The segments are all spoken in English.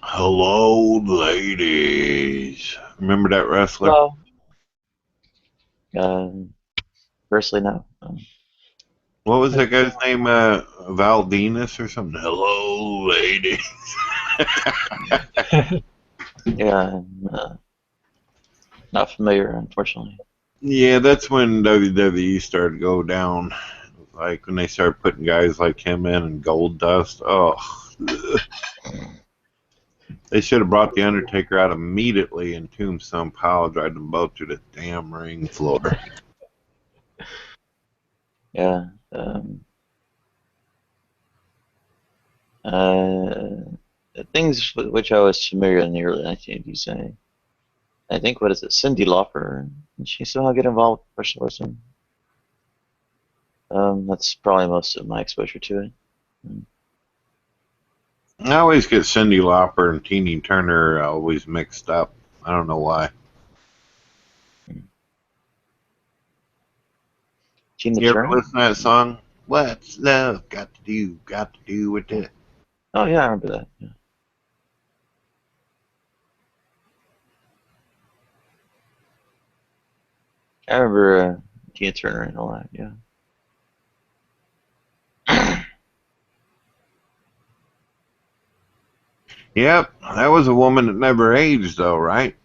Hello, ladies. Remember that wrestler? Well, uh, firstly, no. What was that guy's name? Valdenus or something? Hello, ladies. Yeah, not familiar, unfortunately. Yeah, that's when WWE started to go down. Like when they started putting guys like him in and Gold Dust. Oh, they should have brought the Undertaker out immediately and Tombstone pile drive them both to the damn ring floor. Yeah. Uh, things with which I was familiar in the early 1980s. I think, what is it, Cyndi Lauper? Did she somehow get involved with professional wrestling? That's probably most of my exposure to it. Mm. I always get Cyndi Lauper and Tina Turner always mixed up. I don't know why. Tina You ever Turner? listen to that song? What's love got to do with it? Oh, yeah, I remember that. Yeah. I remember Tina Turner and all that, yeah. Yep, that was a woman that never aged, though, right?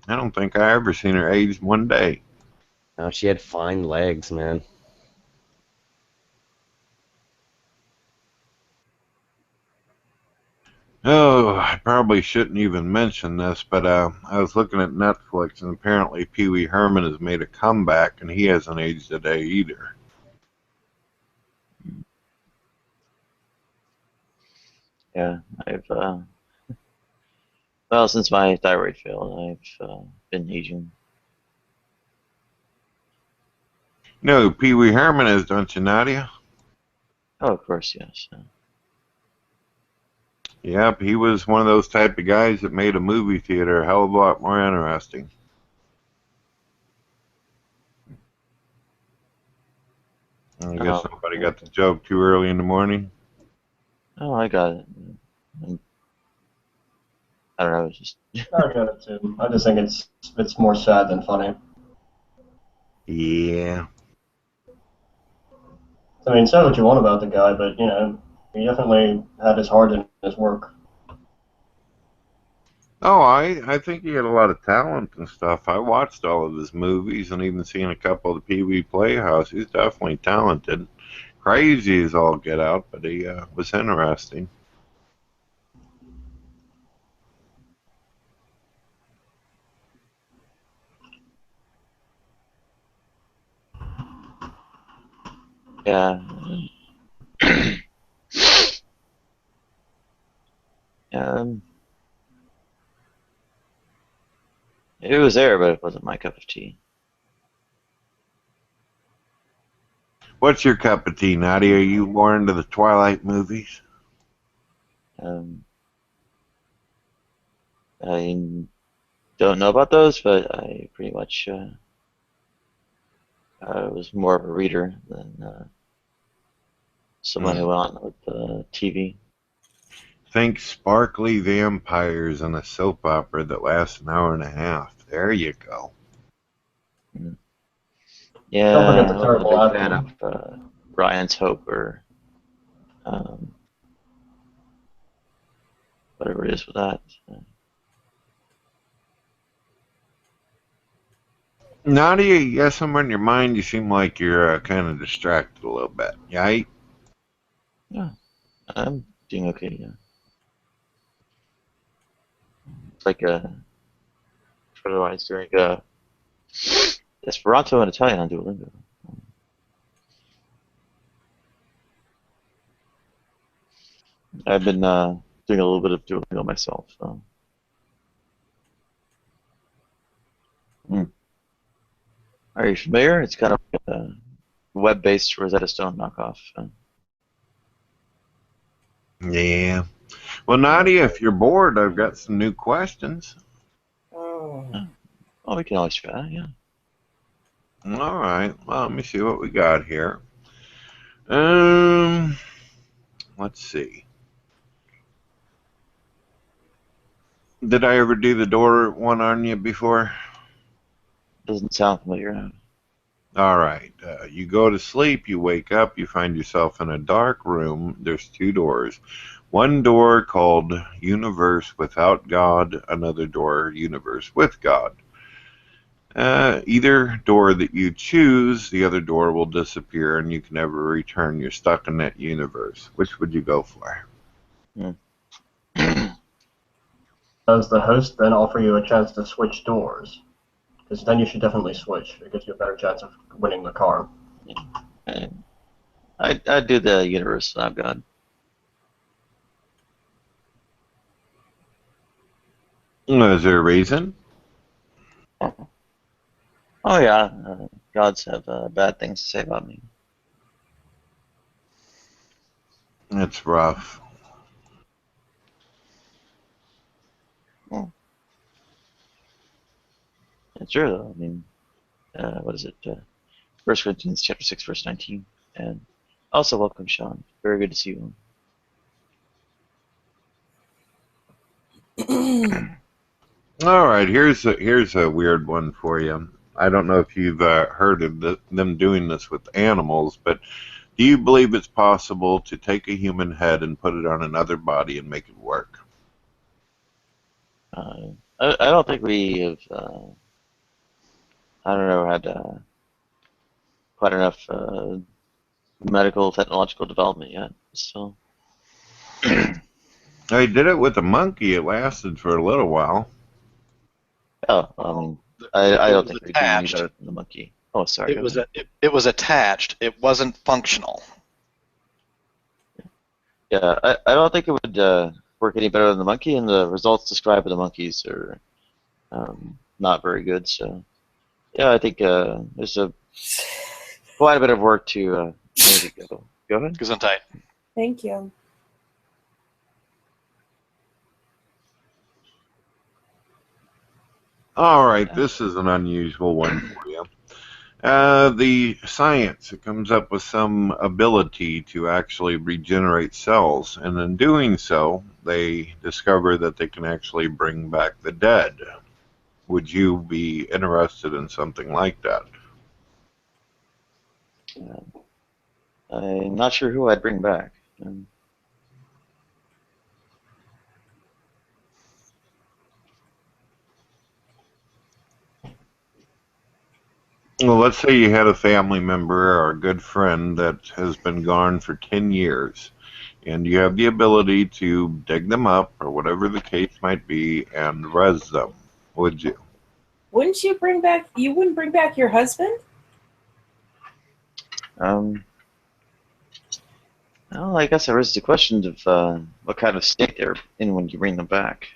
I don't think I ever seen her age one day. No, she had fine legs, man. Oh, I probably shouldn't even mention this, but I was looking at Netflix, and apparently Pee Wee Herman has made a comeback, and he hasn't aged a day either. Yeah, well, since my thyroid failed, I've been aging. No, Pee Wee Herman is, don't you, Nadia? Oh, of course, yes. Yep, he was one of those type of guys that made a movie theater a hell of a lot more interesting. I guess Oh, somebody got the joke too early in the morning. oh, I got it. Um, I don't know. It's just I got it too. I just think it's more sad than funny. Yeah. I mean, say what you want about the guy, but he definitely had his heart in his work. Oh, I think he had a lot of talent and stuff. I watched all of his movies and even seen a couple of the Pee Wee Playhouse. He's definitely talented. Crazy as all get out, but he was interesting. yeah. Um, it was there, but it wasn't my cup of tea. What's your cup of tea, Nadia? Are you more into the Twilight movies? Um, I don't know about those, but I pretty much was more of a reader than someone who Hmm. went on with TV. Think sparkly vampires and a soap opera that lasts an hour and a half. There you go. Mm. Don't forget Yeah, the I wasn't a terrible big fan acting. of Ryan's Hope or um, whatever it is with that. Nadia, you got somewhere in your mind? You seem like you're kind of distracted a little bit. Yeah. Yeah, I'm doing okay. Yeah, it's like otherwise doing Esperanto and Italian on Duolingo. I've been doing a little bit of Duolingo myself. So. Mm. Are you familiar? It's kind of a web-based Rosetta Stone knockoff. Yeah. Well, Nadia, if you're bored, I've got some new questions. Yeah. Oh, we can always try that. Yeah. All right. Well, let me see what we got here. Um, let's see. Did I ever do the door one on you before? Doesn't sound familiar. All right. You go to sleep, you wake up, you find yourself in a dark room. There's two doors. One door called Universe Without God, another door, Universe with God. Either door that you choose, the other door will disappear and you can never return. You're stuck in that universe. Which would you go for? Hmm. Does the host then offer you a chance to switch doors? Because then you should definitely switch. It gives you a better chance of winning the car. I'd do the universe without God. Is there a reason? Oh yeah, gods have bad things to say about me. It's rough. Well, it's true though. I mean, what is it? 1 Corinthians chapter 6, verse 19. And also welcome, Sean. Very good to see you. All right, here's a weird one for you. I don't know if you've heard of them doing this with animals, but do you believe it's possible to take a human head and put it on another body and make it work? I don't think we have, I don't know, had quite enough medical technological development yet. So, I did it with a monkey. It lasted for a little while. oh, I don't think we do any attached. better than the monkey. Oh, sorry. It was attached. It wasn't functional. Yeah, I don't think it would work any better than the monkey, and the results described by the monkeys are not very good. So, yeah, I think there's quite a bit of work to make it go. Go ahead. Gesundheit. Thank you. All right, this is an unusual one for you. The science, it comes up with some ability to actually regenerate cells, and in doing so, they discover that they can actually bring back the dead. Would you be interested in something like that? I'm not sure who I'd bring back. Well, let's say you had a family member or a good friend that has been gone for 10 years, and you have the ability to dig them up, or whatever the case might be, and res them. Would you? Wouldn't you bring back? You wouldn't bring back your husband? Well, I guess there is the question of what kind of state they're in when you bring them back.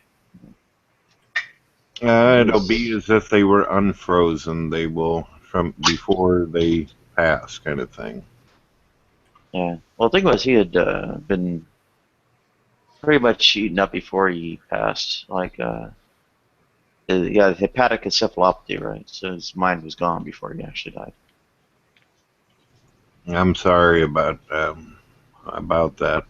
It'll be as if they were unfrozen. They will, from before they pass, kind of thing. Yeah. Well, the thing was, he had been pretty much eaten up before he passed. Like, yeah, hepatic encephalopathy, right? So his mind was gone before he actually died. I'm sorry about that.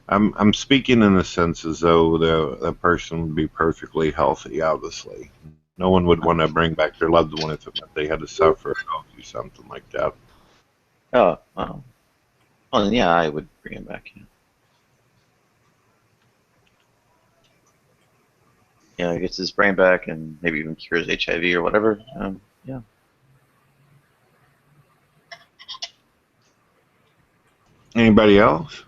I'm speaking in the sense as though the person would be perfectly healthy. Obviously, no one would want to bring back their loved one if they had to suffer or go through something like that. Oh, well, then yeah, I would bring him back. Yeah, yeah, he gets his brain back and maybe even cures HIV or whatever. Yeah. Anybody else?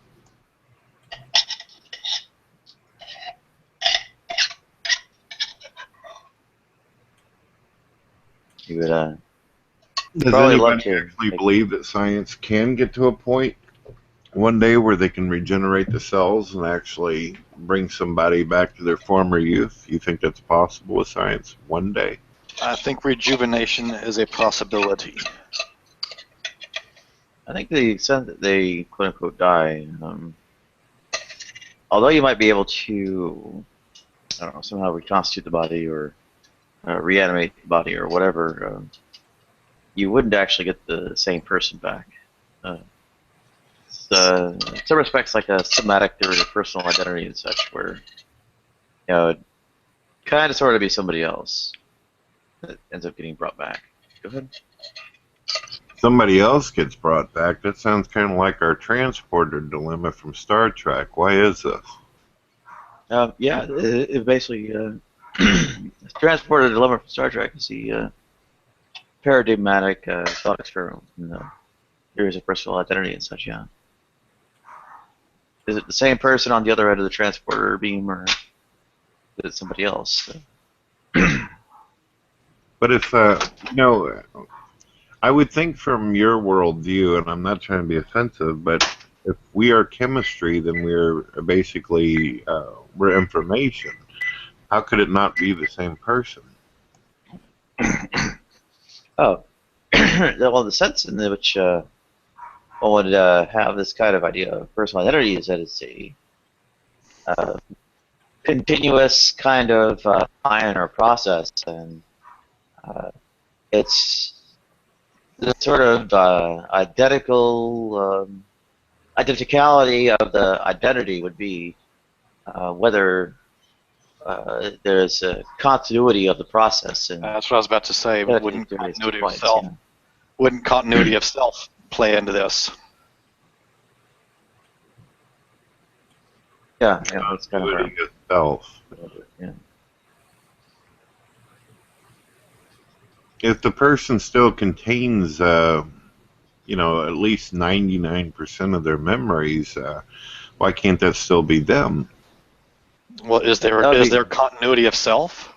He would Does probably love anybody to. actually believe that science can get to a point one day where they can regenerate the cells and actually bring somebody back to their former youth? You think that's possible with science one day? I think rejuvenation is a possibility. I think the extent that they quote unquote die, although you might be able to, I don't know, somehow reconstitute the body or reanimate the body or whatever, you wouldn't actually get the same person back. It's, in some respects, like a somatic or personal identity and such, where you know kind of sort of be somebody else that ends up getting brought back. Go ahead. Somebody else gets brought back. That sounds kind of like our transporter dilemma from Star Trek. Why is this? Yeah, it basically transported dilemma from Star Trek is the paradigmatic thought experiment in the theories of personal identity and such. Yeah, is it the same person on the other end of the transporter beam, or is it somebody else? But if I would think from your worldview, and I'm not trying to be offensive, but if we are chemistry, then we're basically we're information. How could it not be the same person? Oh, well, the sense in which one would have this kind of idea of personal identity is that it's a continuous kind of line or process, and it's the sort of identicality of the identity would be whether there's a continuity of the process. And That's what I was about to say. Wouldn't continuity of self? Yeah. Wouldn't continuity of self play into this? Yeah, that's kind of Continuity of self. yeah. If the person still contains, at least 99% of their memories, why can't that still be them? Well, is there continuity of self?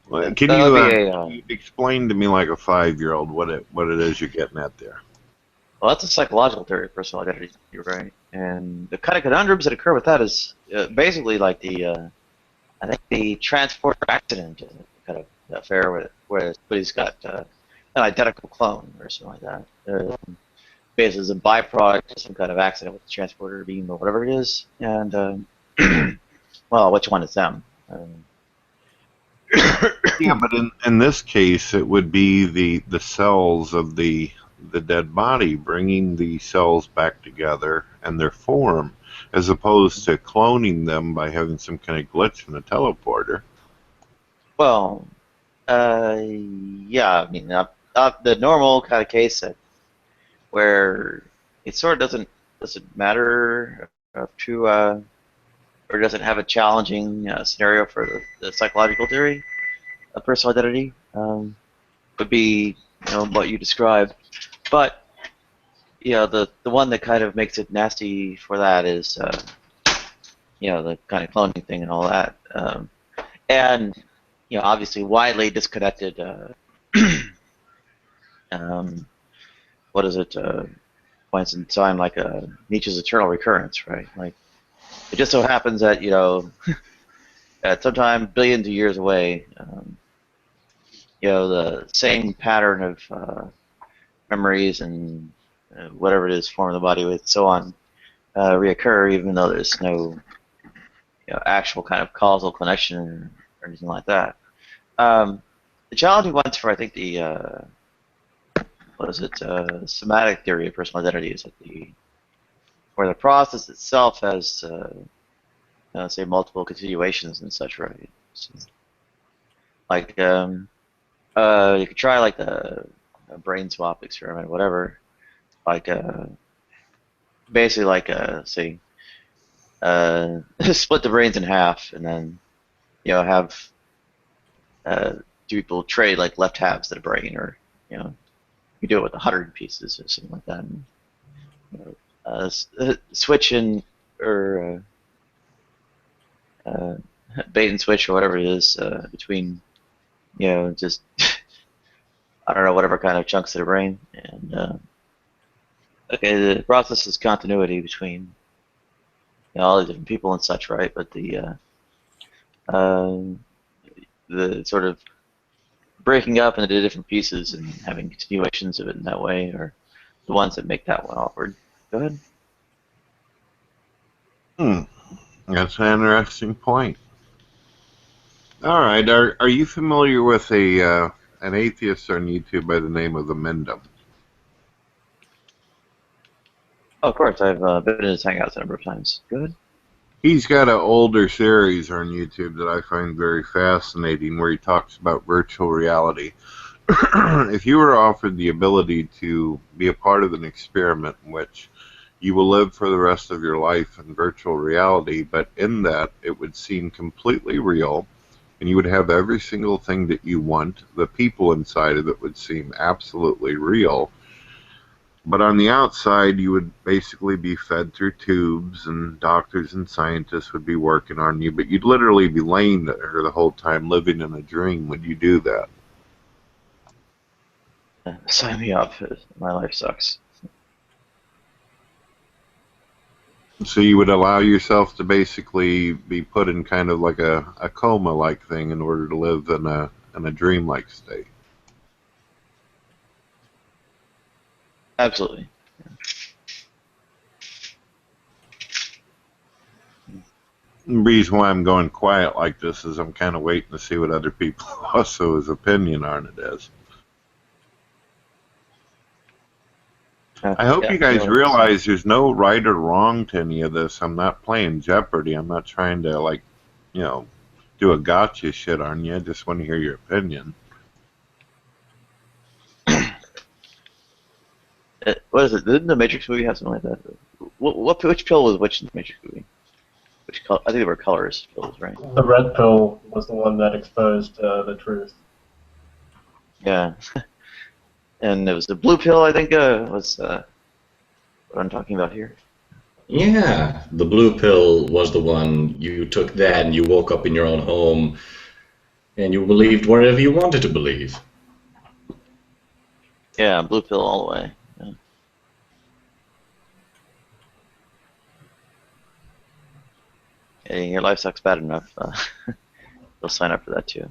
Can That you explain to me like a 5-year-old what it is you're getting at there? Well, that's a psychological theory of personal identity. You're right, and the kind of conundrums that occur with that is basically like I think the transporter accident kind of affair where somebody's got an identical clone or something like that. Basically, as a byproduct of some kind of accident with the transporter beam or whatever it is, and well, which one is them? Yeah, but in this case, it would be the cells of the dead body bringing the cells back together and their form, as opposed to cloning them by having some kind of glitch in the teleporter. Well, yeah, I mean, the normal kind of case where it sort of doesn't matter or doesn't have a challenging scenario for the psychological theory of personal identity would be what you described, but the one that kind of makes it nasty for that is the kind of cloning thing and all that, and obviously widely disconnected. What is it? Points in time like Nietzsche's eternal recurrence, right? Like it just so happens that at sometime billions of years away, the same pattern of memories and whatever it is forming the body with so on reoccur, even though there's no actual kind of causal connection or anything like that. The challenging ones for I think the somatic theory of personal identity is that where the process itself has say multiple continuations and such, right? So, like you could try like the brain swap experiment, whatever. Like basically like say split the brains in half and then have two people trade like left halves of the brain, or you do it with 100 pieces or something like that. And, switch in or bait and switch or whatever it is between just I don't know, whatever kind of chunks of the brain. And okay, the process is continuity between all the different people and such, right? But the sort of breaking up into different pieces and having continuations of it in that way are the ones that make that one awkward. Go ahead. That's an interesting point. All right, are you familiar with an atheist on YouTube by the name of the Mendham? Oh, of course, I've been in his hangouts a number of times. Go ahead. He's got an older series on YouTube that I find very fascinating where he talks about virtual reality. If you were offered the ability to be a part of an experiment in which you will live for the rest of your life in virtual reality, but in that it would seem completely real, and you would have every single thing that you want, the people inside of it would seem absolutely real, but on the outside you would basically be fed through tubes, and doctors and scientists would be working on you, but you'd literally be laying there the whole time living in a dream. Would you do that? Sign me up. My life sucks. So you would allow yourself to basically be put in kind of like a coma-like thing in order to live in a dream-like state. Absolutely. The reason why I'm going quiet like this is I'm kind of waiting to see what other people also his opinion on it is. I hope you guys realize there's no right or wrong to any of this. I'm not playing Jeopardy. I'm not trying to, like, you know, do a gotcha shit on you. I just want to hear your opinion. What is it? Didn't the Matrix movie have something like that? Which pill was which in the Matrix movie? Which color? I think they were colors pills, right? The red pill was the one that exposed the truth. Yeah. And it was the blue pill, I think, was what I'm talking about here. Yeah, the blue pill was the one. You took that and you woke up in your own home and you believed whatever you wanted to believe. Yeah, blue pill all the way. Yeah. Hey, your life sucks bad enough. You'll sign up for that too.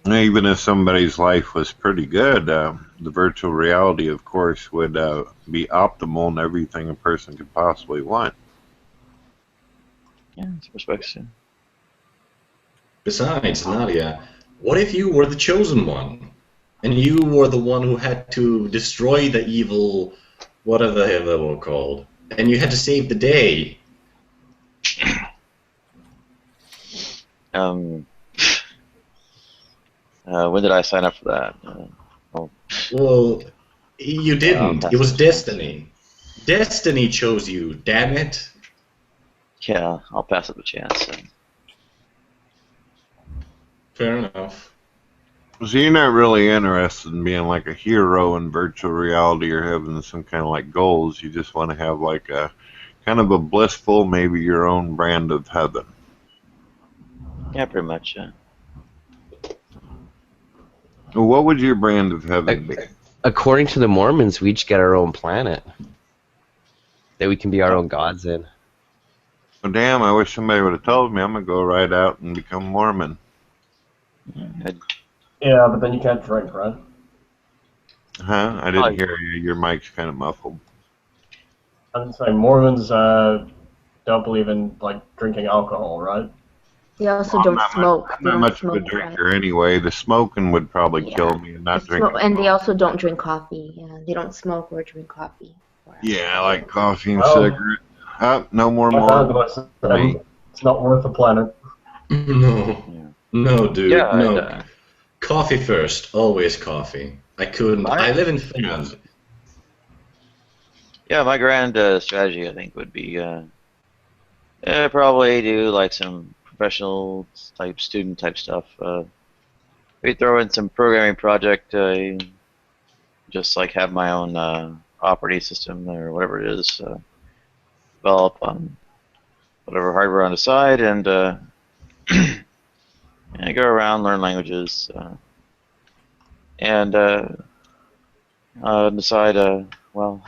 Even if somebody's life was pretty good, the virtual reality, of course, would be optimal in everything a person could possibly want. Yeah, in some respects, yeah. Besides, Nadia, what if you were the chosen one? And you were the one who had to destroy the evil, whatever they were called, and you had to save the day? When did I sign up for that? Well, you didn't. It was destiny. Destiny chose you, damn it. Yeah, I'll pass up the chance. Fair enough. So you're not really interested in being like a hero in virtual reality or having some kind of like goals. You just want to have like a kind of a blissful, maybe your own brand of heaven. Yeah, pretty much, yeah. What would your brand of heaven be? According to the Mormons, we each get our own planet that we can be our own gods in. Well, damn, I wish somebody would have told me. I'm going to go right out and become Mormon. Yeah, but then you can't drink, right? Huh? I didn't hear you. Your mic's kind of muffled. I'm saying Mormons don't believe in like drinking alcohol, right? They also don't smoke. I'm not much of a drinker anyway. The smoking would probably kill me, and not drinking. And they also don't drink coffee. Yeah, they don't smoke or drink coffee. Yeah, I like coffee and cigarette. No more Mormons. It's not worth the planet. No, dude, no. Coffee first, always coffee. I couldn't. I live in Finland. Yeah, my grand strategy, I think, would be probably do like some professional type, student type stuff. Maybe throw in some programming project, just like have my own operating system or whatever it is. Develop whatever hardware on the side and and go around, learn languages, and decide, well,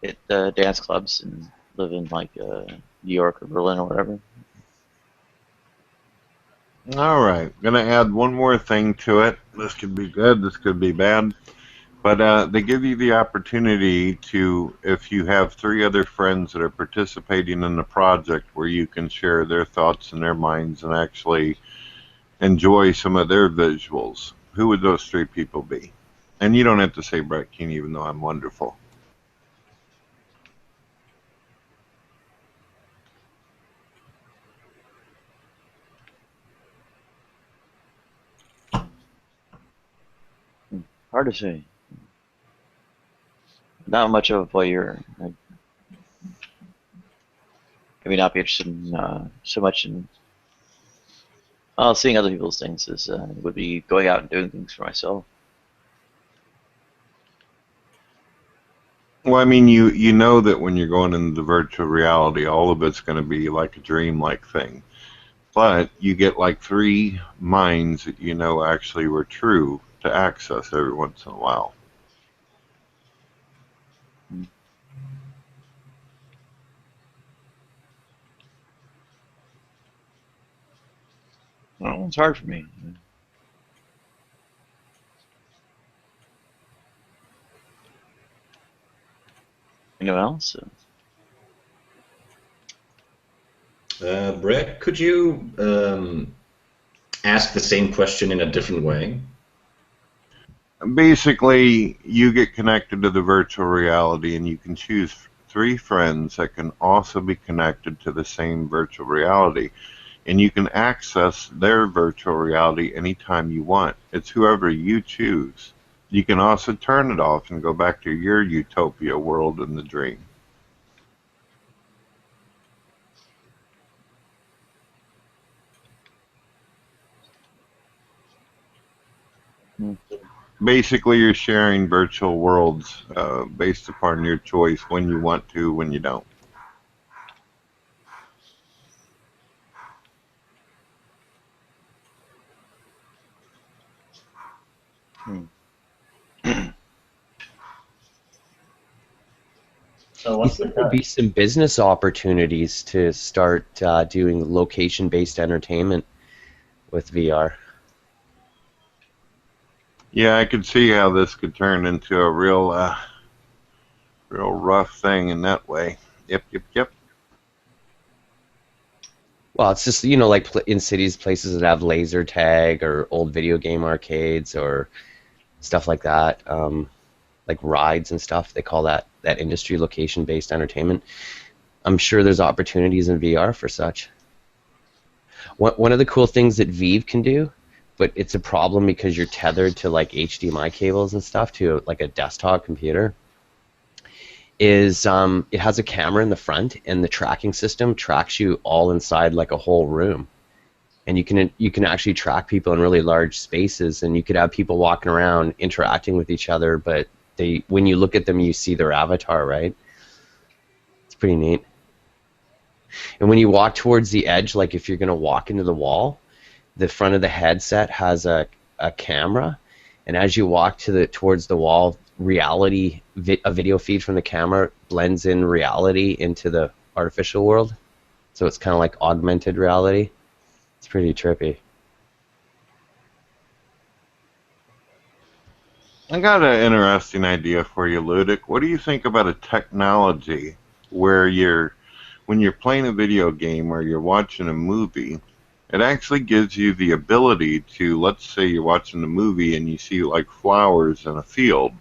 hit dance clubs and live in like New York or Berlin or whatever. All right, gonna add one more thing to it. This could be good, this could be bad, but they give you the opportunity to, if you have 3 other friends that are participating in the project, where you can share their thoughts and their minds and actually enjoy some of their visuals. Who would those 3 people be? And you don't have to say Brett Keane, even though I'm wonderful. hard to say. Not much of a voyeur. I'd maybe not be interested in so much in seeing other people's things as would be going out and doing things for myself. Well, I mean, you know that when you're going into virtual reality, all of it's going to be like a dream-like thing. But you get like 3 minds that you know actually were true to access every once in a while. Well, it's hard for me. Anyone else? Brett, could you ask the same question in a different way? Basically, you get connected to the virtual reality and you can choose 3 friends that can also be connected to the same virtual reality. And you can access their virtual reality anytime you want. It's whoever you choose. You can also turn it off and go back to your utopia world in the dream. Basically, you're sharing virtual worlds based upon your choice when you want to, when you don't. So You what's the think there'd catch? be some business opportunities to start doing location-based entertainment with VR? Yeah, I could see how this could turn into a real rough thing in that way. Yep. Well, it's just, you know, like in cities, places that have laser tag or old video game arcades or stuff like that, like rides and stuff. They call that industry location-based entertainment. I'm sure there's opportunities in VR for such. One of the cool things that Vive can do, but it's a problem because you're tethered to like HDMI cables and stuff to like a desktop computer, is it has a camera in the front and the tracking system tracks you all inside like a whole room. And you can actually track people in really large spaces, and you could have people walking around interacting with each other, but when you look at them, you see their avatar, right? It's pretty neat. And when you walk towards the edge, like if you're going to walk into the wall, the front of the headset has a camera, and as you walk towards the wall, a video feed from the camera blends in reality into the artificial world. So it's kind of like augmented reality. It's pretty trippy. I got an interesting idea for you, Ludic. What do you think about a technology where when you're playing a video game or you're watching a movie, it actually gives you the ability to, let's say you're watching the movie and you see like flowers in a field.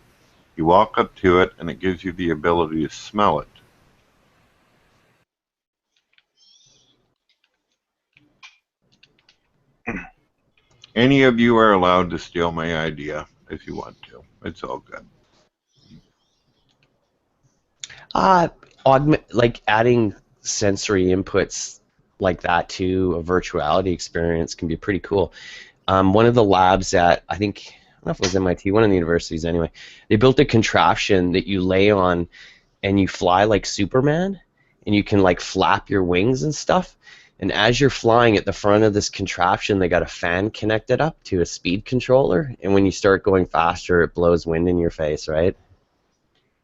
You walk up to it and it gives you the ability to smell it. Any of you are allowed to steal my idea if you want to. It's all good. Like adding sensory inputs like that to a virtuality experience can be pretty cool. One of the labs at, I don't know if it was MIT, one of the universities anyway, they built a contraption that you lay on and you fly like Superman, and you can like flap your wings and stuff. And as you're flying at the front of this contraption, they got a fan connected up to a speed controller, and when you start going faster, it blows wind in your face, right?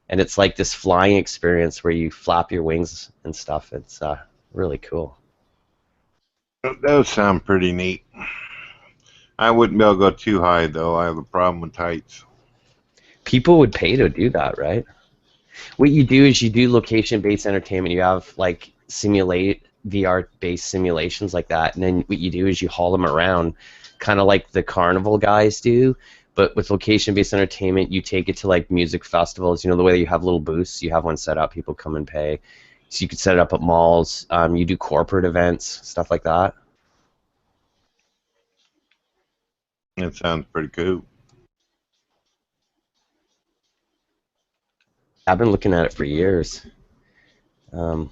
And it's like this flying experience where you flap your wings and stuff. It's really cool. Those sound pretty neat. I wouldn't be able to go too high, though. I have a problem with heights. People would pay to do that, right? What you do is you do location-based entertainment. You have like VR-based simulations like that, and then what you do is you haul them around, kind of like the carnival guys do. But with location-based entertainment, you take it to like music festivals. You know, the way that you have little booths, you have one set up, people come and pay. So you could set it up at malls. You do corporate events, stuff like that. That sounds pretty cool. I've been looking at it for years. You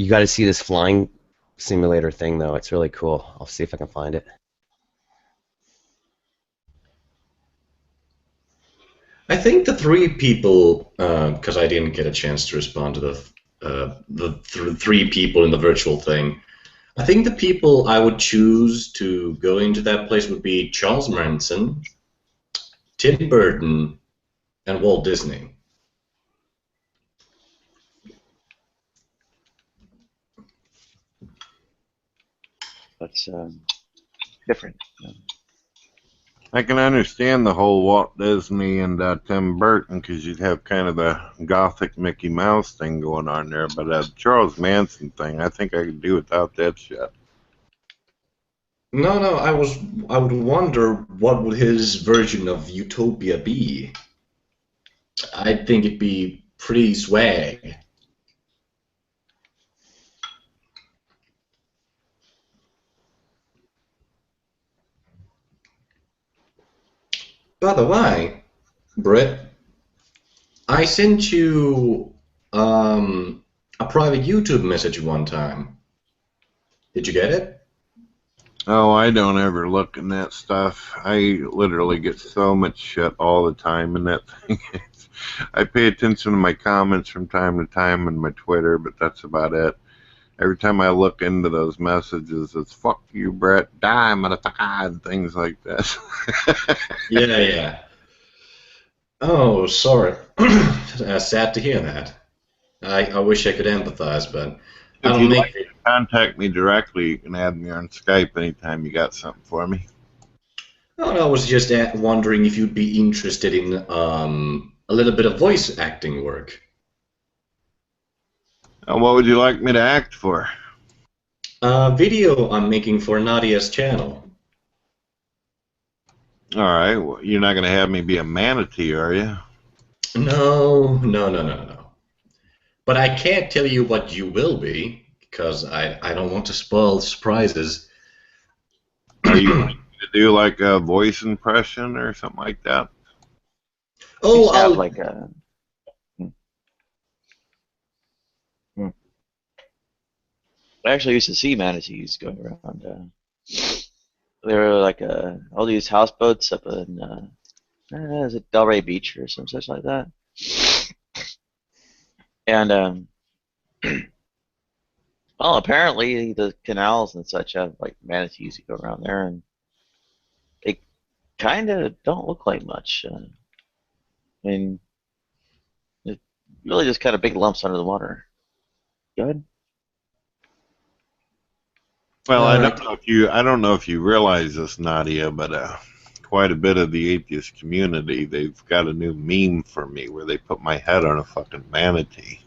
got to see this flying simulator thing, though. It's really cool. I'll see if I can find it. I think the three people, because I didn't get a chance to respond to the three people in the virtual thing. I think the people I would choose to go into that place would be Charles Manson, Tim Burton, and Walt Disney. That's different. I can understand the whole Walt Disney and Tim Burton because you'd have kind of the gothic Mickey Mouse thing going on there, but Charles Manson thing, I think I could do without that shit. No, I would wonder what would his version of Utopia be. I think it'd be pretty swag. By the way, Britt, I sent you a private YouTube message one time. Did you get it? Oh, I don't ever look in that stuff. I literally get so much shit all the time in that thing. I pay attention to my comments from time to time in my Twitter, but that's about it. Every time I look into those messages, it's "fuck you, Brett, die, motherfucker," and things like that. Yeah. Oh, sorry. Sad to hear that. I wish I could empathize, but I If don't you'd make like to contact me directly, you can add me on Skype anytime you got something for me. Oh, I was just wondering if you'd be interested in a little bit of voice acting work. What would you like me to act for? A video I'm making for Nadia's channel. All right, well, you're not going to have me be a manatee, are you? No. But I can't tell you what you will be, because I don't want to spoil surprises. Are you going to do like a voice impression or something like that? Oh, Just have I'll... like a. I actually used to see manatees going around. They were like all these houseboats up in is it Delray Beach or some such like that? And well, apparently the canals and such have like manatees that go around there, and they kind of don't look like much. I mean, it really just kind of big lumps under the water. Go ahead. Well, I Alright. don't know if you realize this, Nadia, but quite a bit of the atheist community, they've got a new meme for me where they put my head on a fucking manatee.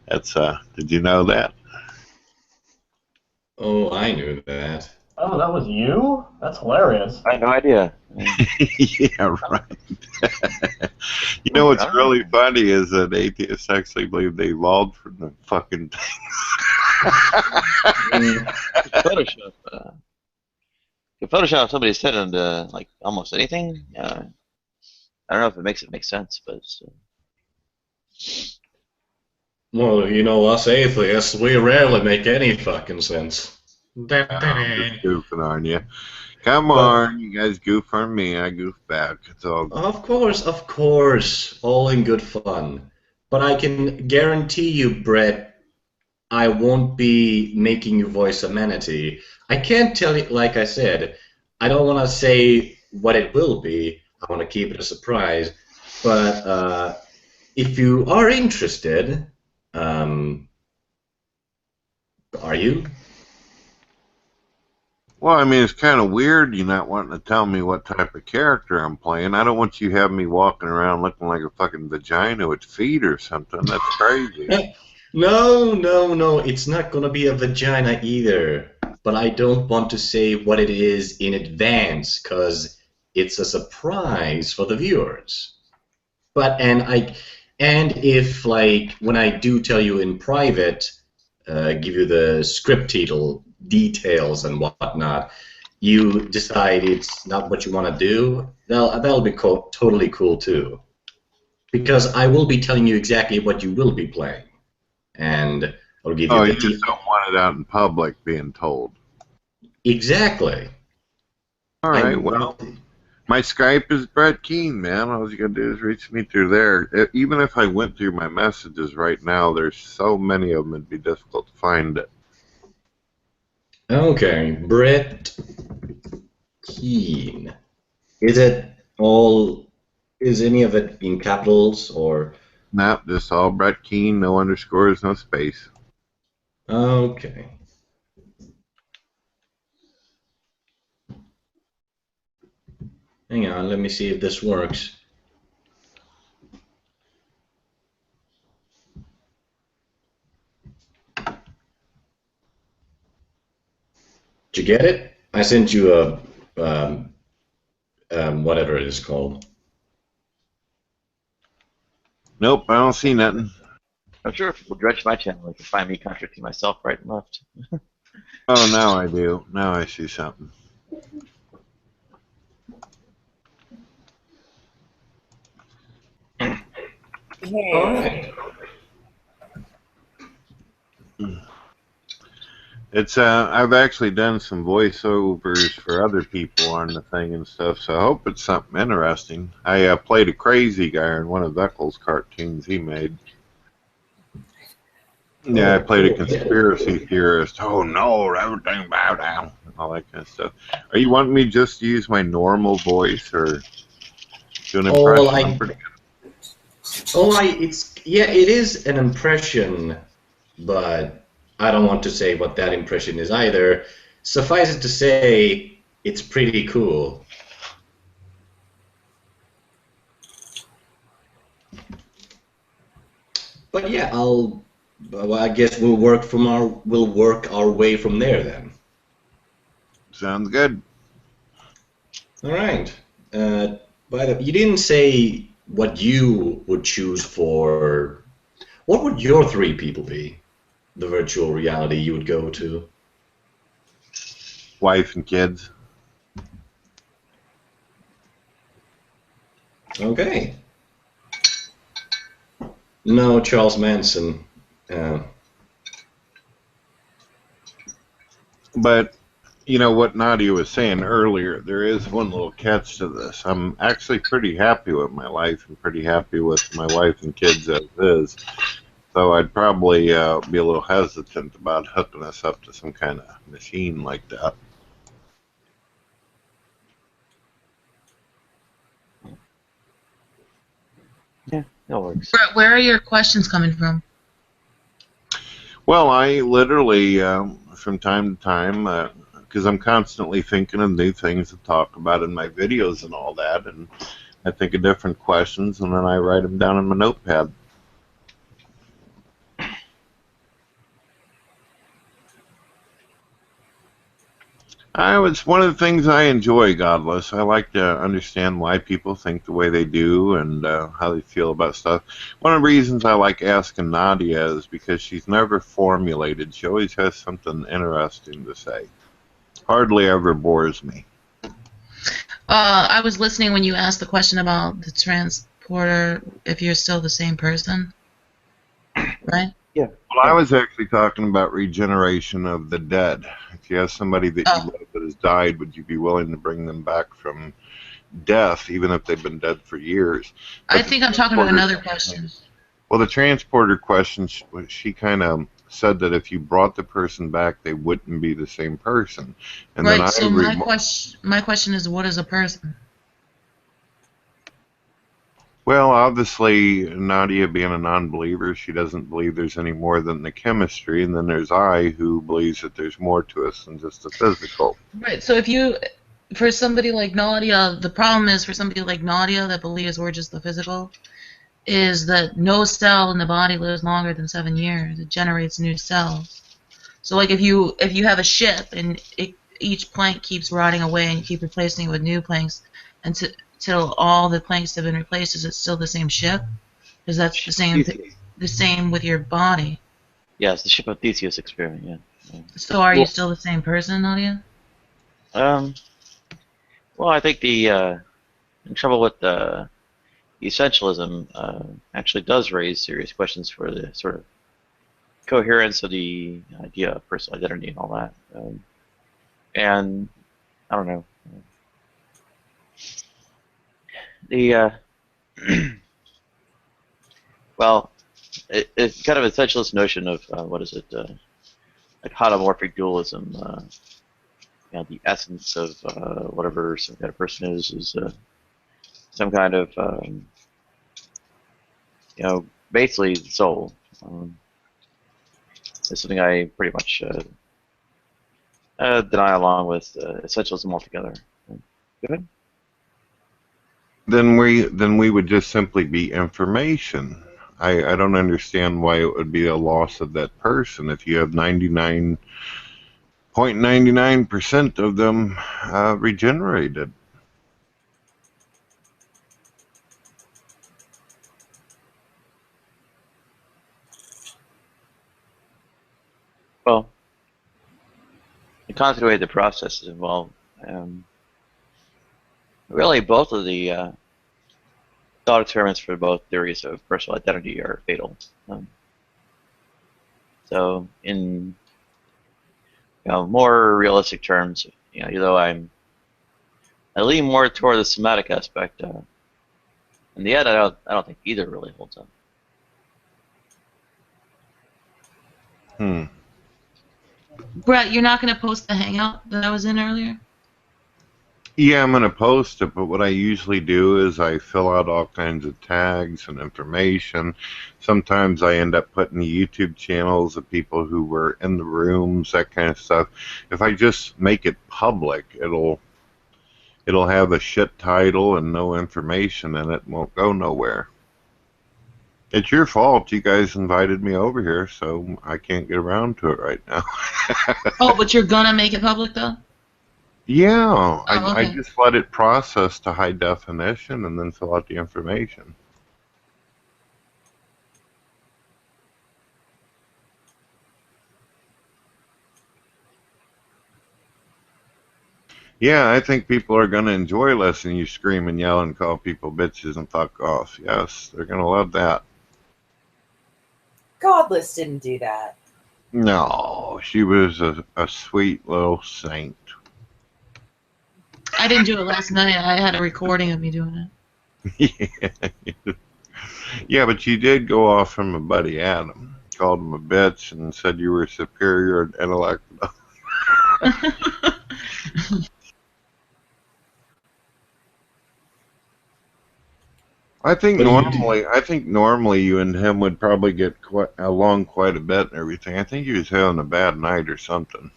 That's did you know that? Oh, I knew that. Oh, that was you? That's hilarious. I had no idea. Yeah, right. You know what's really funny is that atheists actually believe they evolved from the fucking Photoshop. You Photoshop somebody's head into like almost anything. I don't know if it makes sense, but it's, Well, you know, us atheists, we rarely make any fucking sense. I'm just goofing on you. Come on, you guys goof on me, I goof back. It's all good. Of course, all in good fun. But I can guarantee you, Brett, I won't be making you voice a manatee. I can't tell you, like I said, I don't want to say what it will be. I want to keep it a surprise. But if you are interested, are you? Well, I mean, it's kind of weird you not wanting to tell me what type of character I'm playing. I don't want you having me walking around looking like a fucking vagina with feet or something. That's crazy. No, it's not gonna be a vagina either. But I don't want to say what it is in advance, because it's a surprise for the viewers. And if, like, when I do tell you in private, give you the script title, details and whatnot, you decide it's not what you want to do, that'll be totally cool too. Because I will be telling you exactly what you will be playing, and I'll give you Oh, the you just don't want it out in public being told. Exactly. All I right, well, want. my Skype is Brett Keane, man. All you gotta do is reach me through there. Even if I went through my messages right now, there's so many of them, it'd be difficult to find it. Okay, Brett Keane. Is it all? Is any of it in capitals or? Not just all Brett Keane, no underscores, no space. Okay. Hang on, let me see if this works. Did you get it? I sent you a whatever it is called. Nope, I don't see nothing. I'm sure if people dredge my channel, they can find me contradicting myself right and left. Oh, now I do. Now I see something. All right. It's I've actually done some voiceovers for other people on the thing and stuff, so I hope it's something interesting. I played a crazy guy in one of Eccles' cartoons he made. Yeah, I played a conspiracy theorist. Oh no, everything bow down, all that kind of stuff. Are you wanting me just to use my normal voice or do an impression? It is an impression, but I don't want to say what that impression is either. Suffice it to say, it's pretty cool. But yeah, I guess we'll work our way from there then. Sounds good. All right. You didn't say what you would choose for. What would your three people be? The virtual reality you would go to? Wife and kids. Okay. No, Charles Manson. But you know what Nadia was saying earlier, there is one little catch to this. I'm actually pretty happy with my life and pretty happy with my wife and kids as is. So I'd probably be a little hesitant about hooking us up to some kind of machine like that. Yeah, that works. Brett, where are your questions coming from? Well, I literally, from time to time, because I'm constantly thinking of new things to talk about in my videos and all that, and I think of different questions, and then I write them down in my notepad. It's one of the things I enjoy, Godless. I like to understand why people think the way they do and how they feel about stuff. One of the reasons I like asking Nadia is because she's never formulated. She always has something interesting to say. Hardly ever bores me. I was listening when you asked the question about the transporter, if you're still the same person, right? Yeah. Well, I was actually talking about regeneration of the dead. If you have somebody that you love that has died, would you be willing to bring them back from death, even if they've been dead for years? But I think I'm talking about another question. Well, the transporter question, she kind of said that if you brought the person back, they wouldn't be the same person. And Right, then so my question is, what is a person? Well, obviously, Nadia being a non-believer, she doesn't believe there's any more than the chemistry, and then there's I, who believes that there's more to us than just the physical. Right, so for somebody like Nadia, the problem is for somebody like Nadia that believes we're just the physical, is that no cell in the body lives longer than 7 years. It generates new cells. So like if you have a ship and each plank keeps rotting away and you keep replacing it with new planks until all the planks have been replaced, is it still the same ship? Because that's the same with your body. Yeah, it's the ship of Theseus experiment. Yeah. So are you still the same person, Nadia? Well, I think the trouble with essentialism actually does raise serious questions for the sort of coherence of the idea of personal identity and all that. And I don't know. The well, it's kind of an essentialist notion of what is it? Like homomorphic dualism. You know, the essence of whatever some kind of person is some kind of you know, basically the soul. It's something I pretty much deny along with essentialism altogether. Go ahead. Then we would just simply be information. I don't understand why it would be a loss of that person if you have 99.99% of them regenerated. Well, the continuity of the process is involved. Really, both of the thought experiments for both theories of personal identity are fatal. So, in more realistic terms, although I lean more toward the somatic aspect. In the end, I don't think either really holds up. Brett, you're not going to post the hangout that I was in earlier? Yeah, I'm going to post it, but what I usually do is I fill out all kinds of tags and information. Sometimes I end up putting the YouTube channels of people who were in the rooms, that kind of stuff. If I just make it public, it'll have a shit title and no information, and it won't go nowhere. It's your fault. You guys invited me over here, so I can't get around to it right now. Oh, but you're going to make it public, though? Yeah, Oh, okay. I just let it process to high definition and then fill out the information. Yeah, I think people are going to enjoy listening to you scream and yell and call people bitches and fuck off. Yes, they're going to love that. Godless didn't do that. No, she was a sweet little saint. I didn't do it last night. I had a recording of me doing Yeah. Yeah, but you did go off from my buddy Adam. Called him a bitch and said you were superior in intellect. it. I think normally you and him would probably get along quite a bit and everything. I think he was having a bad night or something.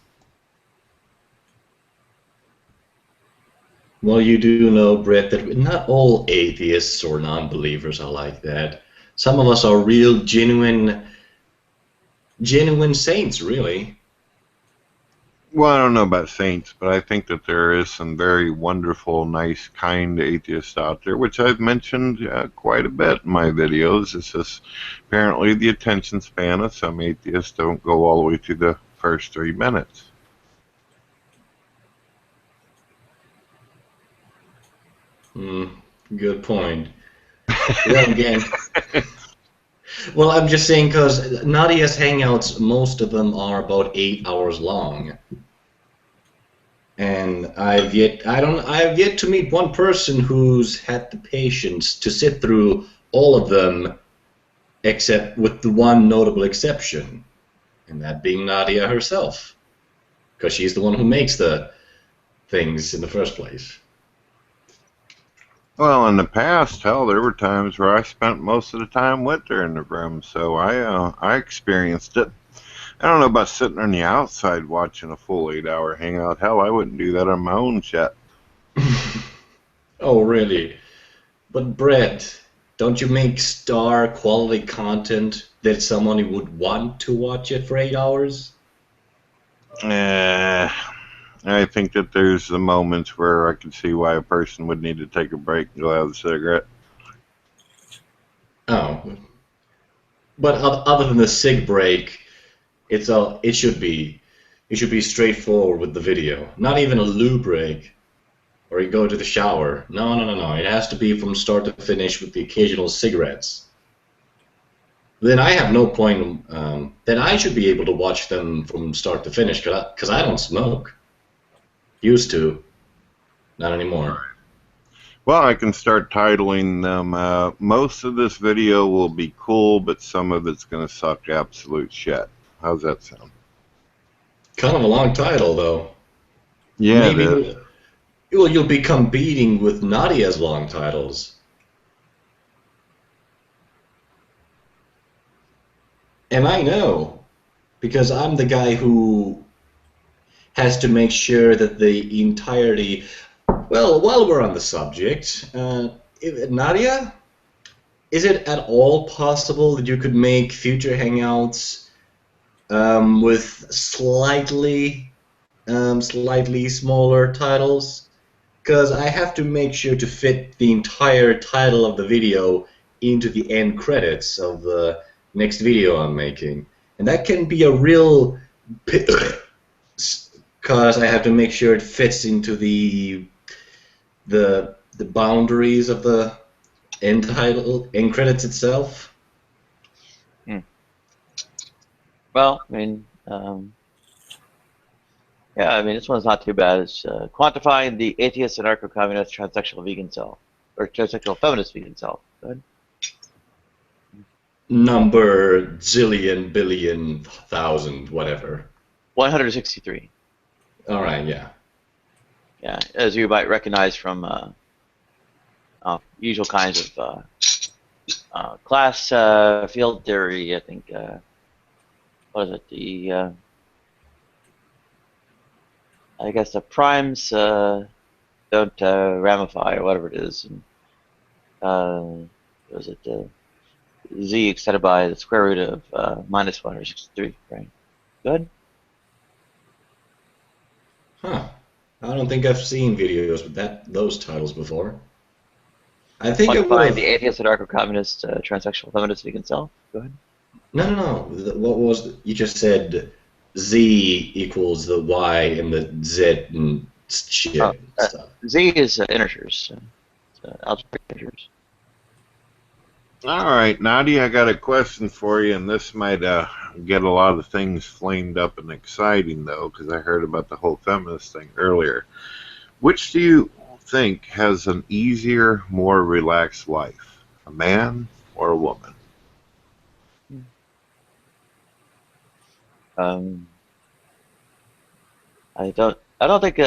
Well, you do know, Brett, that not all atheists or non-believers are like that. Some of us are real, genuine saints, really. Well, I don't know about saints, but I think that there is some very wonderful, nice, kind atheists out there, which I've mentioned quite a bit in my videos. It's just apparently the attention span of some atheists don't go all the way through the first 3 minutes. Good point. Well, again, well, I'm just saying because Nadia's hangouts, most of them are about 8 hours long, and I've yet to meet one person who's had the patience to sit through all of them, except with the one notable exception, and that being Nadia herself, because she's the one who makes the things in the first place. Well, in the past, hell, there were times where I spent most of the time with her in the room, so I experienced it. I don't know about sitting on the outside watching a full 8-hour hangout. Hell, I wouldn't do that on my own shit. Oh, really? But Brett, don't you make star quality content that someone would want to watch it for 8 hours? I think that there's the moments where I can see why a person would need to take a break and go have a cigarette. Oh, but other than the cig break, it should be straightforward with the video. Not even a loo break. or you go to the shower. No, no, no, no. It has to be from start to finish with the occasional cigarettes. Then I have no point. Then I should be able to watch them from start to finish because I don't smoke. Used to, not anymore. Well, I can start titling them. Most of this video will be cool, but some of it's going to suck absolute shit. How's that sound? Kind of a long title, though. Yeah, it Maybe is. you'll be competing with Nadia's long titles. And I know, because I'm the guy who has to make sure that the entirety. Well, while we're on the subject, Nadia, is it at all possible that you could make future hangouts with slightly smaller titles? Because I have to make sure to fit the entire title of the video into the end credits of the next video I'm making. And that can be a real... Because I have to make sure it fits into the boundaries of the end title, end credits itself. Well, I mean, yeah, I mean, this one's not too bad. It's quantifying the atheist, anarcho-communist, transsexual vegan self, or transsexual feminist vegan self. Go ahead. Number zillion, billion, thousand, whatever. 163. All right, yeah. Yeah, as you might recognize from usual kinds of class field theory, I think. What is it? The I guess the primes don't ramify or whatever it is. And, what is it? Z extended by the square root of minus 163, right? Good. Huh. I don't think I've seen videos with those titles before. I think I would Quantifying have... the atheist, anarcho-communist, transsexual feminist vegan self. Go ahead. No. What was... You just said Z equals the Y and the Z and shit and stuff. Z is integers. Algebraic integers. All right, Nadia, I got a question for you, and this might get a lot of things flamed up and exciting, though, because I heard about the whole feminist thing earlier. Which do you think has an easier, more relaxed life, a man or a woman? I don't think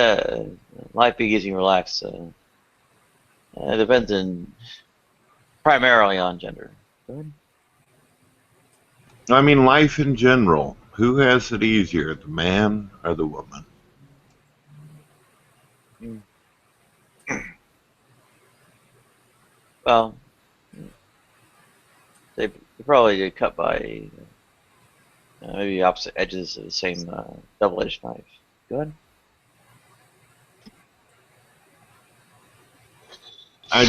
life being easy and relaxed. It depends primarily on gender. Go ahead. I mean, life in general. Who has it easier, the man or the woman? Well, they probably cut by maybe opposite edges of the same double-edged knife. Go ahead. I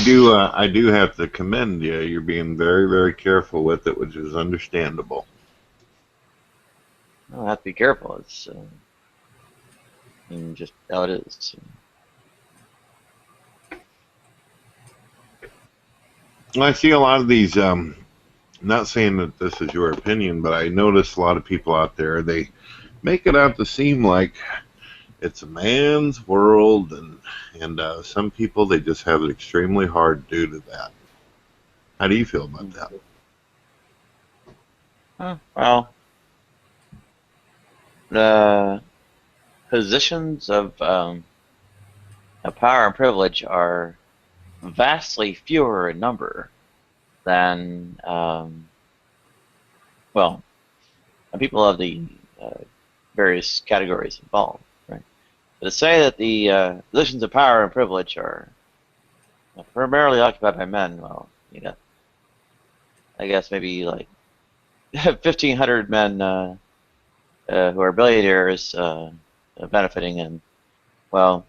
do have to commend you. You're being very, very careful with it, which is understandable. I have to be careful. It's just how it is. I see a lot of these. Not saying that this is your opinion, but I notice a lot of people out there. They make it out to seem like it's a man's world, and some people, they just have it extremely hard due to that. How do you feel about that? Well, the positions of power and privilege are vastly fewer in number than, well, people of the various categories involved, right? But to say that the positions of power and privilege are primarily occupied by men, well, you know, I guess maybe like 1,500 men who are billionaires benefiting, and well,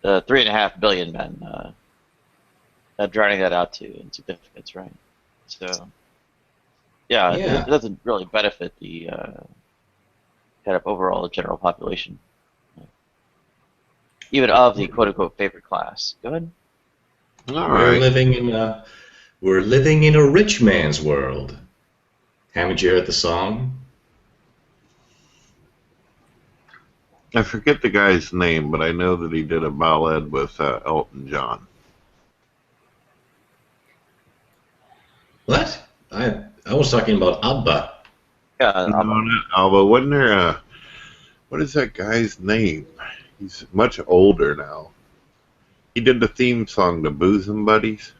3.5 billion men drowning that out to insignificance, right? So, yeah, it doesn't really benefit the kind of overall general population. even of the quote-unquote favorite class. Go ahead. All We're right. living in a rich man's world. Haven't you heard the song? I forget the guy's name, but I know that he did a ballad with Elton John. What? I was talking about ABBA. Yeah, No, not Alba. Wasn't there a... What is that guy's name? He's much older now. He did the theme song to Bosom Buddies.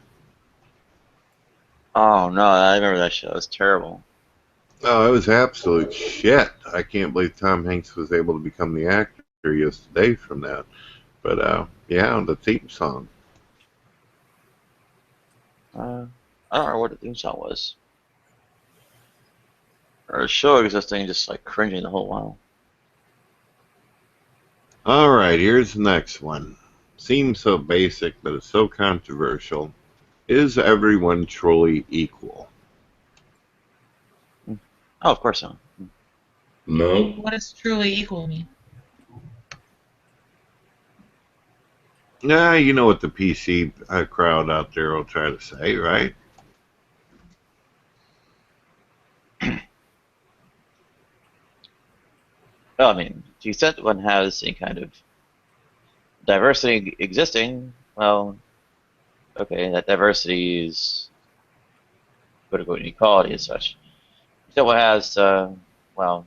oh no, I remember that show. It was terrible. Oh, it was absolute shit. I can't believe Tom Hanks was able to become the actor he is today from that. But, yeah, the theme song. I don't remember what the theme song was. Or a show existing, just like cringing the whole while. All right, here's the next one. Seems so basic, but it's so controversial. Is everyone truly equal? Oh, of course not. No. What does truly equal mean? Nah, you know what the PC crowd out there will try to say, right? Well, I mean, to the extent one has any kind of diversity existing, well, okay, that diversity is quote-unquote inequality as such. If someone has, well,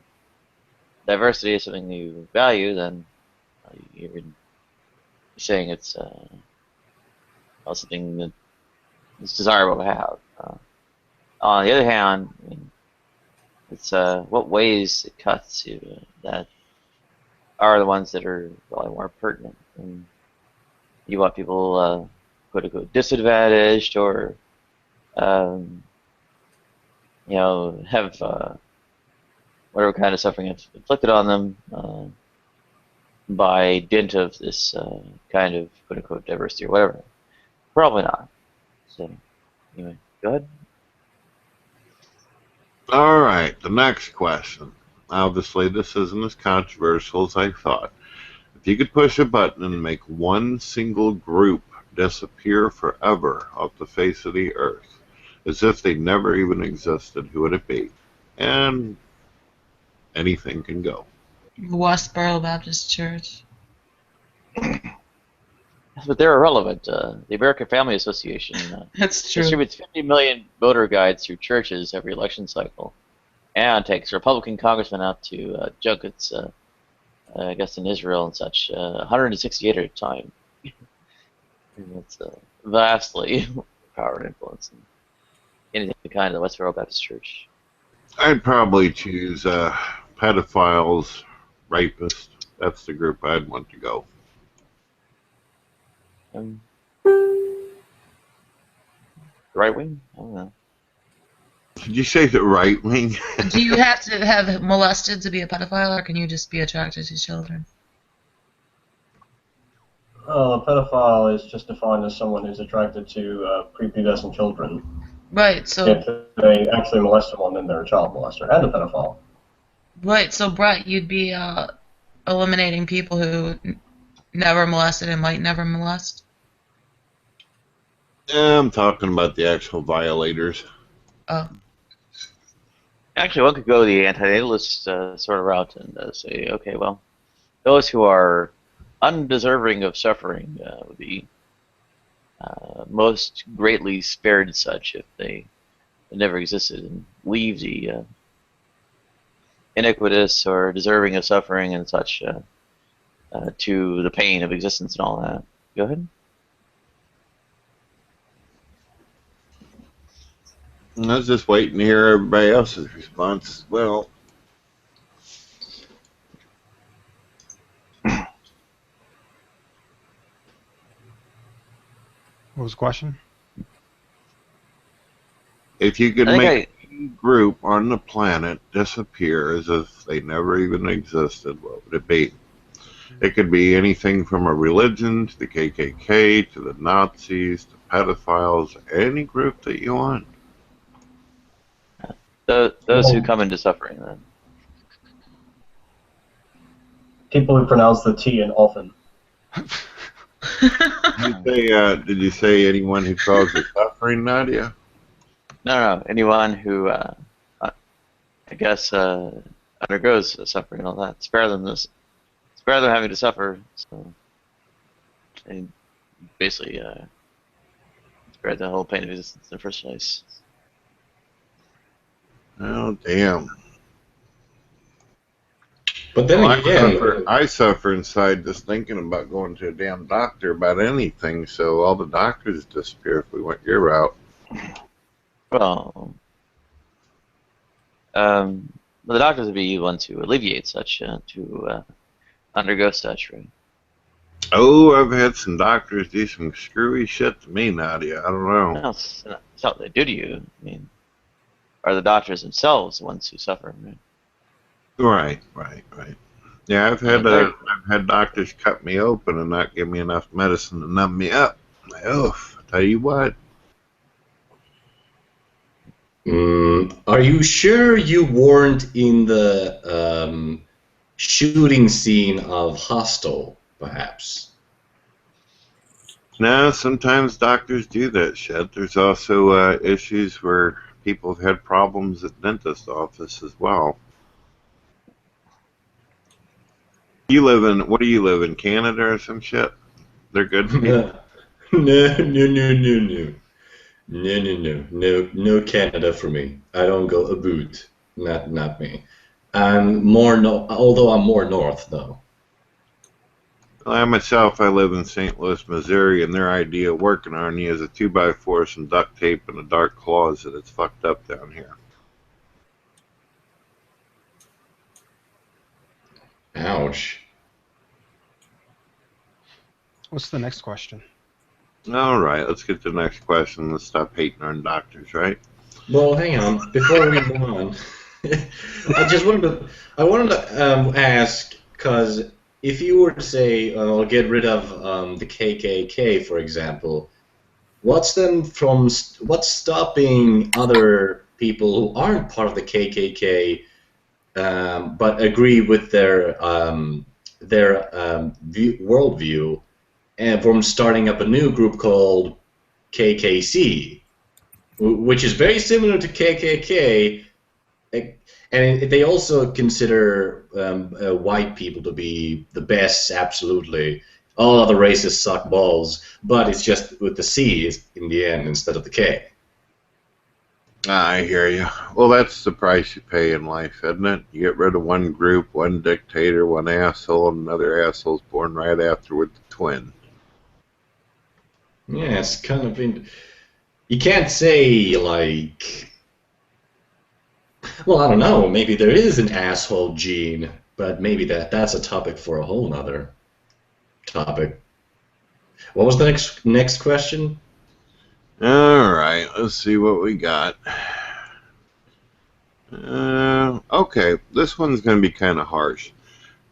diversity is something you value, then you're saying it's well, something that is desirable to have. On the other hand, I mean, it's what ways it cuts you that are the ones that are probably more pertinent. And you want people quote unquote disadvantaged or you know, have whatever kind of suffering inflicted on them by dint of this kind of quote unquote diversity or whatever. Probably not. So anyway, go ahead. All right, the next question. Obviously, this isn't as controversial as I thought. If you could push a button and make one single group disappear forever off the face of the earth, as if they never even existed, who would it be? And anything can go. Westboro Baptist Church. But they're irrelevant. The American Family Association That's true. distributes 50 million voter guides through churches every election cycle, and takes Republican congressmen out to junkets, I guess in Israel and such, 168 at a time. It's vastly power and influence in anything kind of the Westboro Baptist Church. I'd probably choose pedophiles, rapists. That's the group I'd want to go. Right wing? I don't know. Did you say the right wing? Do you have to have molested to be a pedophile, or can you just be attracted to children? A pedophile is just defined as someone who's attracted to prepubescent children. Right, so... If they actually molest someone, then they're a child molester and a pedophile. Right, so Brett, you'd be eliminating people who never molested and might never molest? I'm talking about the actual violators. Oh. Actually, one could go the anti-natalist sort of route and say, okay, well, those who are undeserving of suffering would be most greatly spared such if they never existed, and leave the iniquitous or deserving of suffering and such to the pain of existence and all that. Go ahead. I was just waiting to hear everybody else's response. Well, what was the question? if you could make any group on the planet disappear as if they never even existed, what would it be? It could be anything from a religion to the KKK to the Nazis to pedophiles, any group that you want. Those who come into suffering, then. People who pronounce the T in often. Did you say anyone who causes suffering, Nadia? No. Anyone who, I guess, undergoes suffering and all that. Spare them this. Spare them having to suffer. So, and basically, spare the whole pain of existence in the first place. Oh, damn. But then Well, again, I suffer inside just thinking about going to a damn doctor about anything, so all the doctors disappear if we went your route. Well, the doctors would be one to alleviate such, to undergo such, right? Oh, I've had some doctors do some screwy shit to me, Nadia. I don't know. No, it's not what they do to you. I mean, are the doctors themselves the ones who suffer, right? Right. Yeah, I've had doctors cut me open and not give me enough medicine to numb me up. Oof, I tell you what. Are you sure you weren't in the shooting scene of Hostel, perhaps? No, sometimes doctors do that shit. There's also issues where people have had problems at dentist office as well. What do you live in, Canada or some shit? They're good people? No Canada for me. I don't go about. Not me. I'm more although I'm more north though. I myself, I live in St. Louis, Missouri, and their idea of working on you is a 2x4, some duct tape, and a dark closet. It's fucked up down here. Ouch. What's the next question? All right, let's get to the next question. Let's stop hating on doctors, right? Well, hang on. Before we move on, I wanted to ask, because if you were to say, get rid of the KKK, for example, what's stopping other people who aren't part of the KKK but agree with their worldview and from starting up a new group called KKC, which is very similar to KKK, and they also consider white people to be the best, absolutely. All other races suck balls, but it's just with the C in the end instead of the K. I hear you. Well, that's the price you pay in life, isn't it? You get rid of one group, one dictator, one asshole, and another asshole's born right after with the twin. Yeah, it's kind of you can't say, like... Well, I don't know. Maybe there is an asshole gene, but maybe that's a topic for a whole nother topic. What was the next question? All right, let's see what we got. Okay, this one's going to be kind of harsh.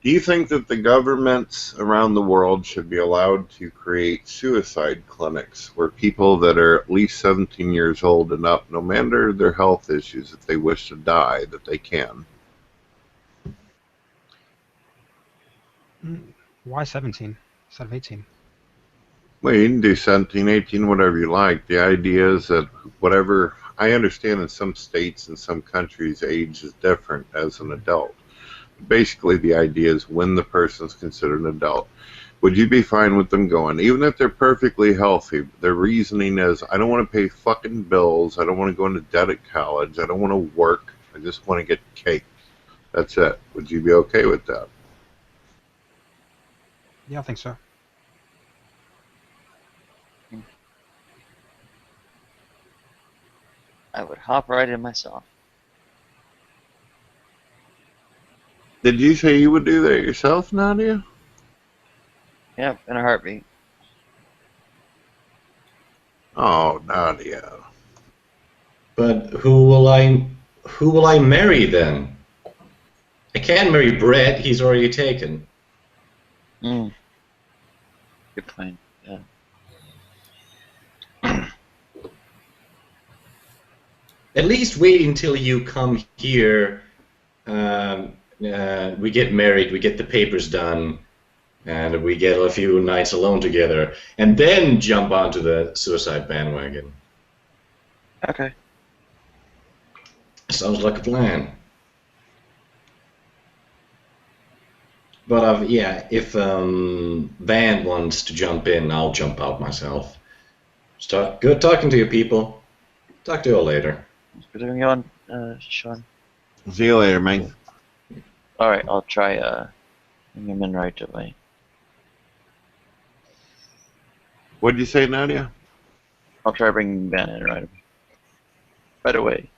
Do you think that the governments around the world should be allowed to create suicide clinics where people that are at least 17 years old and up, no matter their health issues, if they wish to die, that they can? Why 17 instead of 18? Well, you can do 17, 18, whatever you like. The idea is that whatever, I understand in some states and some countries age is different as an adult. Basically, the idea is when the person's considered an adult. Would you be fine with them going, even if they're perfectly healthy, their reasoning is, I don't want to pay fucking bills, I don't want to go into debt at college, I don't want to work, I just want to get cake. That's it. Would you be okay with that? Yeah, I think so. I would hop right in myself. Did you say you would do that yourself, Nadia? Yep, in a heartbeat. Oh, Nadia. But who will I marry then? I can't marry Brett. He's already taken. Good point. Yeah. At least wait until you come here. We get married. We get the papers done. and we get a few nights alone together, and then jump onto the suicide bandwagon. Okay. Sounds like a plan. But yeah, if Van wants to jump in, I'll jump out myself. Good talking to you, people. Talk to you all later. Good having you on, Sean. See you later, man. All right, I'll try bring him in right away. What'd you say, Nadia? I'll try bringing Ben in right away.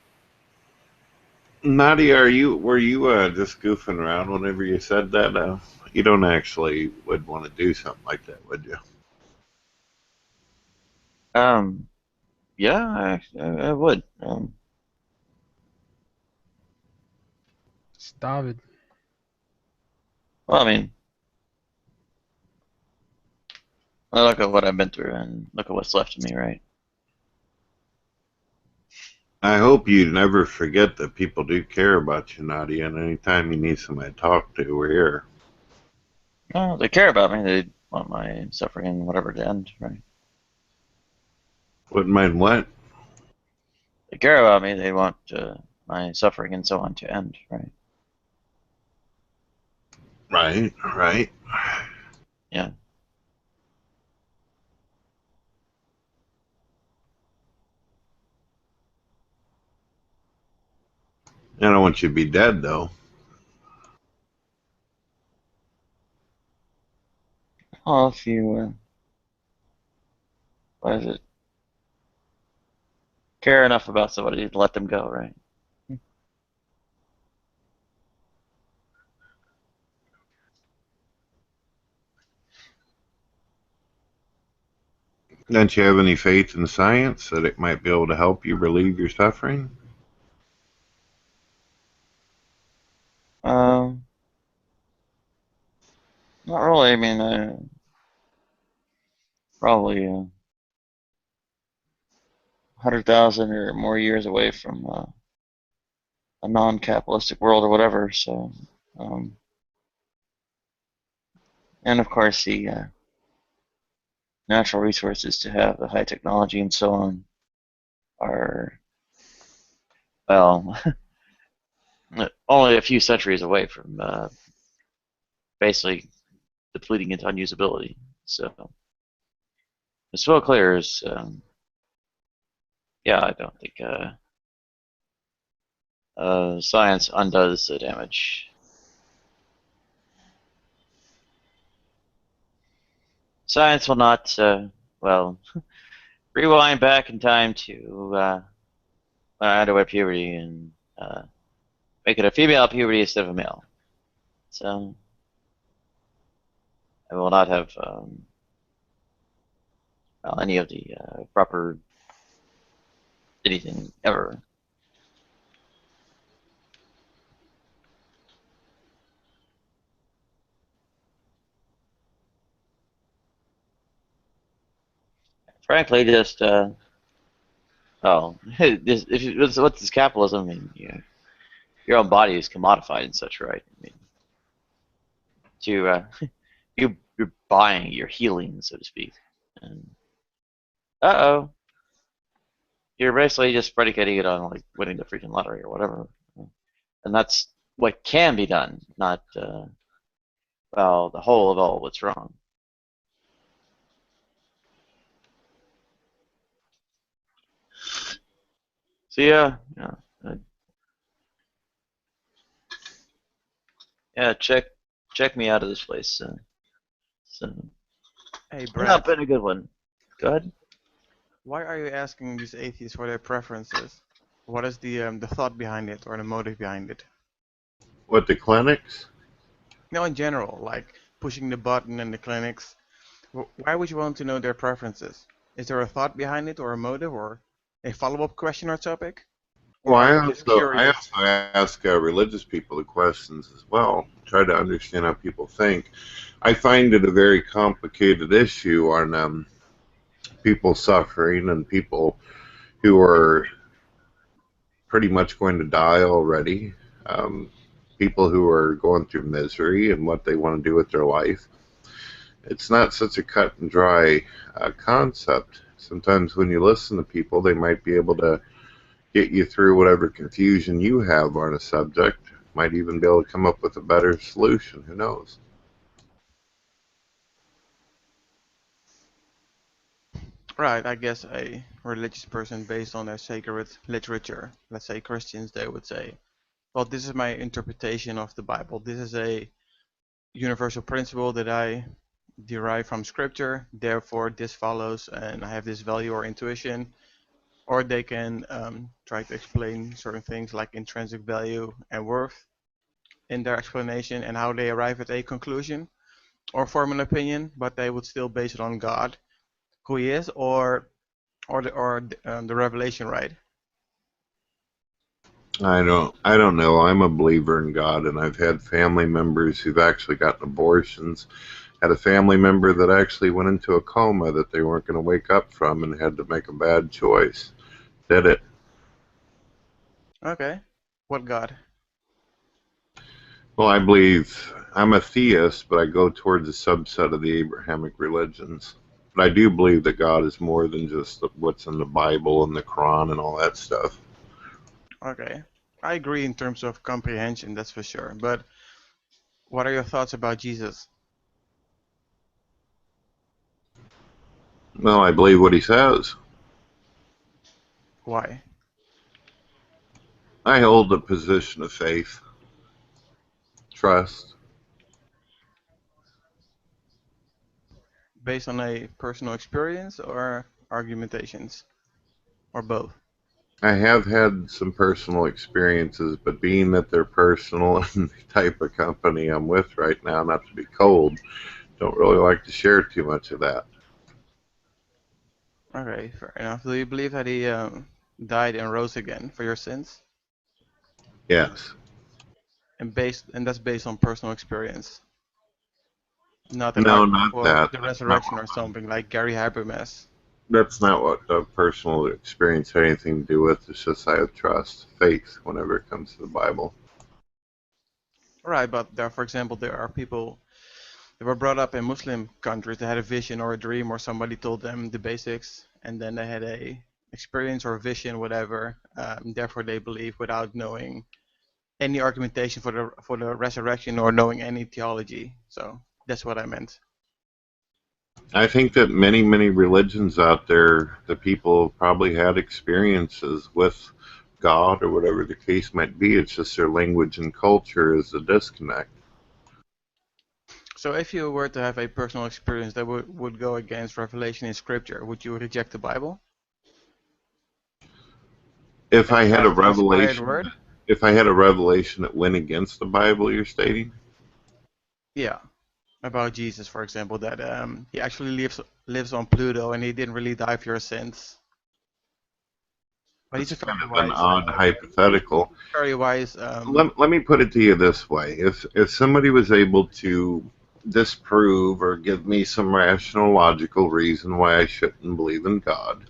Nadia, were you just goofing around whenever you said that? You don't actually would want to do something like that, would you? Yeah, I would. It's David. Well, I mean, look at what I've been through and look at what's left of me, right? I hope you never forget that people do care about you, Nadia, and anytime you need somebody to talk to, we're here. No, they care about me. They want my suffering and whatever to end, right? Wouldn't mind what? They care about me. They want my suffering and so on to end, right? Right. Yeah. I don't want you to be dead, though. Well, if you, what is it? Care enough about somebody to let them go, right? Don't you have any faith in science that it might be able to help you relieve your suffering? Not really. I mean, probably 100,000 or more years away from a non-capitalistic world or whatever. So, and of course the natural resources to have the high technology and so on are, well, only a few centuries away from basically depleting into unusability. So, as well clear as, yeah, I don't think science undoes the damage. Science will not, well, rewind back in time to when I underwent puberty and make it a female puberty instead of a male. So I will not have well, any of the proper anything ever. Frankly, just oh, what's this capitalism? I mean, your own body is commodified and such, right? I mean, to you're buying your healing, so to speak. And uh-oh, you're basically just predicating it on like winning the freaking lottery or whatever, and that's what can be done, not well, the whole of all what's wrong. So yeah, check me out of this place. So Hey, not Brad, been a good one. Go ahead. why are you asking these atheists for their preferences? What is the thought behind it or the motive behind it? What, the clinics? No, in general, like pushing the button in the clinics. Why would you want to know their preferences? Is there a thought behind it or a motive or a follow-up question or topic? Or Well, are I you just also, I curious? also ask religious people the questions as well. Try to understand how people think. I find it a very complicated issue on people suffering and people who are pretty much going to die already. People who are going through misery and what they want to do with their life. it's not such a cut and dry concept. Sometimes when you listen to people, they might be able to get you through whatever confusion you have on a subject. Might even be able to come up with a better solution. Who knows? Right, I guess a religious person based on their sacred literature, let's say Christians, they would say, well, this is my interpretation of the Bible. This is a universal principle that I derive from scripture, therefore this follows and I have this value or intuition. Or they can try to explain certain things like intrinsic value and worth in their explanation and how they arrive at a conclusion or form an opinion, but they would still base it on God, who He is, or the revelation, right? I don't know. I'm a believer in God, and I've had family members who've actually gotten abortions. Had a family member that actually went into a coma that they weren't going to wake up from and had to make a bad choice. Did it. Okay. What God? Well, I believe I'm a theist, but I go towards a subset of the Abrahamic religions. But I do believe that God is more than just what's in the Bible and the Quran and all that stuff. Okay. I agree in terms of comprehension, that's for sure. But what are your thoughts about Jesus? Well, I believe what he says. Why? I hold a position of faith, trust. Based on a personal experience or argumentations? Or both? I have had some personal experiences, but being that they're personal and the type of company I'm with right now, not to be cold, don't really like to share too much of that. Okay, fair enough. Do you believe that He died and rose again for your sins? Yes. And that's based on personal experience. Not an No, argument not for that. the resurrection or something like Gary Habermas. That's not what the personal experience had anything to do with. It's just I have trust, faith, whenever it comes to the Bible. Right, but there, for example, there are people that were brought up in Muslim countries that had a vision or a dream or somebody told them the basics and then they had a experience or vision, whatever. Therefore, they believe without knowing any argumentation for the resurrection or knowing any theology. So that's what I meant. I think that many religions out there, the people probably had experiences with God or whatever the case might be. It's just their language and culture is a disconnect. So if you were to have a personal experience that would go against revelation in scripture, would you reject the Bible? If I had a God's inspired revelation, word? if I had a revelation that went against the Bible, you're stating? Yeah. About Jesus, for example, that he actually lives on Pluto and he didn't really die for your sins. But he's That's a kind very of an wise, odd hypothetical. very wise. Let me put it to you this way. If somebody was able to disprove or give me some rational, logical reason why I shouldn't believe in God,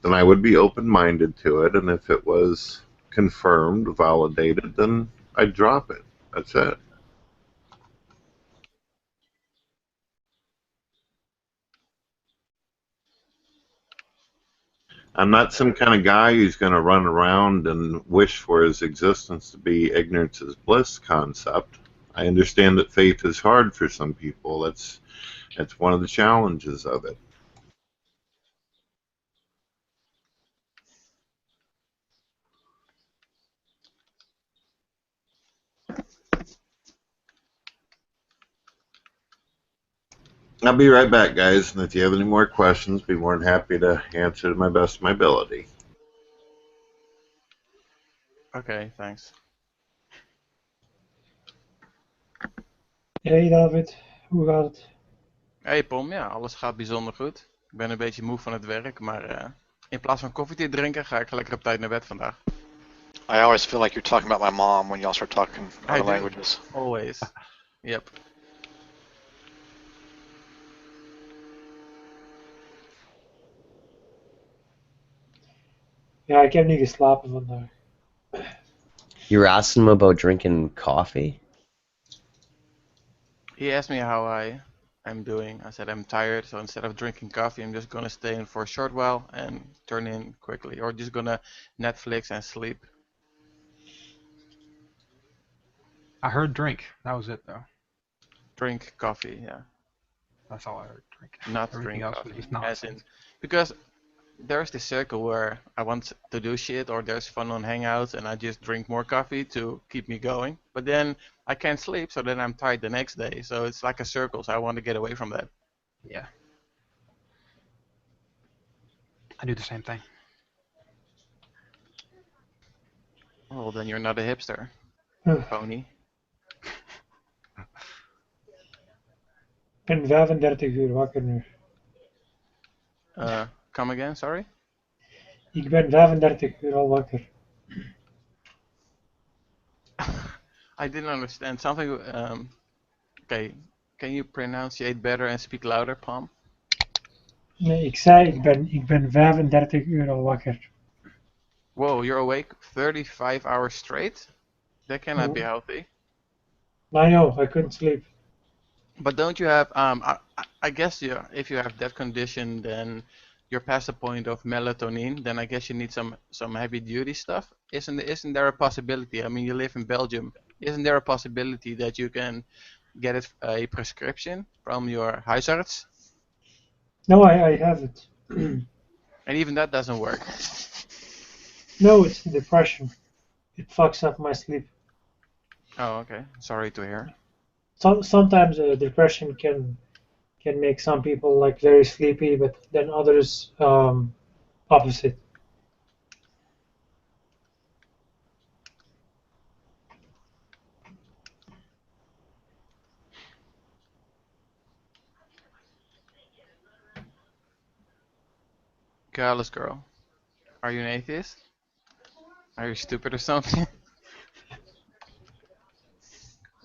then I would be open-minded to it. And if it was confirmed, validated, then I'd drop it. That's it. I'm not some kind of guy who's going to run around and wish for his existence to be ignorance is bliss concept. I understand that faith is hard for some people. That's one of the challenges of it. I'll be right back, guys, and if you have any more questions, be more than happy to answer to my best of my ability. Okay, thanks. Hey David, hoe gaat het? Hey Pom, ja, alles gaat bijzonder goed. Ik ben een beetje moe van het werk, maar in plaats van koffie te drinken ga ik lekker op tijd naar bed vandaag. I always feel like you're talking about my mom when y'all start talking other languages. Always. Yep. Ja, ik heb niet geslapen vandaag. You were asking him about drinking coffee? He asked me how I I'm doing. I said I'm tired, so instead of drinking coffee, I'm just gonna stay in for a short while and turn in quickly, or just gonna Netflix and sleep. I heard drink. That was it though. Drink coffee, yeah. That's all I heard. Drink. Not Everything drink else was coffee. just As in, nonsense. because there's this circle where I want to do shit or there's fun on Hangouts and I just drink more coffee to keep me going. But then I can't sleep, so then I'm tired the next day. So it's like a circle, so I want to get away from that. Yeah. I do the same thing. Well, then you're not a hipster, pony. Ik ben 35 uur wakker nu. Come again, sorry? Ik ben 35 uur al wakker. I didn't understand something. Okay, can you pronunciate better and speak louder, Palm? Nee, ik zei ik ben 35 uur al wakker. Whoa, you're awake 35 hours straight? That cannot be healthy. I know, I couldn't sleep. But don't you have I guess if you have that condition, then you're past the point of melatonin. Then I guess you need some heavy duty stuff. Isn't there a possibility? I mean, you live in Belgium. Isn't there a possibility that you can get a prescription from your huisarts? No, I have it. And even that doesn't work. No, it's depression. It fucks up my sleep. Oh, okay. Sorry to hear. Sometimes depression can make some people like very sleepy, but then others opposite. Careless girl. Are you an atheist? Are you stupid or something?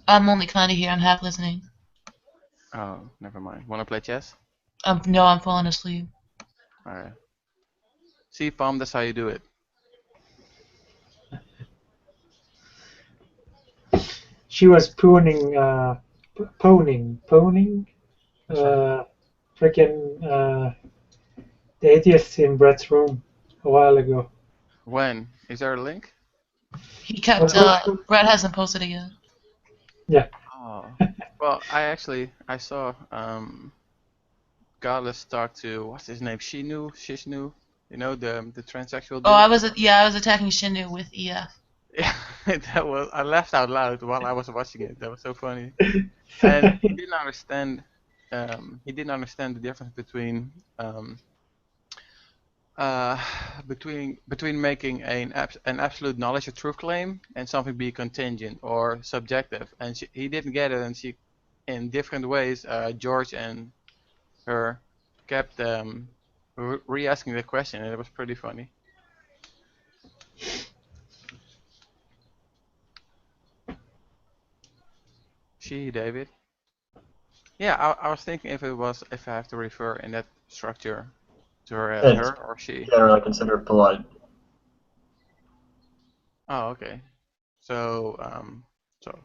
I'm only kind of here. I'm half listening. Oh, never mind. Wanna play chess? No, I'm falling asleep. Alright. See, Palm, that's how you do it. She was poning, freaking the atheist in Brett's room a while ago. When? Is there a link? He kept. Brett hasn't posted it yet. Yeah. Oh. Well, I saw Gallus talk to what's his name? Shishnu. You know the transsexual dude. Oh, I was attacking Shinu with EF. Yeah, I laughed out loud while I was watching it. That was so funny. And he didn't understand. He didn't understand the difference between between making an absolute knowledge or truth claim and something be contingent or subjective. And he didn't get it, and she, in different ways, George and her kept re-asking the question, and it was pretty funny. She, David. Yeah, I was thinking if I have to refer in that structure to her as her or she. Generally considered polite. Oh, okay. So so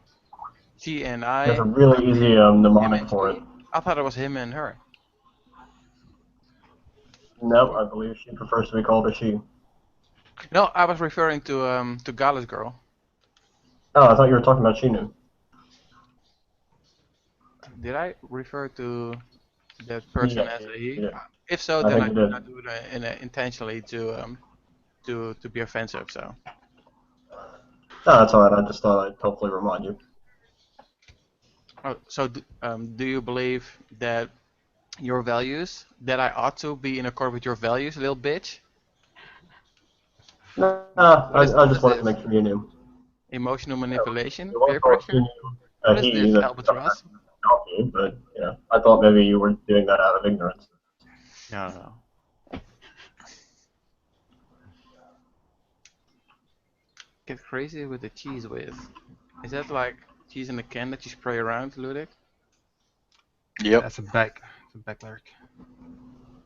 she and I. There's a really easy mnemonic for it. I thought it was him and her. No, I believe she prefers to be called a she. No, I was referring to Gala's girl. Oh, I thought you were talking about Shinu. Did I refer to that person as a he? Yeah. If so, then I did not do it intentionally to be offensive. So. No, that's alright. I just thought I'd hopefully remind you. Oh, so do you believe that your values, that I ought to be in accord with your values, little bitch? No, I just wanted to make sure you knew. Emotional manipulation, You peer pressure. What is this, albatross? But yeah, I thought maybe you were doing that out of ignorance. No. Get crazy with the cheese whiz. Is that like cheese in a can that you spray around, Ludic? Yep. That's a back lyric.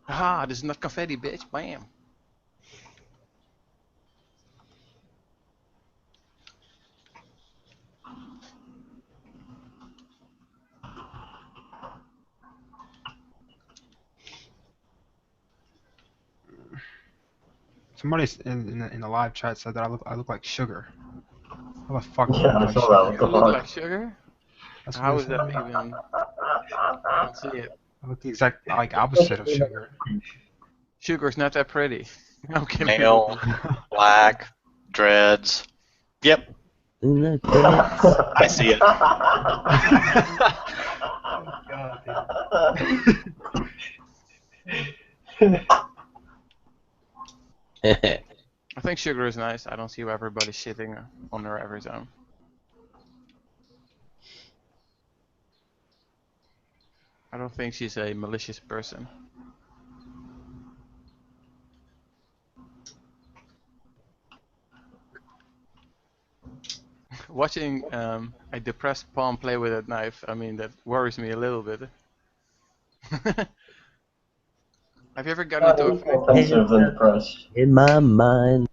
Aha, this is not confetti, bitch. Bam. Somebody in the live chat said that I look like sugar. How the fuck do I Yeah, look I like saw sugar? that. What You the look fuck? like sugar? That's what How they is said to that me. even? I don't see it. I look the exact opposite of sugar. Sugar's not that pretty. I'm kidding. Male, black, dreads. Yep, I see it. Oh god, I think sugar is nice. I don't see why everybody's shitting on her every time. I don't think she's a malicious person. Watching a depressed pawn play with that knife, I mean, that worries me a little bit. Have you ever gotten into a fight? More offensive than depressed. In my mind.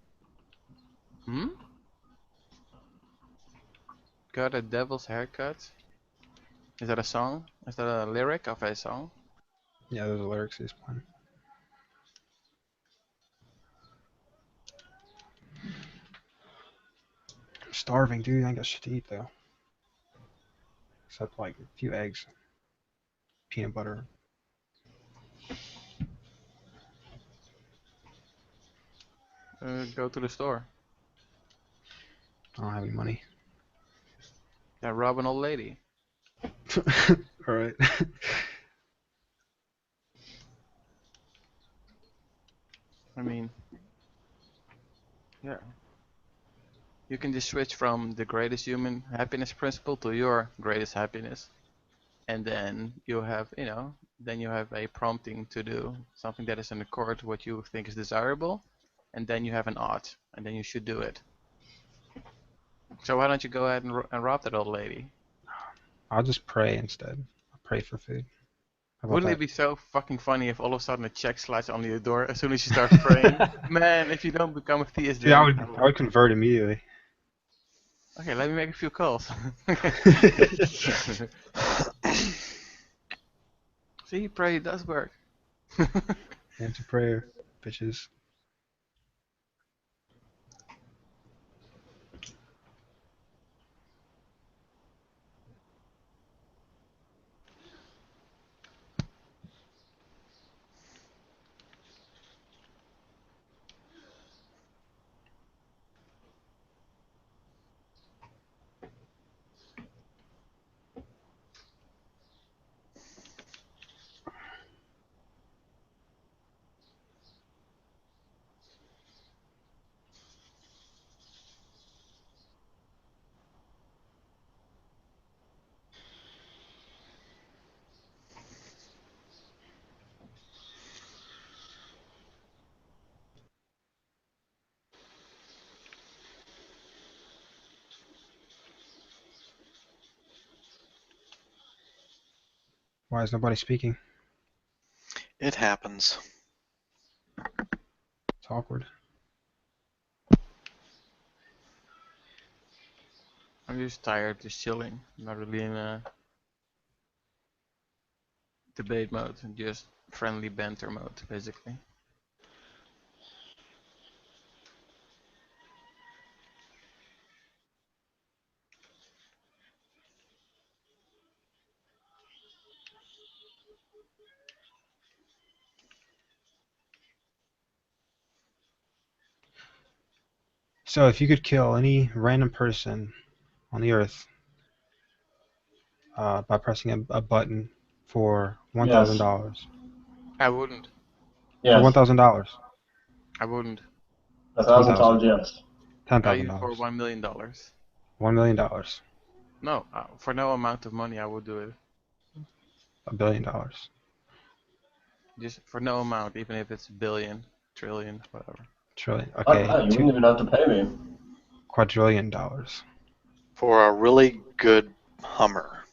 Hmm? Got a devil's haircut? Is that a song? Is that a lyric of a song? Yeah, those are lyrics he's playing. I'm starving, dude. I ain't got shit to eat though. Except like a few eggs, peanut butter. Go to the store. I don't have any money. Yeah, rob an old lady. Alright. I mean, yeah. You can just switch from the greatest human happiness principle to your greatest happiness. And then you have, then you have a prompting to do something that is in accord with what you think is desirable. And then you have an ought, and then you should do it. So why don't you go ahead and rob that old lady? I'll just pray instead. I'll pray for food. How about Wouldn't that? it be so fucking funny if all of a sudden a check slides on your door as soon as you start praying? Man, if you don't become a theist, Dude, I then would convert immediately. Okay, let me make a few calls. See, prayer does work. Answer prayer, bitches. Why is nobody speaking? It happens. It's awkward. I'm just tired, just chilling. Not really in a debate mode, just friendly banter mode, basically. So if you could kill any random person on the earth by pressing a button for $1,000. I wouldn't. For $1,000. I wouldn't. $1,000, yes. Even for $10,000. $1 million. $1 million. No, for no amount of money I would do it. $1 billion. Just for no amount, even if it's billion, trillion, whatever. Trillion. Okay. You wouldn't even have to pay me. Quadrillion dollars. For a really good Hummer.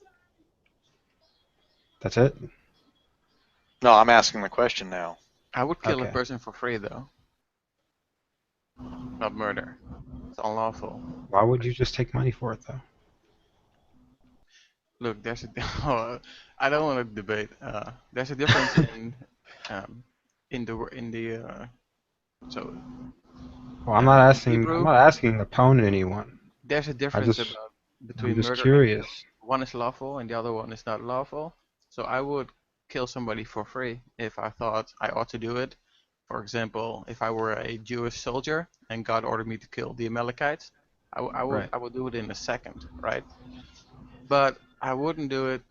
That's it? No, I'm asking the question now. I would kill a Okay. person for free, though. Not murder. It's unlawful. Why would you just take money for it, though? Look, there's a. I don't want to debate. There's a difference in the. So, Well, I'm not in asking. I'm Hebrew, not asking to pwn anyone. there's a I difference just, I'm between just murder and curious. killing. One is lawful and the other one is not lawful. So I would kill somebody for free if I thought I ought to do it. For example, if I were a Jewish soldier and God ordered me to kill the Amalekites, Right. I would do it in a second, right? But I wouldn't do it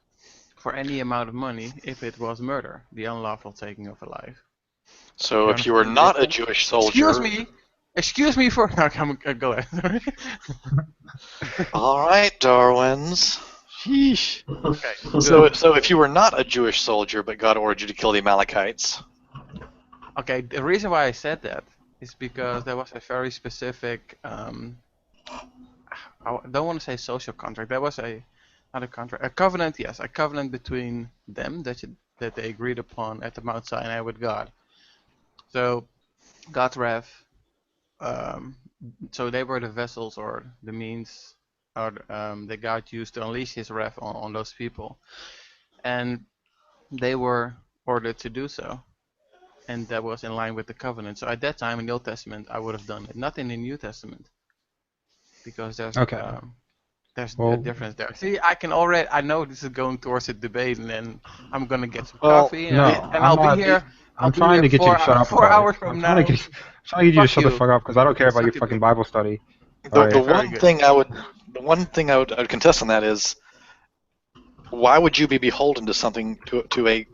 for any amount of money if it was murder, the unlawful taking of a life. So You if you were understand the not a difference? Jewish soldier, Excuse me for. No, go ahead. all right, Darwins. Sheesh. Okay. So if you were not a Jewish soldier, but God ordered you to kill the Amalekites, Okay, the reason why I said that is because there was a very specific, I don't want to say social contract. There was not a contract, a covenant. Yes, a covenant between them that they agreed upon at the Mount Sinai with God. So God's wrath. So they were the vessels or the means, or that God used to unleash His wrath on those people, and they were ordered to do so. And that was in line with the covenant. So at that time in the Old Testament, I would have done it. Not in the New Testament, because there's Okay. a Well, difference there. See, I know this is going towards a debate, and then I'm gonna get some well, coffee, no, and I'm I'll be not. here. I'm trying to get you to shut up 4 about it. hours I'm from trying to now. get, I'm trying to get you to Fuck shut the you. fuck up because I don't care about your Suck a fucking dick. Bible study. the All right. Very one good. thing I would contest on that is, why would you be beholden to something, to a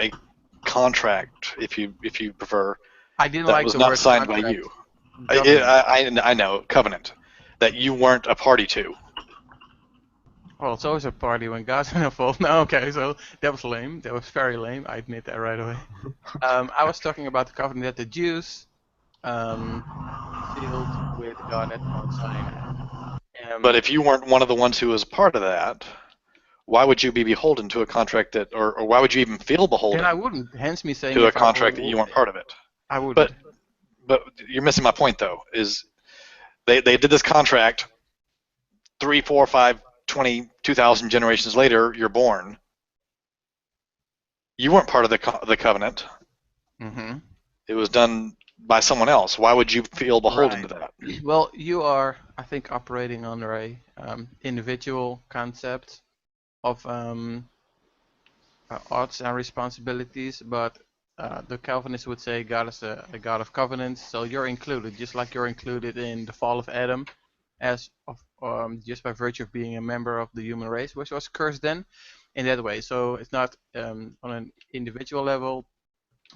contract, if you prefer, I didn't that like was the not word signed by contract. you? Covenant. I know, covenant, that you weren't a party to. Well, it's always a party when God's involved. No, okay, so that was lame. That was very lame. I admit that right away. I was talking about the covenant that the Jews sealed with God at Mount Sinai. But if you weren't one of the ones who was part of that, why would you be beholden to a contract that, or why would you even feel beholden then I wouldn't. Hence me saying to a if I contract that you weren't part of it? I wouldn't. But you're missing my point, though. Is they did this contract 3, 4, 5, 20, 2,000 generations later, you're born. You weren't part of the covenant. Mm-hmm. It was done by someone else. Why would you feel beholden to that? Well, you are, I think, operating under a individual concept of odds and responsibilities, but the Calvinists would say God is a God of covenants, so you're included, just like you're included in the fall of Adam, as of just by virtue of being a member of the human race, which was cursed then, in that way. So it's not on an individual level,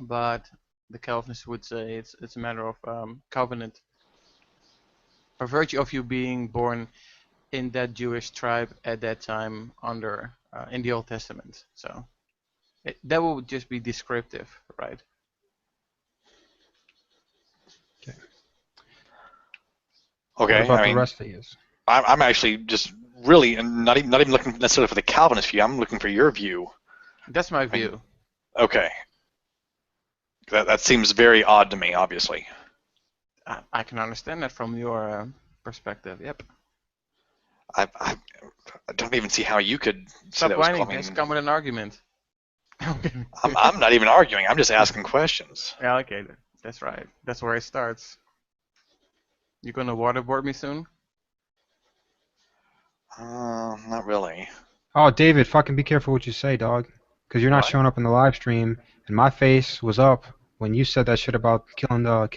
but the Calvinists would say it's a matter of covenant, by virtue of you being born in that Jewish tribe at that time under in the Old Testament. So that would just be descriptive, right? Okay, What about I the mean, rest of you? I'm actually just really not even looking necessarily for the Calvinist view. I'm looking for your view. That's my view. Okay. That seems very odd to me, obviously. I can understand that from your perspective. Yep. I don't even see how you could say Stop that was whining. coming. Just come with an argument. I'm not even arguing. I'm just asking questions. Yeah, okay. That's right. That's where it starts. You gonna waterboard me soon? Not really. Oh, David, fucking be careful what you say, dog. Because you're not What? showing up in the live stream, and my face was up when you said that shit about killing Oh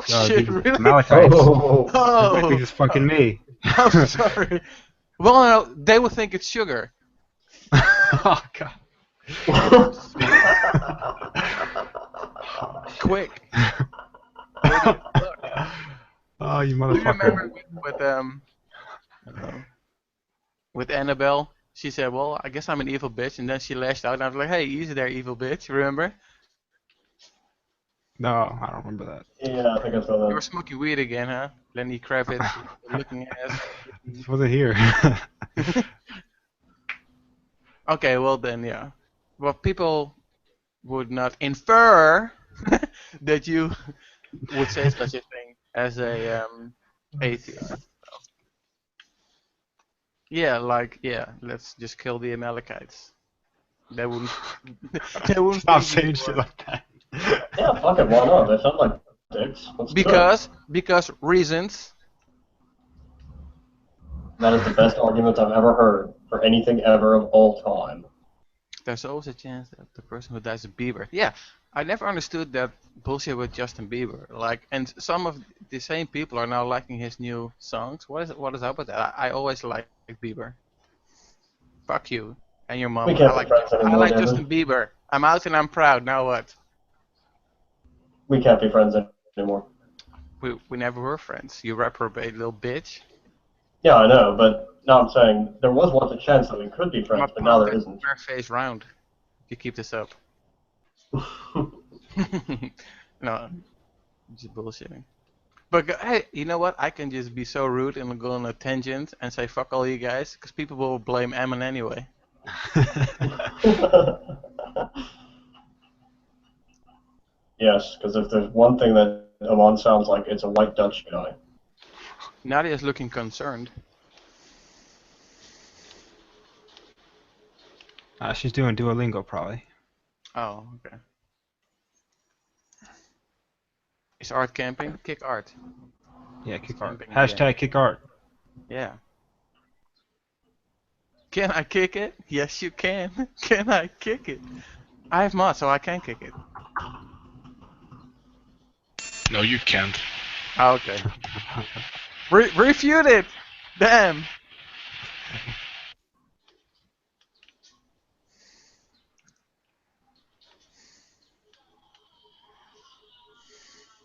shit! the Really? Amalekites. Oh. I think it's fucking me. I'm sorry. Well, no, they would think it's sugar. Oh god. Quick. Oh, you Do you motherfucker. remember with Annabelle? She said, "Well, I guess I'm an evil bitch," and then she lashed out, and I was like, "Hey, easy there, evil bitch." Remember? No, I don't remember that. Yeah, I think I saw You that. were smoking weed again, huh? Lenny Kravitz, looking ass. This wasn't here. Okay, well then, yeah. Well, people would not infer that you would say such a thing as a atheist. Yeah, let's just kill the Amalekites. They wouldn't. They wouldn't Stop think saying you shit were. like that. Yeah, fuck it, why not? They sound like dicks. Let's do it. Because reasons. That is the best argument I've ever heard for anything ever of all time. There's always a chance that the person who dies is Bieber. Yeah, I never understood that bullshit with Justin Bieber. Like, and some of the same people are now liking his new songs. What is up with that? I always liked Bieber. Fuck you and your mom. We can't be friends I anymore, like David. Justin Bieber. I'm out and I'm proud. Now what? We can't be friends anymore. We never were friends. You reprobate little bitch. Yeah, I know, but now I'm saying there was once a chance that we could be friends, but now there isn't. My face round. If you keep this up. No, just bullshitting. But hey, you know what? I can just be so rude and go on a tangent and say fuck all you guys, because people will blame Ammon anyway. Yes, because if there's one thing that Amon sounds like, it's a white Dutch guy. Nadia's looking concerned. She's doing Duolingo, probably. Oh, okay. Is art camping? Kick art. Yeah, kick art. Camping, Hashtag yeah. kick art. Yeah. Can I kick it? Yes, you can. Can I kick it? I have mods, so I can kick it. No, you can't. Oh, okay. Refute it! Damn!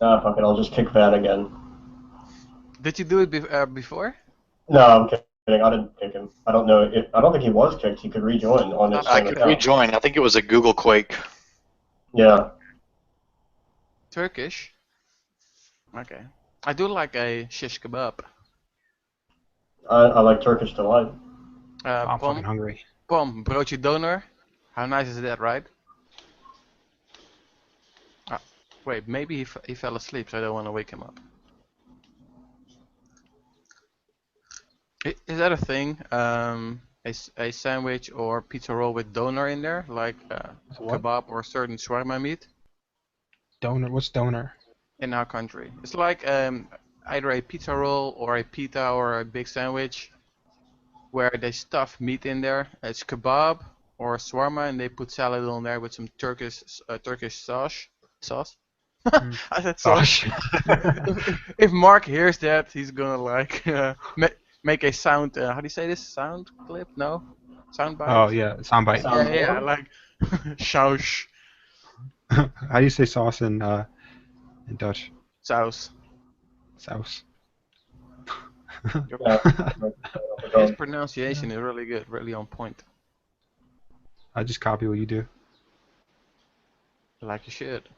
Ah, fuck it, I'll just kick Van again. Did you do it before? No, I'm kidding. I didn't kick him. I don't know. I don't think he was kicked. He could rejoin on his I same could account. rejoin. I think it was a Google Quake. Yeah. Turkish? Okay. I do like a shish kebab. I like Turkish delight. I'm fucking hungry. Pom, broodje doner. How nice is that, right? Wait, maybe he fell asleep, so I don't want to wake him up. Is that a thing? A sandwich or pizza roll with doner in there, like kebab or certain shawarma meat? Doner? What's doner? In our country, it's like either a pizza roll or a pita or a big sandwich, where they stuff meat in there. It's kebab or a shawarma, and they put salad on there with some Turkish sauce. I said sauce. If Mark hears that, he's gonna like make a sound. How do you say this? Sound clip? No, sound bite. Oh yeah, soundbite. Yeah, like sauce. How do you say sauce in Dutch? Saus. Saus. His pronunciation is really good, really on point. I just copy what you do. Like you should.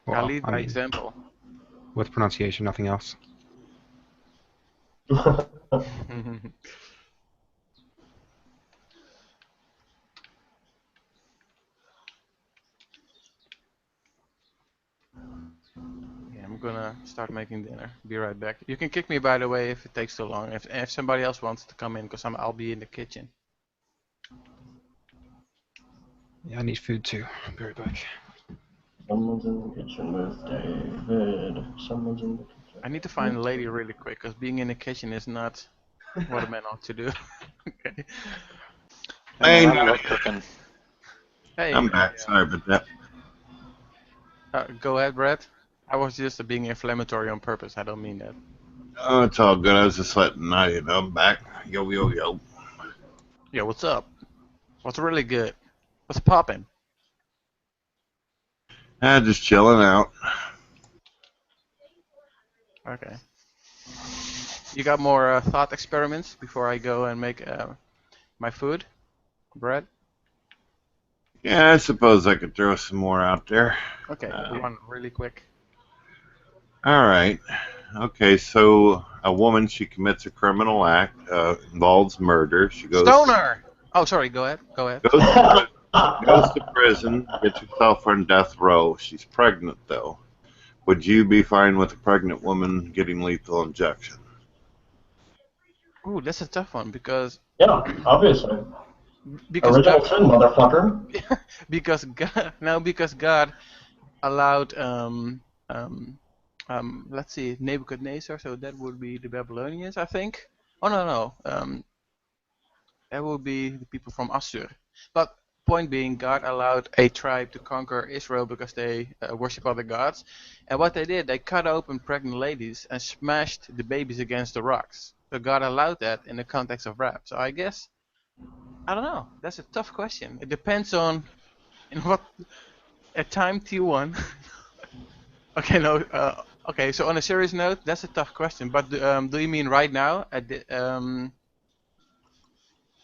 Well, I'll lead by I mean, example. with pronunciation, nothing else. Yeah, I'm gonna start making dinner. Be right back. You can kick me, by the way, if it takes too long. If somebody else wants to come in, because I'll be in the kitchen. Yeah, I need food too. I'll be right back. Someone's in the kitchen with David. Someone's in the kitchen. I need to find a lady really quick, because being in the kitchen is not what a man ought to do. Okay. Hey, I love cooking. Hey. I'm back. Sorry about that. Go ahead, Brett. I was just being inflammatory on purpose. I don't mean that. Oh, it's all good. I was just letting Nadia know I'm back. Yo, yo, yo. Yeah, what's up? What's really good? What's poppin'? Just chilling out. Okay. You got more thought experiments before I go and make my food, Brett? Yeah, I suppose I could throw some more out there. Okay, one really quick. All right. Okay, so a woman, she commits a criminal act, involves murder. She goes Stoner! Oh, sorry, go ahead. goes to prison, gets herself on death row. She's pregnant, though. Would you be fine with a pregnant woman getting lethal injection? Ooh, that's a tough one, because... Yeah, obviously. Because Original God, sin, motherfucker. because God allowed let's see, Nebuchadnezzar, so that would be the Babylonians, I think. Oh no, that would be the people from Assur. But point being, God allowed a tribe to conquer Israel because they worship other gods. And what they did, they cut open pregnant ladies and smashed the babies against the rocks. So God allowed that in the context of rap. So I guess, I don't know. That's a tough question. It depends on in what at time T1. Okay, no. Okay, so on a serious note, that's a tough question. But do you mean right now, at the,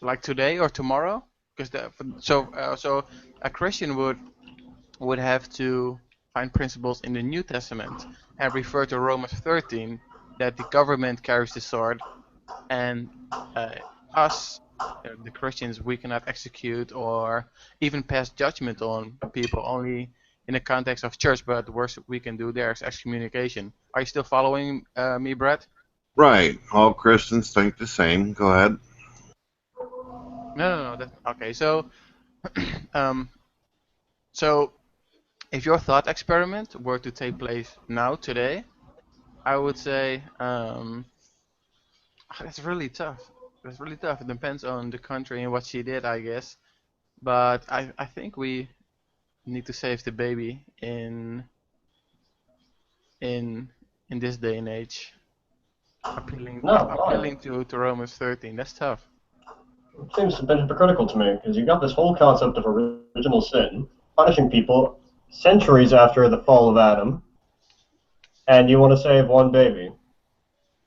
like today or tomorrow? Because so a Christian would have to find principles in the New Testament and refer to Romans 13 that the government carries the sword, and us, the Christians, we cannot execute or even pass judgment on people, only in the context of church, but the worst we can do there is excommunication. Are you still following me, Brett? Right. All Christians think the same. Go ahead. No. Okay, so, so if your thought experiment were to take place now, today, I would say that's really tough. That's really tough. It depends on the country and what she did, I guess. But I think we need to save the baby in this day and age. Appealing to Romans 13. That's tough. It seems a bit hypocritical to me, because you've got this whole concept of original sin, punishing people centuries after the fall of Adam, and you want to save one baby,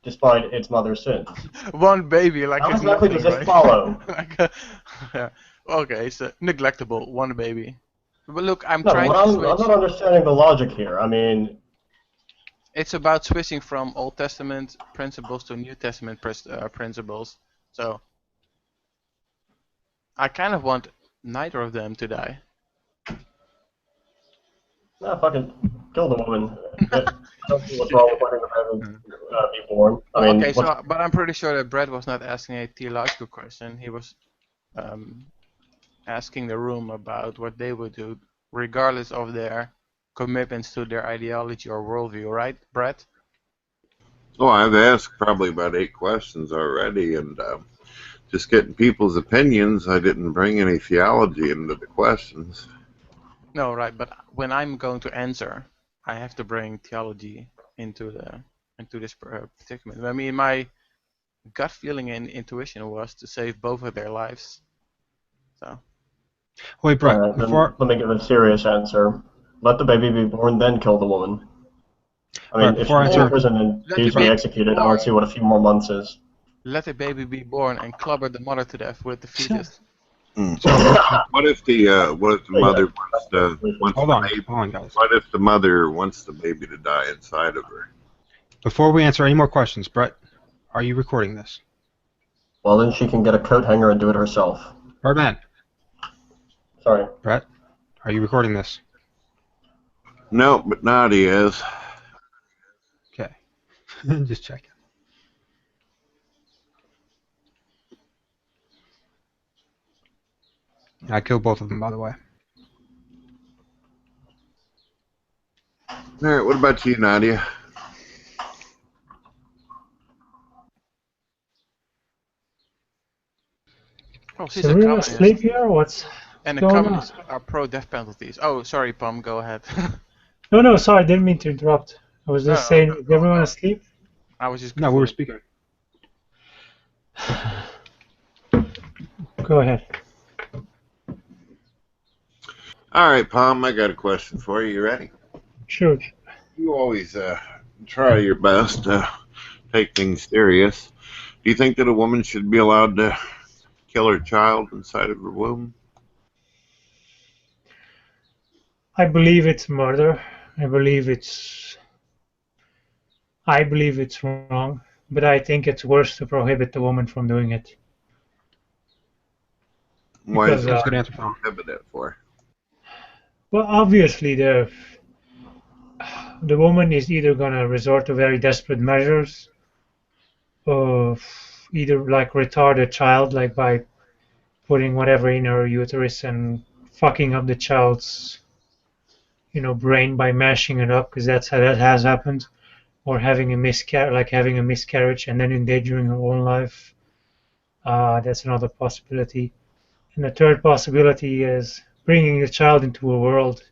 despite its mother's sins. One baby, like How it's exactly nothing, does this right? follow? Yeah. Okay, so neglectable, one baby. But look, I'm No, trying but to I'm switch. not understanding the logic here. I mean, It's about switching from Old Testament principles to New Testament principles. So I kind of want neither of them to die. nah, fucking kill the woman. I don't see what's wrong with letting the baby be born. I mean, Okay, so but I'm pretty sure that Brett was not asking a theological question. He was asking the room about what they would do, regardless of their commitments to their ideology or worldview, right, Brett? Oh, I've asked probably about 8 questions already, and just getting people's opinions. I didn't bring any theology into the questions. No, right. But when I'm going to answer, I have to bring theology into this predicament. I mean, my gut feeling and intuition was to save both of their lives. So. Wait, Brett. Let me give a serious answer. Let the baby be born, then kill the woman. I mean, if she's in prison and needs to be executed, I don't see what a few more months is. Let the baby be born and clobber the mother to death with the fetus. What if the mother What if the mother wants the baby to die inside of her? Before we answer any more questions, Brett, are you recording this? Well, then she can get a coat hanger and do it herself. Birdman. Sorry. Brett, are you recording this? No, but Nadia is. Okay. Just checking. I killed both of them, by the way. All right, what about you, Nadia? Oh, she's So a we're communist. asleep here, or what's And the going communists are pro-death penalties. Oh, sorry, Pom, go ahead. No, sorry, I didn't mean to interrupt. I was just saying, is everyone asleep? I was just... No, we were speaking. Go ahead. All right, Pom, I got a question for you. You ready? Sure. You always try your best to take things serious. Do you think that a woman should be allowed to kill her child inside of her womb? I believe it's murder. I believe it's wrong, but I think it's worse to prohibit the woman from doing it. Why is Because, it good answer prohibit it for? Well, obviously the woman is either gonna resort to very desperate measures, either like retard a child, like by putting whatever in her uterus and fucking up the child's brain by mashing it up, because that's how that has happened, or having a miscarriage and then endangering her own life. That's another possibility. And the third possibility is bringing the child into a world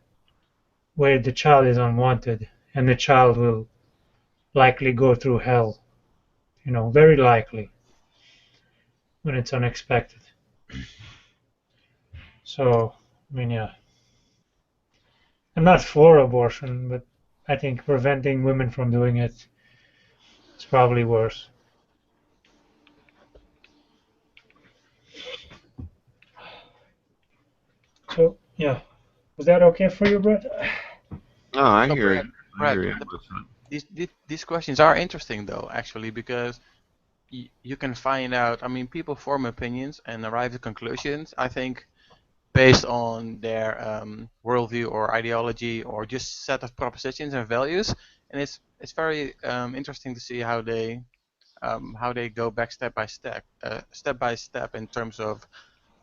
where the child is unwanted, and the child will likely go through hell. Very likely, when it's unexpected. So, I mean, yeah. I'm not for abortion, but I think preventing women from doing it is probably worse. So, yeah. Was that okay for you, Brett? Oh, I So, hear you. I Brad, hear you. these questions are interesting though, actually, because you can find out. I mean, people form opinions and arrive at conclusions, I think, based on their worldview or ideology or just set of propositions and values, and it's very interesting to see how they go back step by step in terms of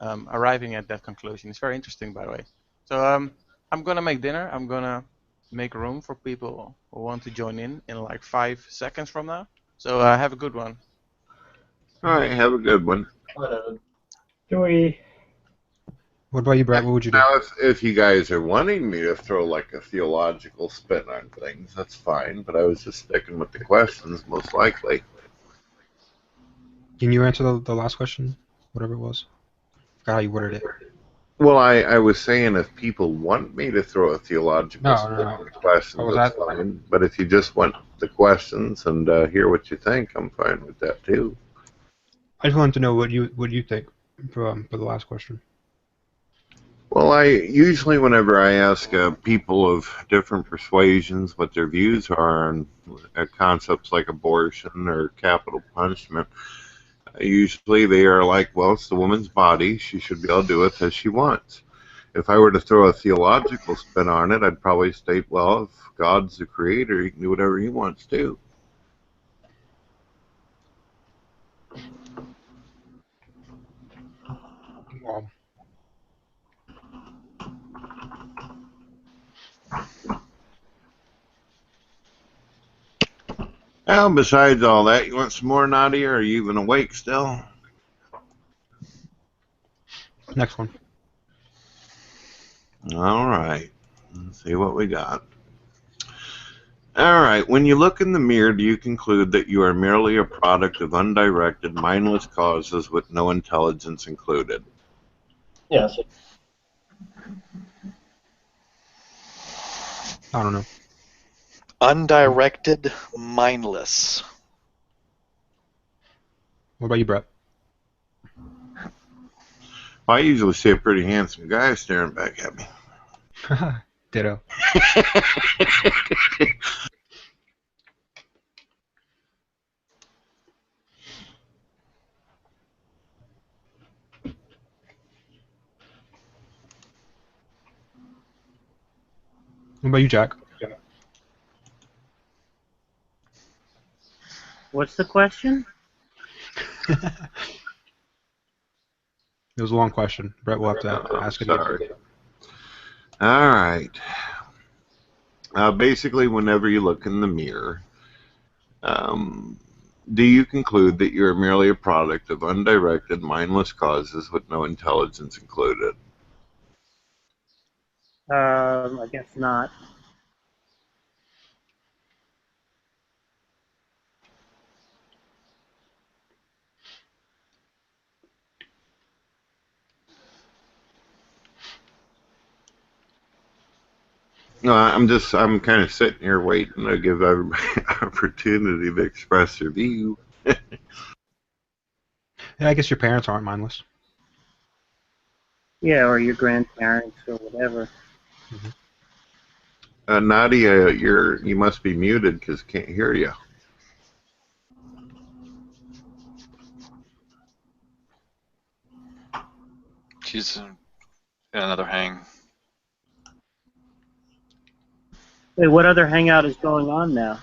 arriving at that conclusion. It's very interesting, by the way. So I'm gonna make dinner. I'm gonna make room for people who want to join in like 5 seconds from now. So have a good one. All right, have a good one. Joey. What about you, Brett? What would you do? Now, if you guys are wanting me to throw like a theological spin on things, that's fine. But I was just sticking with the questions, most likely. Can you answer the last question? Whatever it was. Forgot how you worded it. Well, I was saying if people want me to throw a theological spin on the questions, that's fine. But if you just want the questions and hear what you think, I'm fine with that too. I just wanted to know what you think for the last question. Well, I usually, whenever I ask people of different persuasions what their views are on concepts like abortion or capital punishment, usually they are like, well, it's the woman's body. She should be able to do it as she wants. If I were to throw a theological spin on it, I'd probably state, well, if God's the creator, he can do whatever he wants to. Wow. Well, besides all that, you want some more, Nadia, or are you even awake still? Next one. All right. Let's see what we got. All right. When you look in the mirror, do you conclude that you are merely a product of undirected, mindless causes with no intelligence included? Yes. I don't know. Undirected, mindless. What about you, Brett? I usually see a pretty handsome guy staring back at me. Ditto. What about you, Jack? What's the question? It was a long question. Brett will have to ask it again. Sorry. All right. Basically, whenever you look in the mirror, do you conclude that you are merely a product of undirected, mindless causes with no intelligence included? I guess not. No, I'm kind of sitting here waiting to give everybody an opportunity to express their view. Yeah, I guess your parents aren't mindless. Yeah, or your grandparents or whatever. Nadia, you must be muted because I can't hear you. She's in another hang. Wait, what other hangout is going on now?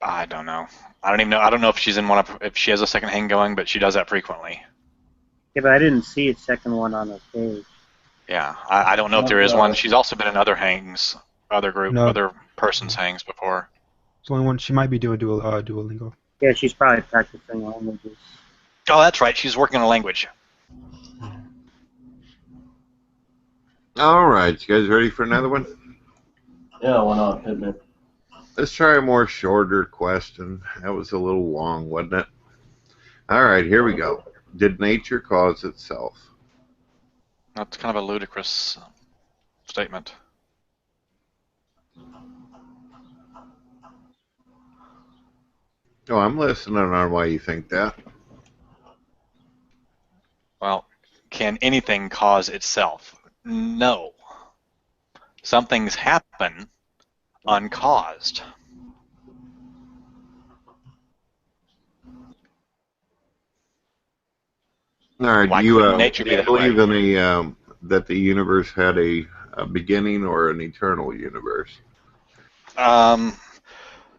I don't know. I don't even know. I don't know if she's in one if she has a second hang going, but she does that frequently. Yeah, but I didn't see a second one on the page. Yeah, I don't know if there is one. She's also been in other hangs, No. other persons' hangs before. It's the only one. She might be doing Duolingo. Yeah, she's probably practicing languages. Oh, that's right. She's working on a language. All right, you guys ready for another one? Yeah, why not? Hit me. Let's try a more shorter question. That was a little long, wasn't it? All right, here we go. Did nature cause itself? That's kind of a ludicrous statement. Oh, I'm listening on why you think that. Well, can anything cause itself? No. Some things happen uncaused. All right, Why do you, couldn't nature do be you that believe way? in that the universe had a beginning or an eternal universe?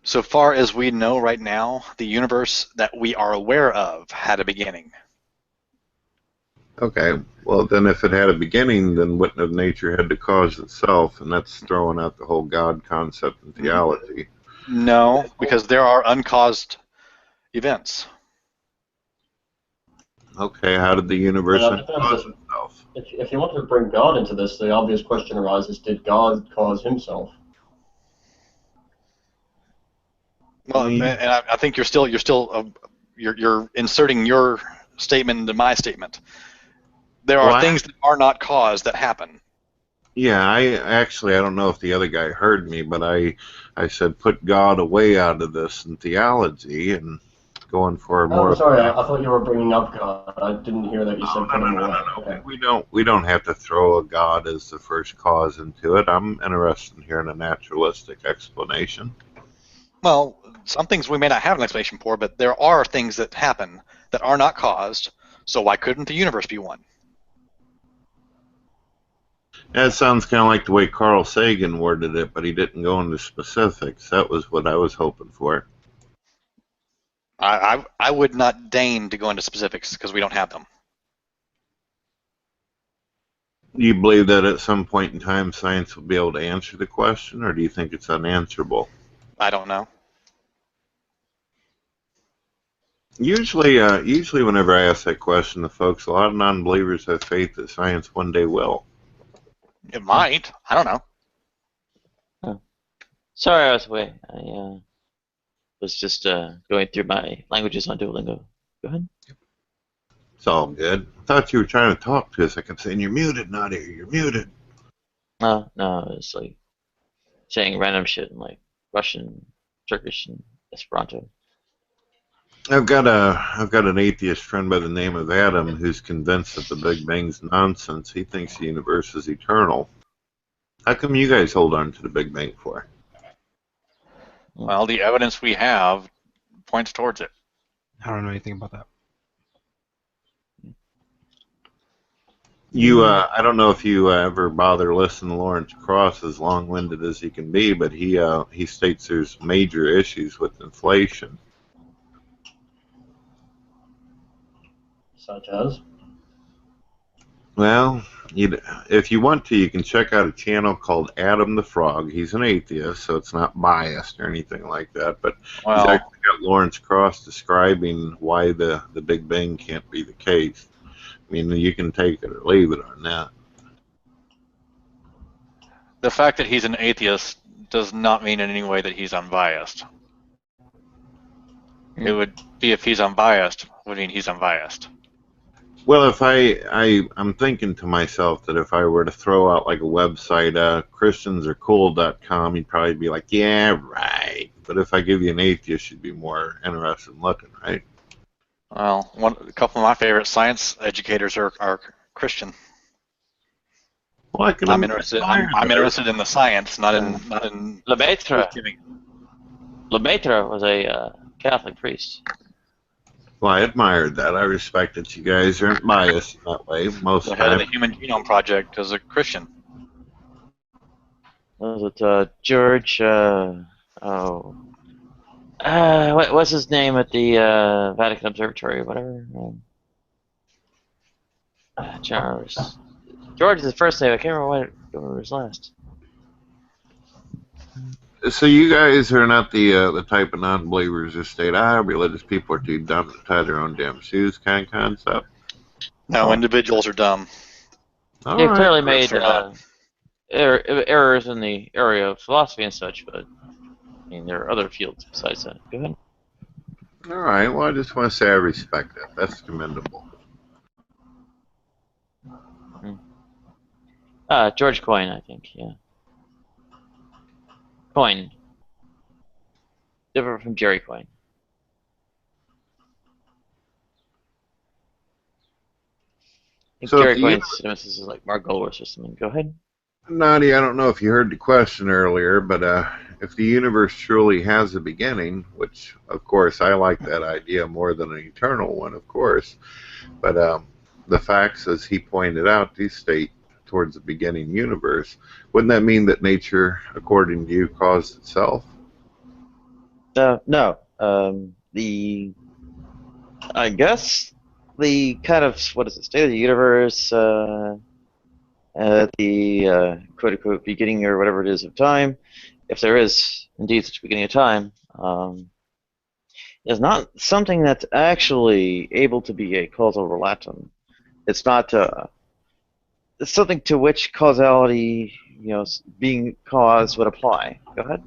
So far as we know right now, the universe that we are aware of had a beginning. Okay, well then if it had a beginning, then wouldn't have nature had to cause itself, and that's throwing out the whole God concept and theology. No, because there are uncaused events. Okay, how did the universe cause itself? If you want to bring God into this, the obvious question arises: did God cause himself? Well, and I think you're inserting your statement into my statement. There are things that are not caused that happen. Yeah, I don't know if the other guy heard me, but I said put God away out of this in theology and going for more. Oh, sorry, I thought you were bringing up God. I didn't hear that you said put him away. Okay. We don't have to throw a God as the first cause into it. I'm interested in hearing a naturalistic explanation. Well, some things we may not have an explanation for, but there are things that happen that are not caused, so why couldn't the universe be one? That sounds kind of like the way Carl Sagan worded it, but he didn't go into specifics. That was what I was hoping for. I would not deign to go into specifics because we don't have them. Do you believe that at some point in time science will be able to answer the question, or do you think it's unanswerable? I don't know. Usually whenever I ask that question to folks, a lot of non-believers have faith that science one day will. It might. I don't know. Oh. Sorry I was away. I was just going through my languages on Duolingo. Go ahead. It's all good. I thought you were trying to talk to us. I kept saying, you're muted, Nadia, you're muted. No, it's like saying random shit in like Russian, Turkish, and Esperanto. I've got an atheist friend by the name of Adam who's convinced that the Big Bang's nonsense. He thinks the universe is eternal. How come you guys hold on to the Big Bang for? Well, the evidence we have points towards it. I don't know anything about that. I don't know if you ever bother listening to Lawrence Cross, as long-winded as he can be, but he states there's major issues with inflation. Such as? Well, if you want to, you can check out a channel called Adam the Frog. He's an atheist, so it's not biased or anything like that, but he's actually got Lawrence Cross describing why the Big Bang can't be the case. I mean, you can take it or leave it on that. The fact that he's an atheist does not mean in any way that he's unbiased. It would be if he's unbiased, would mean he's unbiased. Well, if I'm thinking to myself that if I were to throw out like a website, christiansarecool.com, you'd probably be like, yeah, right. But if I give you an atheist, you'd be more interested in looking, right? Well, a couple of my favorite science educators are Christian. Well, I'm interested in the science, not in Lemaitre. Lemaitre was a Catholic priest. Well, I admired that. I respect that you guys aren't biased in that way most the of head the of time. the Human Genome Project is a Christian. Was it George? What's his name at the Vatican Observatory or whatever? George George is the first name. I can't remember what was last. So you guys are not the type of non-believers who state, religious people are too dumb to tie their own damn shoes kind of concept? No, individuals are dumb. They've All clearly right. made Are not. errors in the area of philosophy and such, but I mean, there are other fields besides that. Go ahead. All right. Well, I just want to say I respect that. That's commendable. George Coyne, I think. Yeah. Coyne. Different from Jerry Coyne. I think So Jerry Coyne's nemesis is like Mark Goldwurst or something. Go ahead. Nadia, I don't know if you heard the question earlier, but if the universe truly has a beginning, which, of course, I like that idea more than an eternal one, of course, but the facts, as he pointed out, do state towards the beginning universe. Wouldn't that mean that nature, according to you, caused itself? No. I guess the kind of, what is it, state of the universe, the quote-unquote beginning or whatever it is of time, if there is indeed such a beginning of time, is not something that's actually able to be a causal relatum. It's not it's something to which causality, being caused would apply. Go ahead.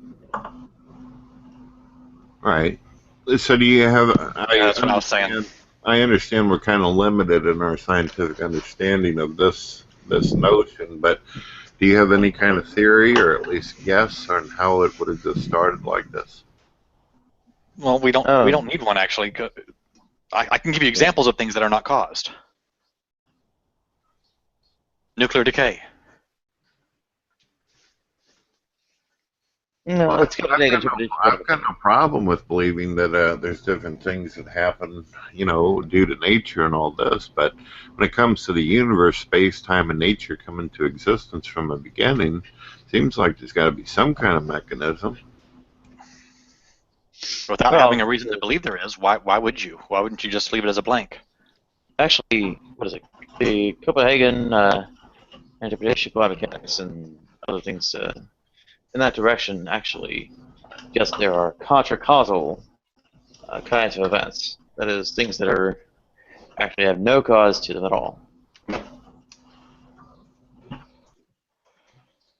Right. So do you have... that's what I was saying. I understand we're kind of limited in our scientific understanding of this notion, but do you have any kind of theory or at least guess on how it would have just started like this? Well, we don't need one actually. I can give you examples of things that are not caused. Nuclear decay. No, Well, let's go to negative. I've got no problem with believing that there's different things that happen, due to nature and all this. But when it comes to the universe, space, time, and nature coming to existence from a beginning, seems like there's got to be some kind of mechanism. Without having a reason to believe there is, why would you? Why wouldn't you just leave it as a blank? Actually, what is it? The Copenhagen interpretation of quantum mechanics and other things in that direction actually suggest there are contra-causal kinds of events. That is, things that are actually have no cause to them at all.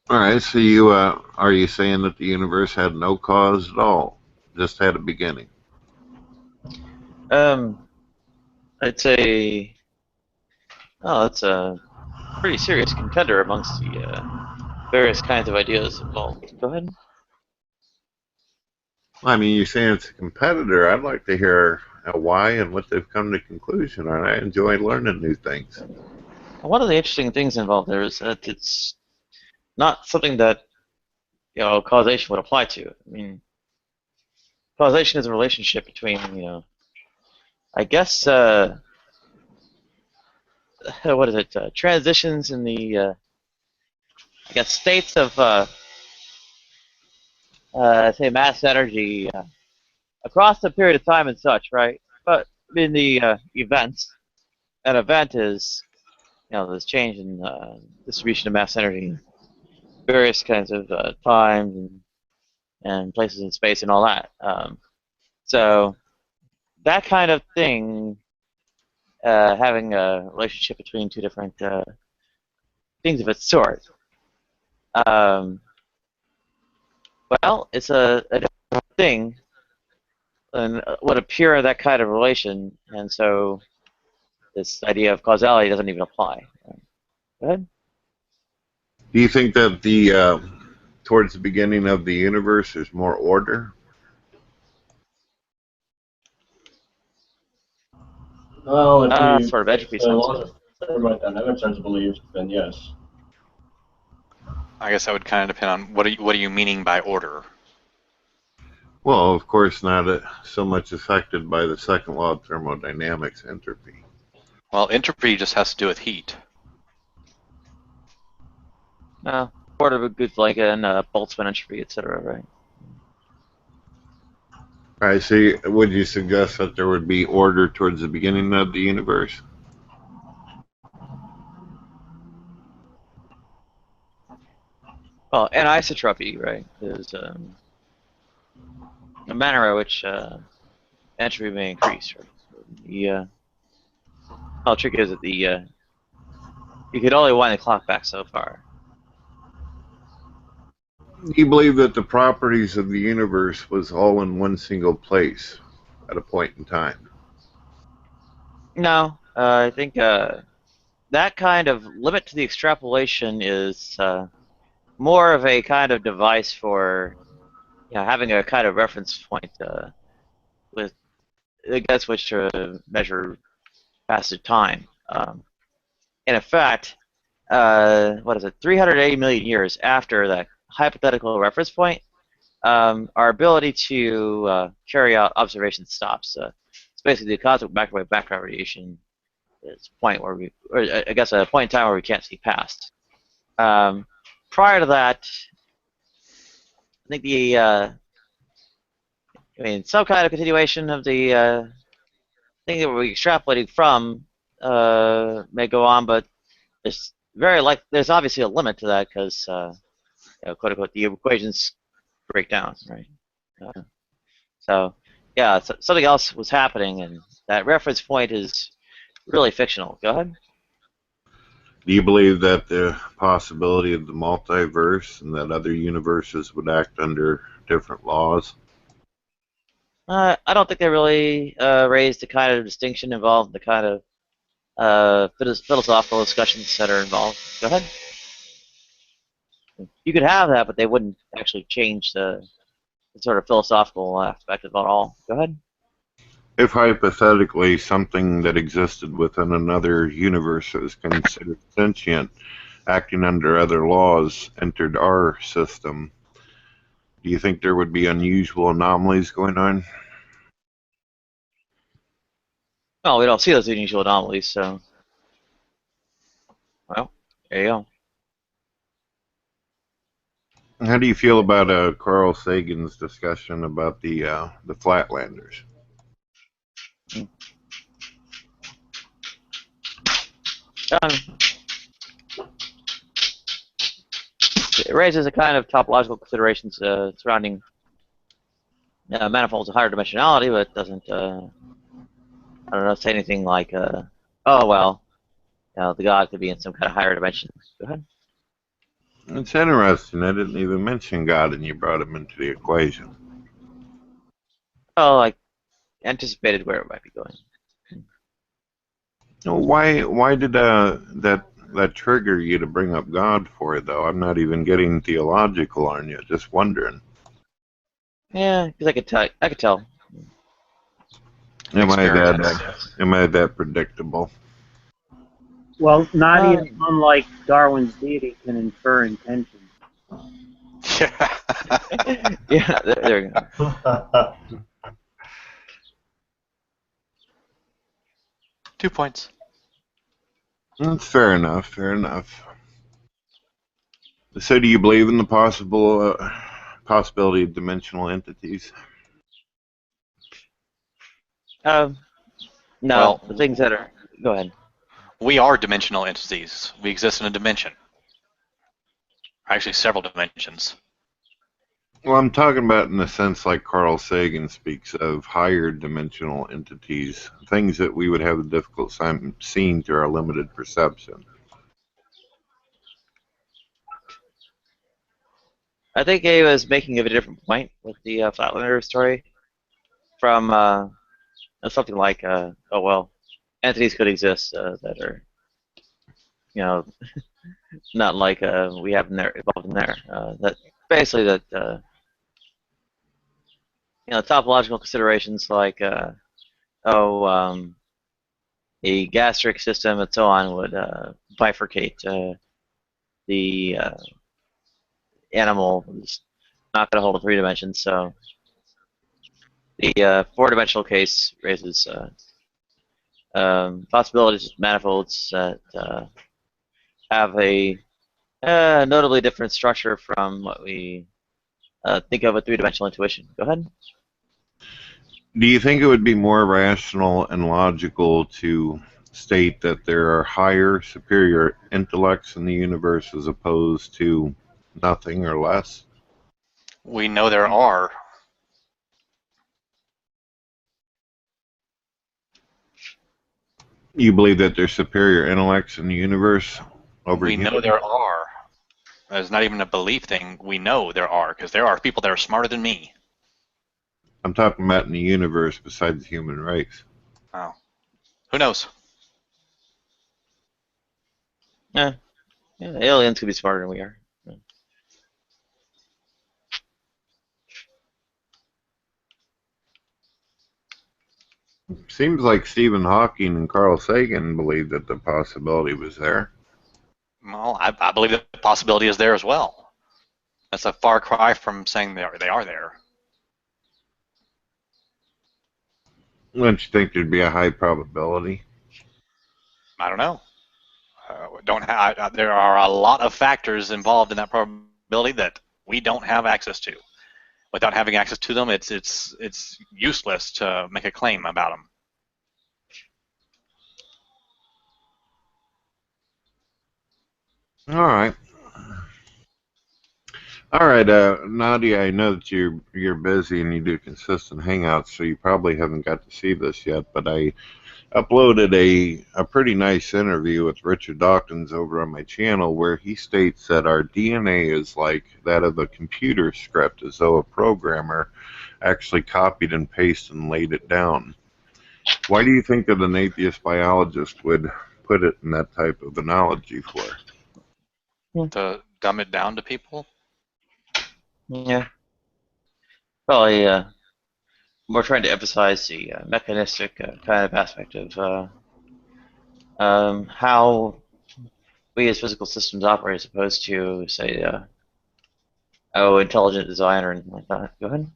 All right, so are you saying that the universe had no cause at all, just had a beginning? I'd say, that's a pretty serious contender amongst the various kinds of ideas involved. Go ahead. I mean, you're saying it's a competitor. I'd like to hear why and what they've come to conclusion on. I enjoy learning new things. One of the interesting things involved there is that it's not something that causation would apply to. I mean, causation is a relationship between I guess what is it? Transitions in the I guess states of say mass energy across a period of time and such, right? But in the events, an event is this change in distribution of mass energy in various kinds of times and places in space and all that. So that kind of thing, having a relationship between two different things of its sort. Well, it's a different thing and would appear that kind of relation, and so this idea of causality doesn't even apply. Go ahead. Do you think that towards the beginning of the universe there's more order? Well, if you sort of entropy the laws of thermodynamics are believed, then yes. I guess that would kind of depend on what are you meaning by order? Well, of course, not so much affected by the second law of thermodynamics, entropy. Well, entropy just has to do with heat. Part of a good Boltzmann entropy, etc. Right? All right. So, would you suggest that there would be order towards the beginning of the universe? Well, anisotropy, right, is a manner in which entropy may increase. Right? So the whole trick is that you could only wind the clock back so far. Do you believe that the properties of the universe was all in one single place at a point in time? No, I think that kind of limit to the extrapolation is more of a kind of device for having a kind of reference point with against which to measure passage of time. In effect, what is it, 380 million years after that hypothetical reference point, our ability to carry out observations stops. It's basically the cosmic microwave background radiation is a point where or I guess a point in time where we can't see past. Prior to that, I think some kind of continuation of the thing that we're extrapolating from may go on, but there's there's obviously a limit to that because, quote unquote, the equations break down, right? So, yeah, something else was happening, and that reference point is really fictional. Go ahead. Do you believe that the possibility of the multiverse and that other universes would act under different laws? I don't think they really raised the kind of distinction involved in the kind of philosophical discussions that are involved. Go ahead. You could have that, but they wouldn't actually change the sort of philosophical aspect of it all. Go ahead. If hypothetically something that existed within another universe that was considered sentient, acting under other laws, entered our system, do you think there would be unusual anomalies going on? Well, we don't see those unusual anomalies, so well, there you go. How do you feel about Carl Sagan's discussion about the Flatlanders? It raises a kind of topological considerations surrounding manifolds of higher dimensionality, but it doesn't, I don't know, say anything like, oh well, the God could be in some kind of higher dimension. Go ahead. It's interesting. I didn't even mention God, and you brought him into the equation. Oh, I anticipated where it might be going. Why did that trigger you to bring up God for it, though? I'm not even getting theological on you. Just wondering. Yeah, because I could tell. Am I that predictable? Well, Nadia, unlike Darwin's deity, can infer intentions. Yeah, there you go. 2 points. That's fair enough. Fair enough. So, do you believe in the possibility of dimensional entities? No, Well, the things that are. Go ahead. We are dimensional entities. We exist in a dimension. Actually, several dimensions. Well, I'm talking about in the sense like Carl Sagan speaks of higher dimensional entities, things that we would have a difficult time seeing through our limited perception. I think he was making a different point with the Flatlander story from something like, oh well, entities could exist that are, not like we have in there, involved in there. That basically that topological considerations like the gastric system and so on would bifurcate the animal. It's not going to hold in 3 dimensions, so the 4-dimensional case raises possibilities of manifolds that have a notably different structure from what we think of a 3-dimensional intuition. Go ahead. Do you think it would be more rational and logical to state that there are higher, superior intellects in the universe as opposed to nothing or less. We know there are. You believe that there's superior intellects in the universe over We know humans? there are. It's not even a belief thing. We know there are, because there are people that are smarter than me. I'm talking about in the universe besides the human race. Oh. Who knows? Yeah, aliens could be smarter than we are. Seems like Stephen Hawking and Carl Sagan believed that the possibility was there. Well, I believe that the possibility is there as well. That's a far cry from saying they are there. Don't you think there'd be a high probability? I don't know. There are a lot of factors involved in that probability that we don't have access to. Without having access to them, it's useless to make a claim about them. All right. Nadia, I know that you're busy and you do consistent hangouts, so you probably haven't got to see this yet, but I uploaded a pretty nice interview with Richard Dawkins over on my channel where he states that our DNA is like that of a computer script, as though a programmer actually copied and pasted and laid it down. Why do you think that an atheist biologist would put it in that type of analogy for? To dumb it down to people? Yeah. Probably more trying to emphasize the mechanistic kind of aspect of how we as physical systems operate as opposed to, say, intelligent design or anything like that. Go ahead.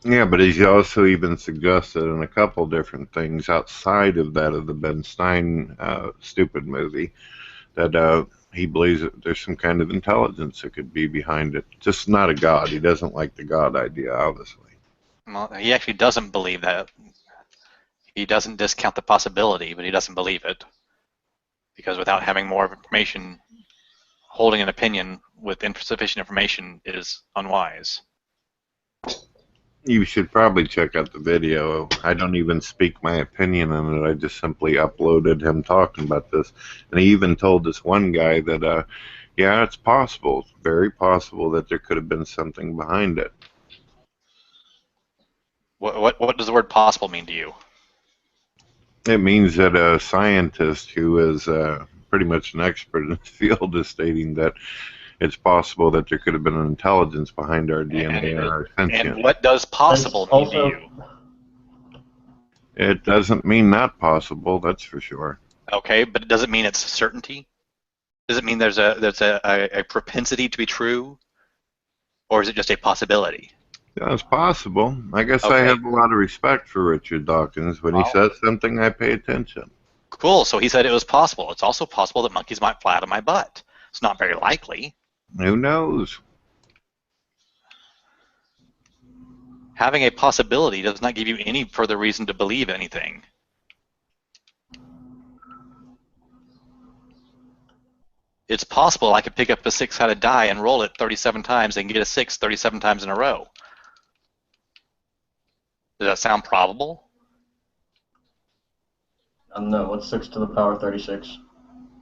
Yeah, but he's also even suggested in a couple different things outside of that of the Ben Stein stupid movie that he believes that there's some kind of intelligence that could be behind it. Just not a god. He doesn't like the god idea, obviously. Well, he actually doesn't believe that. He doesn't discount the possibility, but he doesn't believe it. Because without having more information, holding an opinion with insufficient information is unwise. You should probably check out the video. I don't even speak my opinion on it. I just simply uploaded him talking about this. And he even told this one guy that, yeah, it's possible. It's very possible that there could have been something behind it. What does the word possible mean to you? It means that a scientist who is pretty much an expert in the field is stating that it's possible that there could have been an intelligence behind our DNA and our sentience. And what does possible mean to you? It doesn't mean not possible, that's for sure. Okay, but it doesn't mean it's certainty? Does it mean there's a propensity to be true? Or is it just a possibility? Yeah, it's possible. I guess Okay. I have a lot of respect for Richard Dawkins. When he says something, I pay attention. Cool, so he said it was possible. It's also possible that monkeys might fly out of my butt. It's not very likely. Who knows? Having a possibility does not give you any further reason to believe anything. It's possible I could pick up a six-sided die and roll it 37 times and get a 6 37 times in a row. Does that sound probable? No, what's 6 to the power 36?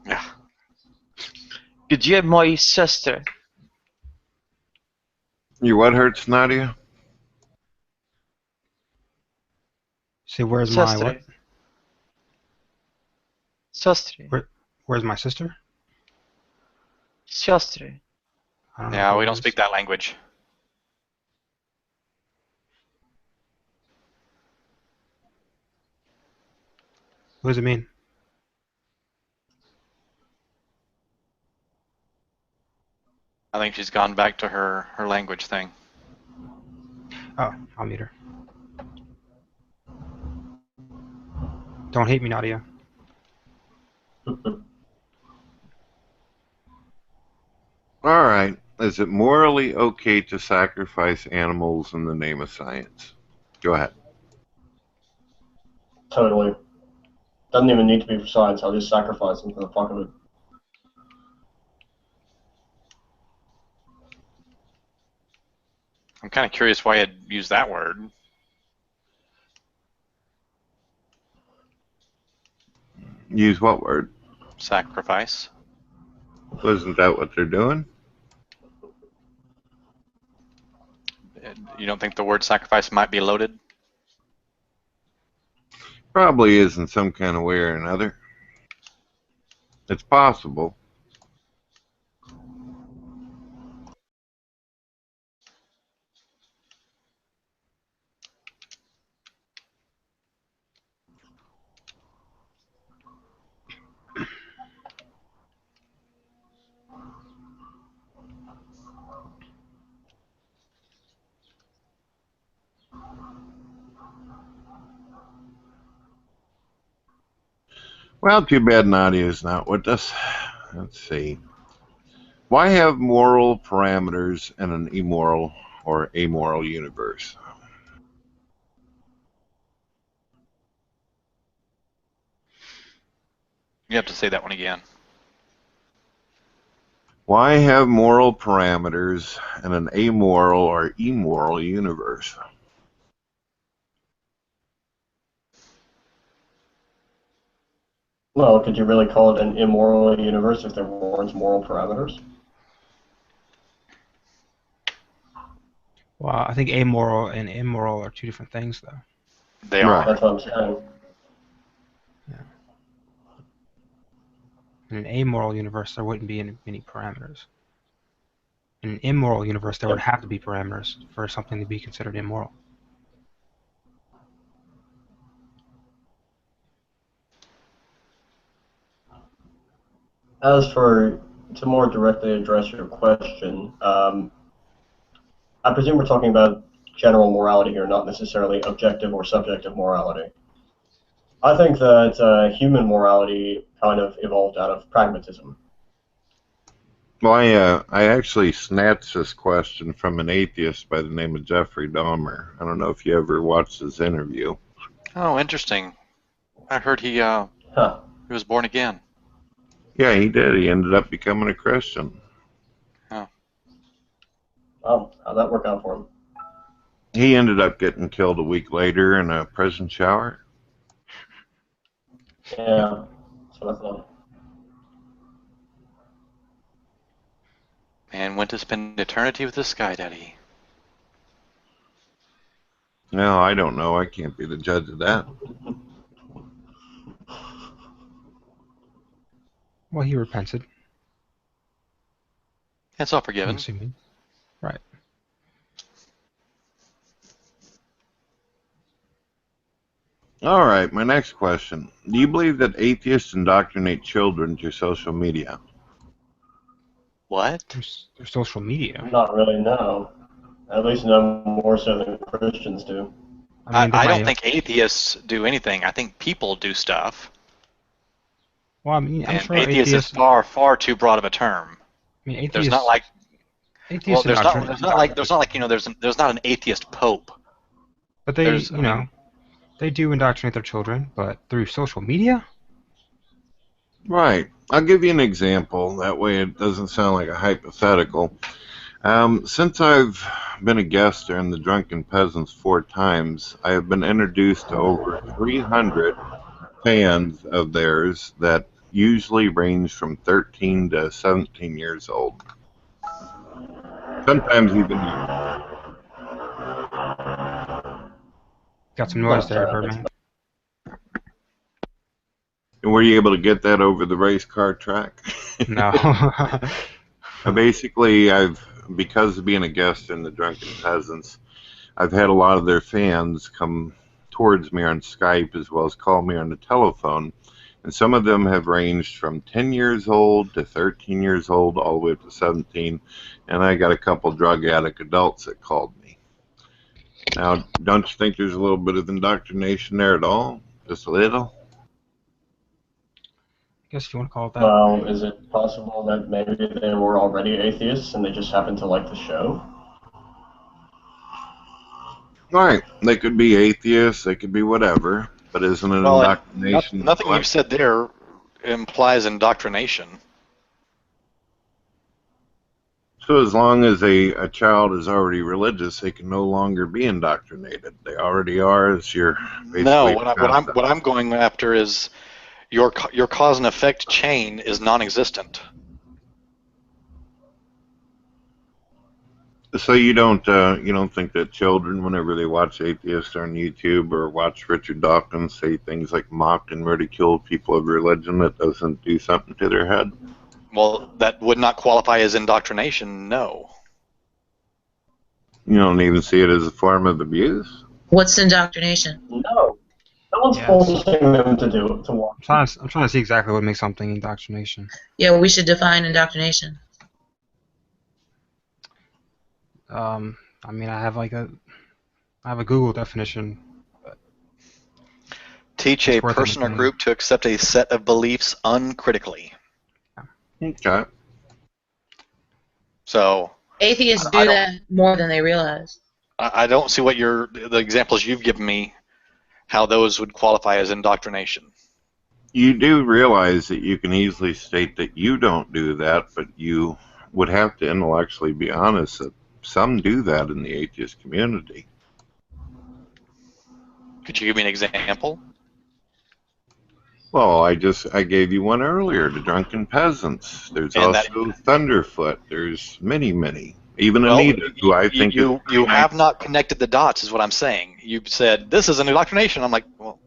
Yeah. Could you have my sister? Your what hurts, Nadia? Say, where's my Sister. what? Sister. Where's my sister? Sister. I don't know Yeah, who we it don't is. speak that language. What does it mean? I think she's gone back to her language thing. Oh, I'll meet her. Don't hate me, Nadia. All right. Is it morally okay to sacrifice animals in the name of science? Go ahead. Totally. Doesn't even need to be for science. I'll just sacrifice them for the fuck of it. I'm kind of curious why I'd use that word. Use what word? Sacrifice. Wasn't that what they're doing? You don't think the word sacrifice might be loaded? Probably is in some kind of way or another. It's possible. Well, too bad Nadia's not with us. Let's see. Why have moral parameters in an immoral or amoral universe? You have to say that one again. Why have moral parameters in an amoral or immoral universe? Well, could you really call it an immoral universe if there weren't moral parameters? Well, I think amoral and immoral are two different things, though. They are. That's what I'm saying. In an amoral universe, there wouldn't be any parameters. In an immoral universe, there would have to be parameters for something to be considered immoral. As for, to more directly address your question, I presume we're talking about general morality here, not necessarily objective or subjective morality. I think that human morality kind of evolved out of pragmatism. Well, I actually snatched this question from an atheist by the name of Jeffrey Dahmer. I don't know if you ever watched his interview. Oh, interesting. I heard he was born again. Yeah, he did. He ended up becoming a Christian. Oh. Oh, how'd that work out for him? He ended up getting killed a week later in a prison shower. Yeah, that's what I thought. And went to spend eternity with the Sky Daddy. No, I don't know. I can't be the judge of that. Well, he repented. It's all forgiven. I'm assuming. Right. All right, my next question. Do you believe that atheists indoctrinate children through social media? What? Through social media? Not really, no. At least no more so than Christians do. I don't think atheists do anything. I think people do stuff. Well, I mean, I'm and sure atheist is far too broad of a term. I mean, atheists. There's not like. Atheists Well, there's not like there's not an atheist pope. But they, they do indoctrinate their children, but through social media. Right. I'll give you an example. That way it doesn't sound like a hypothetical. Since I've been a guest during the Drunken Peasants 4 times, I have been introduced to over 300 fans of theirs that usually range from 13 to 17 years old. Sometimes even younger. Got some noise there, Birdman. Were you able to get that over the race car track? No. Basically, because of being a guest in the Drunken Peasants, I've had a lot of their fans come towards me on Skype as well as call me on the telephone. And some of them have ranged from 10 years old to 13 years old all the way up to 17. And I got a couple drug addict adults that called me. Now, don't you think there's a little bit of indoctrination there at all? Just a little? I guess if you want to call it that. Well, is it possible that maybe they were already atheists and they just happened to like the show? Right. They could be atheists, they could be whatever, but isn't it indoctrination? Nothing you've said there implies indoctrination. So as long as a child is already religious, they can no longer be indoctrinated. They already are, as you're basically. No, what I'm going after is your cause and effect chain is non-existent. So you don't think that children, whenever they watch atheists on YouTube or watch Richard Dawkins say things like mock and ridicule people of religion, that doesn't do something to their head? Well, that would not qualify as indoctrination, no. You don't even see it as a form of abuse? What's indoctrination? No. No one's Yes. forcing them to watch. I'm trying to see exactly what makes something indoctrination. Yeah, we should define indoctrination. I mean, I have a Google definition. Teach It's a worth person or anything. group to accept a set of beliefs uncritically. Okay. So Atheists do that more than they realize. I don't see what the examples you've given me, how those would qualify as indoctrination. You do realize that you can easily state that you don't do that, but you would have to intellectually be honest that some do that in the atheist community. Could you give me an example? Well, I gave you one earlier, the drunken peasants. There's And also Thunderfoot. There's many. Even Well, Anita, who I think you is... have not connected the dots, is what I'm saying. You said this is an indoctrination. I'm like, well,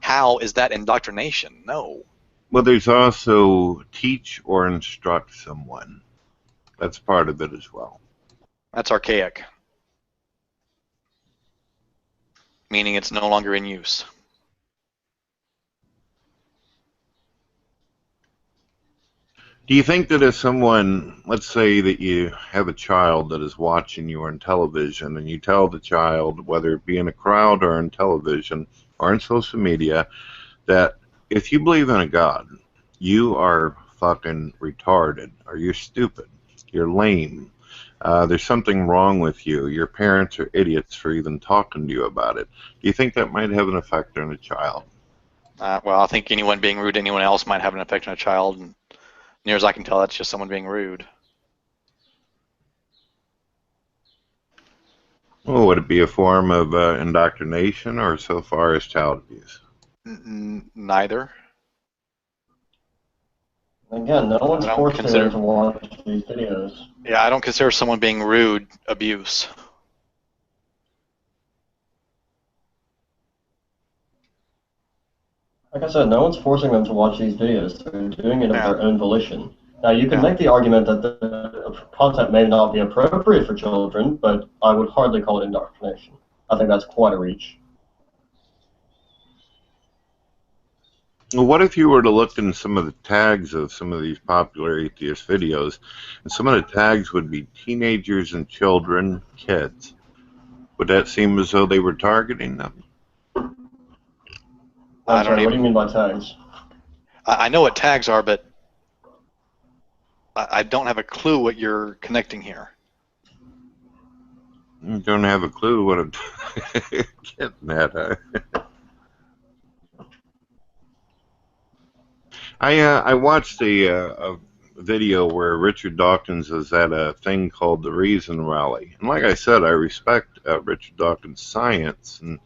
how is that indoctrination? No. Well, there's also teach or instruct someone. That's part of it as well. That's archaic, meaning it's no longer in use. Do you think that if someone, let's say that you have a child that is watching you on television, and you tell the child, whether it be in a crowd or on television or on social media, that if you believe in a God, you are fucking retarded, or you're stupid, you're lame, there's something wrong with you, your parents are idiots for even talking to you about it, do you think that might have an effect on a child? Well, I think anyone being rude to anyone else might have an effect on a child, and near as I can tell, that's just someone being rude. Well, would it be a form of indoctrination, or so far as child abuse? Neither. Again, no one's I don't forcing consider- them to watch these videos. Yeah, I don't consider someone being rude abuse. Like I said, no one's forcing them to watch these videos. They're doing it of Yeah. their own volition. Now, you can Yeah. make the argument that the content may not be appropriate for children, but I would hardly call it indoctrination. I think that's quite a reach. Well, what if you were to look in some of the tags of some of these popular atheist videos, and some of the tags would be teenagers and children, kids? Would that seem as though they were targeting them? I'm sorry, what do you mean by tags? I know what tags are, but I don't have a clue what you're connecting here. You don't have a clue what I'm getting at, huh? I watched a video where Richard Dawkins was at a thing called the Reason Rally, and like I said, I respect Richard Dawkins' science and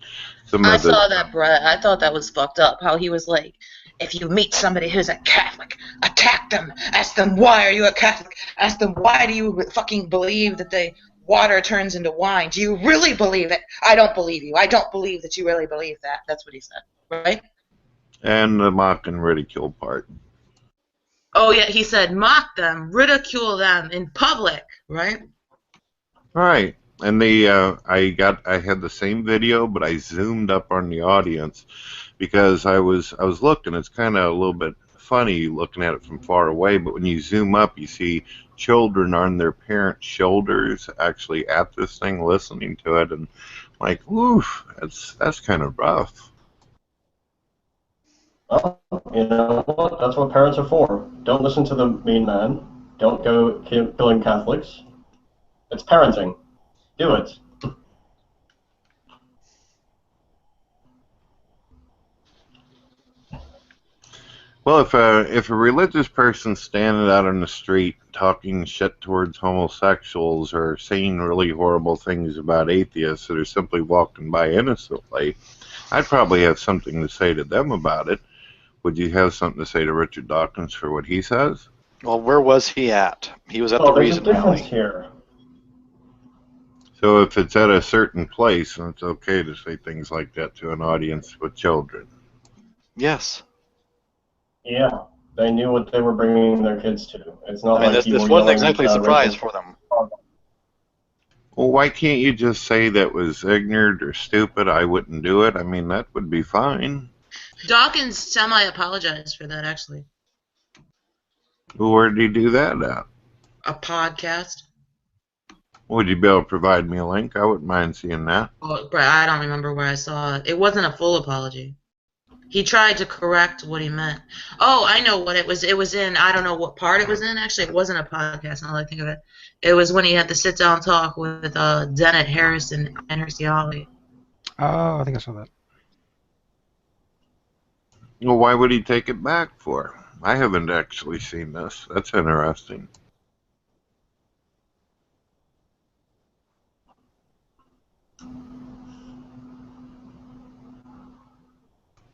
some I of the. saw that, Brett. I thought that was fucked up. How he was like, if you meet somebody who's a Catholic, attack them. Ask them, why are you a Catholic? Ask them, why do you fucking believe that the water turns into wine? Do you really believe it? I don't believe you. I don't believe that you really believe that. That's what he said, right? And the mock and ridicule part. Oh, yeah, he said mock them, ridicule them in public, right? Right. And I had the same video, but I zoomed up on the audience because I was looking. It's kind of a little bit funny looking at it from far away, but when you zoom up, you see children on their parents' shoulders actually at this thing, listening to it, and like, woof, that's kind of rough. Well, you know what? That's what parents are for. Don't listen to the mean man. Don't go killing Catholics. It's parenting. Do it. Well, if a religious person's standing out on the street talking shit towards homosexuals or saying really horrible things about atheists that are simply walking by innocently, I'd probably have something to say to them about it. Would you have something to say to Richard Dawkins for what he says? Well, where was he at? He was at the Oh, there's a Reason difference rally. here. So if it's at a certain place, then it's okay to say things like that to an audience with children. Yes. Yeah, they knew what they were bringing their kids to. It's not I mean, like you this were wasn't yelling exactly a surprise racial. for them. Well, why can't you just say that was ignorant or stupid? I wouldn't do it. I mean, that would be fine. Dawkins semi-apologized for that, actually. Well, where did he do that at? A podcast. Would you be able to provide me a link? I wouldn't mind seeing that. Well, but I don't remember where I saw it. It wasn't a full apology. He tried to correct what he meant. Oh, I know what it was. It was in, I don't know what part it was in, actually. It wasn't a podcast, now that I think of it. It was when he had the sit-down talk with Dennett Harrison and Herciali. Oh, I think I saw that. Well, why would he take it back for? I haven't actually seen this. That's interesting.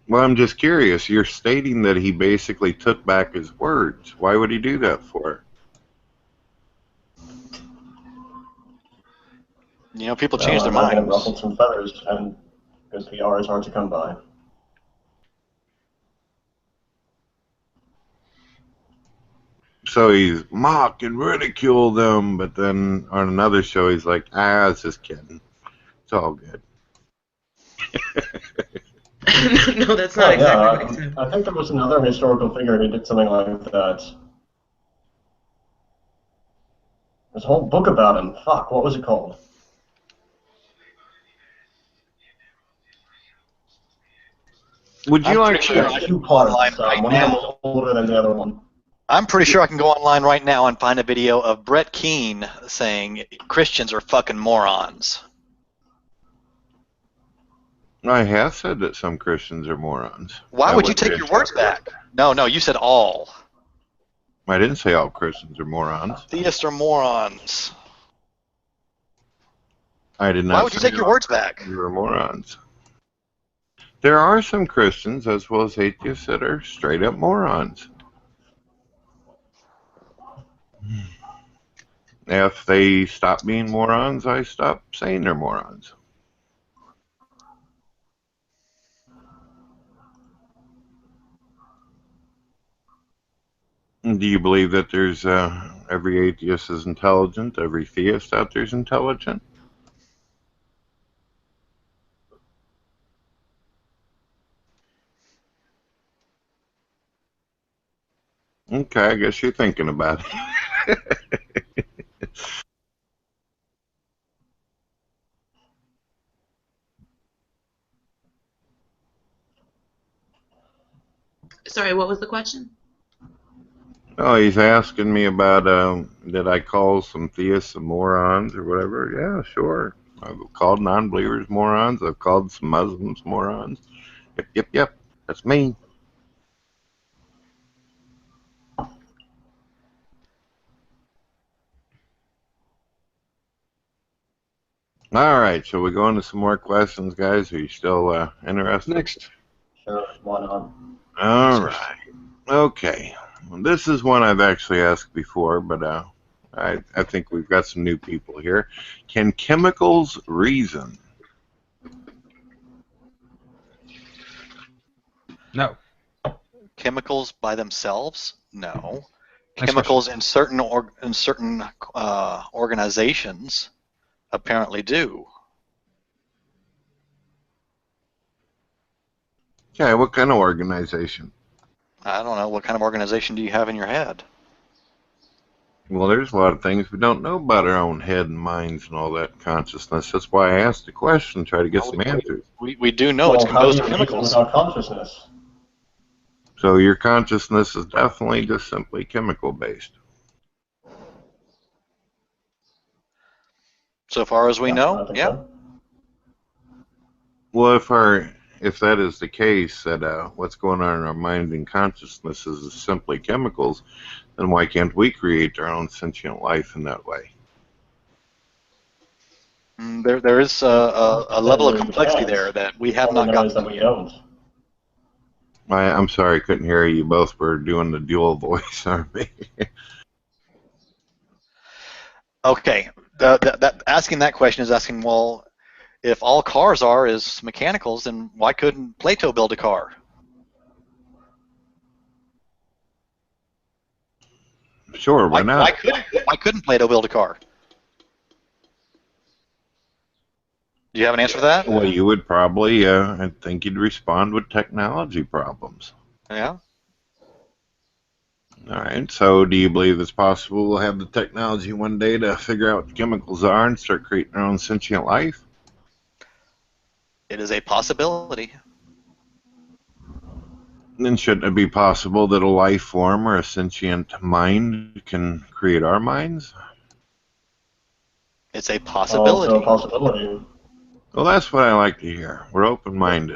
Well, I'm just curious. You're stating that he basically took back his words. Why would he do that for? You know, people change their Well, minds. ruffled some feathers, and good PR is hard to come by. So he's mock and ridicule them, but then on another show he's like, I was just kidding. It's all good. No, that's not exactly what he said. I think there was another historical figure who did something like that. There's a whole book about him. Fuck, what was it called? Would you like sure I can go online right one now. of them was older than the other one. I'm pretty sure I can go online right now and find a video of Brett Keane saying Christians are fucking morons. I have said that some Christians are morons. Why That would you would take be your words back? No, you said all. I didn't say all Christians are morons. Theists are morons. I did not Why would you say take your all words back? Christians are morons. There are some Christians as well as atheists that are straight up morons. If they stop being morons, I stop saying they're morons. Do you believe that there's every atheist is intelligent, every theist out there is intelligent? Okay, I guess you're thinking about it. Sorry, what was the question? Oh, he's asking me about did I call some theists some morons or whatever? Yeah, sure. I've called non-believers morons. I've called some Muslims morons. Yep. That's me. All right, so we go into some more questions, guys. Are you still interested? Next. Sure, why not? All right. Okay. Well, this is one I've actually asked before, but I think we've got some new people here. Can chemicals reason? No. Chemicals by themselves? No. Next Chemicals in certain organizations apparently do. Okay, what kind of organization? I don't know. What kind of organization do you have in your head? Well, there's a lot of things we don't know about our own head and minds and all that consciousness. That's why I asked the question, try to get some answers. We do know it's Well, how do composed you of reason chemicals. without consciousness? So your consciousness is definitely just simply chemical based. So far as we Yeah, know, I think yeah. so. Well, if our if that is the case, that what's going on in our mind and consciousness is simply chemicals, then why can't we create our own sentient life in that way? There is a level of complexity there that we have not gotten to yet. I'm sorry, I couldn't hear you. Both were doing the dual voice on me. Okay, asking that question is asking, well, if all cars are is mechanicals, then why couldn't Plato build a car? Sure, why not? Why couldn't Plato build a car? Do you have an answer for that? Well, you would probably, I think you'd respond with technology problems. Yeah. All right, so do you believe it's possible we'll have the technology one day to figure out what chemicals are and start creating our own sentient life? It is a possibility. Then shouldn't it be possible that a life form or a sentient mind can create our minds? It's a possibility. Also a possibility. Well, that's what I like to hear. We're open-minded.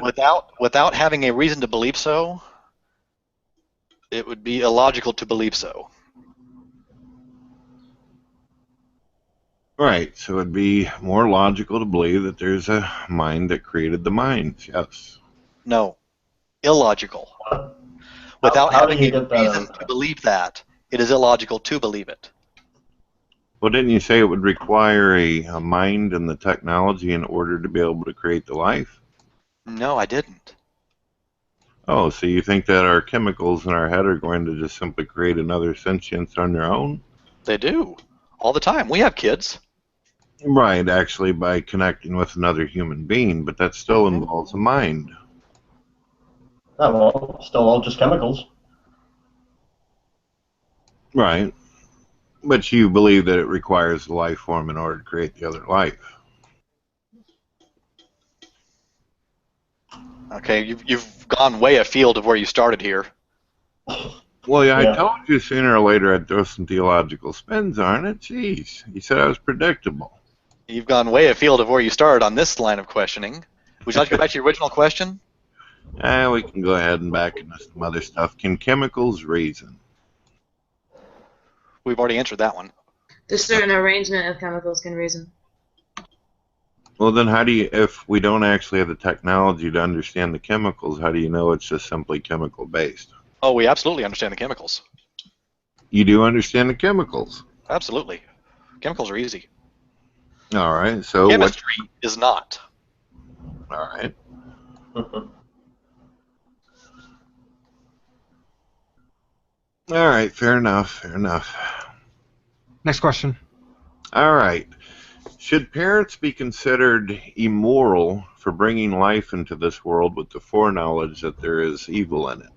Without having a reason to believe so, it would be illogical to believe so. Right, so it'd be more logical to believe that there's a mind that created the minds, yes. No, illogical. Without having a reason to believe that, it is illogical to believe it. Well, didn't you say it would require a mind and the technology in order to be able to create the life? No, I didn't. Oh, so you think that our chemicals in our head are going to just simply create another sentience on their own? They do. All the time. We have kids. Right, actually by connecting with another human being, but that still involves a mind. Oh, well, still all just chemicals. Right. But you believe that it requires a life form in order to create the other life. Okay, you've gone way afield of where you started here. Well, yeah, I told you sooner or later I'd throw some theological spins on it. Jeez, you said I was predictable. You've gone way afield of where you started on this line of questioning. Would you like to go back to your original question? We can go ahead and back into some other stuff. Can chemicals reason? We've already answered that one. The certain arrangement of chemicals can reason. Well, then how do you, if we don't actually have the technology to understand the chemicals, how do you know it's just simply chemical based? Oh, we absolutely understand the chemicals. You do understand the chemicals? Absolutely. Chemicals are easy. All right, so chemistry is not. All right. All right, fair enough, fair enough. Next question. All right. Should parents be considered immoral for bringing life into this world with the foreknowledge that there is evil in it?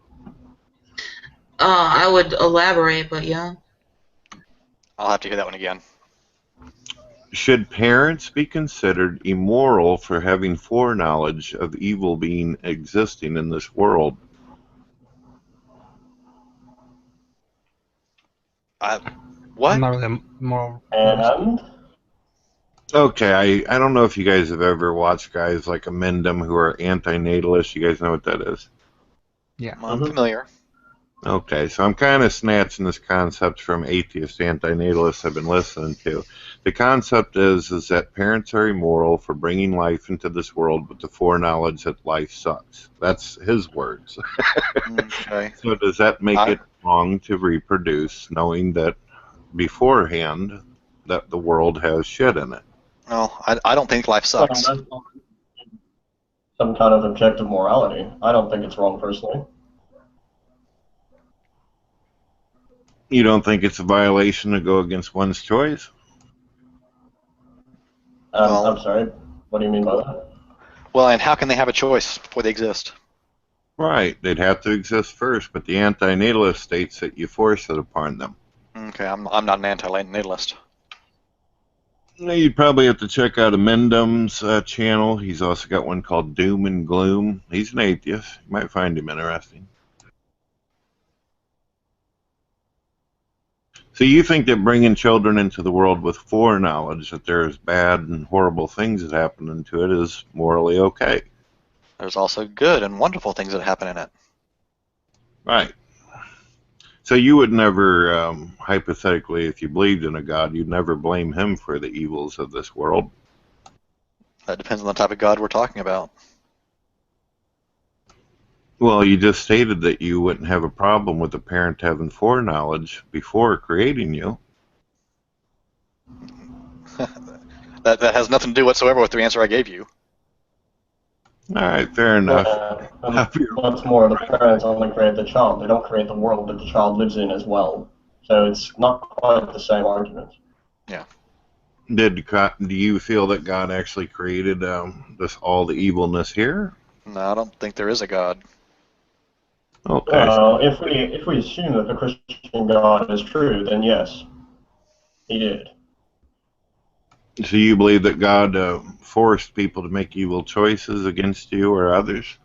I would elaborate, but yeah. I'll have to hear that one again. Should parents be considered immoral for having foreknowledge of evil being existing in this world? What? I'm not really more. And? Okay, I don't know if you guys have ever watched guys like Amendum who are anti-natalists. You guys know what that is? Yeah. I'm familiar. Okay, so I'm kind of snatching this concept from atheist anti-natalists I've been listening to. The concept is that parents are immoral for bringing life into this world with the foreknowledge that life sucks. That's his words. Okay. So does that make it wrong to reproduce, knowing that beforehand that the world has shit in it? No, I don't think life sucks. Some kind of objective morality. I don't think it's wrong personally. You don't think it's a violation to go against one's choice? I'm sorry. What do you mean by that? Well, and how can they have a choice before they exist? Right, they'd have to exist first, but the anti-natalist states that you force it upon them. Okay, I'm not an anti-natalist. You'd probably have to check out Amendum's channel. He's also got one called Doom and Gloom. He's an atheist. You might find him interesting. So you think that bringing children into the world with foreknowledge that there's bad and horrible things that happen to it is morally okay? There's also good and wonderful things that happen in it. Right. So you would never, hypothetically, if you believed in a God, you'd never blame him for the evils of this world. That depends on the type of God we're talking about. Well, you just stated that you wouldn't have a problem with a parent having foreknowledge before creating you. That has nothing to do whatsoever with the answer I gave you. All right, fair enough. What's more, the parents only create the child. They don't create the world that the child lives in as well. So it's not quite the same argument. Yeah. Do you feel that God actually created all the evilness here? No, I don't think there is a God. Okay. If we assume that the Christian God is true, then yes, he did. So you believe that God forced people to make evil choices against you or others?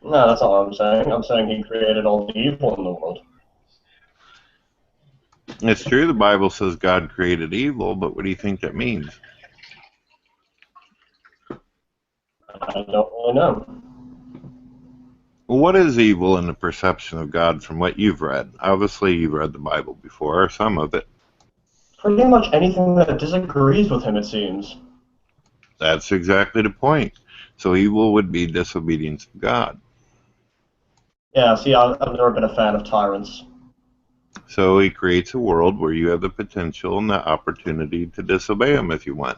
No, that's not what I'm saying. I'm saying he created all the evil in the world. It's true the Bible says God created evil, but what do you think that means? I don't really know. Well, what is evil in the perception of God from what you've read? Obviously, you've read the Bible before, or some of it. Pretty much anything that disagrees with him, it seems. That's exactly the point. So evil would be disobedience to God. Yeah, see, I've never been a fan of tyrants. So he creates a world where you have the potential and the opportunity to disobey him if you want.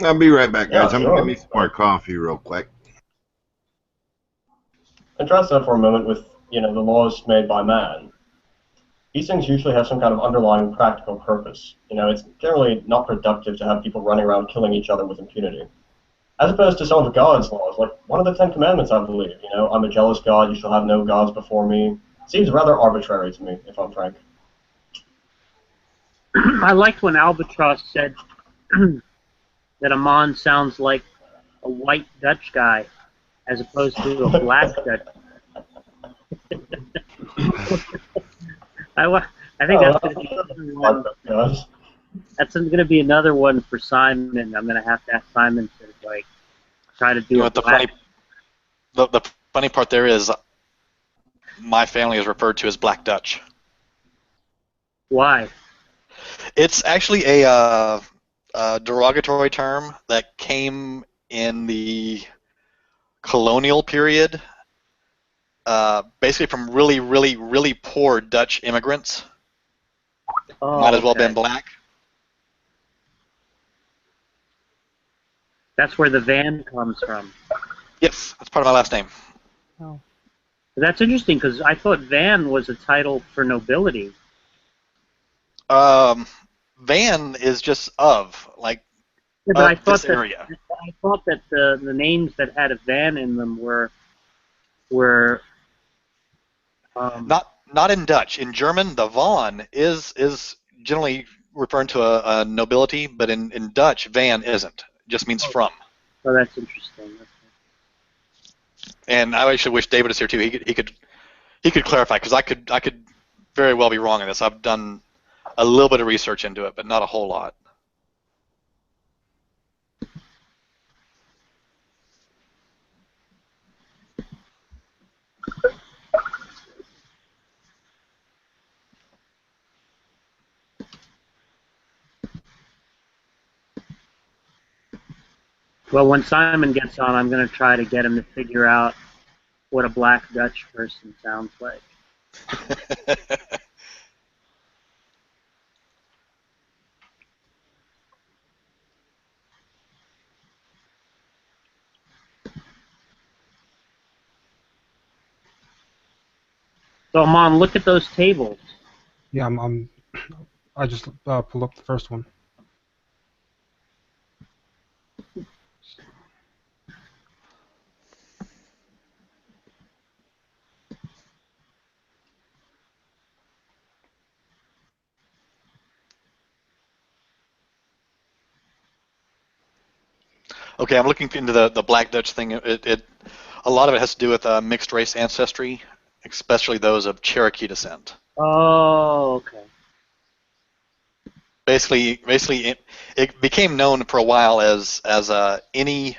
I'll be right back, guys. Yeah, I'm going to sure. get me some more coffee real quick. Address that for a moment with, the laws made by man. These things usually have some kind of underlying practical purpose. It's generally not productive to have people running around killing each other with impunity. As opposed to some of God's laws, like one of the Ten Commandments, I believe. I'm a jealous God, you shall have no gods before me. Seems rather arbitrary to me, if I'm frank. I liked when Albatross said that Amon sounds like a white Dutch guy as opposed to a black Dutch. I think that's going to be one. That's going to be another one for Simon. I'm going to have to ask Simon to try to do You know what the funny part there is, my family is referred to as Black Dutch. Why? It's actually a derogatory term that came in the colonial period, basically from really, really, really poor Dutch immigrants. Oh, Might as well okay. been black. That's where the van comes from. Yes, that's part of my last name. Oh. That's interesting because I thought van was a title for nobility. Van is just of, like, Yeah, but I thought this that area. I thought that the names that had a van in them were not in Dutch. In German, the Von is generally referring to a nobility, but in Dutch, van isn't. It just means from. Oh, that's interesting. And I actually wish David was here too. He could clarify, because I could very well be wrong on this. I've done a little bit of research into it, but not a whole lot. Well, when Simon gets on, I'm going to try to get him to figure out what a black Dutch person sounds like. So, Amon, look at those tables. Yeah, I just pulled up the first one. Okay, I'm looking into the Black Dutch thing. A lot of it has to do with mixed race ancestry, especially those of Cherokee descent. Oh, okay. Basically, it became known for a while as any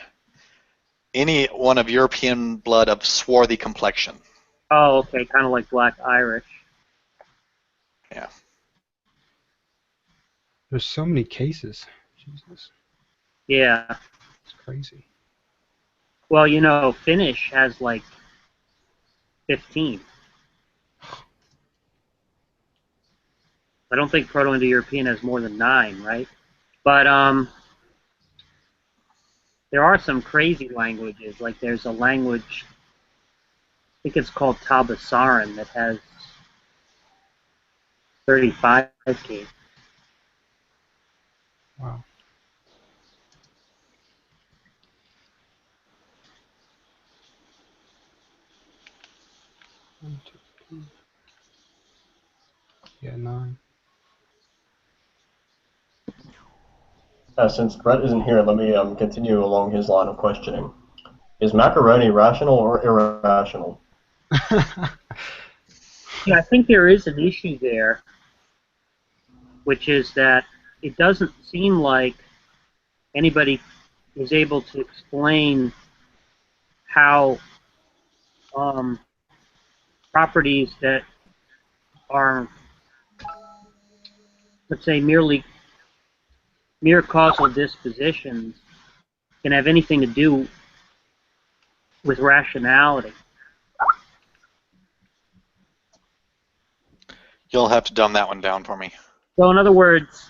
one of European blood of swarthy complexion. Oh, okay, kind of like Black Irish. Yeah. There's so many cases. Jesus, Yeah. it's crazy. Well, you know, Finnish has like 15. I don't think Proto-Indo-European has more than 9, right? But there are some crazy languages. Like there's a language, I think it's called Tabasaran, that has 35 cases. Wow. One, two, three. Yeah, 9. Since Brett isn't here, let me continue along his line of questioning. Is macaroni rational or irrational? Yeah, I think there is an issue there, which is that it doesn't seem like anybody is able to explain how properties that are, let's say, mere causal dispositions can have anything to do with rationality. You'll have to dumb that one down for me. So, in other words,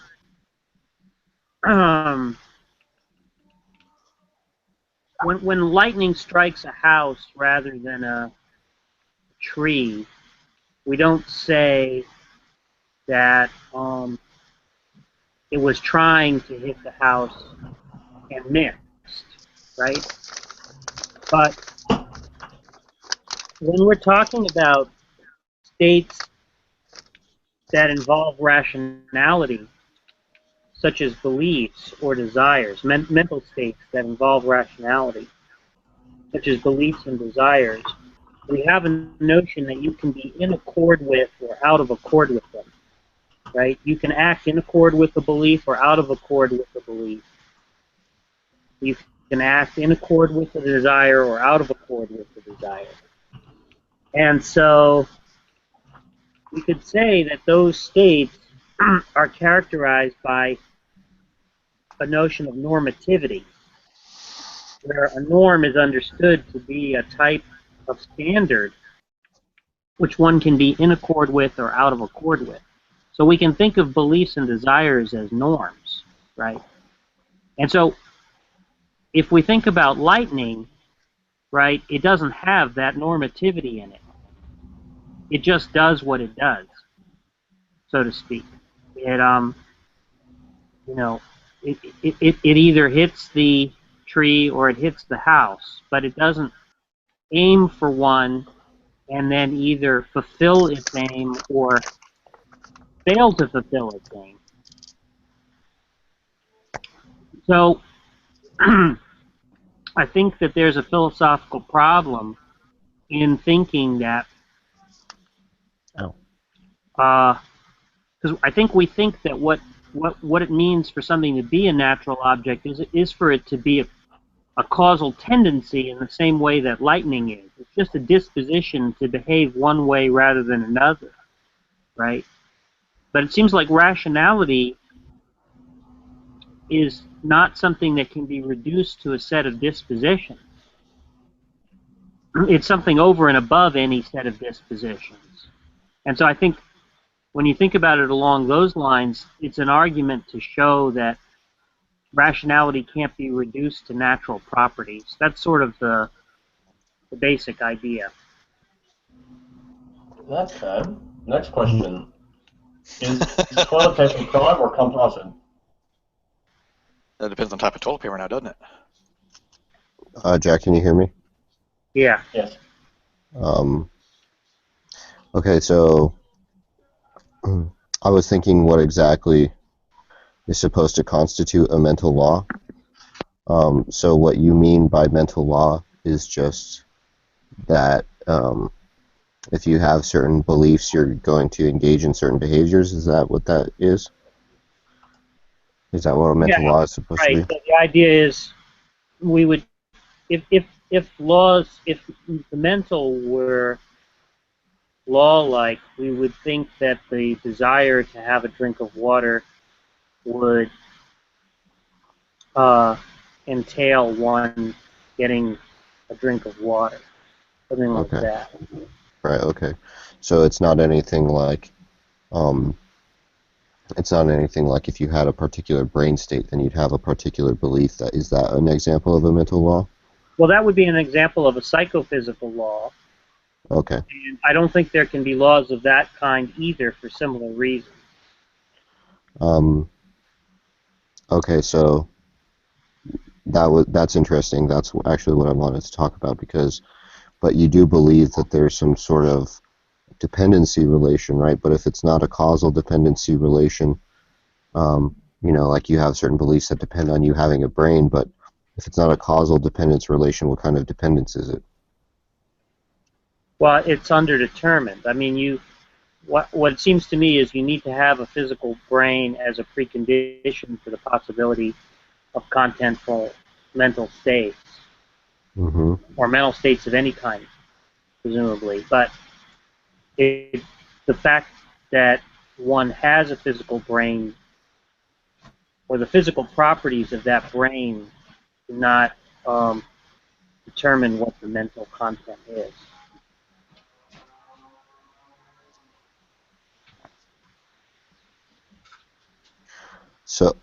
when lightning strikes a house rather than a tree, we don't say that it was trying to hit the house and missed, right? But when we're talking about states that involve rationality, such as beliefs or desires, mental states that involve rationality, such as beliefs and desires, we have a notion that you can be in accord with or out of accord with them, right? You can act in accord with the belief or out of accord with the belief. You can act in accord with the desire or out of accord with the desire. And so we could say that those states are characterized by a notion of normativity, where a norm is understood to be a type of standard which one can be in accord with or out of accord with. So we can think of beliefs and desires as norms, right? And so if we think about lightning, right, it doesn't have that normativity in it. It just does what it does, so to speak. It you know, it either hits the tree or it hits the house, but it doesn't aim for one and then either fulfill its aim or fail to fulfill its aim. So I think that there's a philosophical problem in thinking that, because I think we think that what it means for something to be a natural object is for it to be a causal tendency in the same way that lightning is. It's just a disposition to behave one way rather than another, right? But it seems like rationality is not something that can be reduced to a set of dispositions. It's something over and above any set of dispositions. And so I think when you think about it along those lines, it's an argument to show that rationality can't be reduced to natural properties. That's sort of the basic idea. That's bad. Next question. Is toilet paper crime or composite? That depends on type of toilet paper now, doesn't it? Jack, can you hear me? Yeah. Yes. Okay, so I was thinking what exactly is supposed to constitute a mental law. So what you mean by mental law is just that if you have certain beliefs, you're going to engage in certain behaviors. Is that what that is? Is that what a mental Yeah, law is supposed to right. be? So the idea is we would, if laws, if the mental were law-like, we would think that the desire to have a drink of water would entail one getting a drink of water, something like Okay. that. Right. Okay. So it's not anything like, it's not anything like if you had a particular brain state, then you'd have a particular belief. That is that an example of a mental law? Well, that would be an example of a psychophysical law, Okay. and I don't think there can be laws of that kind either for similar reasons. Okay. So that's interesting. That's actually what I wanted to talk about but you do believe that there's some sort of dependency relation, right? But if it's not a causal dependency relation, like you have certain beliefs that depend on you having a brain, but if it's not a causal dependence relation, what kind of dependence is it? Well, it's underdetermined. I mean, what it seems to me is you need to have a physical brain as a precondition for the possibility of contentful mental states, Mm-hmm. or mental states of any kind, presumably. But the fact that one has a physical brain, or the physical properties of that brain, do not determine what the mental content is. So,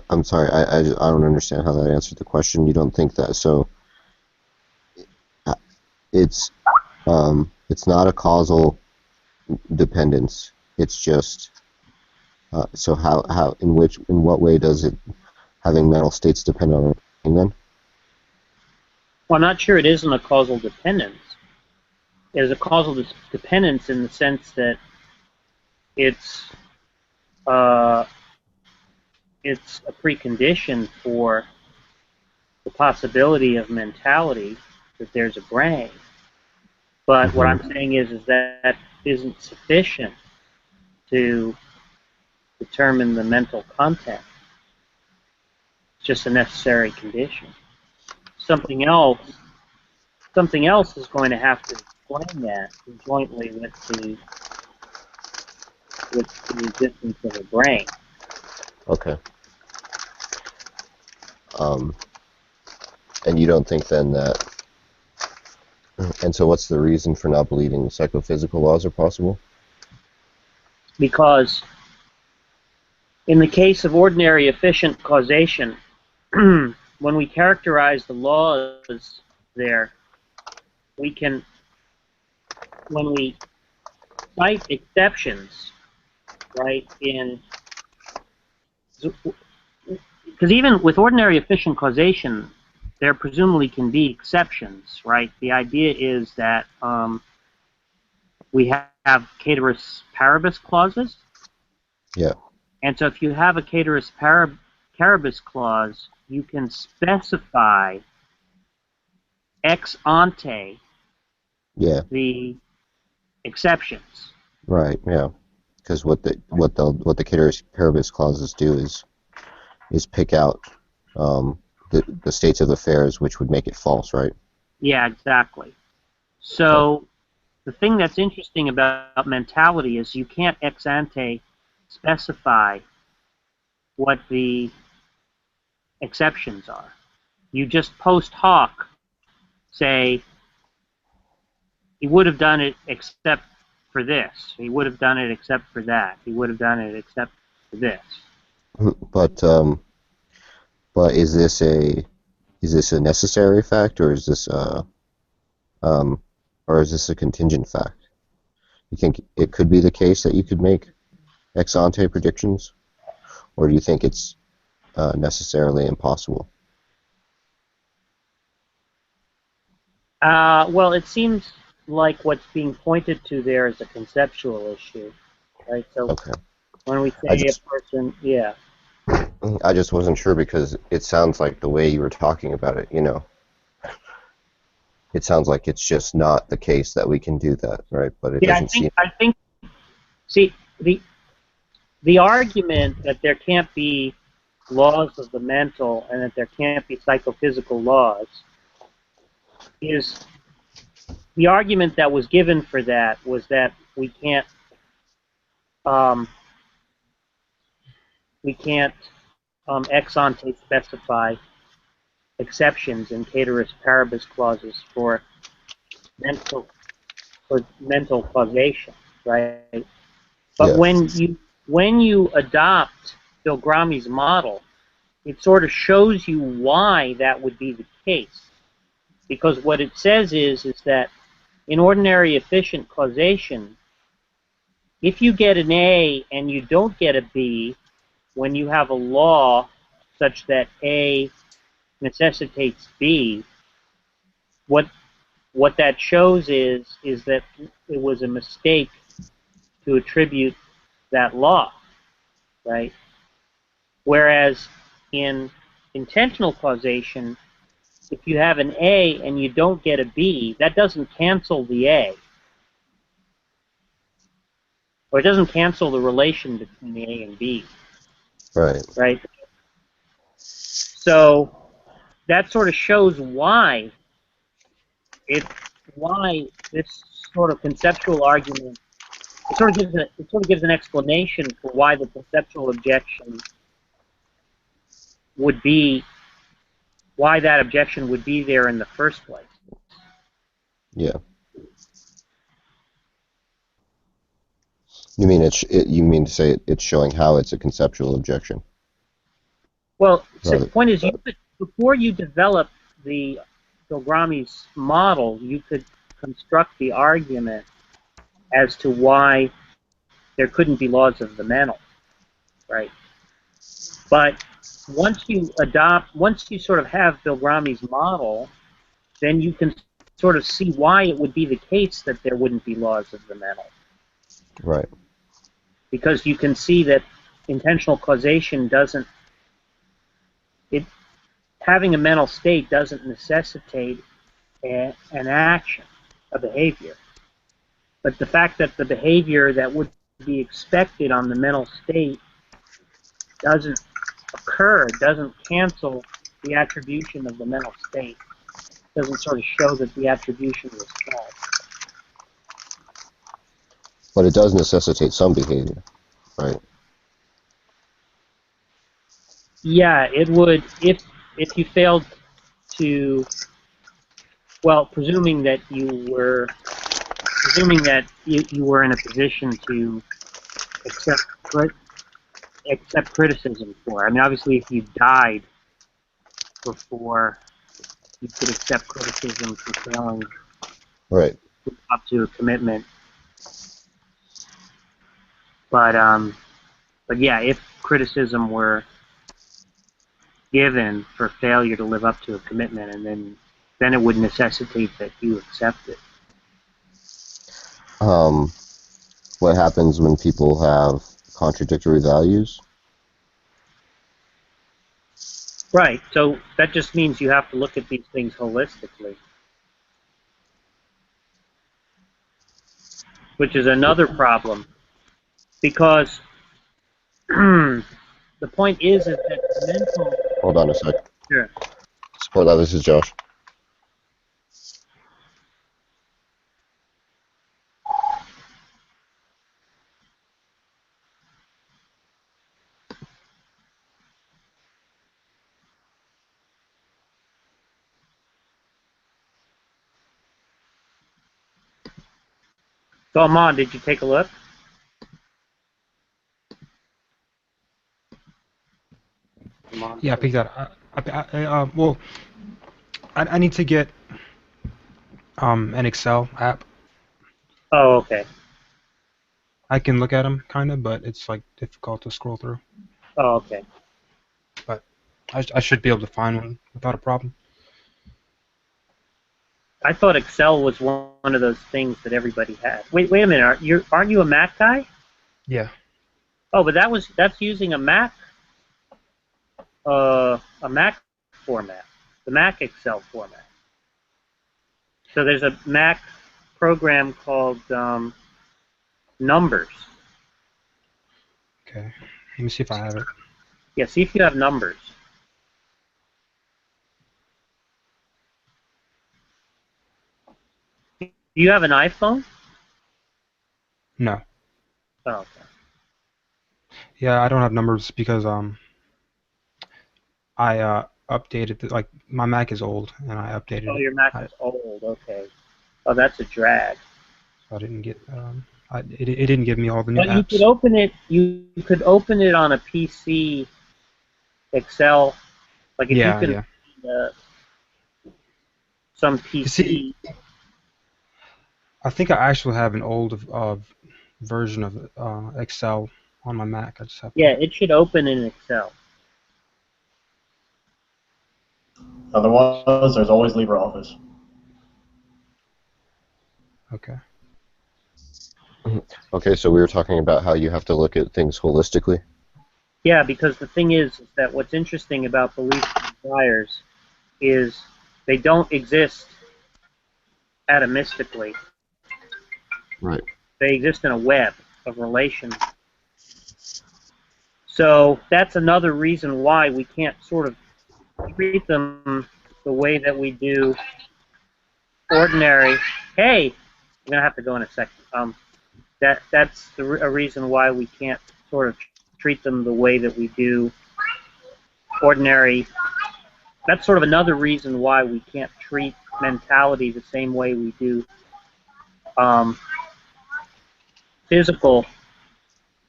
I'm sorry, I don't understand how that answered the question. You don't think that, so it's not a causal dependence. It's just, so in what way does it, having mental states depend on it then? Well, I'm not sure it isn't a causal dependence. It is a causal dependence in the sense that it's a precondition for the possibility of mentality, that there's a brain. But what I'm saying is that isn't sufficient to determine the mental content. It's just a necessary condition. Something else is going to have to explain that jointly with the existence of a brain. Okay. And you don't think then that, and so what's the reason for not believing psychophysical laws are possible? Because in the case of ordinary efficient causation, when we characterize the laws there, we can, when we cite exceptions, right, because even with ordinary efficient causation, there presumably can be exceptions, right? The idea is that we have cateris paribus clauses. Yeah. And so if you have a cateris paribus clause, you can specify ex ante the exceptions. Right. Yeah. Because what the cateris paribus clauses do is pick out the states of affairs which would make it false, right? Yeah, exactly. So the thing that's interesting about mentality is you can't ex ante specify what the exceptions are. You just post hoc say, he would have done it except for this. He would have done it except for that. He would have done it except for this. But is this a necessary fact, or is this a contingent fact? You think it could be the case that you could make ex ante predictions, or do you think it's necessarily impossible? Well, it seems like what's being pointed to there is a conceptual issue, right? So when we say a person, yeah. I just wasn't sure because it sounds like the way you were talking about it, it sounds like it's just not the case that we can do that, right? But it Yeah, doesn't seem. I think. See, the argument that there can't be laws of the mental and that there can't be psychophysical laws is the argument that was given for that was that we can't ex ante specify exceptions in cateris paribus clauses for mental causation, right? But Yes. when you adopt Bilgrami's model, it sort of shows you why that would be the case. Because what it says is that in ordinary efficient causation, if you get an A and you don't get a B, when you have a law such that A necessitates B, what that shows is that it was a mistake to attribute that law, right? Whereas in intentional causation, if you have an A and you don't get a B, that doesn't cancel the A. Or it doesn't cancel the relation between the A and B. Right. Right? So that sort of shows why this sort of conceptual argument it sort of gives an explanation for why the conceptual objection would be why that objection would be there in the first place. Yeah. You mean you mean to say it's showing how it's a conceptual objection? Well, so the point is, before you develop the Bilgrami's model, you could construct the argument as to why there couldn't be laws of the mental, right? But once you sort of have Bilgrami's model, then you can sort of see why it would be the case that there wouldn't be laws of the mental. Right. Because you can see that intentional causation having a mental state doesn't necessitate an action, a behavior. But the fact that the behavior that would be expected on the mental state doesn't occur, doesn't cancel the attribution of the mental state, doesn't sort of show that the attribution was false. But it does necessitate some behavior, right? Yeah, it would if you failed to, well, presuming that you were in a position to accept criticism for. I mean, obviously, if you died before, you could accept criticism for failing right up to a commitment. But yeah, if criticism were given for failure to live up to a commitment, and then it would necessitate that you accept it. What happens when people have contradictory values? Right. So that just means you have to look at these things holistically, which is another problem, because the point is that mental. Hold on a sec. Sure. Hold on, this is Josh. So, Amon, did you take a look? Yeah, I picked that. Well, I need to get an Excel app. Oh, okay. I can look at them, kind of, but it's like difficult to scroll through. Oh, okay. But I should be able to find one without a problem. I thought Excel was one of those things that everybody had. Wait a minute. Aren't you a Mac guy? Yeah. Oh, but that's using a Mac format, the Mac Excel format. So there's a Mac program called Numbers. Okay. Let me see if I have it. Yeah, see if you have Numbers. Do you have an iPhone? No. Oh, okay. Yeah, I don't have numbers because I updated like my Mac is old and I updated Oh, it. your Mac is old. Okay. Oh, that's a drag. I didn't get it didn't give me all the new But you could apps. open it. You could open it on a PC, Excel. Like if you Yeah, can, yeah. some You PC. see, I think I actually have an old version of Excel on my Mac. I just have Yeah, it should open in Excel. Otherwise, there's always LibreOffice. Okay. Okay, so we were talking about how you have to look at things holistically. Yeah, because the thing is that what's interesting about beliefs and desires is they don't exist atomistically. Right. They exist in a web of relations. So that's another reason why we can't sort of treat them the way that we do ordinary. Hey, I'm gonna have to go in a second. That's a reason why we can't sort of treat them the way that we do ordinary. That's sort of another reason why we can't treat mentality the same way we do physical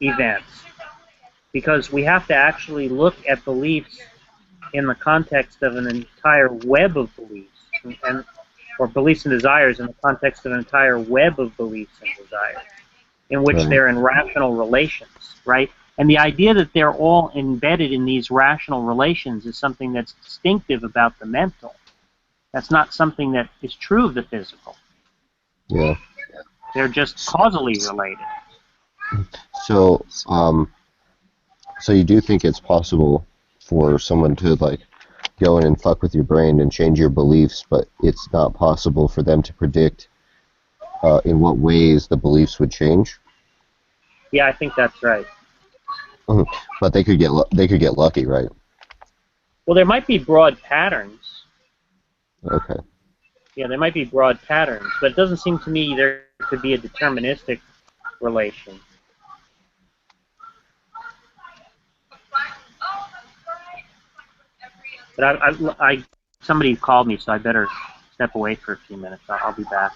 events, because we have to actually look at beliefs in the context of an entire web of beliefs, or beliefs and desires in the context of an entire web of beliefs and desires, in which Right. they're in rational relations, right? And the idea that they're all embedded in these rational relations is something that's distinctive about the mental. That's not something that is true of the physical. Yeah. They're just causally related. So, so you do think it's possible for someone to like go in and fuck with your brain and change your beliefs, but it's not possible for them to predict in what ways the beliefs would change. Yeah, I think that's right. But they could get lucky, right? Well, there might be broad patterns. Okay. Yeah, there might be broad patterns, but it doesn't seem to me there could be a deterministic relation. But somebody called me, so I better step away for a few minutes. I'll be back.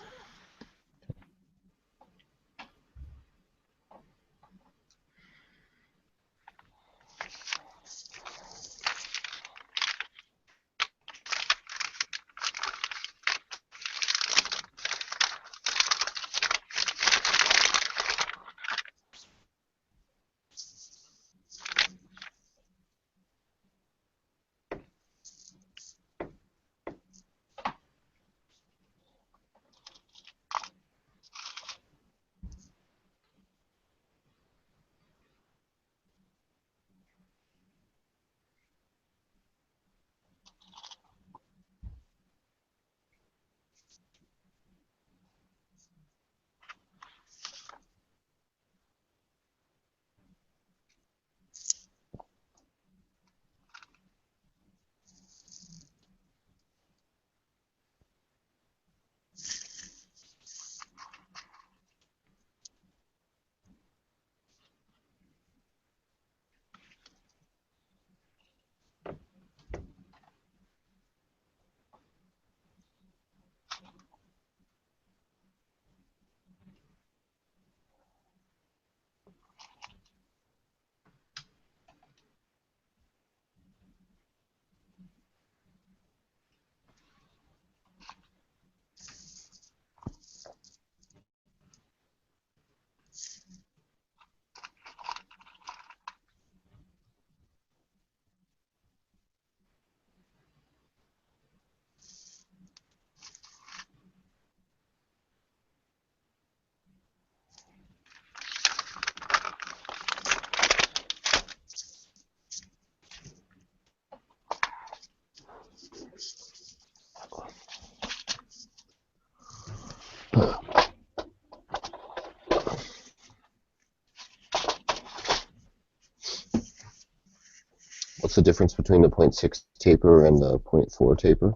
What's the difference between the 0.6 taper and the 0.4 taper?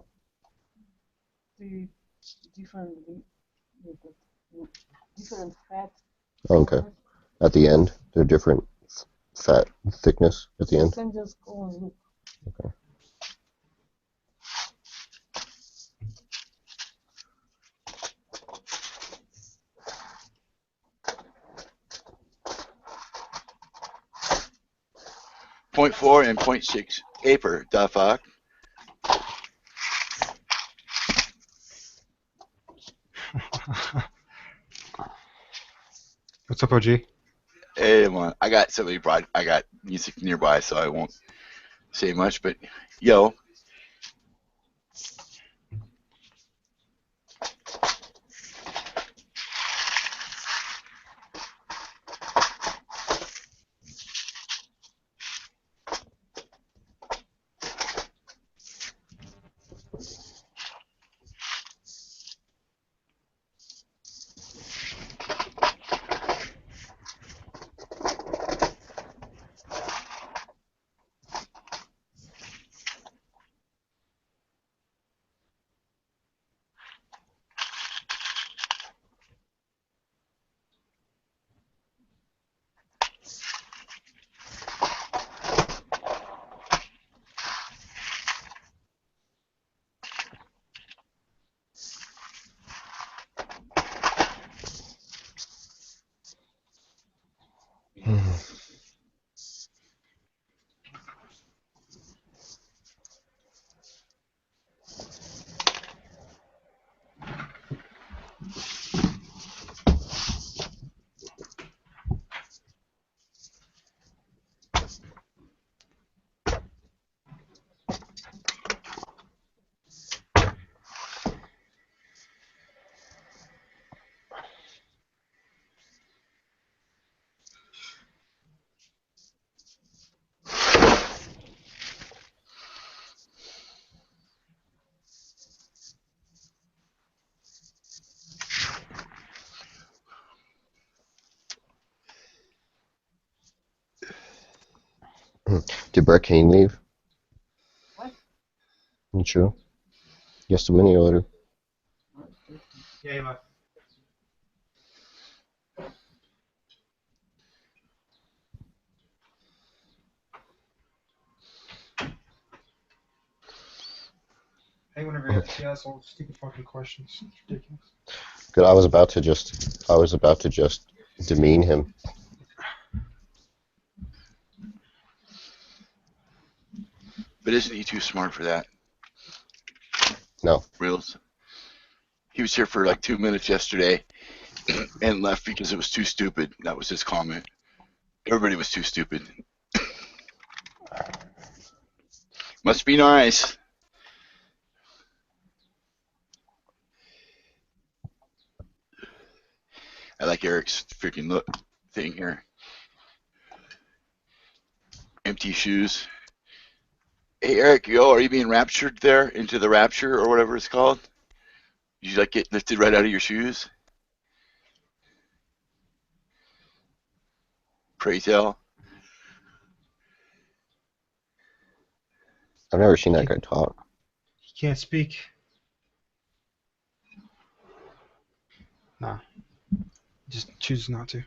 The different fat. Okay. At the end, they're different fat thickness at the You end. can just go and look. Okay. Point 4 and 0.6 taper, the fuck? What's up, OG? Hey, man, I got somebody brought. I got music nearby, so I won't say much. But yo, Did Brett Kane leave? What? You sure? Yes, a minute later. Yeah, you left. Hey, whenever you ask all stupid fucking questions, it's ridiculous. Good. I was about to just demean him. but isn't he too smart for that? No. Reals. He was here for like 2 minutes yesterday and left because it was too stupid. That was his comment. Everybody was too stupid. Must be nice. I like Eric's freaking look thing here. Empty shoes. Hey Eric, yo, are you being raptured there into the rapture or whatever it's called? Did you like get lifted right out of your shoes? Pray tell. I've never seen that guy talk. He can't speak. Nah. Just chooses not to.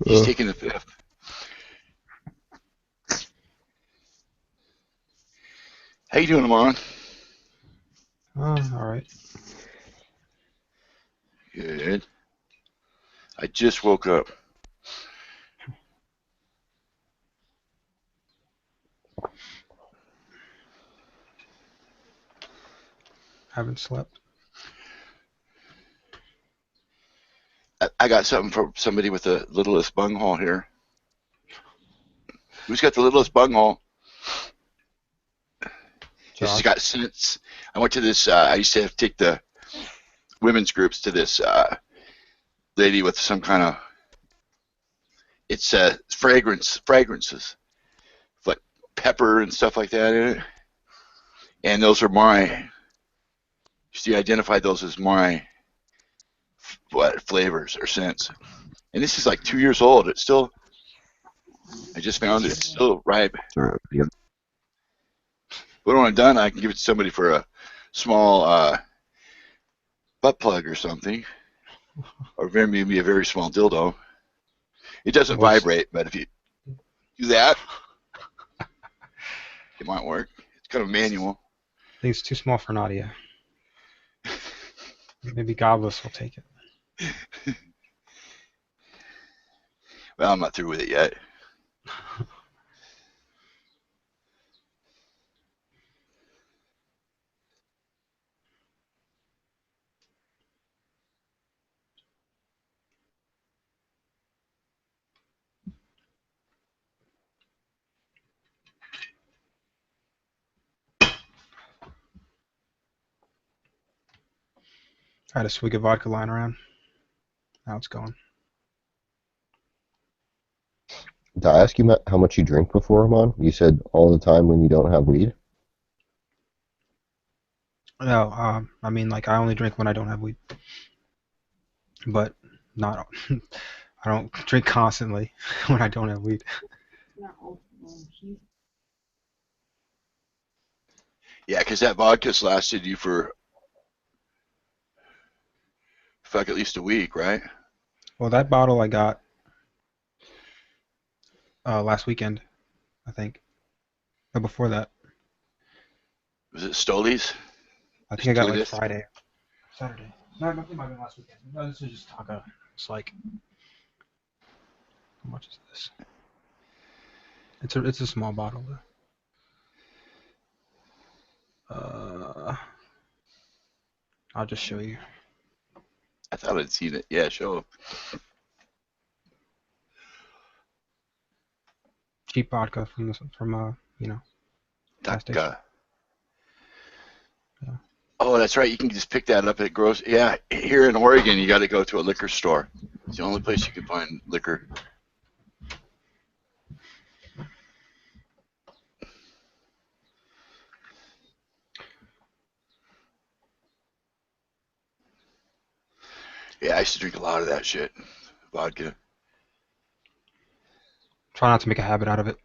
He's taking the fifth. How you doing, Amon? All right. Good. I just woke up. Haven't slept. I got something for somebody with the littlest bunghole here. Who's got the littlest bunghole? This has got sense. I went to this. I used to have to take the women's groups to this lady with some kind of. It's fragrances, like pepper and stuff like that in it. And those are my. She identified those as my flavors or scents. And this is like 2 years old. It's still, I just found it. It's still ripe. Alright, yeah. But when I'm done, I can give it to somebody for a small butt plug or something. Or maybe a very small dildo. It doesn't vibrate, but if you do that, it might work. It's kind of manual. I think it's too small for Nadia. Maybe Godless will take it. Well, I'm not through with it yet. I had a swig of vodka lying around. Now it's gone. Did I ask you how much you drink before, Amon? You said all the time when you don't have weed? No, I mean, like, I only drink when I don't have weed. But not, I don't drink constantly when I don't have weed. Yeah, because that vodka's lasted you for fuck at least a week, right? Well, that bottle I got last weekend, I think. Or before that. Was it Stoli's? I think I got like Stoli's? Friday. Saturday. No, it might have been last weekend. No, this is just Taka. It's like, how much is this? It's a small bottle though. I'll just show you. I thought I'd seen it. Yeah, show. Cheap vodka from you know, gas station. Vodka. Oh, that's right. You can just pick that up at Yeah, here in Oregon, you got to go to a liquor store. It's the only place you can find liquor. Yeah, I used to drink a lot of that shit. Vodka. Try not to make a habit out of it.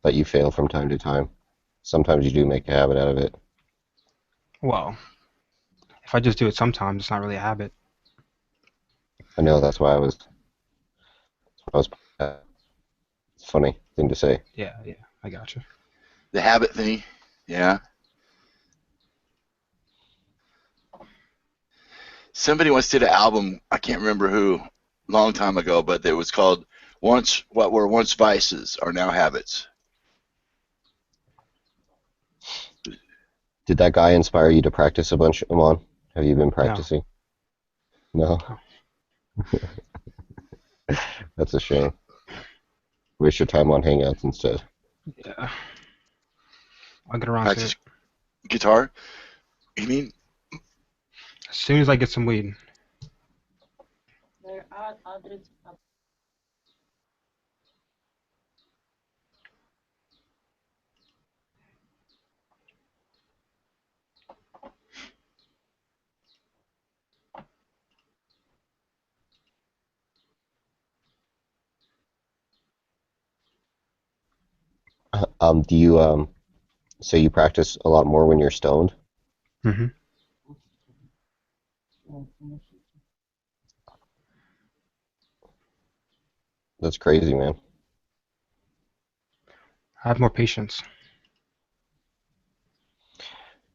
But you fail from time to time. Sometimes you do make a habit out of it. Well, if I just do it sometimes, it's not really a habit. I know, that's why I was... It's a funny thing to say. Yeah, I gotcha. The habit thing. Yeah. Somebody once did an album, I can't remember who, long time ago, but it was called What Were Once Vices Are Now Habits. Did that guy inspire you to practice a bunch, Amon? Have you been practicing? No? That's a shame. Waste your time on Hangouts instead. Yeah. I'll get around Practice to it. Guitar? You mean? As soon as I get some weed. Do you, so you practice a lot more when you're stoned? Mm-hmm. That's crazy, man. I have more patience.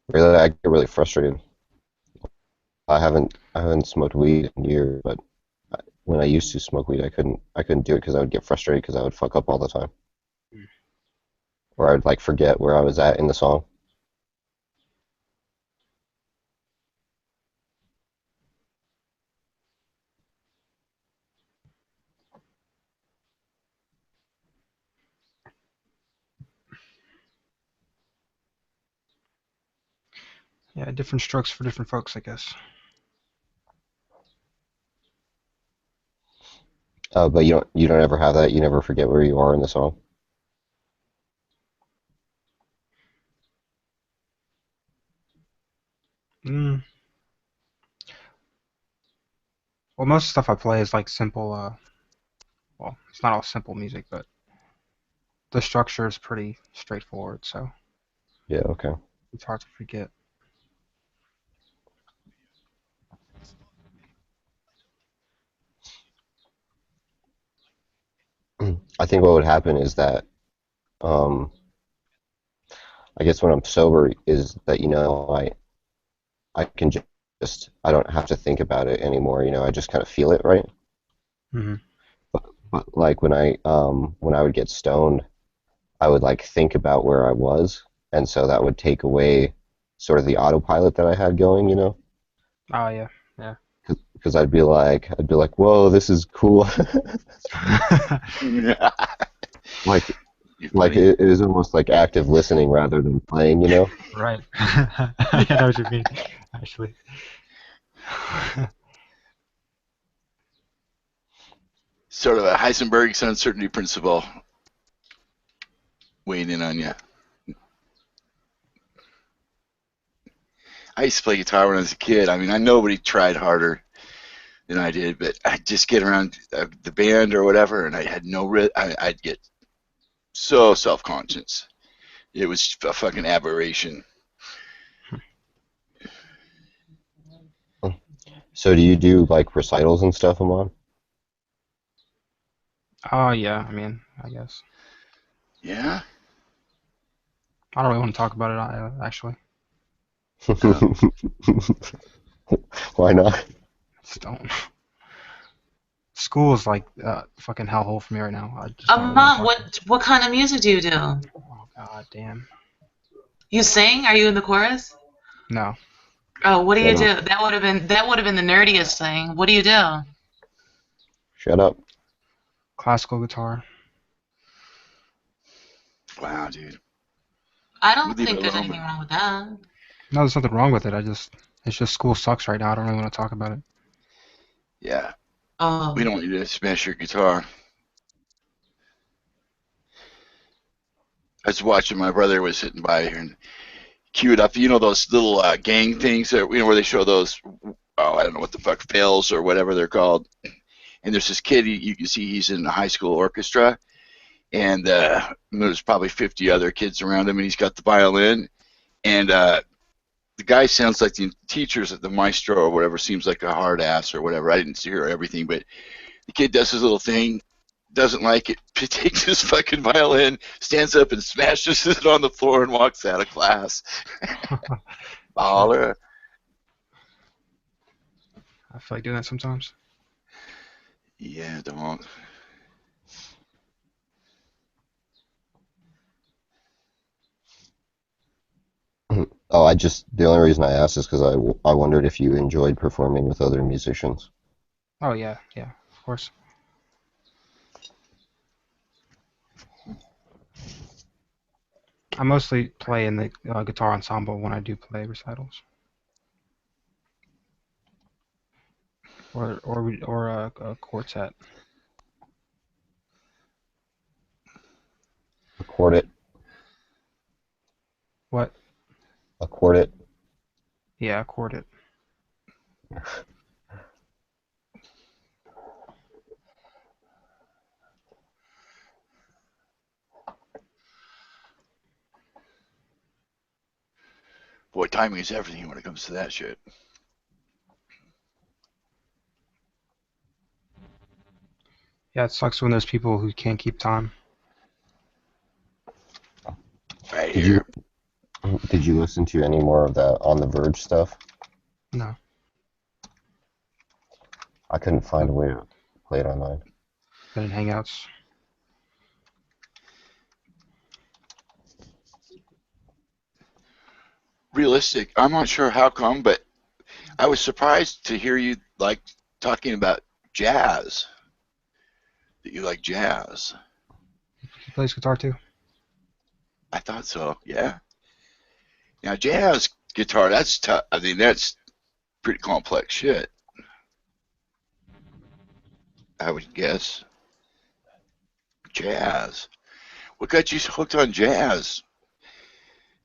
Really, I get really frustrated. I haven't smoked weed in years, but when I used to smoke weed, I couldn't do it because I would get frustrated because I would fuck up all the time. Or I would like forget where I was at in the song. Yeah, different strokes for different folks, I guess. But you don't ever have that. You never forget where you are in the song. Well, most stuff I play is like simple. Well, it's not all simple music, but the structure is pretty straightforward, so Yeah, okay. it's hard to forget. I think what would happen is that, um, I guess when I'm sober, is that I can just I don't have to think about it anymore. I just kind of feel it, right? Hmm. But like when I would get stoned, I would like think about where I was, and so that would take away sort of the autopilot that I had going. Oh yeah, yeah. Because I'd be like, whoa, this is cool. Like it is almost like active listening rather than playing. Right. I know what you mean, actually. Sort of a Heisenberg's uncertainty principle weighing in on you. I used to play guitar when I was a kid. I mean, I nobody tried harder than I did, but I'd just get around the band or whatever, and I had I'd get so self-conscious. It was a fucking aberration. So do you do like recitals and stuff, Amon? Oh yeah, I mean, I guess. Yeah? I don't really want to talk about it, actually. Why not? Just don't. School is like fucking hellhole for me right now. I just don't really want to Mom, talk about what kind of music do you do? it. Oh god damn. You sing? Are you in the chorus? No. Oh, what do you Shut do? That would have been the nerdiest thing. What do you do? Shut up. Classical guitar. Wow, dude. I don't Leave it think there's alone. anything wrong with that. No, there's nothing wrong with it. It's just school sucks right now. I don't really want to talk about it. Yeah. Oh. We don't want you to smash your guitar. I was watching, my brother was sitting by here and queued up, those little gang things that, where they show those, I don't know what the fuck, fails or whatever they're called. And there's this kid, you can see he's in a high school orchestra, and there's probably 50 other kids around him, and he's got the violin, and the guy sounds like the teachers at the maestro or whatever, seems like a hard ass or whatever. I didn't hear everything, but the kid does his little thing, doesn't like it, takes his fucking violin, stands up and smashes it on the floor and walks out of class. Baller. I feel like doing that sometimes. Yeah, don't. Oh, the only reason I asked is because I wondered if you enjoyed performing with other musicians. Oh yeah, yeah, of course. I mostly play in the guitar ensemble when I do play recitals. Or a quartet. A quartet. What? A quartet. Yeah, a quartet. Boy, timing is everything when it comes to that shit. Yeah, it sucks when there's people who can't keep time. Right Did here. Did you listen to any more of that On the Verge stuff? No. I couldn't find a way to play it online. Been in Hangouts. Realistic. I'm not sure how come, but I was surprised to hear you like talking about jazz. That you like jazz. He plays guitar too. I thought so. Yeah. Now jazz guitar, that's tough. I mean, that's pretty complex shit. I would guess. Jazz. What got you hooked on jazz?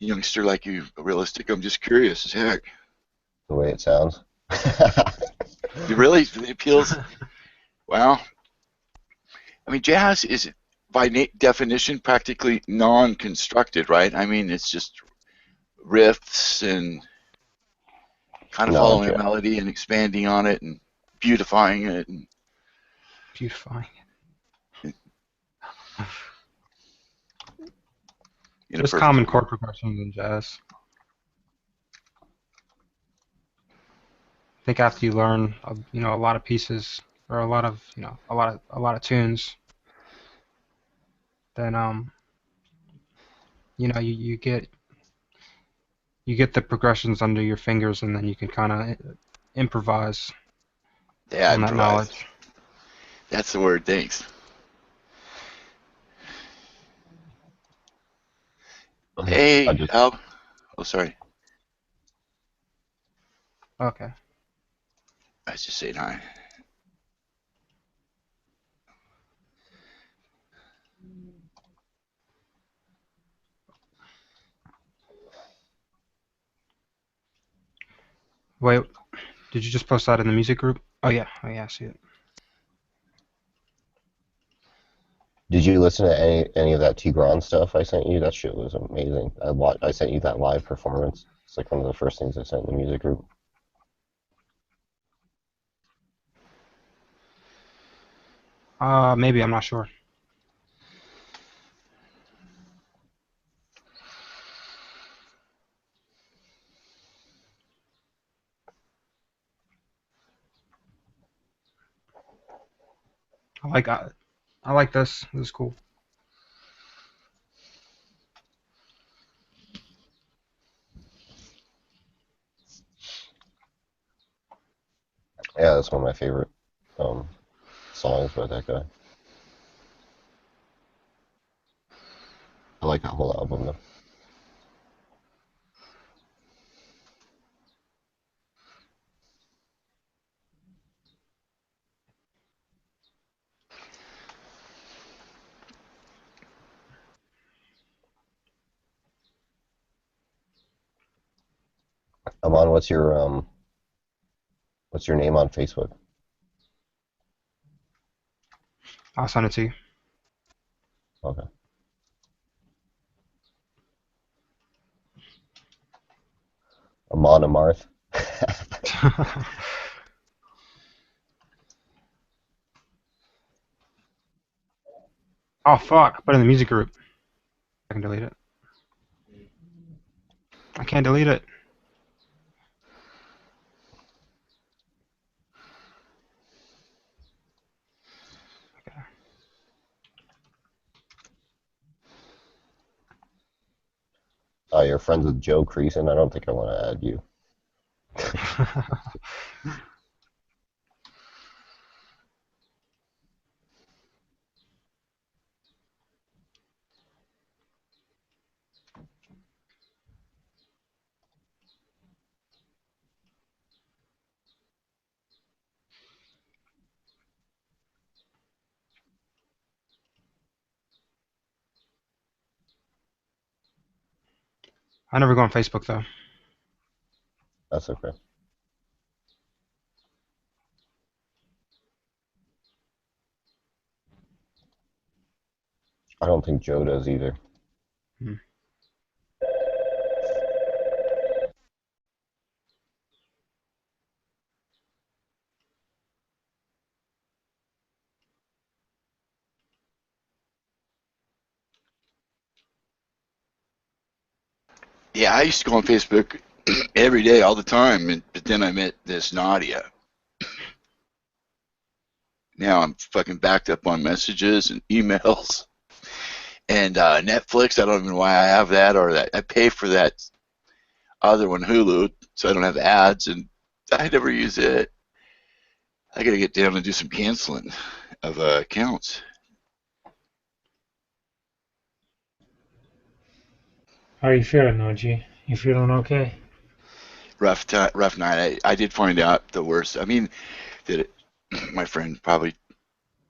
Youngster like you, realistic. I'm just curious as heck. The way it sounds. It really appeals. Well, I mean, jazz is by definition practically non-constructed, right? I mean, it's just riffs and kind of No, following a melody and expanding on it and beautifying it. And Beautifying. in a Just perfect common world. chord progressions in jazz. I think after you learn, you know, a lot of pieces or a lot of, you know, a lot of tunes, then you know, you get the progressions under your fingers, and then you can kind of improvise Yeah, on that improvise. knowledge. That's the word. Thanks. Hey, Al. Oh, sorry. Okay. I was just saying hi. Wait, did you just post that in the music group? Oh yeah, I see it. Did you listen to any of that Tigran stuff I sent you? That shit was amazing. I sent you that live performance. It's like one of the first things I sent in the music group. Maybe, I'm not sure. I like this. This is cool. Yeah, that's one of my favorite songs by that guy. I like that whole album though. Aman, what's your name on Facebook? I'll send it to you. Okay. Aman Amarth. Oh fuck! I put it in the music group. I can delete it. I can't delete it. You're friends with Joe Creason? I don't think I want to add you. I never go on Facebook though. That's okay. I don't think Joe does either. Yeah, I used to go on Facebook every day, all the time, but then I met this Nadia. Now I'm fucking backed up on messages and emails and Netflix. I don't even know why I have that or that. I pay for that other one, Hulu, so I don't have ads, and I never use it. I gotta get down and do some canceling of accounts. How are you feeling, OG? You feeling okay? Rough night. I did find out the worst. I mean, that it, my friend probably.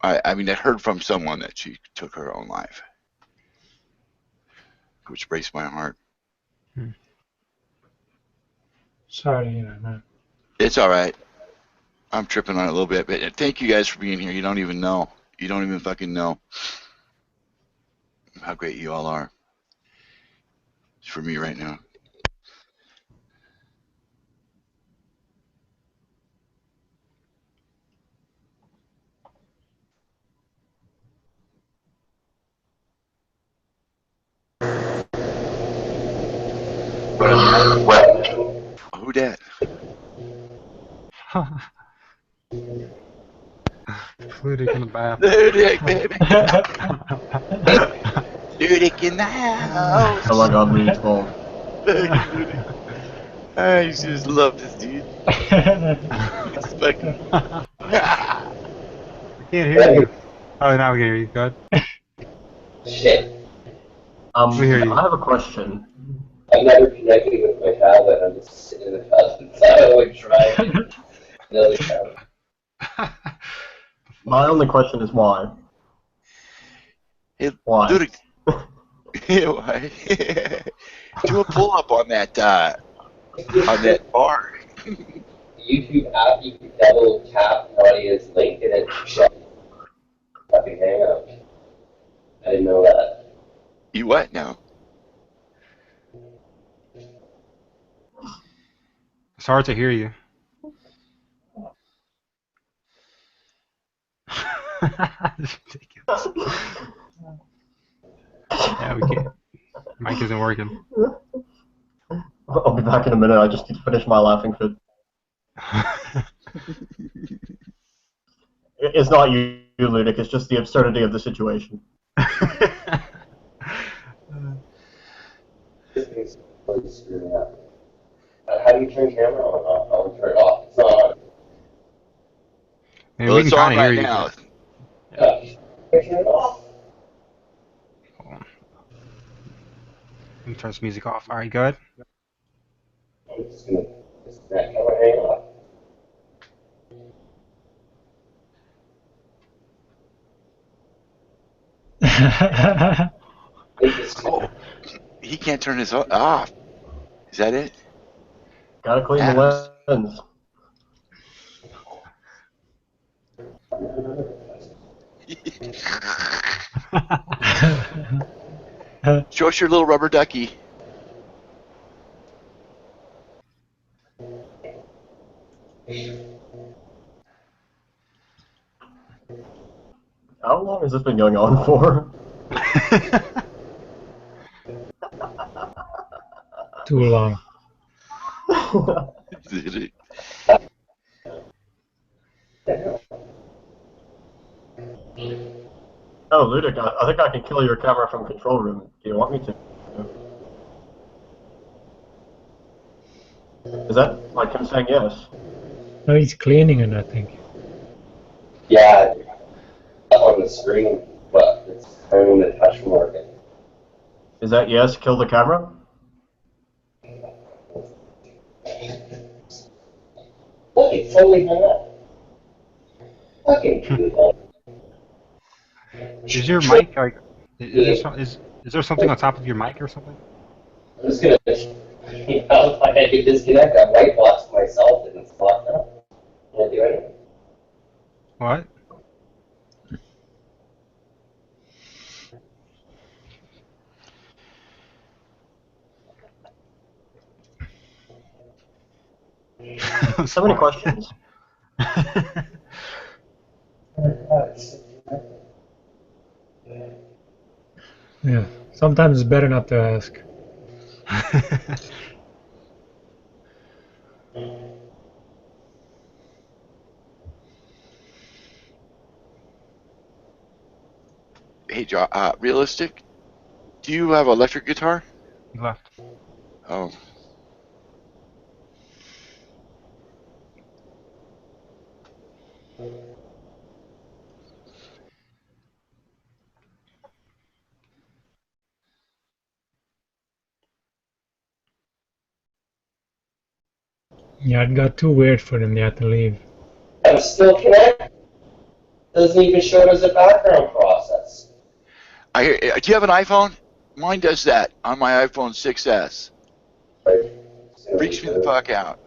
I mean, I heard from someone that she took her own life, which breaks my heart. Sorry to hear that, man. It's all right. I'm tripping on it a little bit, but thank you guys for being here. You don't even know. You don't even fucking know how great you all are. It's for me right now. Who dat? Flutic in the bathroom. Ludic, baby. Ludic in the house. Oh my god, Ludic's fault. Ludic. I just love this dude. It's fucking. I can't hear you. Oh, now we can hear you. Good. Shit. We hear you. I have a question. I'm never connecting with my tablet. I'm just sitting in the tablet. So I would try another tablet. My only question is why? Hey, Why? Ludic. Why? Do a pull up on that bar. YouTube app, you can double tap Nadia's link and it shows fucking hangout. I didn't know that. You what now? It's hard to hear you. It's ridiculous. Yeah, we can't. Mic isn't working. I'll be back in a minute. I just need to finish my laughing fit. It's not you, Ludic. It's just the absurdity of the situation. This thing's really screwing up. How do you turn camera on? I'll turn it off. It's not on. Man, we can kind of hear you. Now. Turn it off. Let me turn this music off. Alright, go ahead. I'm just gonna disconnect camera hang off. Oh, he can't turn his off. Is that it? Gotta clean the lens. Show us your little rubber ducky. How long has this been going on for? Too long. Oh, Ludic, I think I can kill your camera from control room. Do you want me to? Is that like him saying yes? No, he's cleaning it, I think. Yeah, on the screen, but it's turning the touch market. Is that yes, kill the camera? Look, it's totally hung up. Fucking Is your mic like? Is there something on top of your mic or something? I'm just gonna, you know, if I could disconnect, I whiteboxed myself and it's locked up. Can't do anything. What? So many questions. Yeah. Sometimes it's better not to ask. Hey, Realistic, do you have an electric guitar? He left. Oh. Yeah, it got too weird for them. They had to leave. I'm still connected. Doesn't even show it as a background process. Do you have an iPhone? Mine does that on my iPhone 6S. Freaks me the fuck out.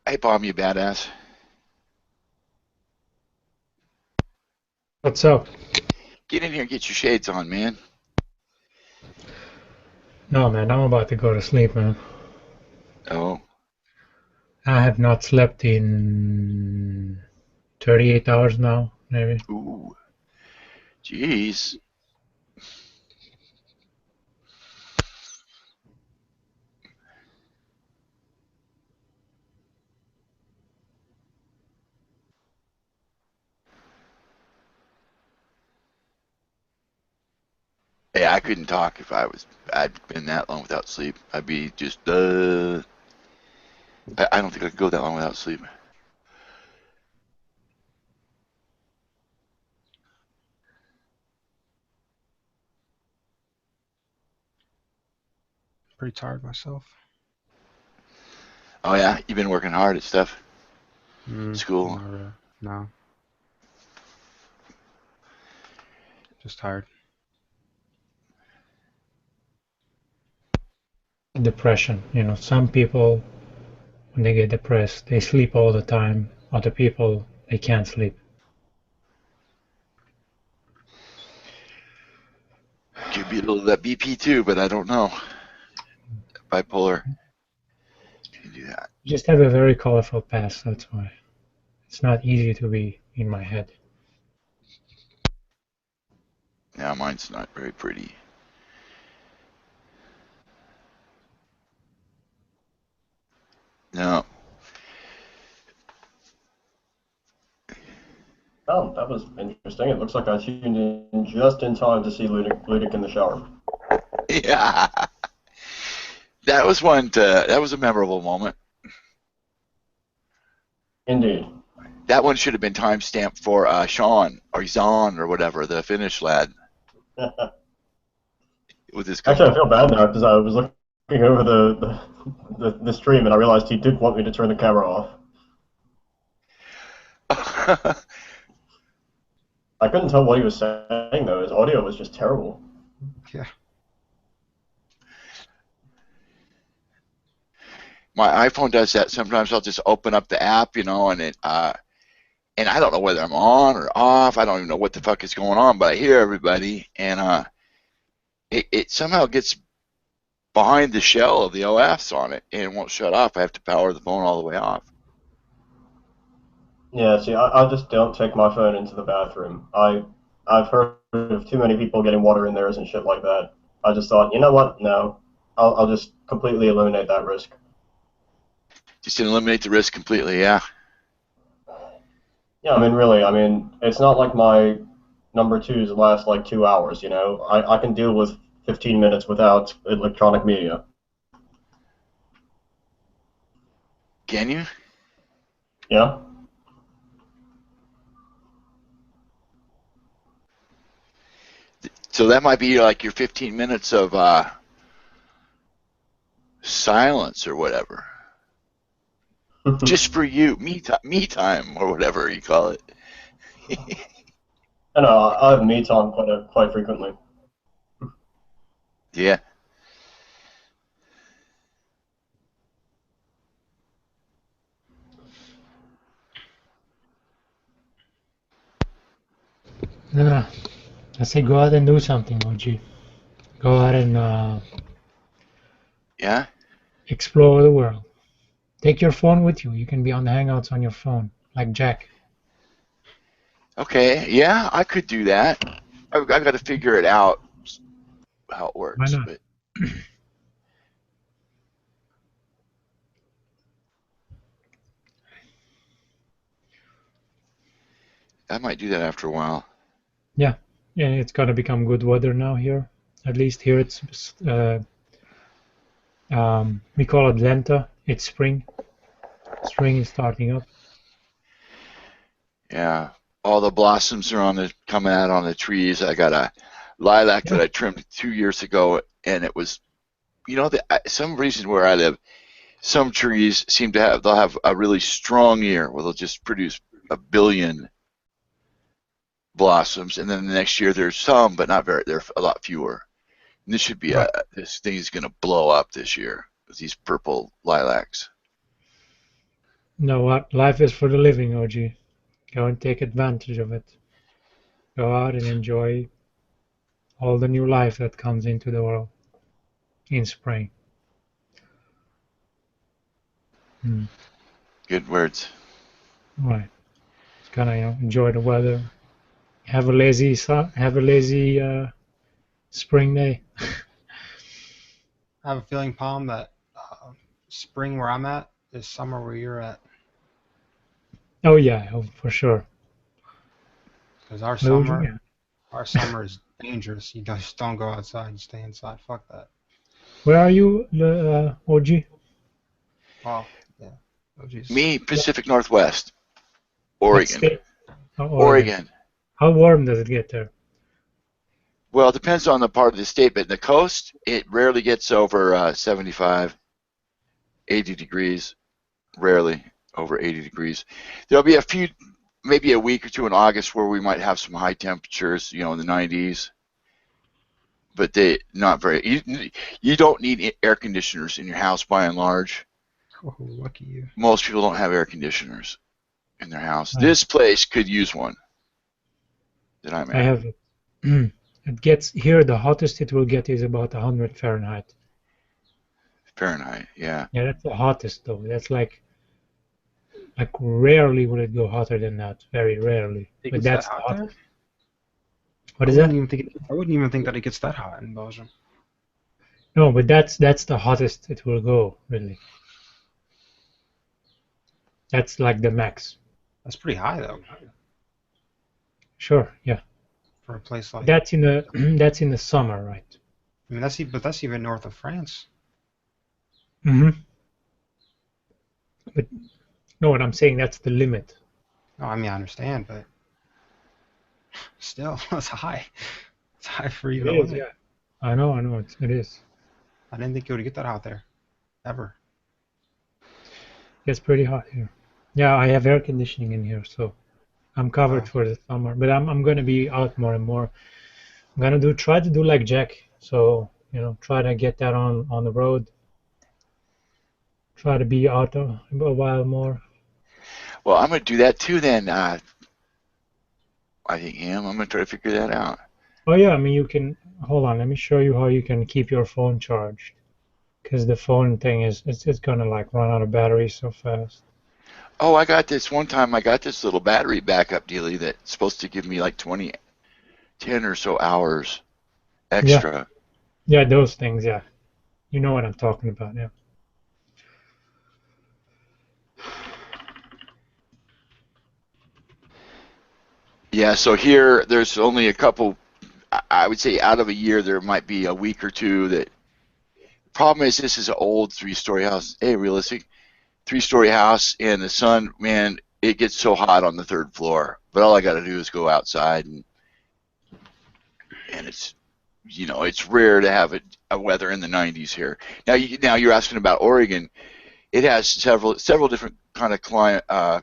Hey, Bomb, you badass. What's up? Get in here and get your shades on, man. No, man, I'm about to go to sleep, man. Oh. I have not slept in 38 hours now, maybe. Ooh. Jeez. Yeah, I couldn't talk if I'd been that long without sleep. I'd be just, I don't think I could go that long without sleep. Pretty tired myself. Oh, yeah? You've been working hard at stuff? School? Not really. No. Just tired. Depression. You know, some people, when they get depressed, they sleep all the time. Other people, they can't sleep. Could be a little of that BP too, but I don't know. Bipolar. You do that. Just have a very colorful past, that's why. It's not easy to be in my head. Yeah, mine's not very pretty. No. Oh, that was interesting. It looks like I tuned in just in time to see Ludic in the shower. Yeah. That was that was a memorable moment. Indeed. That one should have been timestamped for Sean or Zahn or whatever, the Finnish lad. With his Actually, I feel bad now because I was looking over the stream and I realized he did want me to turn the camera off. I couldn't tell what he was saying though. His audio was just terrible. Yeah. My iPhone does that. Sometimes I'll just open up the app, you know, and and I don't know whether I'm on or off. I don't even know what the fuck is going on, but I hear everybody, and it somehow gets behind the shell of the OS on it and it won't shut off. I have to power the phone all the way off. Yeah, see, I just don't take my phone into the bathroom. I've heard of too many people getting water in theirs and shit like that. I just thought, you know what? No, I'll just completely eliminate that risk. Just eliminate the risk completely, yeah. Yeah, I mean, really, I mean, it's not like my number twos last like 2 hours, you know? I can deal with 15 minutes without electronic media. Can you? Yeah? So that might be like your 15 minutes of silence or whatever. Just for you, me time or whatever you call it. I know, I have me time quite frequently. Yeah. Yeah. I say go out and do something, OG. Go out and Yeah? explore the world. Take your phone with you. You can be on the Hangouts on your phone, like Jack. Okay, yeah, I could do that. I've got to figure it out how it works. Why not? But I might do that after a while. Yeah, yeah, it's gonna become good weather now here. At least here it's we call it Lenta. It's spring. Spring is starting up. Yeah, all the blossoms are coming out on the trees. I got a lilac that I trimmed 2 years ago, and it was, some reason where I live, some trees seem to they'll have a really strong year where they'll just produce 1 billion blossoms, and then the next year there's some, but not very. They're a lot fewer. And this should be this thing is going to blow up this year with these purple lilacs. No, what life is for the living, OG. Go and take advantage of it. Go out and enjoy all the new life that comes into the world in spring. Good words. Right. Just gonna enjoy the weather. Have a lazy spring day. I have a feeling, Palm, that spring where I'm at is summer where you're at. Oh yeah, for sure. Because our summer is dangerous. You just don't go outside. You stay inside. Fuck that. Where are you, OG? Oh, yeah. OG's. Me, Pacific Northwest, Oregon. Oh, Oregon. How warm does it get there? Well, it depends on the part of the state, but in the coast, it rarely gets over 75, 80 degrees. Rarely over 80 degrees. There'll be maybe a week or two in August where we might have some high temperatures, in the 90s. But not very. You don't need air conditioners in your house by and large. Oh, lucky you. Most people don't have air conditioners in their house. This place could use one. That I'm at. I have it. It gets here. The hottest it will get is about 100 Fahrenheit. Fahrenheit, yeah. Yeah, that's the hottest though. That's like rarely will it go hotter than that. Very rarely. But that's the hottest. What is that? I wouldn't even think that it gets that hot in Belgium. No, but that's the hottest it will go, really. That's like the max. That's pretty high though. Sure, yeah. For a place like that's in the summer, right? I mean that's even north of France. But no, what I'm saying, that's the limit. No, I mean I understand, but still, that's high. It's high for you. It is, yeah. I know, it is. I didn't think you would get that out there, ever. It's pretty hot here. Yeah, I have air conditioning in here, so I'm covered for the summer. But I'm going to be out more and more. I'm going to try to do like Jack. So, try to get that on the road. Try to be out a while more. Well, I'm going to do that too then. I think, I'm going to try to figure that out. Oh, yeah, I mean, you can... Hold on, let me show you how you can keep your phone charged. Because the phone thing it's going to run out of battery so fast. Oh, I got this one time. I got this little battery backup dealie that's supposed to give me like 10 or so hours extra. Yeah, those things, yeah. You know what I'm talking about, yeah. Yeah, so here there's only a couple, I would say out of a year there might be a week or two that, problem is this is an old 3-story house, realistic 3-story house, and the sun, man, it gets so hot on the 3rd floor, but all I got to do is go outside, and it's, it's rare to have a weather in the 90s here. Now you're asking about Oregon. It has several different kind of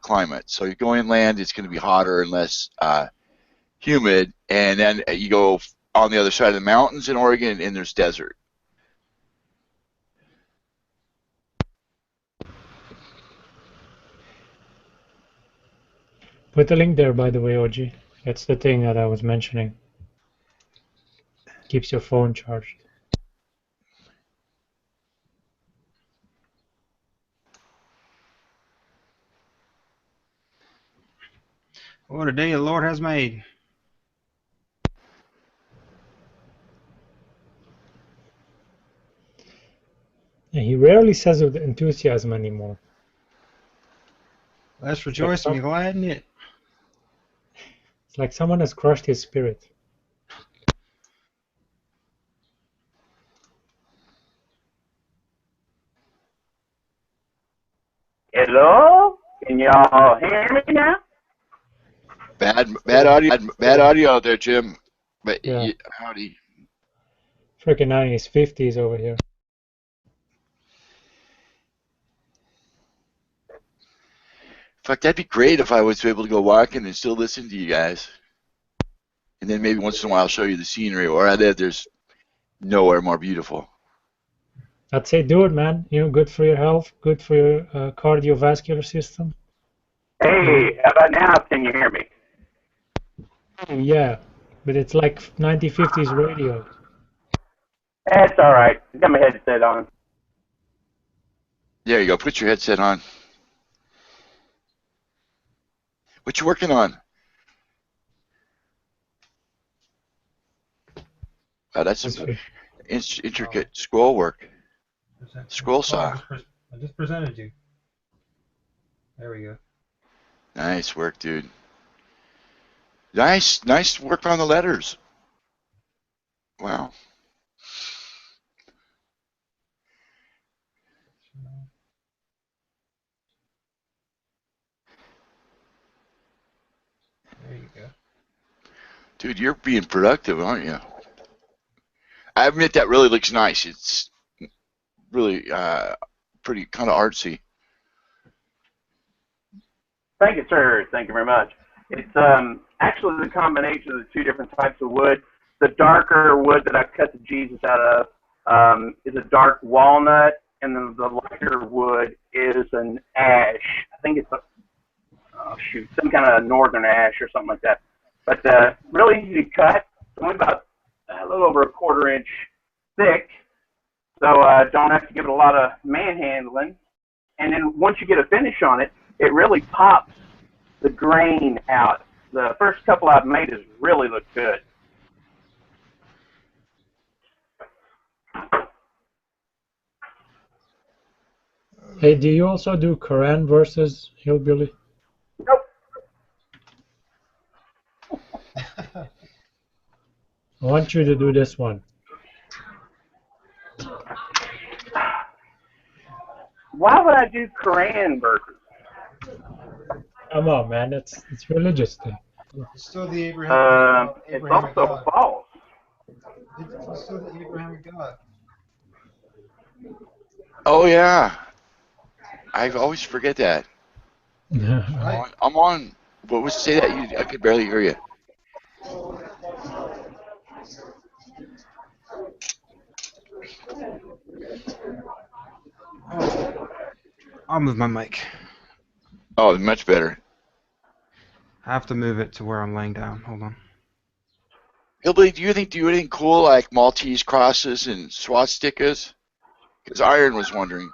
climates. So you go inland, it's going to be hotter and less humid, and then you go on the other side of the mountains in Oregon, and there's desert. Put the link there, by the way, OG. That's the thing that I was mentioning. Keeps your phone charged. What a day the Lord has made. Yeah, he rarely says with enthusiasm anymore. Let's rejoice and be glad in it. It's like someone has crushed his spirit. Hello? Can y'all hear me now? Bad audio out there, Jim. But Yeah. howdy. Freaking guy in his 50s over here. Fuck, that'd be great if I was able to go walking and still listen to you guys. And then maybe once in a while show you the scenery, or I live, there's nowhere more beautiful. I'd say do it, man. You know, good for your health, good for your cardiovascular system. Hey, how about now? Can you hear me? Yeah, but it's like 1950s radio. That's all right. I got my headset on. There you go. Put your headset on. What you working on? Oh, that's some intricate scroll work. Scroll saw. I just presented you. There we go. Nice work, dude. Nice work on the letters. Wow. There you go. Dude, you're being productive, aren't you? I admit that really looks nice. It's really pretty kind of artsy. Thank you, sir. Thank you very much. It's actually the combination of the two different types of wood. The darker wood that I cut the Jesus out of is a dark walnut, and then the lighter wood is an ash. I think it's some kind of northern ash or something like that. But really easy to cut. It's only about a little over a 1/4 inch thick, so don't have to give it a lot of manhandling. And then once you get a finish on it, it really pops the grain out. The first couple I've made has really looked good. Hey, do you also do Quran versus Hillbilly? Nope. I want you to do this one. Why would I do Quran verses? Come on, man. It's religious thing. It's still the Abrahamic It's God. also false. It's still the Abrahamic God. Oh yeah, I always forget that. I'm on. What was say that? I could barely hear you. I'll move my mic. Oh, much better. I have to move it to where I'm laying down. Hold on. Hillbilly, do you do anything cool like Maltese crosses and swastikas? Because Iron was wondering.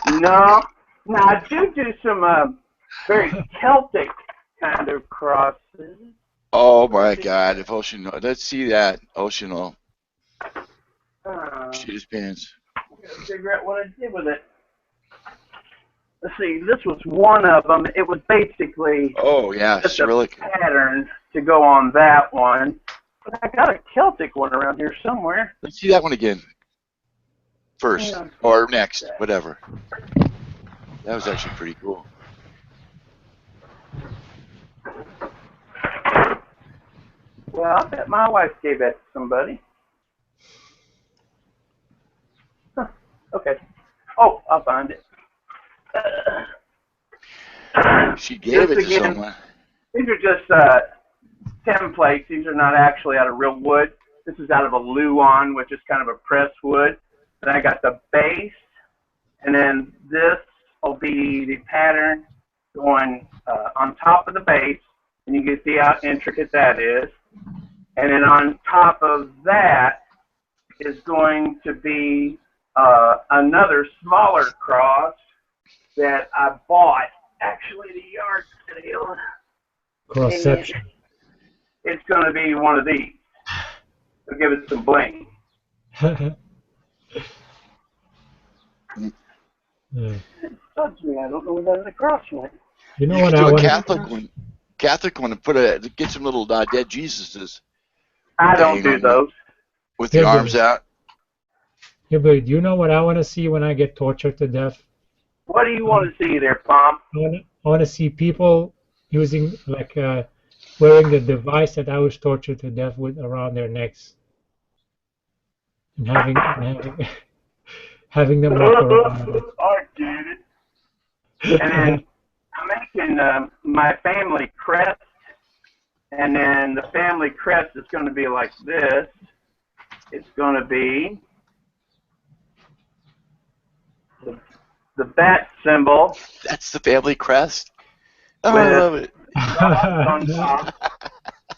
No, I do some very Celtic kind of crosses. Oh my God! If Ocean, let's see that Ocean. Shit his pants. Gotta figure out what I did with it. Let's see, this was one of them. It was basically just Cyrillic a pattern to go on that one. But I got a Celtic one around here somewhere. Let's see that one again. First or next, whatever. That was actually pretty cool. Well, I bet my wife gave that to somebody. Huh. Okay. Oh, I'll find it. She gave it to again, someone. These are just templates. These are not actually out of real wood. This is out of a luan, which is kind of a pressed wood. Then I got the base, and then this will be the pattern going on top of the base, and you can see how intricate that is. And then on top of that is going to be another smaller cross that I bought actually at a yard sale. Cross-section. It's going to be one of these. We'll give it some bling. Yeah. It bugs me. I don't know where that cross went. You know You what could I do a want Catholic one. Catholic one and get some little dead Jesuses. I don't do those. With the arms out. Yeah, but do you know what I want to see when I get tortured to death? What do you want to see there, Pom? I want to see people using, like, wearing the device that I was tortured to death with around their necks. And having them walk around with it. I did it. And then I'm making my family crest. And then the family crest is going to be like this. It's going to be the bat symbol. That's the family crest. Oh, I love it.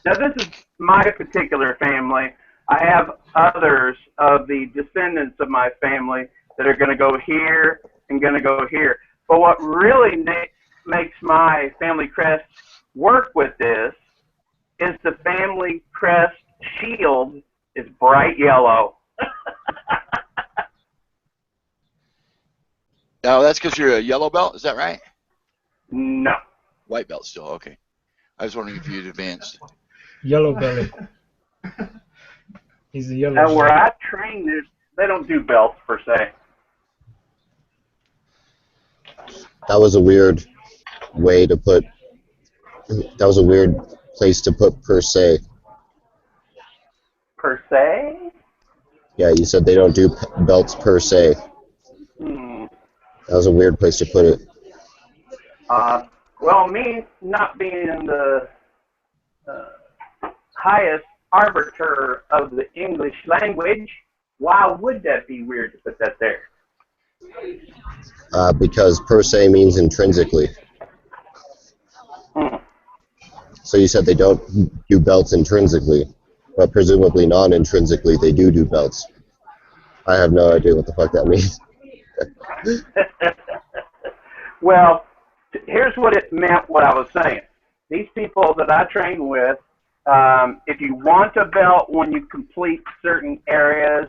Now this is my particular family. I have others of the descendants of my family that are going to go here and going to go here. But what really makes my family crest work with this is the family crest shield is bright yellow. Oh, that's because you're a yellow belt, is that right? No. White belt still, okay. I was wondering if you'd advanced. Yellow belly. He's a yellow And where belly. I train, they don't do belts per se. That was a weird way to put. That was a weird place to put per se. Per se? Yeah, you said they don't do belts per se. That was a weird place to put it. Well, me not being the highest arbiter of the English language, why would that be weird to put that there? Because per se means intrinsically. So you said they don't do belts intrinsically, but presumably non-intrinsically they do belts. I have no idea what the fuck that means. Well, here's what it meant, what I was saying. These people that I train with, if you want a belt when you complete certain areas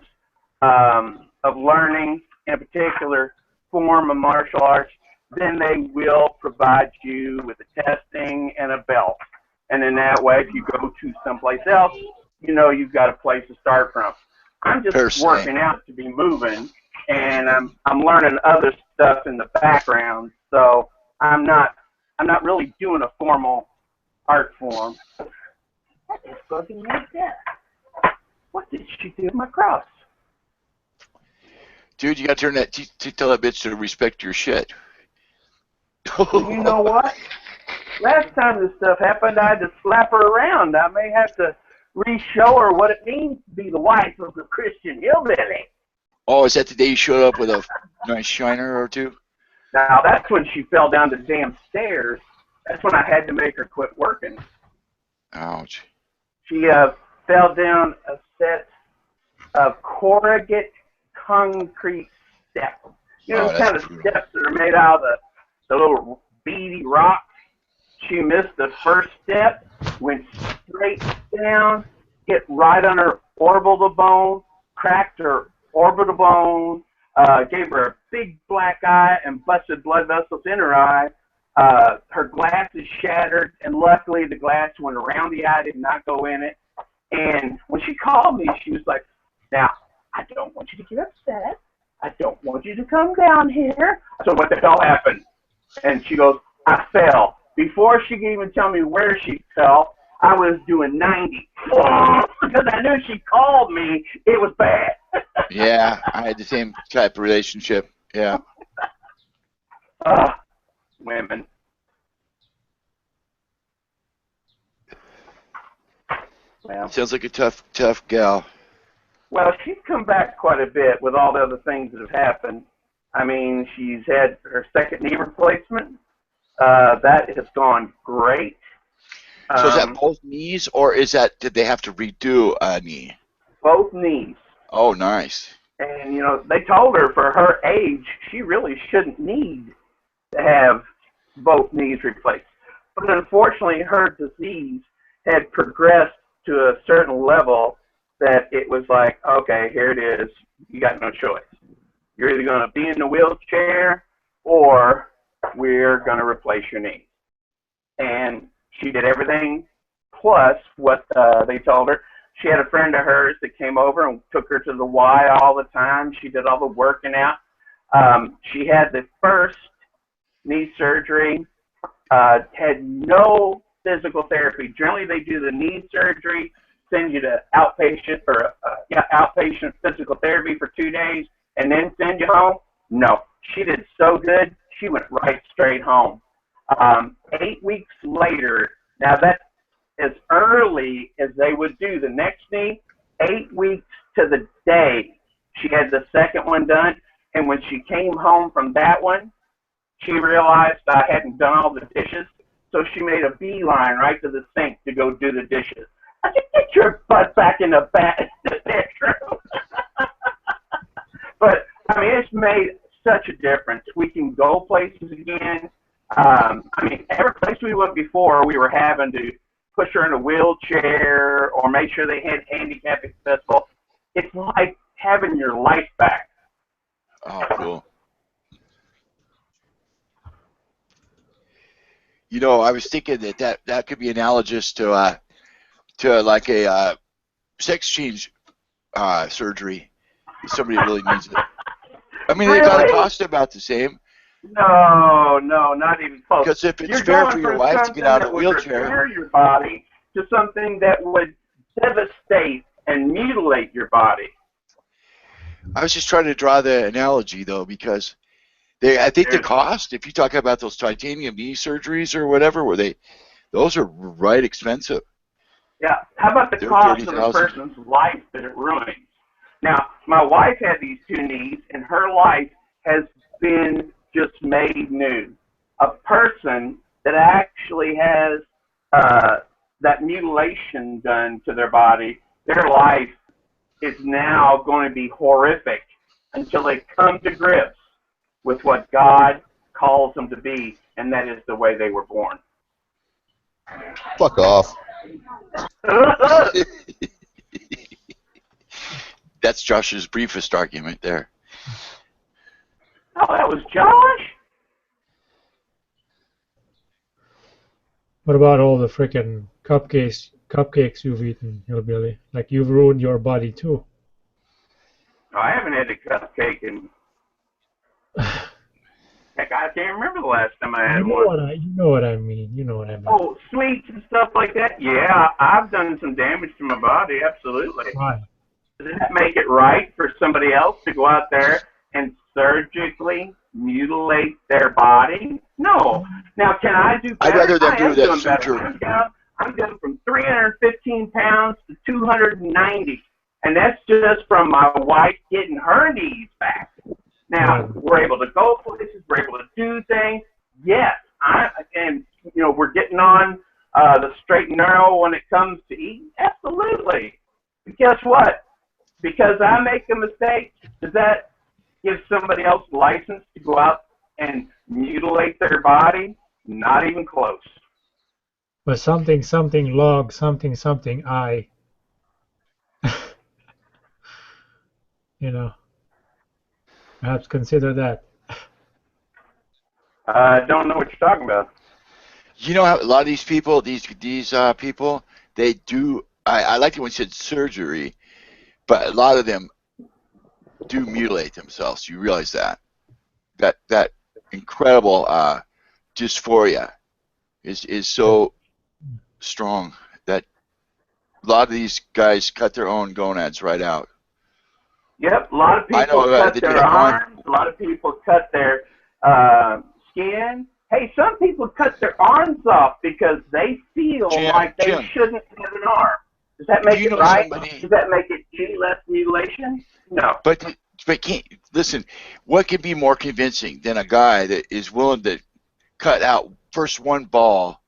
of learning, in a particular form of martial arts, then they will provide you with the testing and a belt. And in that way, if you go to someplace else, you know you've got a place to start from. I'm just working out to be moving, and I'm learning other stuff in the background. So I'm not really doing a formal art form. That is fucking like that. What did she do with my cross? Dude, you got to turn that. Tell that bitch to respect your shit. You know what? Last time this stuff happened, I had to slap her around. I may have to re-show her what it means to be the wife of the Christian hillbilly. Oh, is that the day you showed up with a nice shiner or two? Now, that's when she fell down the damn stairs. That's when I had to make her quit working. Ouch. She fell down a set of corrugate concrete steps. You know, the kind of steps that are made out of the little beady rocks. She missed the first step, went straight down, hit right on her orbital bone, cracked her orbital bone, gave her a big black eye and busted blood vessels in her eye. Her glass is shattered, and luckily the glass went around the eye, did not go in it. And when she called me, she was like, now, I don't want you to get upset. I don't want you to come down here. So what the hell happened? And she goes, I fell. Before she could even tell me where she fell, I was doing 90. Because I knew she called me, it was bad. Yeah, I had the same type of relationship. Yeah. Women. Well, sounds like a tough gal. Well, she's come back quite a bit with all the other things that have happened. I mean, she's had her second knee replacement. That has gone great. So is that both knees, or is that, did they have to redo a knee? Both knees. Oh, nice. And, you know, they told her for her age, she really shouldn't need to have both knees replaced. But unfortunately, her disease had progressed to a certain level that it was like, okay, here it is. You got no choice. You're either going to be in the wheelchair or we're going to replace your knee. And She did everything plus what they told her. She had a friend of hers that came over and took her to the Y all the time. She did all the working out. She had the first knee surgery, had no physical therapy. Generally, they do the knee surgery, send you to outpatient or outpatient physical therapy for 2 days, and then send you home. No, she did so good, she went right straight home. 8 weeks later, now that's as early as they would do the next knee, 8 weeks to the day, she had the second one done. And when she came home from that one, she realized I hadn't done all the dishes. So she made a beeline right to the sink to go do the dishes. I said, get your butt back in the bedroom. But, I mean, it's made such a difference. We can go places again. I mean, every place we went before, we were having to push her in a wheelchair or make sure they had handicap accessible. It's like having your life back. Oh, cool. You know, I was thinking that could be analogous to like a sex change surgery. If somebody really needs it. I mean, they gotta cost about the same. No, not even close. Because if it's fair for your wife to get out of a wheelchair, repair your body to something that would devastate and mutilate your body. I was just trying to draw the analogy though, because I think the cost, if you talk about those titanium knee surgeries or whatever, those are right expensive. Yeah. How about the cost of a person's life that it ruins? Now, my wife had these 2 knees, and her life has been just made new. A person that actually has that mutilation done to their body, their life is now going to be horrific until they come to grips with what God calls them to be, and that is the way they were born. Fuck off. That's Josh's briefest argument there. Oh, that was Josh? What about all the frickin' cupcakes you've eaten, hillbilly? Like, you've ruined your body too. Oh, I haven't had a cupcake in... Heck, I can't remember the last time I had one. You know what I mean. You know what I mean. Oh, sweets and stuff like that? Yeah, I've done some damage to my body, absolutely. Why? Does that make it right for somebody else to go out there and surgically mutilate their body? No. Now, can I do better? I'd rather them do that doing better. surgery. I'm down from 315 pounds to 290. And that's just from my wife getting her knees back. Now, we're able to go places, we're able to do things. Yes, and you know, we're getting on the straight and narrow when it comes to eating. Absolutely. But guess what? Because I make a mistake, does that give somebody else license to go out and mutilate their body? Not even close. But something log something I. You know. Perhaps consider that. I don't know what you're talking about. You know how a lot of these people, these people, they do. I like it when you said surgery, but a lot of them do mutilate themselves. You realize that that incredible dysphoria is so strong that a lot of these guys cut their own gonads right out. Yep, a lot of people cut their arms, a lot of people cut their skin. Hey, some people cut their arms off because they feel like they shouldn't have an arm. Does that make it right? Does that make it less mutilation? No. But listen, what could be more convincing than a guy that is willing to cut out first one ball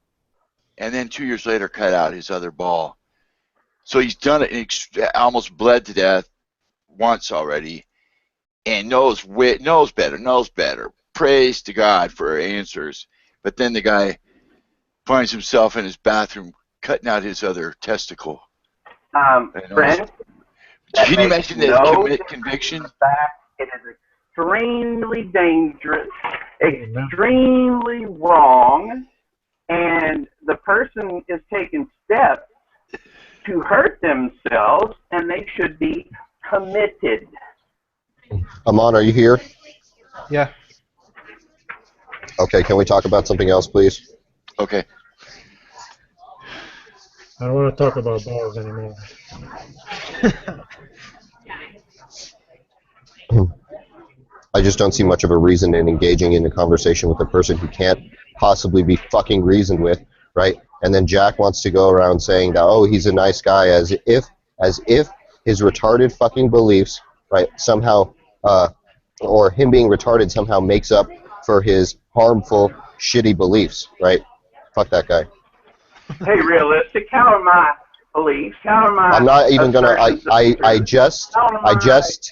and then 2 years later cut out his other ball? So he's done it and almost bled to death once already, and knows better. Praise to God for answers. But then the guy finds himself in his bathroom cutting out his other testicle. Friend, can you imagine that conviction? It is extremely dangerous, extremely wrong, and the person is taking steps to hurt themselves, and they should be committed. Amon, are you here? Yeah. Okay, can we talk about something else, please? Okay. I don't want to talk about balls anymore. I just don't see much of a reason in engaging in a conversation with a person who can't possibly be fucking reasoned with, right? And then Jack wants to go around saying that, oh, he's a nice guy, as if his retarded fucking beliefs, right, somehow, or him being retarded somehow makes up for his harmful, shitty beliefs, right? Fuck that guy. Hey, realistic, how are my beliefs? How are my I'm not even gonna. assertions of I truth? just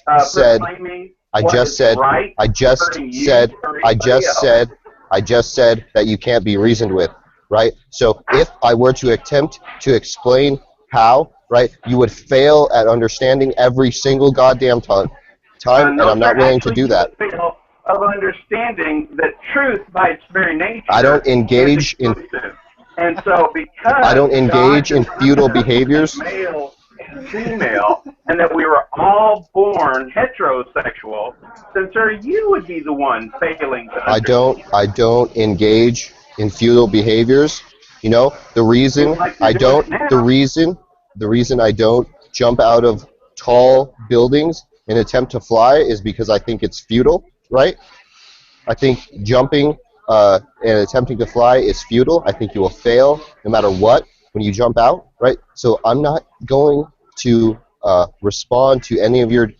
How am said. proclaiming I what just is said. right, I just hurting you said. or I anybody just else? said. I just said that you can't be reasoned with, right? So if I were to attempt to explain how, right, you would fail at understanding every single goddamn time, and No, I'm not sir, willing to actually, do you that. would fail of understanding that truth, by its very nature, I don't is engage in. exclusive. And so, because I don't engage God in futile designed us behaviors. male and female, and that we were all born heterosexual, then, sir, you would be the one failing to I don't engage in futile behaviors. You know, the reason like I you're doing don't, it the now. reason I don't jump out of tall buildings and attempt to fly is because I think it's futile, right? I think jumping and attempting to fly is futile. I think you will fail no matter what when you jump out, right? So I'm not going to respond to any of your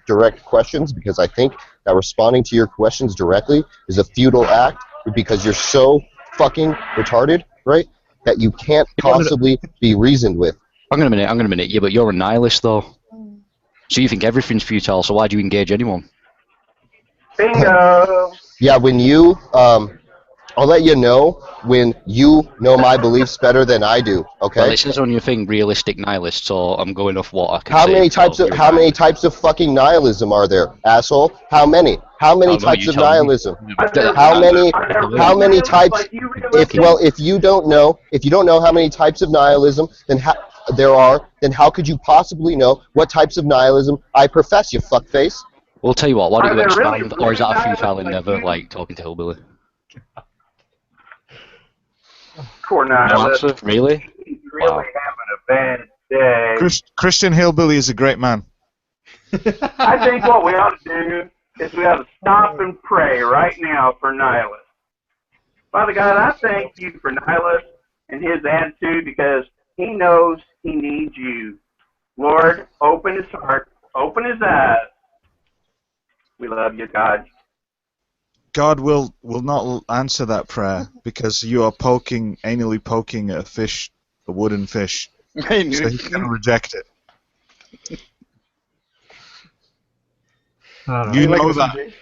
direct questions because I think that responding to your questions directly is a futile act because you're so fucking retarded, right, that you can't possibly be reasoned with. I'm gonna minute you, but you're a nihilist though. So you think everything's futile, so why do you engage anyone? Bingo! Yeah, when you, I'll let you know when you know my beliefs better than I do, okay? Well, it says on your thing, realistic nihilist, so I'm going off what I can How see. many types of fucking nihilism are there, asshole? How many? How many I don't know, types you of tell me. nihilism? How many types? If you don't know how many types of nihilism then how could you possibly know what types of nihilism I profess, you fuckface? We'll tell you what, why don't Are you there really expand, or is that a nihilism futile like endeavour, you? like talking to Hillbilly? Poor No nihilist. answer? Really? He's really Wow. having a bad day. Christian Hillbilly is a great man. I think what we ought to do is we ought to stop and pray right now for nihilists. Father God, I thank you for nihilist and his attitude because he knows he needs you. Lord, open his heart, open his eyes. We love you, God. God will not answer that prayer because you are anally poking at a fish, a wooden fish. So he's going to reject it. You know that.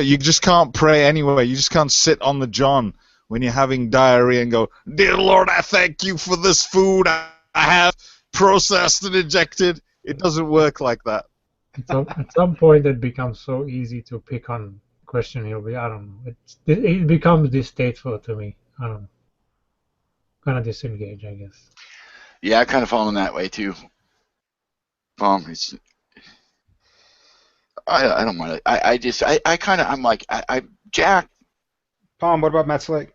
You just can't pray anyway. You just can't sit on the John when you're having diarrhea and go, "Dear Lord, I thank you for this food I have processed and injected." It doesn't work like that. At some point, it becomes so easy to pick on Christian Hillbilly. I don't know. It becomes distasteful to me. I don't know. Kind of disengage, I guess. Yeah, I kind of fall in that way too. I don't want to. I'm like Jack. Palm, what about Matt Slick?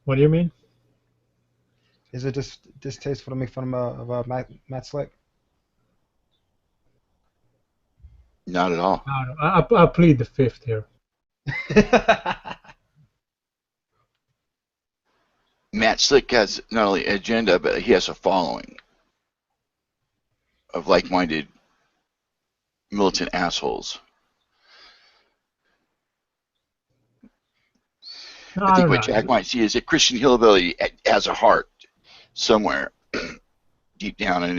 What do you mean? Is it just distasteful to make fun of Matt Slick? Not at all. I plead the fifth here. Matt Slick has not only an agenda, but he has a following of like-minded militant assholes. I think what Jack might see is that Christian Hillbilly has a heart somewhere deep down, and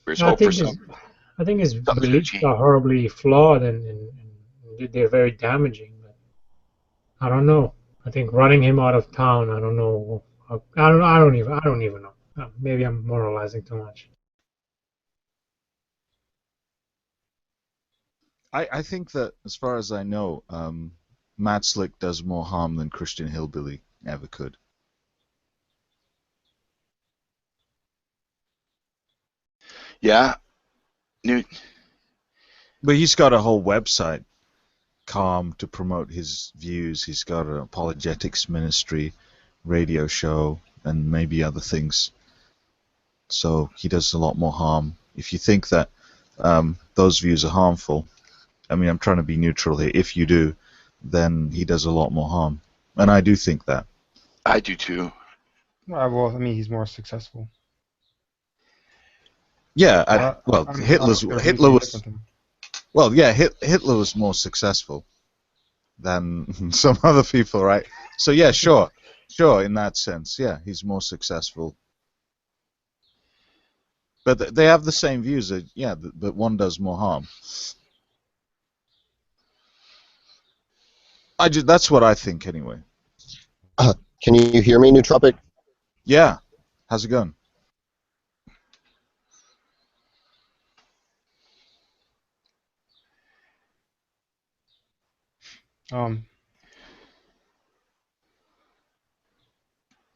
there's hope for some. I think his beliefs are horribly flawed and they're very damaging. But I don't know. I think running him out of town. I don't know. I don't even know. Maybe I'm moralizing too much. I think that, as far as I know, Matt Slick does more harm than Christian Hillbilly ever could. Yeah, Newt. But he's got a whole website, Calm, to promote his views. He's got an apologetics ministry, radio show, and maybe other things. So he does a lot more harm. If you think that those views are harmful, I mean, I'm trying to be neutral here. If you do, then he does a lot more harm. And I do think that. I do too. Well, I mean, he's more successful. Yeah, well, I Hitler don't care who's was. different than- Well, yeah, Hitler was more successful than some other people, right? So yeah, sure, in that sense, yeah, he's more successful. But they have the same views. Yeah, but one does more harm. That's what I think anyway. Can you hear me, Nootropic? Yeah, how's it going? You're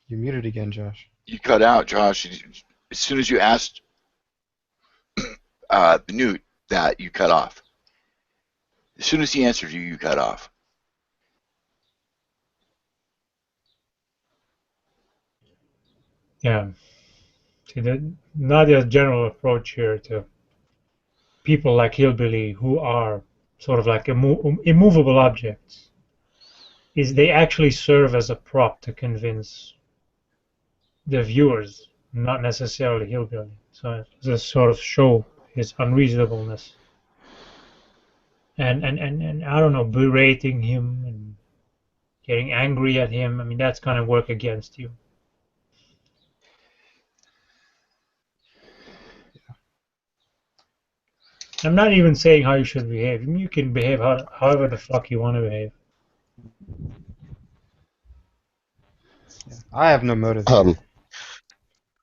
muted again, Josh. You cut out, Josh. As soon as you asked Newt that, you cut off. As soon as he answered you, you cut off. Yeah. See, Nadia's general approach here to people like Hillbilly who are sort of like immovable objects is they actually serve as a prop to convince the viewers, not necessarily Hillbilly. So to sort of show his unreasonableness. And I don't know, berating him and getting angry at him, I mean, that's going to work against you. I'm not even saying how you should behave. I mean, you can behave however the fuck you want to behave. I have no motive here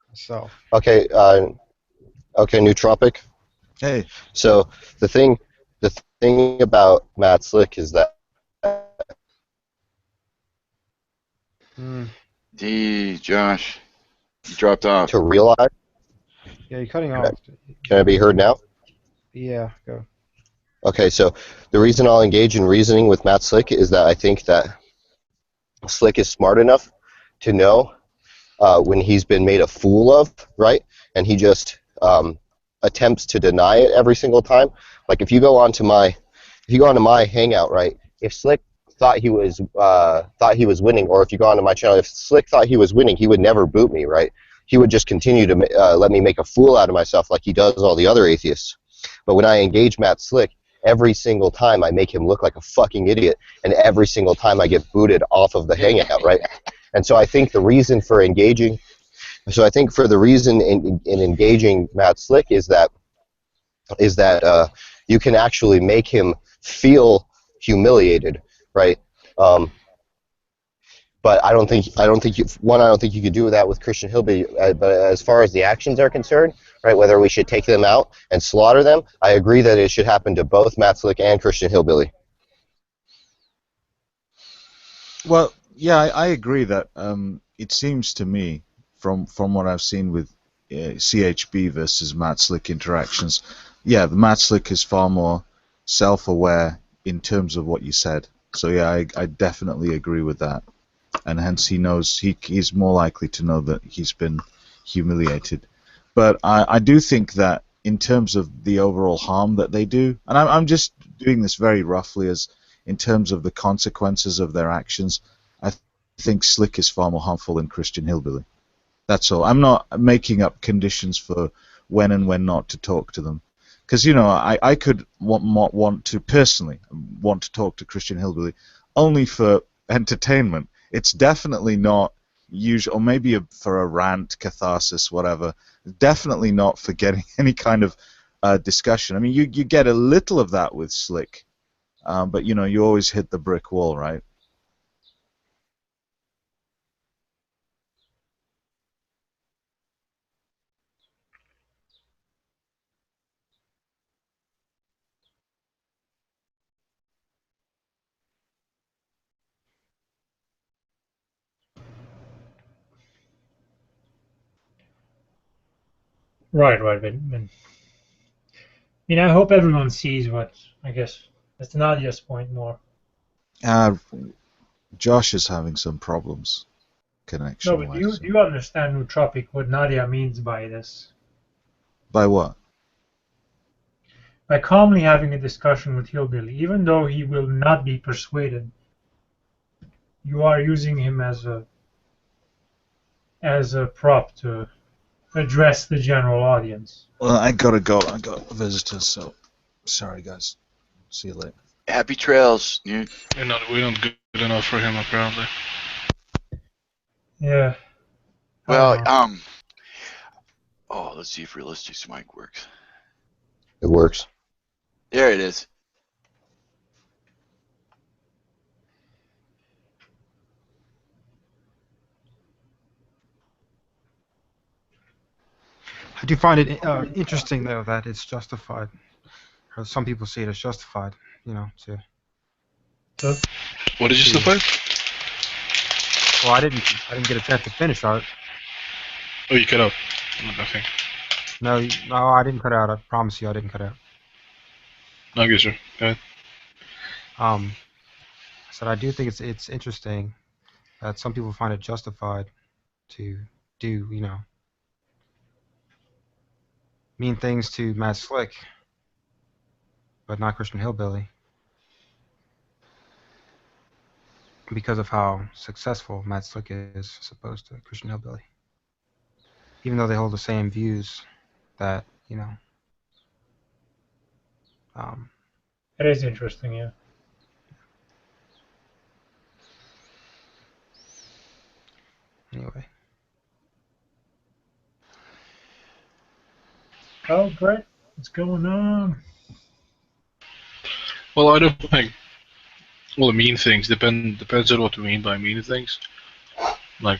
myself. Okay, okay, Nootropic. Hey. So the thing about Matt Slick is that. Josh, you dropped off. To realize. Yeah, you're cutting off. Can I be heard now? Yeah, go. Okay, so the reason I'll engage in reasoning with Matt Slick is that I think that Slick is smart enough to know when he's been made a fool of, right? And he just attempts to deny it every single time. Like if you go onto my Hangout, right? If Slick thought he was winning, or if you go onto my channel, if Slick thought he was winning, he would never boot me, right? He would just continue to let me make a fool out of myself like he does all the other atheists. But when I engage Matt Slick, every single time I make him look like a fucking idiot, and every single time I get booted off of the Hangout, right? And so I think the reason for engaging, in engaging Matt Slick is that you can actually make him feel humiliated, right? But I don't think you could do that with Christian Hillbilly. But as far as the actions are concerned, right, whether we should take them out and slaughter them, I agree that it should happen to both Matt Slick and Christian Hillbilly. Well, yeah, I agree that it seems to me, from what I've seen with CHB versus Matt Slick interactions, yeah, the Matt Slick is far more self-aware in terms of what you said. So yeah, I definitely agree with that. And hence he knows he's more likely to know that he's been humiliated. But I do think that in terms of the overall harm that they do, and I'm just doing this very roughly as in terms of the consequences of their actions, I think Slick is far more harmful than Christian Hillbilly. That's all. I'm not making up conditions for when and when not to talk to them. Because, you know, I could want to personally want to talk to Christian Hillbilly only for entertainment. It's definitely not usual, or maybe for a rant, catharsis, whatever. Definitely not for getting any kind of discussion. I mean, you get a little of that with Slick, but you know, you always hit the brick wall, right? Right, but I hope everyone sees what, I guess, that's Nadia's point more. Josh is having some problems No, connection but wise. do you understand, Nootropic, what Nadia means by this? By what? By calmly having a discussion with Hillbilly, even though he will not be persuaded, you are using him as a prop to address the general audience. Well, I gotta go. I got visitors, so sorry, guys. See you later. Happy trails. We're not good enough for him, apparently. Yeah. Well, oh, let's see if Realistic Mic works. It works. There it is. I do find it interesting, though, that it's justified. Or some people see it as justified, to. What is justified? Well, I didn't get a chance to finish it. Oh, you cut out. I think. No, I didn't cut out. I promise you, I didn't cut out. Okay, sure. Go ahead. I said I do think it's interesting that some people find it justified to do, mean things to Matt Slick, but not Christian Hillbilly, because of how successful Matt Slick is as opposed to Christian Hillbilly. Even though they hold the same views that, It is interesting, yeah. Anyway. Oh, Brett, what's going on? Well, I don't think. Well, mean things depends on what we mean by mean things. Like,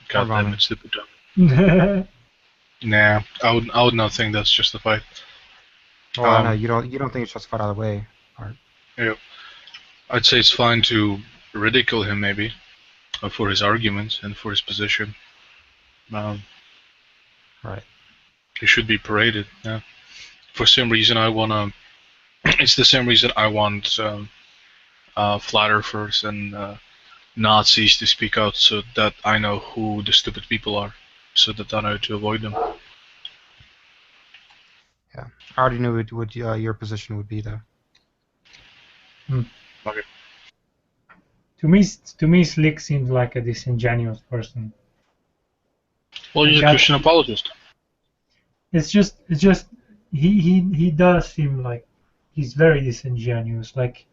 goddamn it, stupid dumb. Nah, I would not think that's justified. Well, I know you don't think it's justified either way, Art. Yeah, I'd say it's fine to ridicule him maybe for his arguments and for his position. Right. He should be paraded. Yeah. For some reason, I wanna. It's the same reason I want flat earthers and Nazis to speak out, so that I know who the stupid people are, so that I know to avoid them. Yeah, I already knew what your position would be, though. Okay. To me, Slick seems like a disingenuous person. Well, he's a Christian apologist. It's just he does seem like he's very disingenuous. Like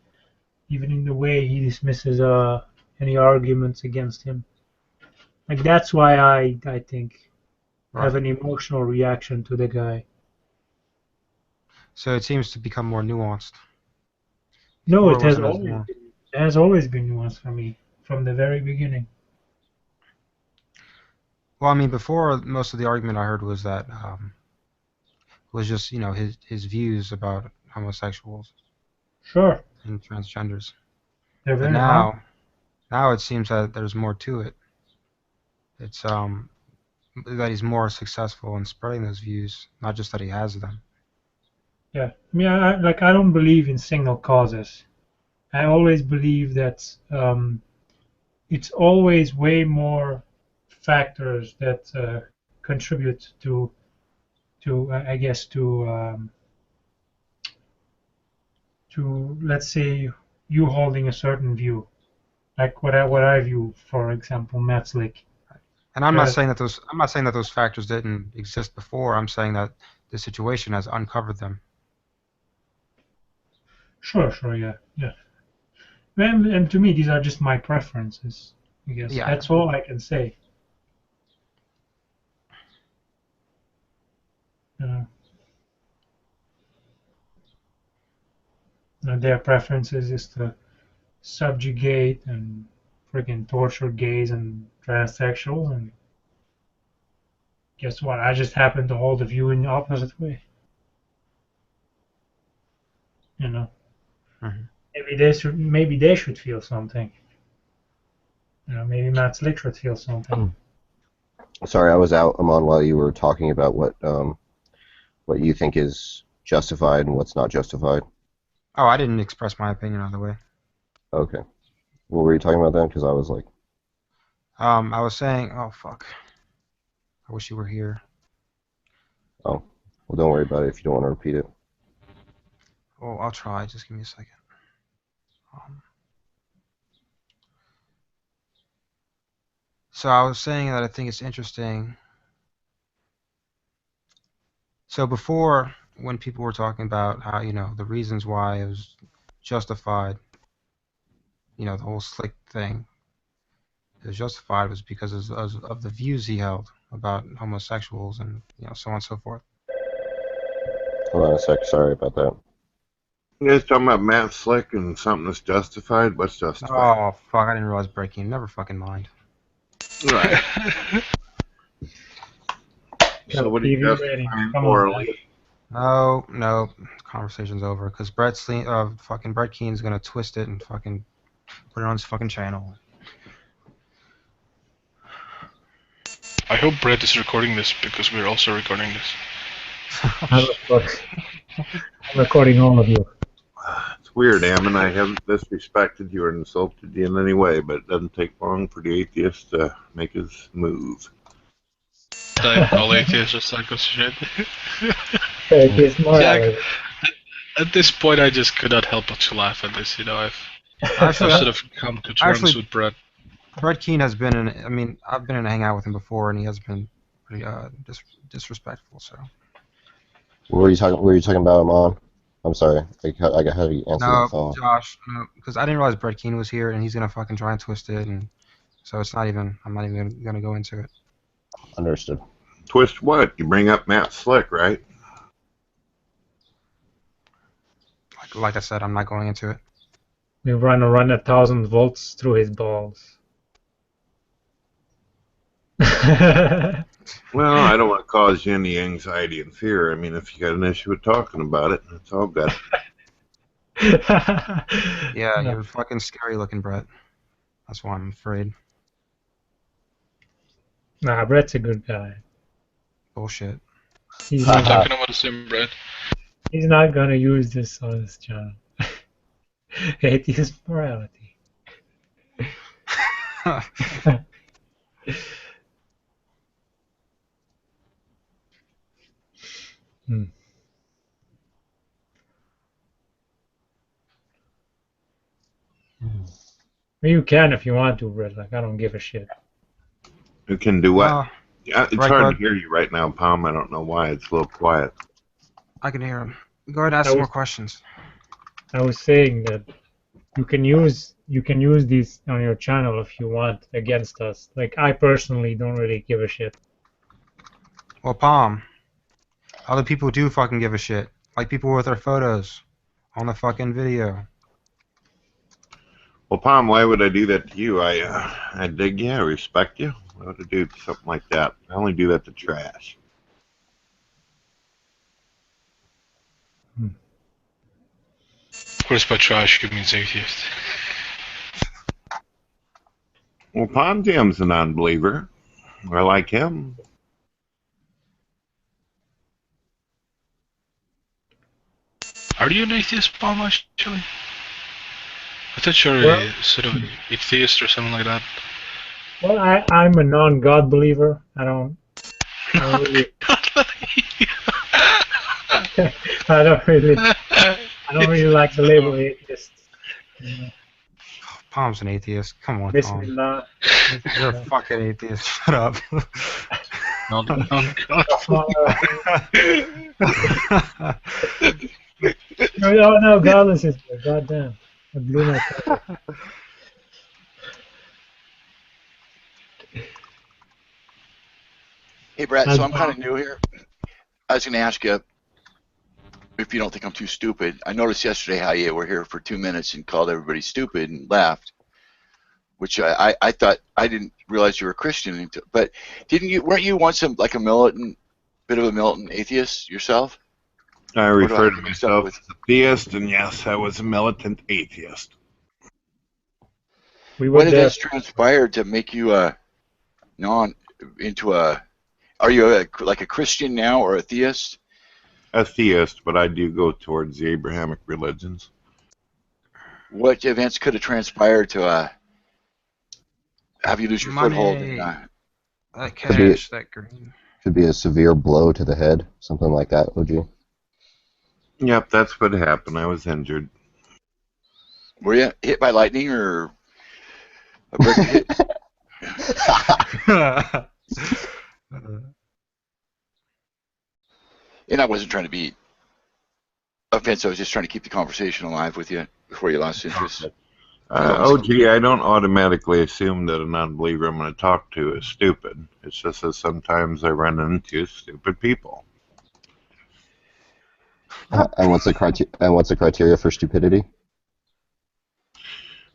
even in the way he dismisses any arguments against him. Like that's why I think have an emotional reaction to the guy. So it seems to become more nuanced. No, Before it has always been nuanced for me from the very beginning. Well, I mean, before most of the argument I heard was that was just his views about homosexuals. Sure. And transgenders. They're But very now it seems that there's more to it. It's that he's more successful in spreading those views, not just that he has them. Yeah, I mean, I don't believe in single causes. I always believe that it's always way more factors that contribute to I guess to let's say you holding a certain view, like what I view, for example, Matt Slick. And I'm not saying that those factors didn't exist before. I'm saying that the situation has uncovered them. Sure, yeah. And to me, these are just my preferences. I guess that's all I can say. Their preferences is to subjugate and freaking torture gays and transsexuals, and guess what? I just happen to hold the view in the opposite way. Maybe they should feel something. Maybe Matt Slick should feel something. Sorry, I was out, Amon, while you were talking about what you think is justified and what's not justified. Oh, I didn't express my opinion either way. Okay. What were you talking about then? Because I was like, I was saying, oh fuck, I wish you were here. oh, well, don't worry about it if you don't want to repeat it. Oh, I'll try. Just give me a second. So I was saying that I think it's interesting. So before, when people were talking about how, the reasons why it was justified, the whole slick thing, it was justified was because of the views he held about homosexuals and, so on and so forth. Hold on a sec. Sorry about that. You guys talking about Matt Slick and something that's justified? What's justified? Oh, fuck, I didn't realize breaking. Never fucking mind. Right. So what do you justify morally? No, conversation's over, because fucking Brett Keen's gonna twist it and fucking put it on his fucking channel. I hope Brett is recording this because we're also recording this. I'm recording all of you. It's weird, Ammon. I haven't disrespected you or insulted you in any way, but it doesn't take long for the atheist to make his move. All atheists are psycho shit. Atheist morality. At this point, I just could not help but to laugh at this. I've sort of come to terms with Brett. Brett Keen has been in. I've been in a hangout with him before, and he has been pretty disrespectful. So. What were you talking about, Amon? I'm sorry. I got heavy answer the phone. No, Josh, because I didn't realize Brett Keen was here, and he's gonna fucking try and twist it, and so it's not even. I'm not even gonna go into it. Understood. Twist what? You bring up Matt Slick, right? Like I said, I'm not going into it. We run 1,000 volts through his balls. Well, I don't want to cause you any anxiety and fear. I mean, if you got an issue with talking about it, it's all good. Yeah, you're fucking scary looking, Brett. That's why I'm afraid. Nah, Brett's a good guy. Bullshit. He's I'm talking about the same Brett. He's not gonna use this on his channel. Atheist morality. You can if you want to, Brett. Like, I don't give a shit. You can do what? It's right, hard to hear you right now, Palm. I don't know why. It's a little quiet. I can hear him. Go ahead and ask some more questions. I was saying that you can use these on your channel if you want against us. Like, I personally don't really give a shit. Well, Palm, other people do fucking give a shit. Like people with their photos on the fucking video. Well, Palm, why would I do that to you? I dig you. I respect you. Why would I do something like that? I only do that to trash. Of course, by trash, you means atheist. Well, Palm Jam's a non-believer. I like him. Are you an atheist, Palm, actually? I thought you were Well, sort of atheist or something like that. Well, I'm a non-God believer. I don't really, I don't really like the label atheist. Palm's an atheist. Come on, Palm. Bismillah. You're a fucking atheist. Shut up. No, godless is there. Goddamn. I blew my cover. Hey, Brett, so I'm kind of new here. I was going to ask you if you don't think I'm too stupid. I noticed yesterday how you were here for 2 minutes and called everybody stupid and laughed, which I thought, I didn't realize you were a Christian. But weren't you once a bit of a militant atheist yourself? I refer to myself as a theist, and yes, I was a militant atheist. What did this transpire to make you into a? Are you like a Christian now or a theist? A theist, but I do go towards the Abrahamic religions. What events could have transpired to have you lose your foothold? Money. That Could be, cash, that green. could be a severe blow to the head, something like that, OG. Yep, that's what happened. I was injured. Were you hit by lightning or a brick hit? And I wasn't trying to be offensive. I was just trying to keep the conversation alive with you before you lost interest. OG, I don't automatically assume that a non-believer I'm going to talk to is stupid. It's just that sometimes I run into stupid people. And what's the criteria for stupidity?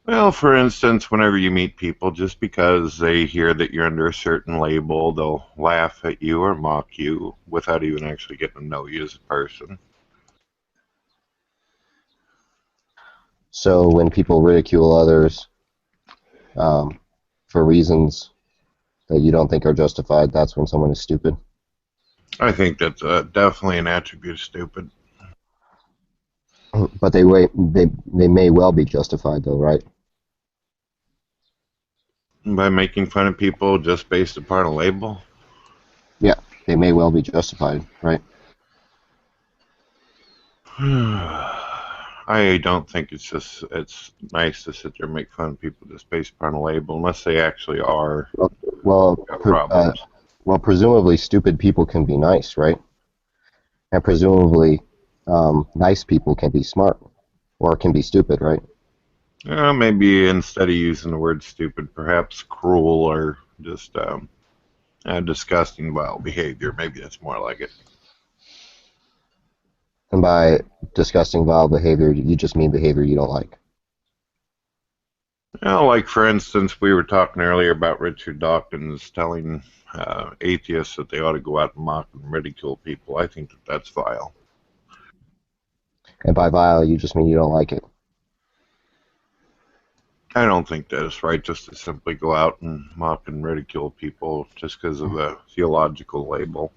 Well, for instance, whenever you meet people, just because they hear that you're under a certain label, they'll laugh at you or mock you without even actually getting to know you as a person. So when people ridicule others for reasons that you don't think are justified, that's when someone is stupid? I think that's definitely an attribute of stupid. But they may well be justified, though, right? By making fun of people just based upon a label? Yeah, they may well be justified, right? I don't think it's nice to sit there and make fun of people just based upon a label, unless they actually are problems. Well, presumably stupid people can be nice, right? And presumably nice people can be smart, or can be stupid, right? Maybe instead of using the word stupid, perhaps cruel or just disgusting vile behavior. Maybe that's more like it. And by disgusting vile behavior, you just mean behavior you don't like. Well, like for instance, we were talking earlier about Richard Dawkins telling atheists that they ought to go out and mock and ridicule people. I think that that's vile. And by vile, you just mean you don't like it. I don't think that it's right just to simply go out and mock and ridicule people just because of a theological label.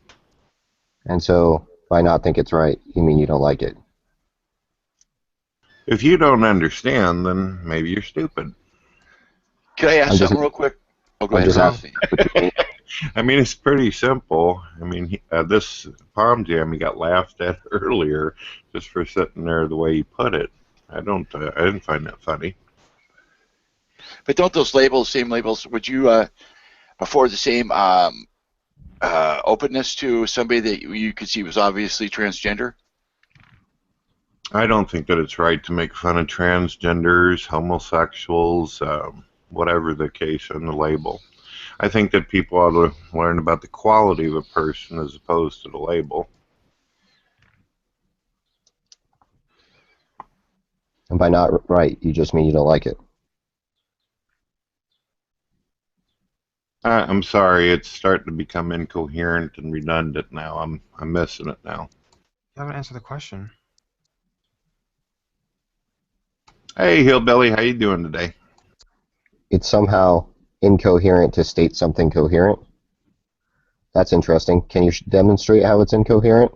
And so, by not think it's right, you mean you don't like it. If you don't understand, then maybe you're stupid. Can I ask something real quick? Oh, go ahead, Ralph. I mean, it's pretty simple. I mean, this Palm Jam, he got laughed at earlier just for sitting there the way he put it. I didn't find that funny. But don't those labels, same labels, would you afford the same openness to somebody that you could see was obviously transgender? I don't think that it's right to make fun of transgenders, homosexuals, whatever the case on the label. I think that people ought to learn about the quality of a person as opposed to the label. And by not right, you just mean you don't like it. I'm sorry, it's starting to become incoherent and redundant now. I'm missing it now. You haven't answered the question. Hey, Hillbilly, how you doing today? It's somehow incoherent to state something coherent. That's interesting. Can you demonstrate how it's incoherent,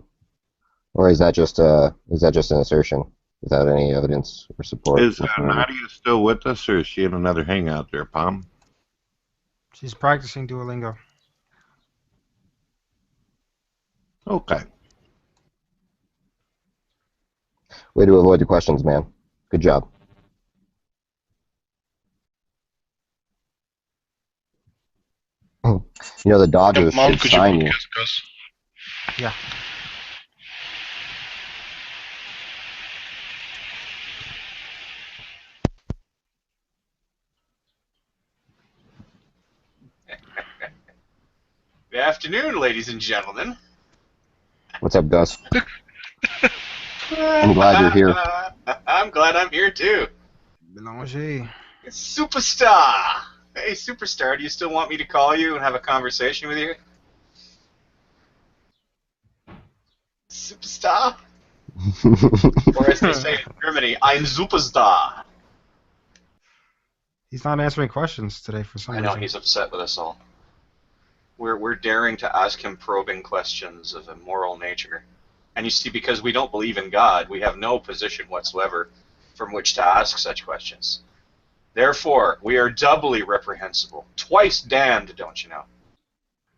or is that just an assertion without any evidence or support? Is Nadia still with us, or is she in another hangout there, Palm? She's practicing Duolingo. Okay. Way to avoid the questions, man. Good job. You know, the Dodgers should sign you. Yeah. Good afternoon, ladies and gentlemen. What's up, Gus? I'm glad you're here. I'm glad I'm here too. Belanger. Superstar. Hey, Superstar, do you still want me to call you and have a conversation with you? Superstar? Or as they say in Germany, I'm Superstar. He's not answering questions today for some I know, reason. he's upset with us all. We're daring to ask him probing questions of a moral nature. And you see, because we don't believe in God, we have no position whatsoever from which to ask such questions. Therefore, we are doubly reprehensible. Twice damned, don't you know?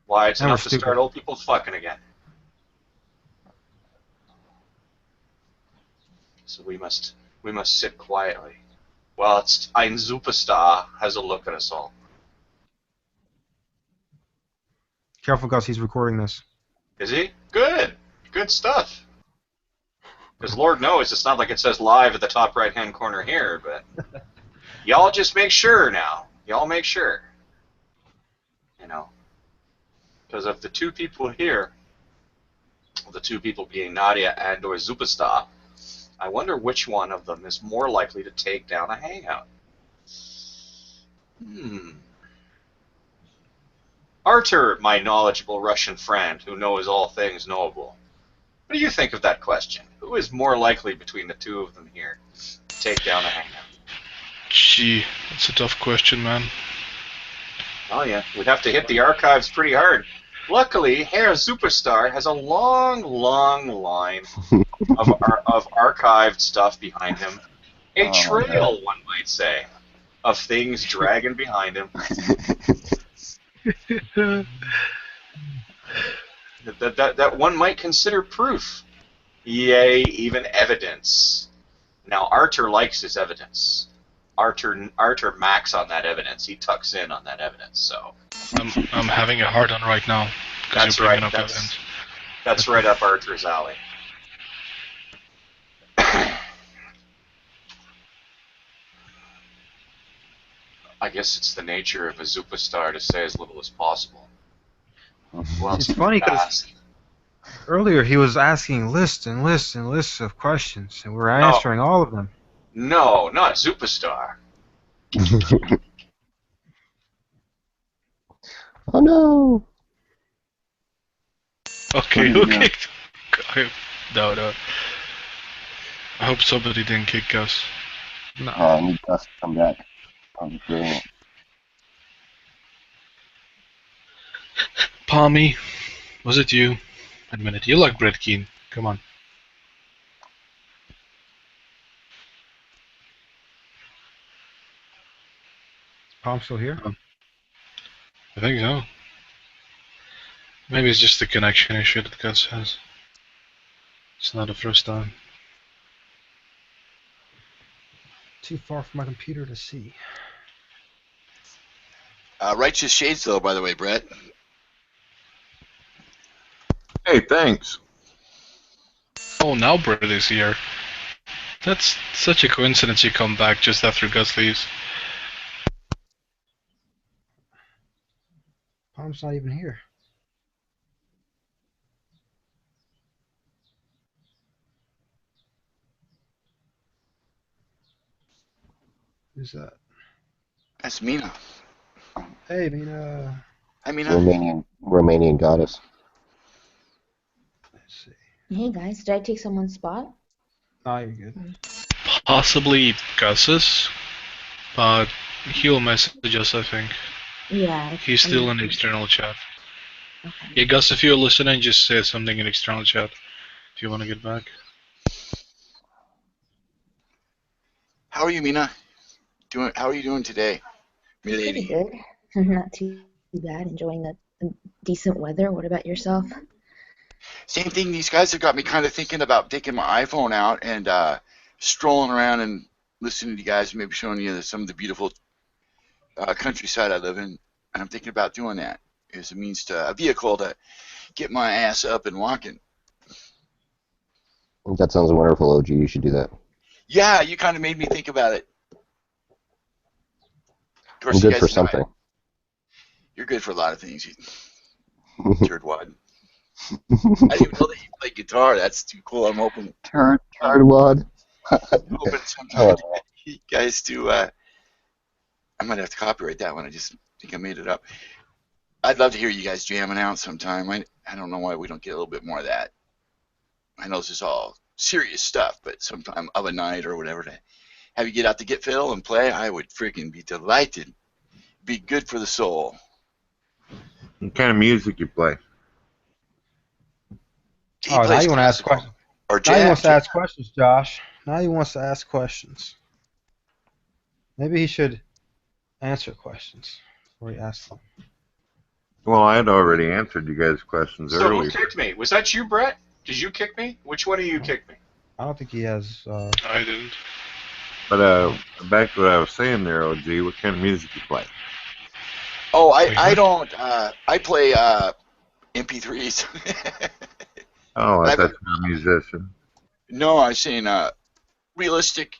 Why, it's And we're enough to start stupid. old people fucking again. So we must sit quietly whilst ein Superstar has a look at us all. Careful, Gus. He's recording this. Is he? Good. Good stuff. Because Lord knows it's not like it says live at the top right-hand corner here, but y'all just make sure now. Y'all make sure. You know. Because of the two people here, the two people being Nadia and or Superstar, I wonder which one of them is more likely to take down a hangout. Artur, my knowledgeable Russian friend who knows all things knowable. What do you think of that question? Who is more likely between the two of them here to take down a hangout? Gee, that's a tough question, man. Oh yeah, we'd have to hit the archives pretty hard. Luckily, Herr Superstar has a long, long line of archived stuff behind him. A trail, one might say, of things dragging behind him. that one might consider proof. Yea, even evidence. Now, Artur likes his evidence. Artur macks on that evidence. He tucks in on that evidence. So I'm having a hard on right now. That's you're right. bringing up evidence. That's right up Artur's alley. I guess it's the nature of a Superstar to say as little as possible. Well, It's funny because earlier he was asking lists and lists and lists of questions, and we were answering all of them. No, not Superstar. Oh no! Okay, Oh, okay. No. I hope somebody didn't kick us. No. I need Gus to come back. I'm brilliant. Palmy, was it you? Admit it. You like Brett Keane. Come on. Is Palm still here? I think so. Maybe it's just the connection issue that Gus has. It's not the first time. Too far from my computer to see. Righteous Shades, though, by the way, Brett. Hey, thanks. Oh, now Brett is here. That's such a coincidence you come back just after Gus leaves. Palm's not even here. Who's that? That's Mina. Hey, Mina. I mean, Romanian goddess. Hey guys, did I take someone's spot? Oh, you're good. Possibly Gus's, but he'll message us, I think. Yeah. He's still in the external chat. Okay. Yeah, Gus, if you're listening, just say something in external chat if you want to get back. how are you, Mina? How are you doing today, Pretty milady? good. Not too bad. Enjoying the decent weather. What about yourself? Same thing. These guys have got me kind of thinking about taking my iPhone out and strolling around and listening to you guys, maybe showing you some of the beautiful countryside I live in. And I'm thinking about doing that as a vehicle to get my ass up and walking. That sounds wonderful, OG. You should do that. Yeah, you kind of made me think about it. Of course, I'm you good guys for know something. you're good for a lot of things, you turd-wad. I didn't even know that you play guitar. That's too cool. I'm hoping. Turd-wad. Hoping sometime you guys do. I might have to copyright that one. I just think I made it up. I'd love to hear you guys jamming out sometime. I don't know why we don't get a little bit more of that. I know this is all serious stuff, but sometime of a night or whatever to have you get out to get fiddle and play, I would freaking be delighted. Be good for the soul. What kind of music you play? He Oh, now plays you want to ask classical questions. or Now he jazz. wants to ask questions, Josh. Now he wants to ask questions. Maybe he should answer questions before he asks them. Well, I had already answered you guys' questions So who earlier. kicked me? Was that you, Brett? Did you kick me? Which one of you kicked me? I don't think he has. I didn't. But back to what I was saying there, OG. What kind of music you play? Oh, Wait, I what? don't. I play MP3s. Oh, I I've, thought you were a musician. no, I'm saying realistic's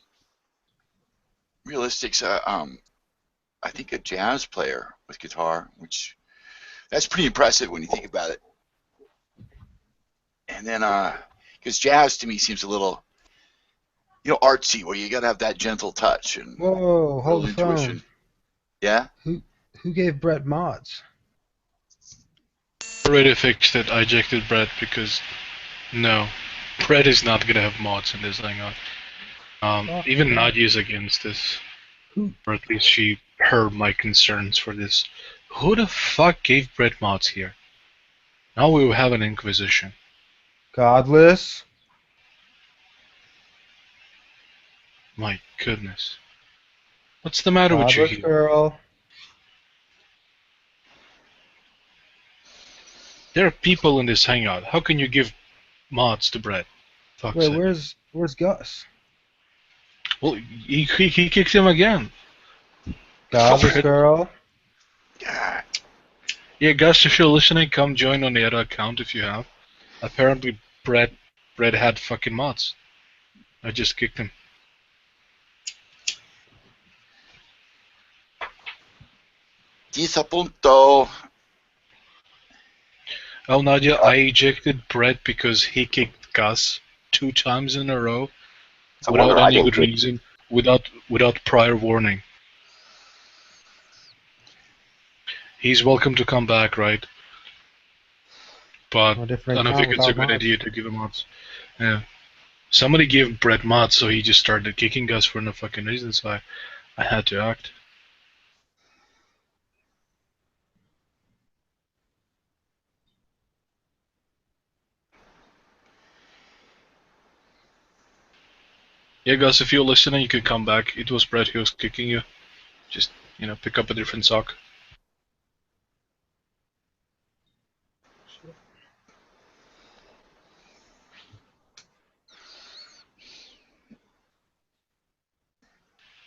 I think a jazz player with guitar, which that's pretty impressive when you think about it. And then because jazz to me seems a little, artsy, where you got to have that gentle touch and Whoa! Hold little the phone. intuition. Yeah. Who gave Brett mods? Already fixed it. I ejected Brett because no, Brett is not gonna have mods in this hangout. Even Nadia's against this, or at least she heard my concerns for this. Who the fuck gave Brett mods here? Now we will have an inquisition. Godless. My goodness. What's the matter with you Godless here? girl. There are people in this hangout. How can you give mods to Brett? Fuck's Wait, sake. where's Gus? Well, he kicked him again. Godless Brett. girl. Yeah, Gus, if you're listening, come join on the other account if you have. Apparently, Brett had fucking mods. I just kicked him. Disapunto. Oh, Nadia, I ejected Brett because he kicked Gus 2 times in a row No without wonder I any didn't good kick. reason, without prior warning. He's welcome to come back, right? But A I different don't account think it's a without good mods. idea to give him mods. Yeah. Somebody gave Brett mods, so he just started kicking Gus for no fucking reason, so I had to act. Yeah, Gus, if you're listening, you can come back. It was Brett who was kicking you. Just, pick up a different sock.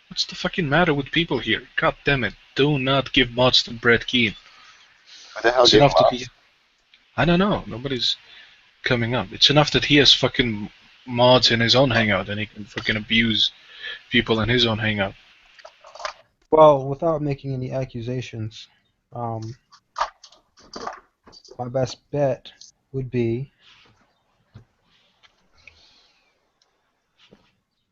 What's the fucking matter with people here? God damn it. Do not give mods to Brett Keane. Who the hell It's gave enough that mods? I don't know. Nobody's coming up. It's enough that he has fucking mods in his own hangout and he can fucking abuse people in his own hangout. Well, without making any accusations, my best bet would be.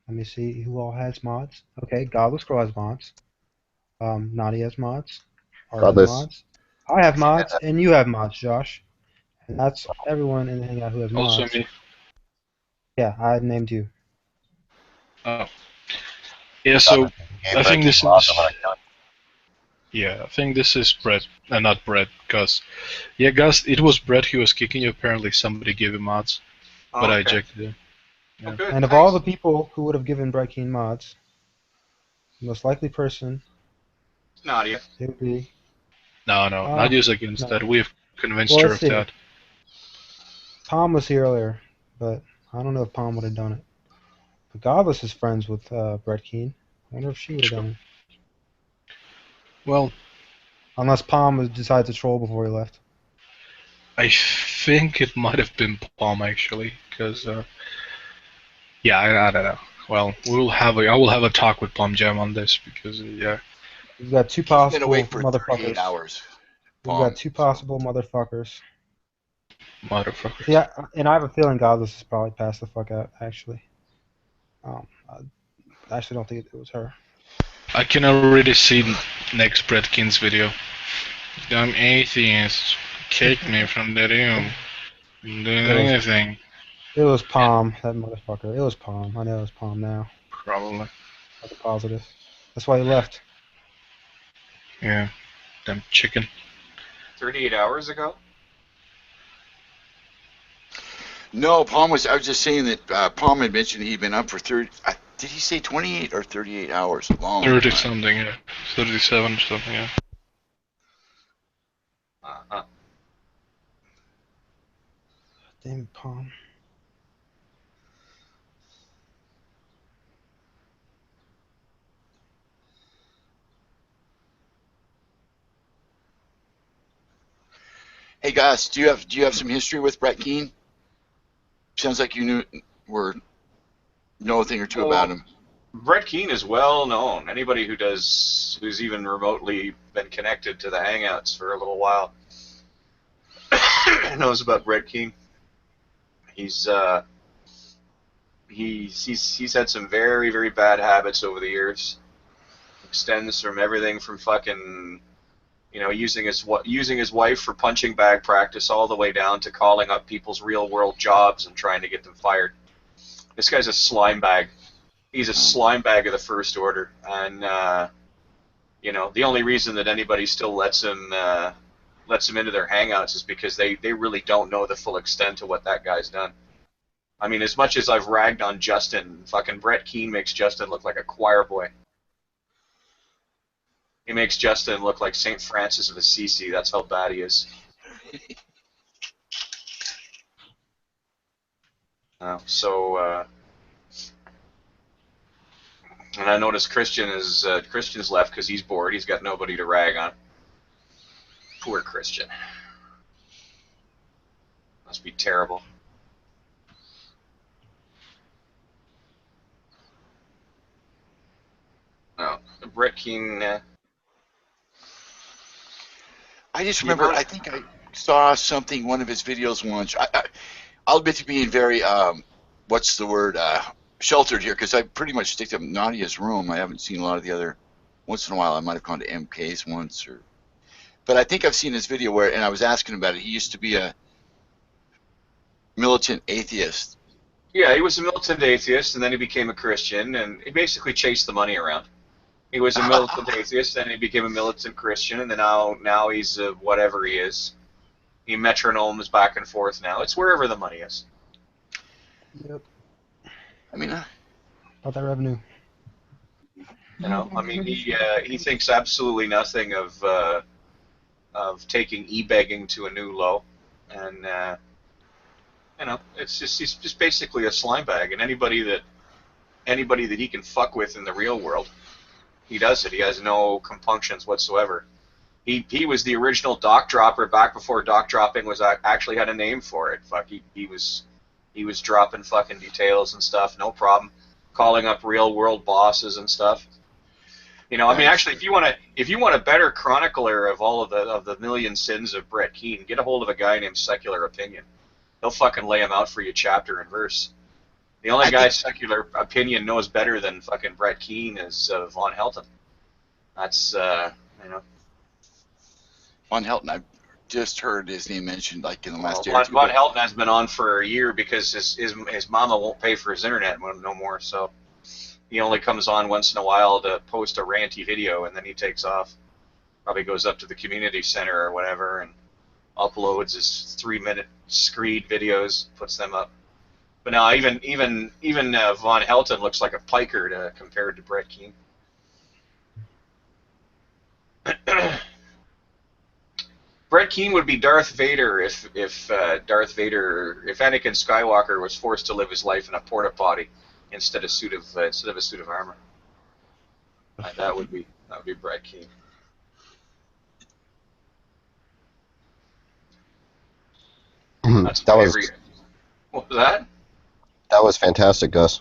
Let me see who all has mods. Okay, Godless Girl has mods. Nadia has mods. Art has Godless. mods. I have mods, and you have mods, Josh. And that's everyone in the hangout who has Also mods. me. Yeah, I named you. Oh. Yeah, so I think this is. Yeah, I think this is Brett. Not Brett, Gus. Yeah, Gus, it was Brett who was kicking you. Apparently somebody gave him mods, but I ejected him. Yeah. Well, good. And of all the people who would have given Brett Keane mods, the most likely person Nadia. it would be. No, Nadia's against No. that. We have convinced Well, her let's of see. that. Palm was here earlier, but I don't know if Palm would have done it. But Godless is friends with Brett Keane. I wonder if she would have done it. Well, unless Palm decided to troll before he left. I think it might have been Palm actually, because yeah, I don't know. Well, I will have a talk with Palm Jam on this because yeah. We've got two possible been awake for motherfuckers. 38 hours. We've got two possible motherfuckers. Motherfuckers. Yeah, and I have a feeling Godless is probably passed the fuck out. Actually, I actually don't think it was her. I can already see next Brett Keane's video. Dumb atheist kicked me from the room. Didn't do anything. It was Palm, that motherfucker. It was Palm. I know it was Palm now. Probably. That's positive. That's why he left. Yeah. Damn chicken. 38 hours ago? No, Palm was. I was just saying that Palm had mentioned he'd been up for 30. Did he say 28 or 38 hours? A long 30 time. something, yeah. 37 or something, yeah. Uh-huh. Damn Palm. Hey guys, do you have some history with Brett Keane? Sounds like you know a thing or two about him. Brett Keane is well known. Anybody who's even remotely been connected to the Hangouts for a little while knows about Brett Keane. He's had some very, very bad habits over the years. Extends from everything from fucking, using his wife for punching bag practice all the way down to calling up people's real world jobs and trying to get them fired. This guy's a slime bag. He's a slime bag of the first order, and the only reason that anybody still lets him into their hangouts is because they really don't know the full extent of what that guy's done. I mean, as much as I've ragged on Justin, fucking Brett Keane makes Justin look like a choir boy. He makes Justin look like St. Francis of Assisi. That's how bad he is. And I noticed Christian's left because he's bored. He's got nobody to rag on. Poor Christian. Must be terrible. Oh, Brett Keane. I just remember, I think I saw something, one of his videos once. I'll admit to being very, what's the word, sheltered here, because I pretty much stick to Nadia's room. I haven't seen a lot of the other. Once in a while, I might have gone to MK's once, but I think I've seen this video and I was asking about it. He used to be a militant atheist. Yeah, he was a militant atheist, and then he became a Christian, and he basically chased the money around. He was a militant atheist, then he became a militant Christian, and then now he's whatever he is. He metronomes back and forth now. It's wherever the money is. Yep. I mean, about that revenue. He thinks absolutely nothing of taking e-begging to a new low, and he's just basically a slime bag, and anybody that he can fuck with in the real world, he does it. He has no compunctions whatsoever. He was the original doc dropper back before doc dropping was actually had a name for it. Fuck, he was dropping fucking details and stuff, no problem. Calling up real world bosses and stuff. Actually, if you want a better chronicler of all of the million sins of Brett Keane, get a hold of a guy named Secular Opinion. He'll fucking lay him out for you chapter and verse. The only guy Secular Opinion knows better than fucking Brett Keane is Von Helton. That's Von Helton, I've just heard his name mentioned like in the last year. Von Helton has been on for a year because his mama won't pay for his internet no more, so he only comes on once in a while to post a ranty video, and then he takes off. Probably goes up to the community center or whatever and uploads his 3-minute screed videos, puts them up. But now even Von Helton looks like a piker compared to Brett Keane. Brett Keane would be Darth Vader if Anakin Skywalker was forced to live his life in a porta potty instead of a suit of armor. That would be Brett Keane. What was that? That was fantastic, Gus.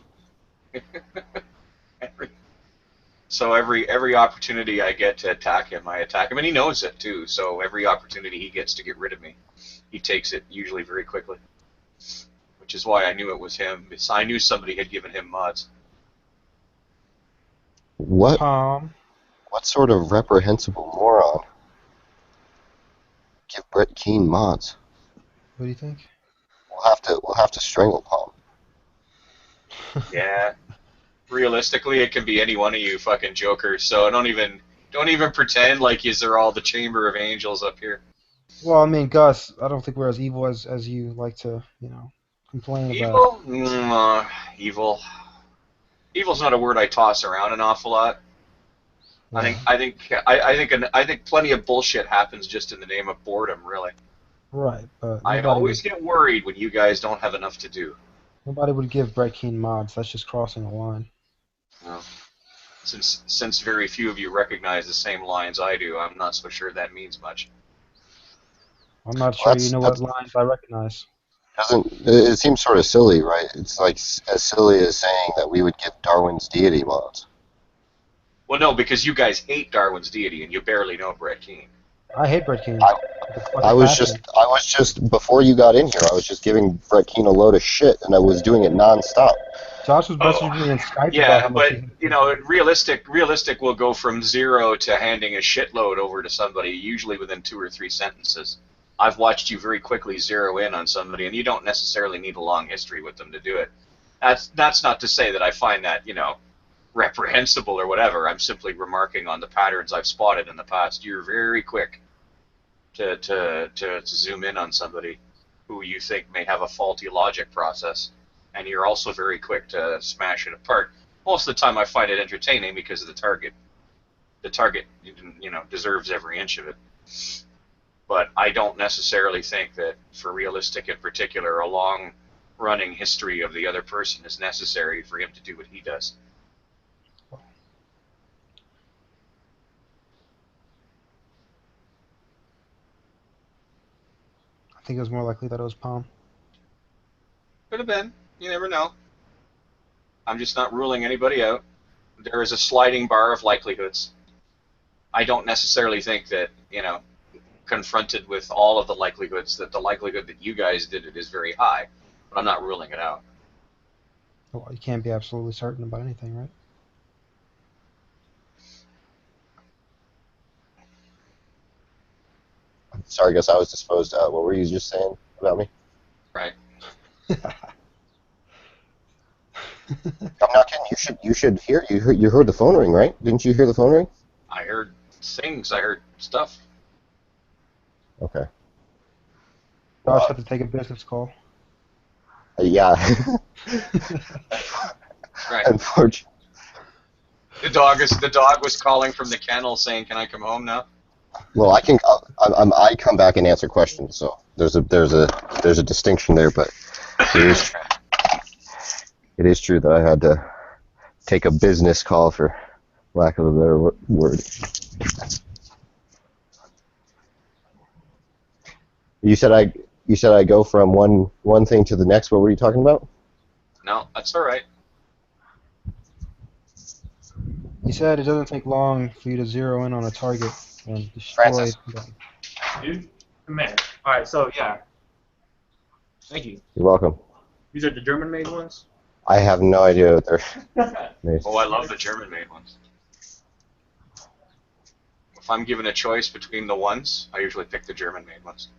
So every opportunity I get to attack him, I attack him, and he knows it too. So every opportunity he gets to get rid of me, he takes it usually very quickly. Which is why I knew it was him. I knew somebody had given him mods. What sort of reprehensible moron give Brett Keane mods? What do you think? We'll have to strangle Palm. Yeah. Realistically, it can be any one of you fucking jokers. So don't even pretend like they're all the Chamber of Angels up here. Well, I mean, Gus, I don't think we're as evil as you like to, complain about. Evil? Evil. Evil's not a word I toss around an awful lot. Yeah. I think plenty of bullshit happens just in the name of boredom, really. Right, but I always get worried when you guys don't have enough to do. nobody would give Brett Keane mods. That's just crossing a line. Well, since very few of you recognize the same lines I do, I'm not so sure that means much. I'm not sure you know what lines I recognize. It seems sort of silly, right? It's like as silly as saying that we would give Darwin's deity mods. Well, no, because you guys hate Darwin's deity and you barely know Brett Keane. I hate Brett Keane. I was just before you got in here. I was just giving Brett Keane a load of shit, and I was doing it nonstop. Josh was messaging me in Skype Yeah, about how much but realistic will go from 0 to handing a shitload over to somebody usually within 2 or 3 sentences. I've watched you very quickly zero in on somebody, and you don't necessarily need a long history with them to do it. That's not to say that I find that reprehensible or whatever. I'm simply remarking on the patterns I've spotted in the past. You're very quick to zoom in on somebody who you think may have a faulty logic process, and you're also very quick to smash it apart. Most of the time I find it entertaining because of the target. The target, deserves every inch of it. But I don't necessarily think that for realistic in particular, a long running history of the other person is necessary for him to do what he does. I think it was more likely that it was Palm. Could have been. You never know. I'm just not ruling anybody out. There is a sliding bar of likelihoods. I don't necessarily think that, confronted with all of the likelihoods, that the likelihood that you guys did it is very high. But I'm not ruling it out. Well, you can't be absolutely certain about anything, right? Sorry, Gus, I was disposed. What were you just saying about me? Right. I'm not kidding. You should hear. You heard the phone ring, right? Didn't you hear the phone ring? I heard things. I heard stuff. Okay. Josh had to take a business call. Yeah. Right. Unfortunately. The dog was calling from the kennel saying, "Can I come home now?" Well, I come back and answer questions, so there's a distinction there, but it is true that I had to take a business call, for lack of a better word. You said I go from one thing to the next. What were you talking about? No, that's all right. He said it doesn't take long for you to zero in on a target and destroy them. Dude, come here. Alright, so yeah. Thank you. You're welcome. These are the German-made ones? I have no idea what they're made. Oh, I love the German-made ones. If I'm given a choice between the ones, I usually pick the German-made ones.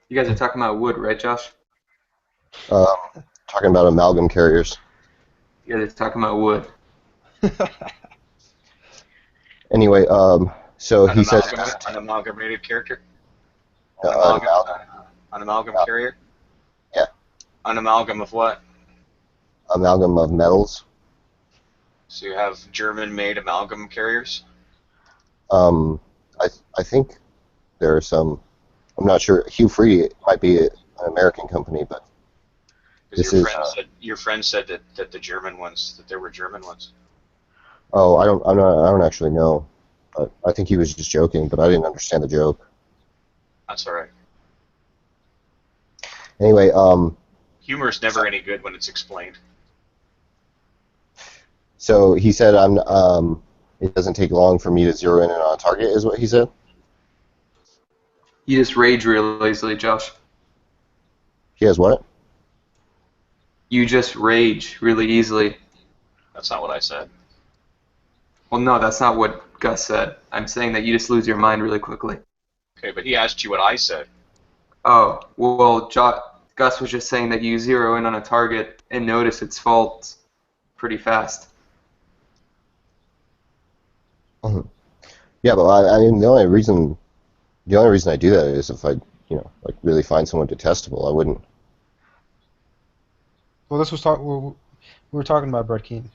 You guys are talking about wood, right, Josh? Talking about amalgam carriers. You guys are talking about wood. Anyway, so he says An amalgamated character? An An amalgam carrier? Yeah. An amalgam of what? Amalgam of metals. So you have German-made amalgam carriers? I think there are some. I'm not sure. Hugh Freedy might be an American company, but this is. Your friend said that the German ones, that there were German ones. Oh, I don't actually know. I think he was just joking, but I didn't understand the joke. That's all right. Anyway, Humor is never any good when it's explained. so he said it doesn't take long for me to zero in on a target, is what he said. You just rage real easily, Josh. He has what? You just rage really easily. That's not what I said. Well, no, that's not what Gus said. I'm saying that you just lose your mind really quickly. Okay, but he asked you what I said. Oh, well, Gus was just saying that you zero in on a target and notice its faults pretty fast. Yeah, but I mean, the only reason The only reason I do that is if I, like really find someone detestable. I wouldn't. Well, this was we were talking about Brett Keane.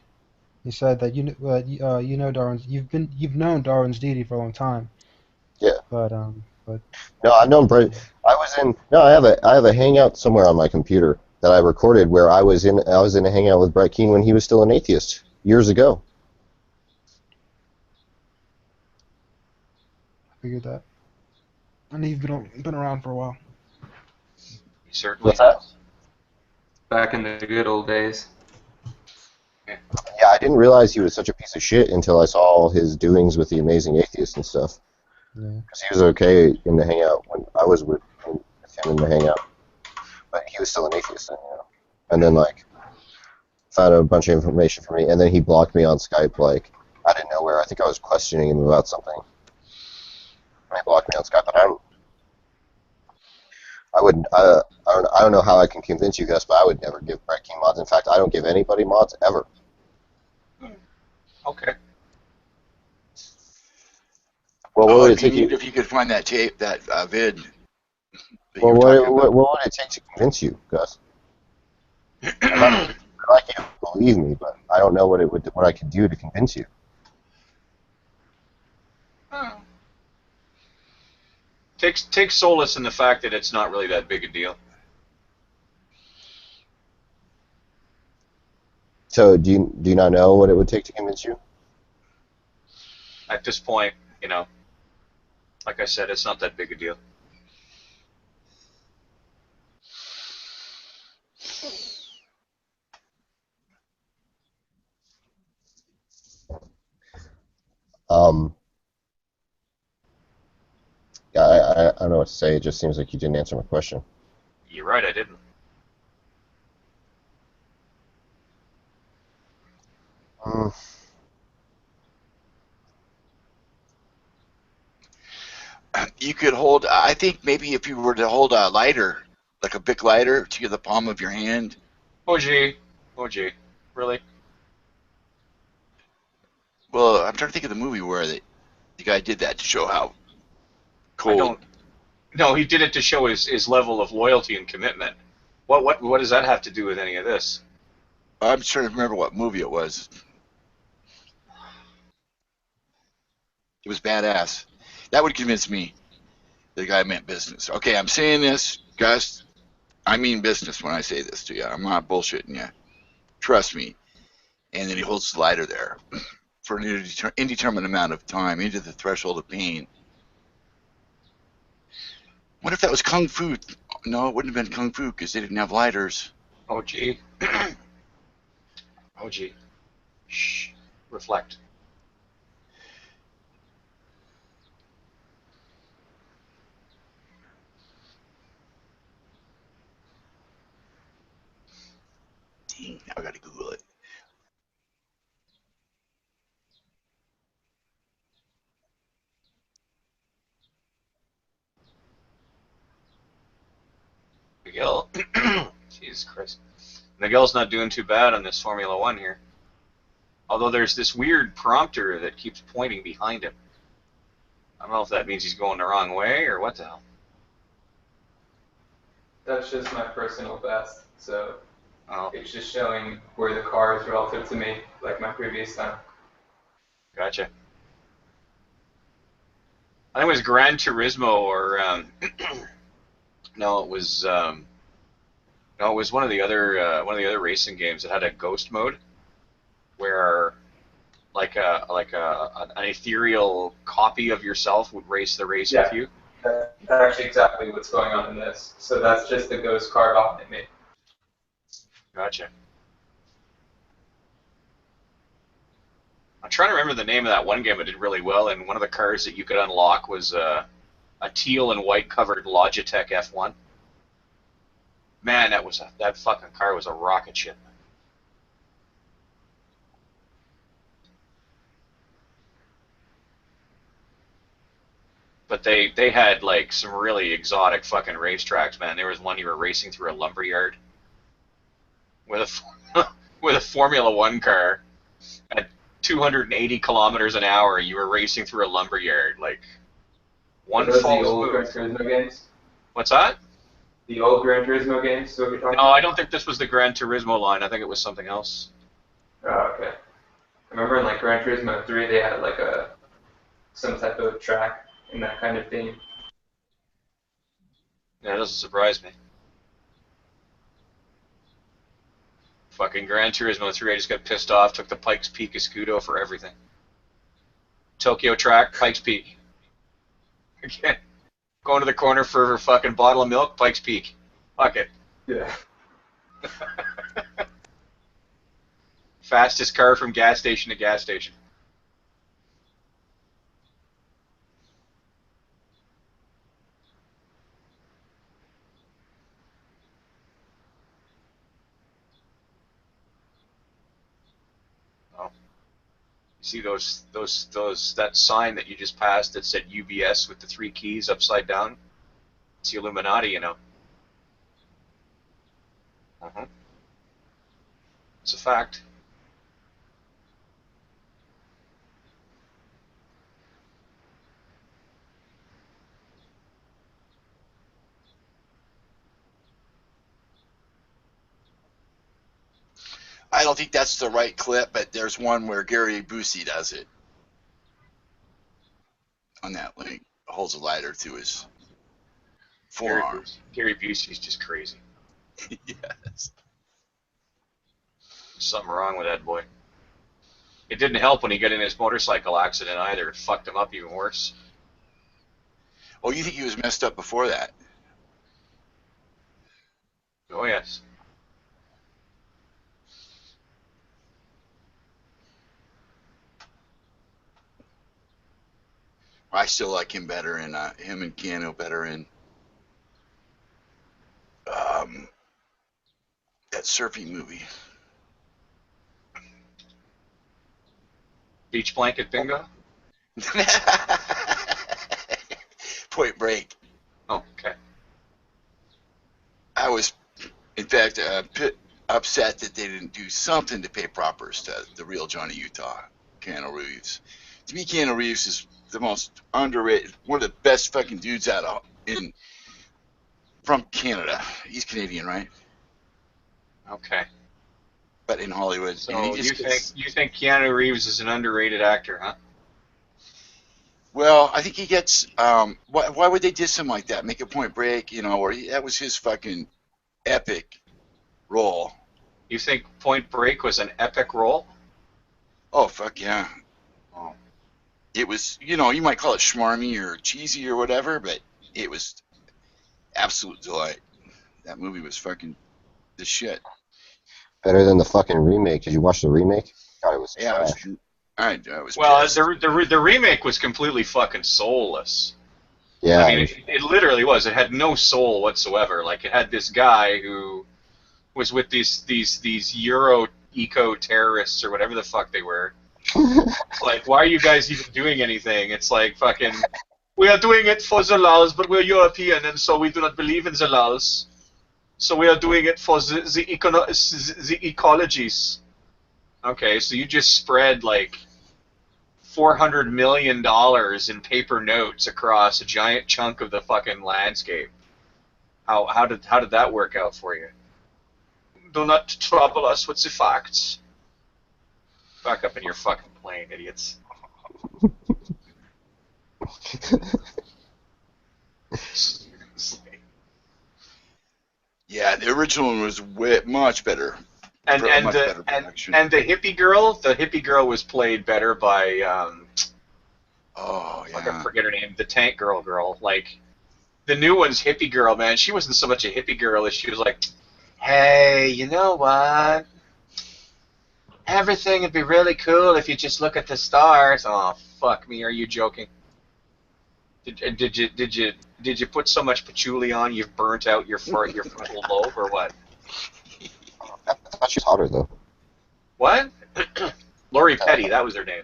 He said that you know Darwin's you've known Darwin's deity for a long time. Yeah. But No, I've known Brett. I was in. No, I have a hangout somewhere on my computer that I recorded where I was in a hangout with Brett Keane when he was still an atheist years ago. figured that. And you've been around for a while. He certainly What's that? has. Back in the good old days. Yeah, I didn't realize he was such a piece of shit until I saw all his doings with the Amazing Atheist and stuff. Yeah. Because he was okay in the hangout when I was with him in the hangout, but he was still an atheist then, And then like found out a bunch of information from me, and then he blocked me on Skype like out of nowhere. I think I was questioning him about something, and he blocked me on Skype. But I don't know how I can convince you guys, but I would never give Brett King mods. In fact, I don't give anybody mods ever. Okay. Well, what would it It'd be take you? neat if you could find that tape, that vid. That Well, you were talking about. what would it take to convince you, Gus? I'd like you to believe me, but I don't know what I could do to convince you. Take solace in the fact that it's not really that big a deal. So, do you not know what it would take to convince you? At this point, like I said, it's not that big a deal. Yeah, I don't know what to say. It just seems like you didn't answer my question. You're right, I didn't. You could hold. I think maybe if you were to hold a lighter, like a Bic lighter, to the palm of your hand. Oh gee, really? Well, I'm trying to think of the movie where the guy did that to show how cold. No, he did it to show his level of loyalty and commitment. What does that have to do with any of this? I'm trying to remember what movie it was. It was badass. That would convince me the guy meant business. Okay, I'm saying this, Gus. I mean business when I say this to you. I'm not bullshitting you. Trust me. And then he holds the lighter there for an indeterminate amount of time into the threshold of pain. What if that was Kung Fu? No, it wouldn't have been Kung Fu because they didn't have lighters. Oh gee. Oh gee. Shh. Reflect. Dang, now I gotta Google it. Miguel. Jesus Christ. Miguel's not doing too bad on this Formula One here. Although there's this weird prompter that keeps pointing behind him. I don't know if that means he's going the wrong way or what the hell. That's just my personal best, so it's just showing where the car is relative to me, like my previous time. Gotcha. I think it was Gran Turismo or no, it was one of the other racing games that had a ghost mode where like an ethereal copy of yourself would race the race with you. That's actually exactly what's going on in this. So that's just the ghost car behind me. Gotcha. I'm trying to remember the name of that one game that did really well, and one of the cars that you could unlock was a teal and white covered Logitech F1. Man, that fucking car was a rocket ship. But they had like some really exotic fucking racetracks, man. There was one you were racing through a lumberyard with a with a Formula One car at 280 kilometers an hour. You were racing through a lumberyard. Like, One those the false old Gran move. Turismo games? What's that? The old Gran Turismo games? Is what you're talking No, about? I don't think this was the Gran Turismo line. I think it was something else. Oh, okay. I remember in like Gran Turismo 3 they had like some type of track in that kind of theme. Yeah, it doesn't surprise me. Fucking Gran Turismo 3, I just got pissed off, took the Pikes Peak Escudo for everything. Tokyo track, Pikes Peak. Again, going to the corner for a fucking bottle of milk, Pikes Peak. Fuck it. Yeah. Fastest car from gas station to gas station. Oh. You see that sign that you just passed that said UBS with the 3 keys upside down? It's the Illuminati, you know. It's a fact. I don't think that's the right clip, but there's one where Gary Busey does it. On that link, holds a lighter to his forearm. Gary Busey's just crazy. Yes. Something wrong with that boy. It didn't help when he got in his motorcycle accident either. It fucked him up even worse. Oh, you think he was messed up before that? Oh, yes. I still like him better in him and Keanu better in that surfing movie. Beach blanket bingo? Point Break. Oh, okay. I was, in fact, upset that they didn't do something to pay propers to the real Johnny Utah, Keanu Reeves. To me, Keanu Reeves is the most underrated, one of the best fucking dudes from Canada. He's Canadian, right? Okay. But in Hollywood. So and he just you think Keanu Reeves is an underrated actor, huh? Well, I think he gets. Why would they diss him like that? Make a Point Break, or that was his fucking epic role. You think Point Break was an epic role? Oh fuck yeah! Oh. It was, you might call it schmarmy or cheesy or whatever, but it was absolute delight. That movie was fucking the shit. Better than the fucking remake. Did you watch the remake? God, it was trash. I was well, pissed. the remake was completely fucking soulless. Yeah. I mean, it literally was. It had no soul whatsoever. Like, it had this guy who was with these Euro eco terrorists or whatever the fuck they were. It's like, why are you guys even doing anything? It's like fucking, we are doing it for the laws, but we're European and so we do not believe in the laws. So we are doing it for the ecologies. Okay, so you just spread like $400 million in paper notes across a giant chunk of the fucking landscape. How did that work out for you? Do not trouble us with the facts. Back up in your fucking plane, idiots. Yeah, the original one was much better. And the hippie girl was played better by oh yeah, I forget her name, the tank girl. Like, the new one's hippie girl, man. She wasn't so much a hippie girl as she was like, hey, you know what? Everything would be really cool if you just look at the stars. Oh fuck me, are you joking? Did you put so much patchouli on you've burnt out your frontal lobe or what? I thought she was hotter though. What? Lori Petty, that was her name.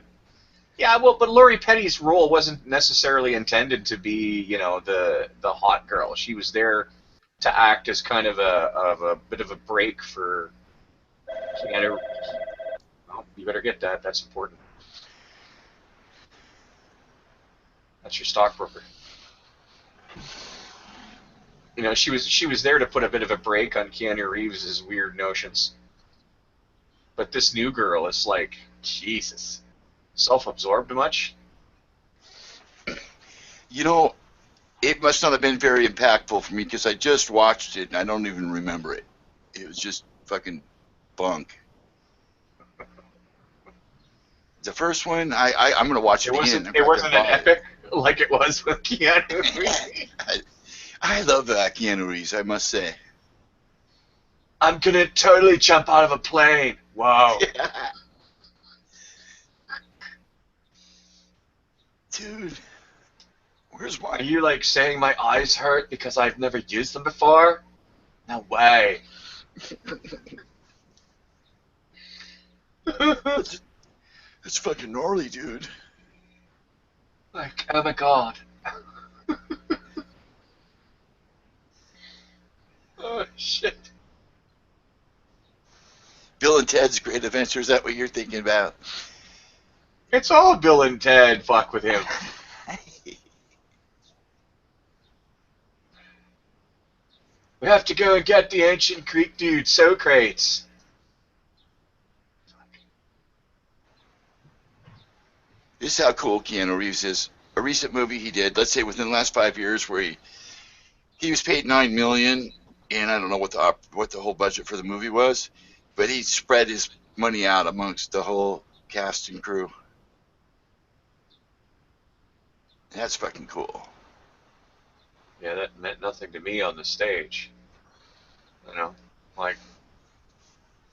Yeah, well, but Lori Petty's role wasn't necessarily intended to be, the hot girl. She was there to act as kind of a bit of a break for Keanu. Well, you better get that. That's important. That's your stockbroker. You know, she was there to put a bit of a break on Keanu Reeves' weird notions. But this new girl is like, Jesus, self-absorbed much? You know, it must not have been very impactful for me because I just watched it and I don't even remember it. It was just fucking bunk. The first one, I'm gonna watch it again. I'm It not gonna wasn't an bother. epic like it was with Keanu Reeves. I love Keanu Reeves, I must say. I'm gonna totally jump out of a plane. Wow. Dude, where's my... Are you like saying my eyes hurt because I've never used them before? No way. That's fucking gnarly, dude. Like, oh my god. Oh shit. Bill and Ted's Great Adventure, is that what you're thinking about? It's all Bill and Ted. Fuck with him. We have to go and get the ancient Greek dude, Socrates. This is how cool Keanu Reeves is. A recent movie he did, let's say within the last 5 years, where he was paid $9 million, and I don't know what the whole budget for the movie was, but he spread his money out amongst the whole cast and crew. That's fucking cool. Yeah, that meant nothing to me on the stage. You know, like,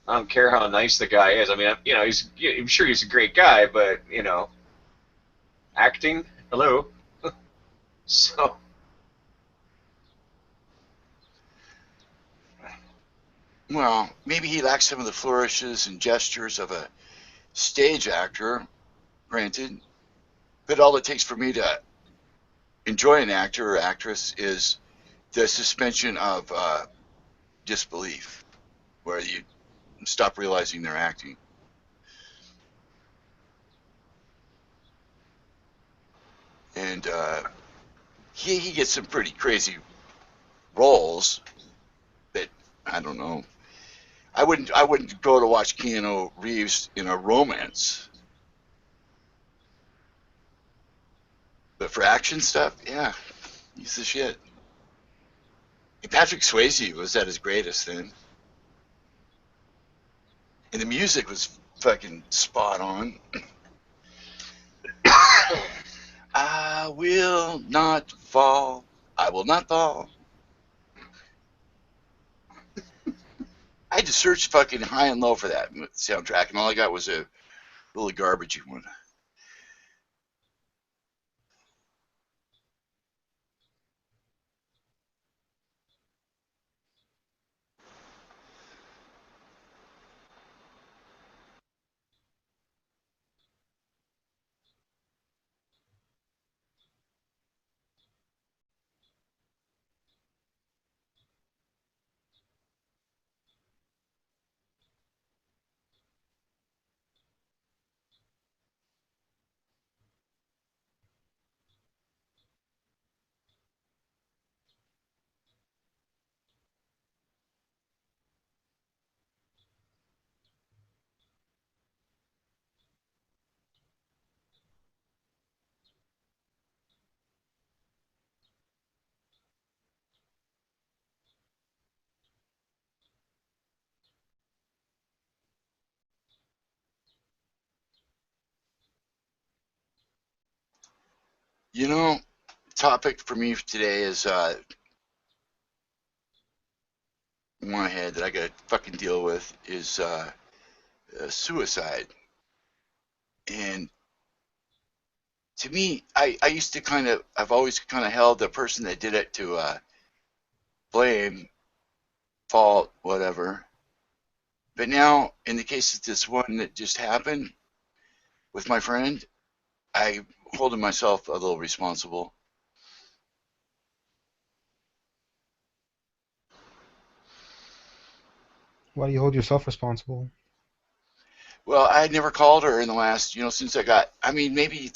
I don't care how nice the guy is. I mean, I'm sure he's a great guy, but, you know, acting, hello. So, Well, maybe he lacks some of the flourishes and gestures of a stage actor, granted, but all it takes for me to enjoy an actor or actress is the suspension of disbelief, where you stop realizing they're acting. And he gets some pretty crazy roles that, I don't know. I wouldn't go to watch Keanu Reeves in a romance. But for action stuff, yeah, he's the shit. And Patrick Swayze was at his greatest then. And the music was fucking spot on. I will not fall. I will not fall. I had to search fucking high and low for that soundtrack, and all I got was a really garbagey one. You know, topic for me today is one ahead that I got to fucking deal with is suicide. And to me, I used to I've always kind of held the person that did it to blame, fault, whatever. But now, in the case of this one that just happened with my friend, I holding myself a little responsible. Why do you hold yourself responsible? Well, I had never called her in the last, since I got, maybe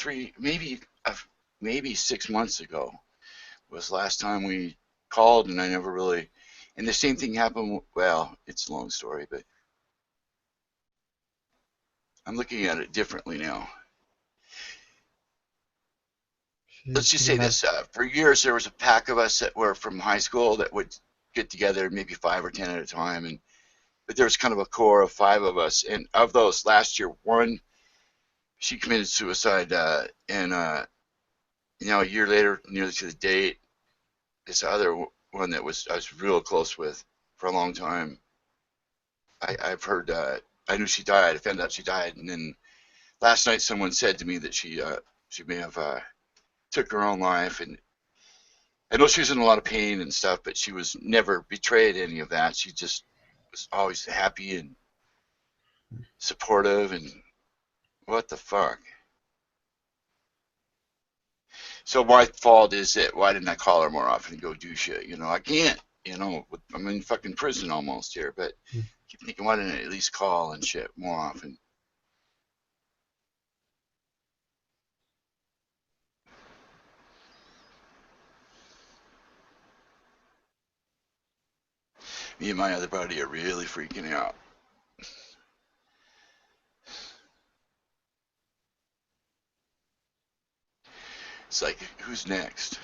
6 months ago. was the last time we called, and I never really. And the same thing happened. Well, it's a long story, but I'm looking at it differently now. Let's just say this: for years, there was a pack of us that were from high school that would get together, maybe 5 or 10 at a time, and but there was kind of a core of 5 of us. And of those, last year, one she committed suicide, and a year later, nearly to the date, this other one that I was real close with for a long time. I've heard. I knew she died. I found out she died, and then last night someone said to me that she may have took her own life. And I know she was in a lot of pain and stuff, but she was never betrayed any of that. She just was always happy and supportive. And what the fuck? So my fault is that why didn't I call her more often and go do shit? I can't. I'm in fucking prison almost here, but I keep thinking, why didn't I at least call and shit more often? Me and my other buddy are really freaking out. It's like, who's next?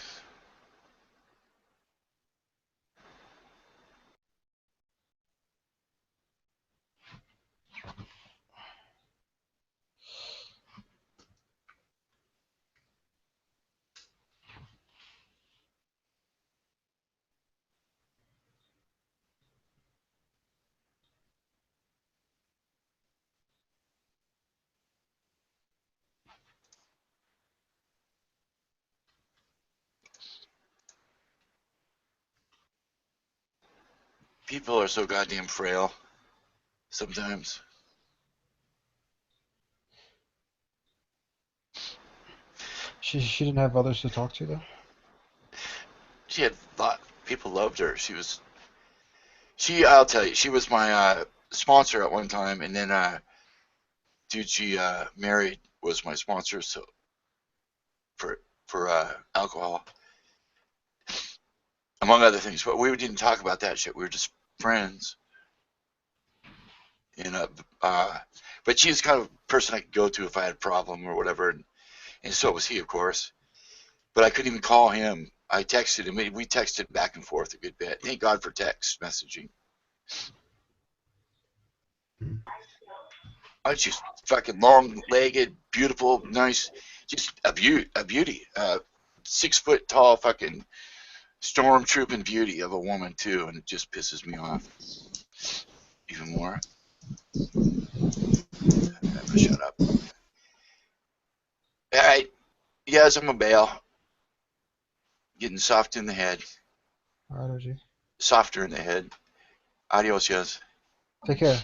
People are so goddamn frail sometimes. She didn't have others to talk to though. She had a lot. People loved her. I'll tell you, she was my sponsor at one time, and then dude she married was my sponsor. So for alcohol, among other things. But we didn't talk about that shit. We were just friends. And but she's kind of a person I could go to if I had a problem or whatever, and so was he, of course. But I couldn't even call him. I texted him. We texted back and forth a good bit. Thank God for text messaging. She's fucking long-legged, beautiful, nice, just a beauty. 6 foot tall, fucking stormtrooping beauty of a woman too, and it just pisses me off even more. I'm gonna shut up. All right, yes, I'm a bail. Getting soft in the head. Alright, OG. Softer in the head. Adios, yes. Take care.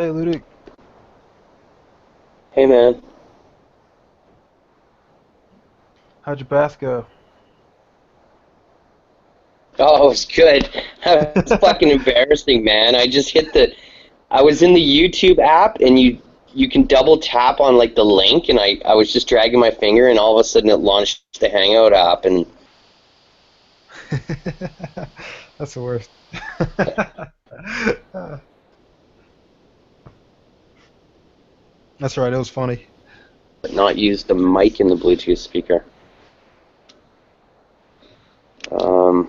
Hey, Ludic. Hey, man. How'd your bath go? Oh, it was good. It's fucking embarrassing, man. I just hit the. I was in the YouTube app, and you can double tap on like the link, and I was just dragging my finger, and all of a sudden it launched the Hangout app, and That's the worst. That's right, it was funny. not use the mic in the Bluetooth speaker. Ugh.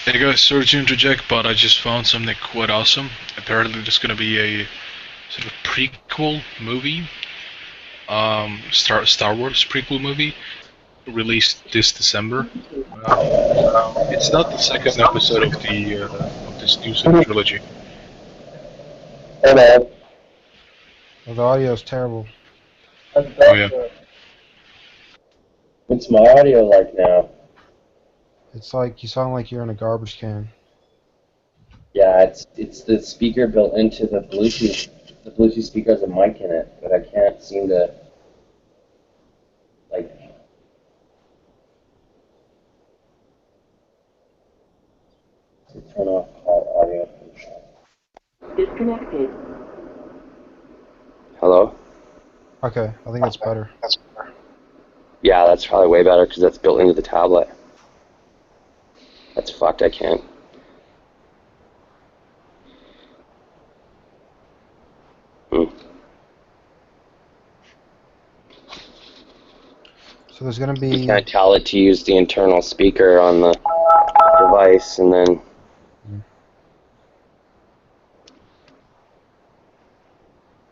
Hey guys, sorry to interject, but I just found something quite awesome. Apparently there's gonna be a sort of prequel movie, Star Wars prequel movie, released this December. It's not the second episode of this new sort of trilogy. Hey, man. Well, the audio is terrible. Oh yeah. What's my audio like now? It's like you sound like you're in a garbage can. Yeah, it's the speaker built into the Bluetooth. The Bluetooth speaker has a mic in it, but I can't seem to like. To turn off call audio. Disconnected. Hello? Okay, I think that's better. Yeah, that's probably way better because that's built into the tablet. That's fucked, I can't. So there's gonna be. You can't tell it to use the internal speaker on the device, and then.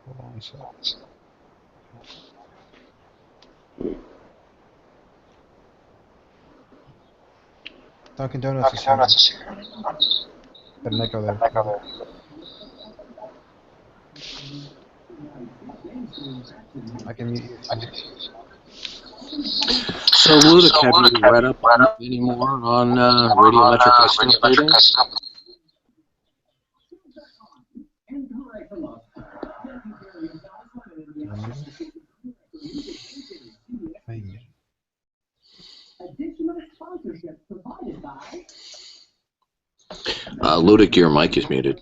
Hold on a sec. Dunkin' Donuts is here. Got an echo there. I can mute you. So, Ludic, have you read up any more on radiometric isotope dating? Ludic, your mic is muted.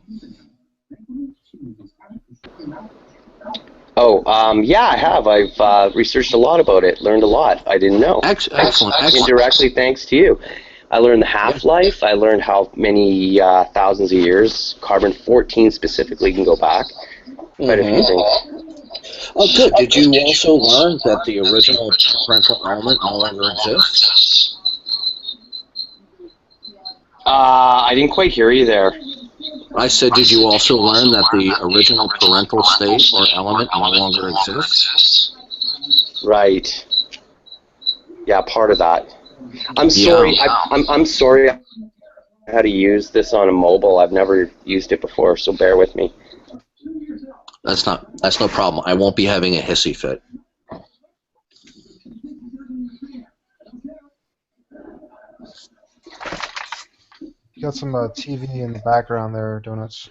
Oh, yeah, I have. I've researched a lot about it, learned a lot. I didn't know. Excellent. Indirectly, thanks to you. I learned the half-life. I learned how many thousands of years, carbon-14 specifically, can go back. Quite a few things. Oh, good. Did you also learn that the original parental element no longer exists? I didn't quite hear you there. I said, did you also learn that the original parental state or element no longer exists? Right. Yeah, part of that. I'm sorry. I'm sorry. I had to use this on a mobile. I've never used it before, so bear with me. That's no problem. I won't be having a hissy fit. You got some TV in the background there, Donuts.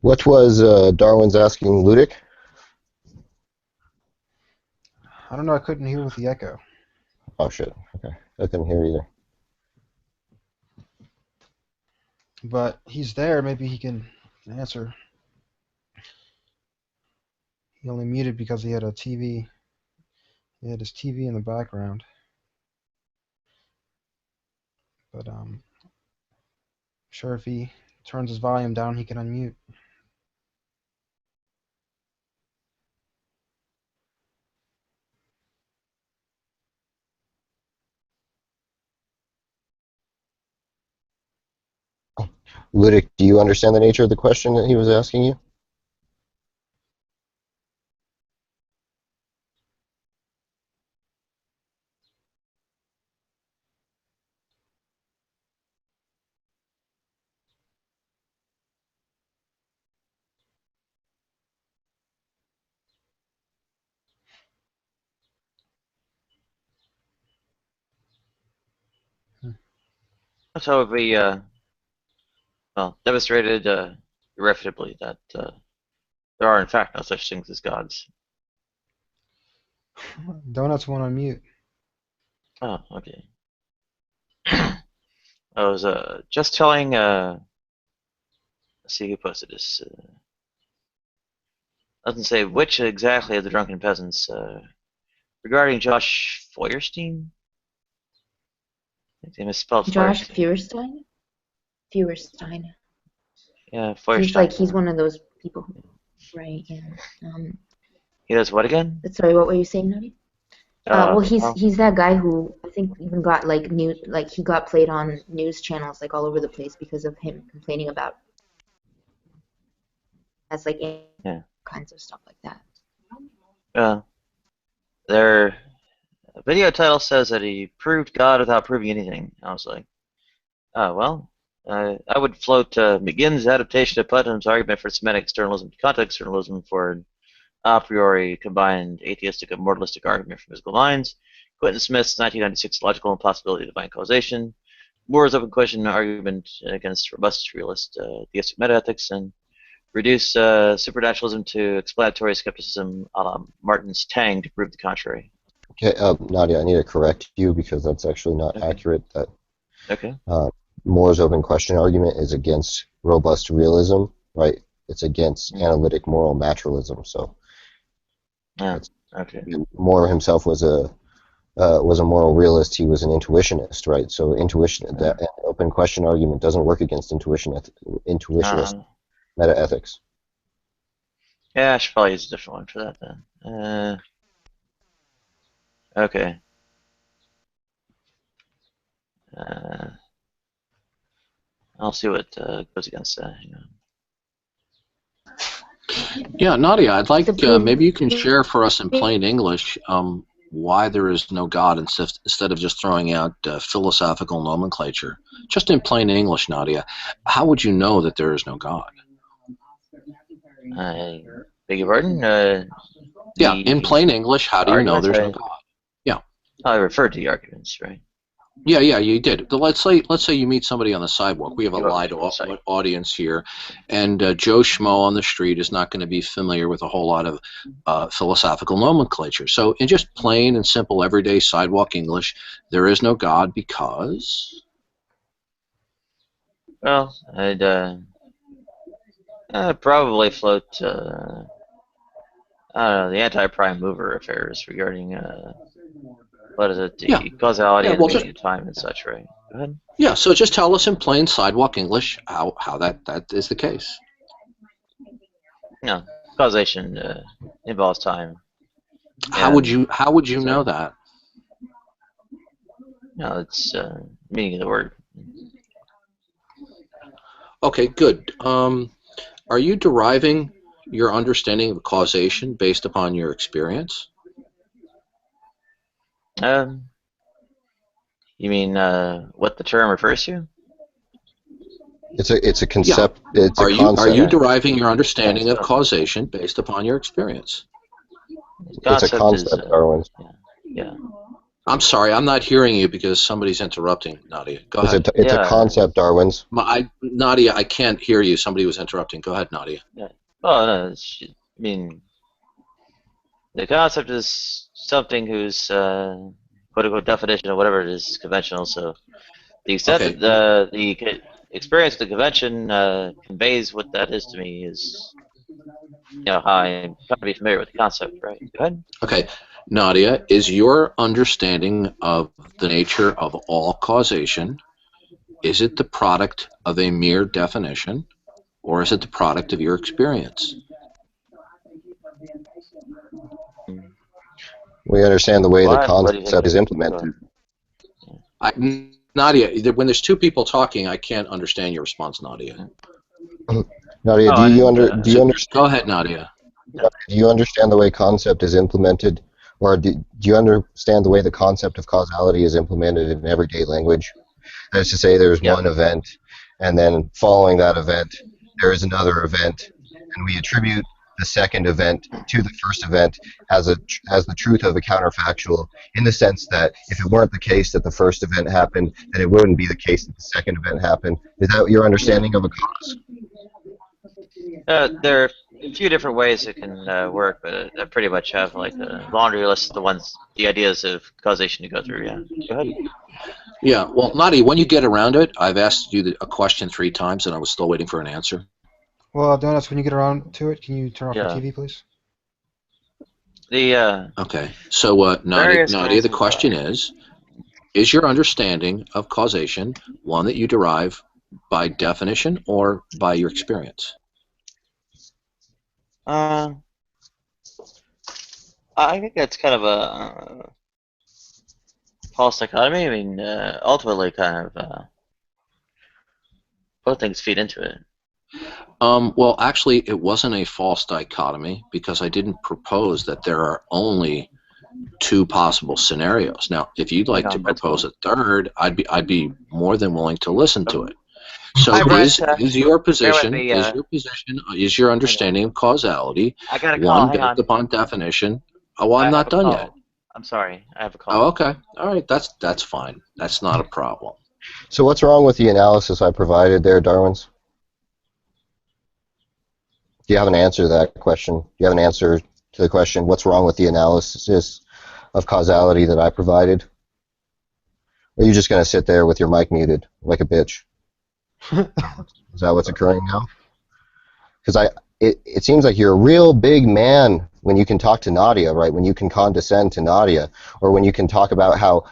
What was Darwin's asking Ludic? I don't know, I couldn't hear with the echo. Oh shit. Okay, I couldn't hear either. But he's there. Maybe he can answer. He only muted because he had a TV. He had his TV in the background. But sure, if he turns his volume down, he can unmute. Ludic, do you understand the nature of the question that he was asking you? So we well demonstrated irrefutably that there are in fact no such things as gods. Donuts won't unmute. Oh, okay. I was just telling let's see who posted this. Doesn't say which exactly of the drunken peasants regarding Josh Feuerstein. I think they misspelled Josh Feuerstein. Feuerstein. Yeah, Feuerstein. He's like he's one of those people, right? Yeah. He does what again? Sorry, what were you saying, Nadi? Well, he's that guy who I think even got like news, like he got played on news channels like all over the place because of him complaining about as like kinds of stuff like that. Their video title says that he proved God without proving anything. I was like, oh well. I would float McGinn's adaptation of Putnam's argument for Semitic externalism to context externalism for an a priori combined atheistic and moralistic argument from physical lines, Quentin Smith's 1996 logical impossibility of divine causation, Moore's open question argument against robust realist theistic metaethics, and reduce supernaturalism to explanatory skepticism a la Martin's Tang to prove the contrary. Okay, Nadia, I need to correct you because that's actually not accurate. That Moore's open question argument is against robust realism, right? It's against analytic moral naturalism. So, Moore himself was a moral realist. He was an intuitionist, right? So, that open question argument doesn't work against intuitionist metaethics. Yeah, I should probably use a different one for that then. Okay. I'll see what goes against that. Hang on. Yeah, Nadia, I'd like maybe you can share for us in plain English why there is no God instead of just throwing out philosophical nomenclature. Just in plain English, Nadia, how would you know that there is no God? I beg your pardon? Yeah, in plain English, how do you know there's no God? Yeah. I referred to the arguments, right? Yeah, you did. Let's say you meet somebody on the sidewalk. We have a live audience here, and Joe Schmo on the street is not going to be familiar with a whole lot of philosophical nomenclature. So, in just plain and simple everyday sidewalk English, there is no God because. Well, I'd probably float. I don't know, the anti-prime mover affairs regarding. What is it? The causality and the time and such, right? Go ahead. Yeah, so just tell us in plain sidewalk English how that is the case. No, causation involves time. How would you know that? No, it's meaning of the word. Okay, good. Are you deriving your understanding of causation based upon your experience? You mean what the term refers to? It's a concept. Yeah. It's a concept. Are you deriving your understanding of causation based upon your experience? It's a concept, Darwin. Yeah. I'm sorry, I'm not hearing you because somebody's interrupting, Nadia. Go ahead. It's a concept, Darwin's. Nadia, I can't hear you. Somebody was interrupting. Go ahead, Nadia. Yeah. Oh, no, I mean, the concept is something whose quote-unquote definition of whatever it is conventional. So the extent that the experience of the convention conveys what that is to me is, how I'm trying to be familiar with the concept, right? Go ahead. Okay, Nadia, is your understanding of the nature of all causation, is it the product of a mere definition, or is it the product of your experience? We understand the way the concept is implemented. Nadia, when there's two people talking, I can't understand your response, Nadia. Nadia, do you understand? Go ahead, Nadia. Do you understand the way concept is implemented, or do you understand the way the concept of causality is implemented in everyday language? That is to say, there's one event, and then following that event, there is another event, and we attribute the second event to the first event as the truth of a counterfactual, in the sense that if it weren't the case that the first event happened, then it wouldn't be the case that the second event happened. Is that your understanding of a cause? There are a few different ways it can work, but I pretty much have like a laundry list of the ideas of causation to go through. Yeah, go ahead. Yeah, well, Nadia, when you get around it, I've asked you a question 3 times, and I was still waiting for an answer. Well, Donuts, when you get around to it, can you turn off your TV, please? Okay, so Nadia, the question is your understanding of causation one that you derive by definition or by your experience? I think that's kind of a false dichotomy. I mean, ultimately, kind of both things feed into it. Well, actually, it wasn't a false dichotomy because I didn't propose that there are only 2 possible scenarios. Now, if you'd like to propose a third, I'd be more than willing to listen to it. So, is your position is your understanding of causality one based upon definition? Oh, I'm not done yet. I'm sorry, I have a call. Oh, okay, all right, that's fine. That's not a problem. So, what's wrong with the analysis I provided there, Darwin's? Do you have an answer to that question? Do you have an answer to the question, what's wrong with the analysis of causality that I provided? Or are you just going to sit there with your mic muted like a bitch? Is that what's occurring now? Because it seems like you're a real big man when you can talk to Nadia, right? When you can condescend to Nadia, or when you can talk about how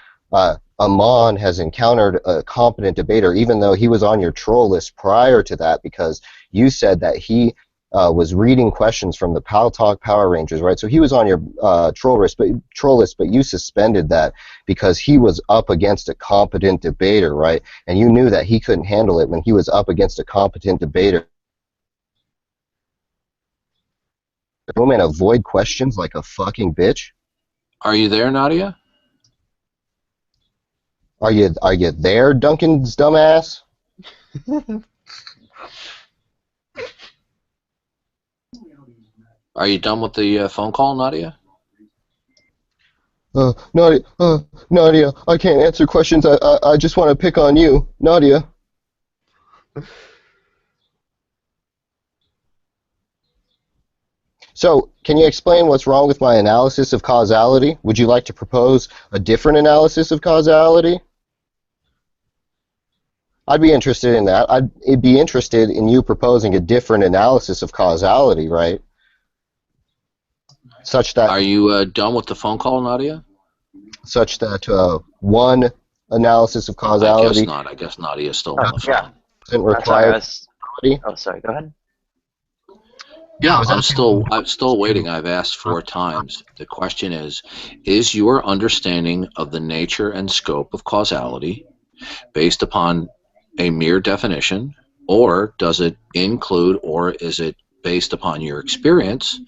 Amon has encountered a competent debater, even though he was on your troll list prior to that, because you said that he was reading questions from the Pal Talk Power Rangers, right? So he was on your troll list, but you suspended that because he was up against a competent debater, right? And you knew that he couldn't handle it when he was up against a competent debater. Oh man, avoid questions like a fucking bitch. Are you there, Nadia? Are you there, Duncan's dumbass? Are you done with the phone call, Nadia? Nadia, I can't answer questions. I just want to pick on you, Nadia. So, can you explain what's wrong with my analysis of causality? Would you like to propose a different analysis of causality? I'd be interested in that. I'd be interested in you proposing a different analysis of causality, right? Such that. Are you done with the phone call, Nadia? Such that one analysis of causality. I guess not. I guess Nadia is still on the phone. Yeah. Doesn't require. Oh, sorry. Go ahead. Yeah, I'm still waiting. I've asked 4 times. The question is your understanding of the nature and scope of causality based upon a mere definition, or does it include, or is it based upon your experience?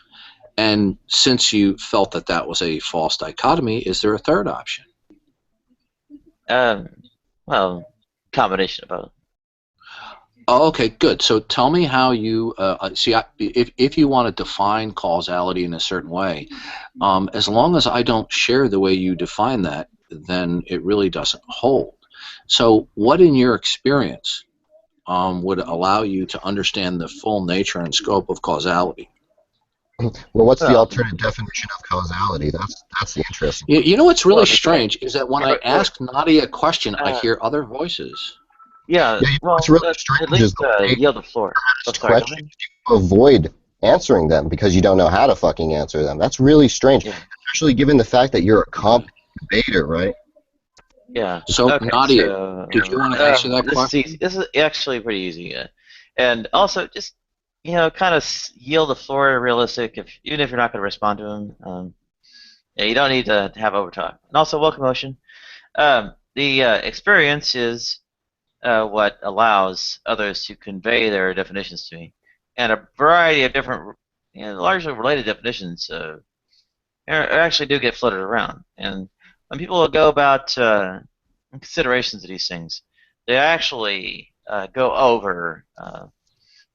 And since you felt that that was a false dichotomy, is there a third option? Well, combination of both. Oh, okay, good. So tell me how you see. If you want to define causality in a certain way, as long as I don't share the way you define that, then it really doesn't hold. So, what in your experience would allow you to understand the full nature and scope of causality? Well, what's the alternate definition of causality? That's the interesting. You know what's really strange is that when I ask Nadia a question, I hear other voices. Yeah, well, what's really at strange least is the way yield the floor. Oh, sorry, go ahead. you avoid answering them because you don't know how to fucking answer them. That's really strange, especially given the fact that you're a competent debater, right? Yeah. So, Okay, Nadia, so, did you want to answer that this question? is easy. This is actually pretty easy. And also, just, kind of yield the floor realistic, even if you're not going to respond to him. Yeah, you don't need to have overtalk. And also, welcome, Ocean. The experience is what allows others to convey their definitions to me. And a variety of different, largely related definitions actually do get floated around. And when people go about considerations of these things, they actually go over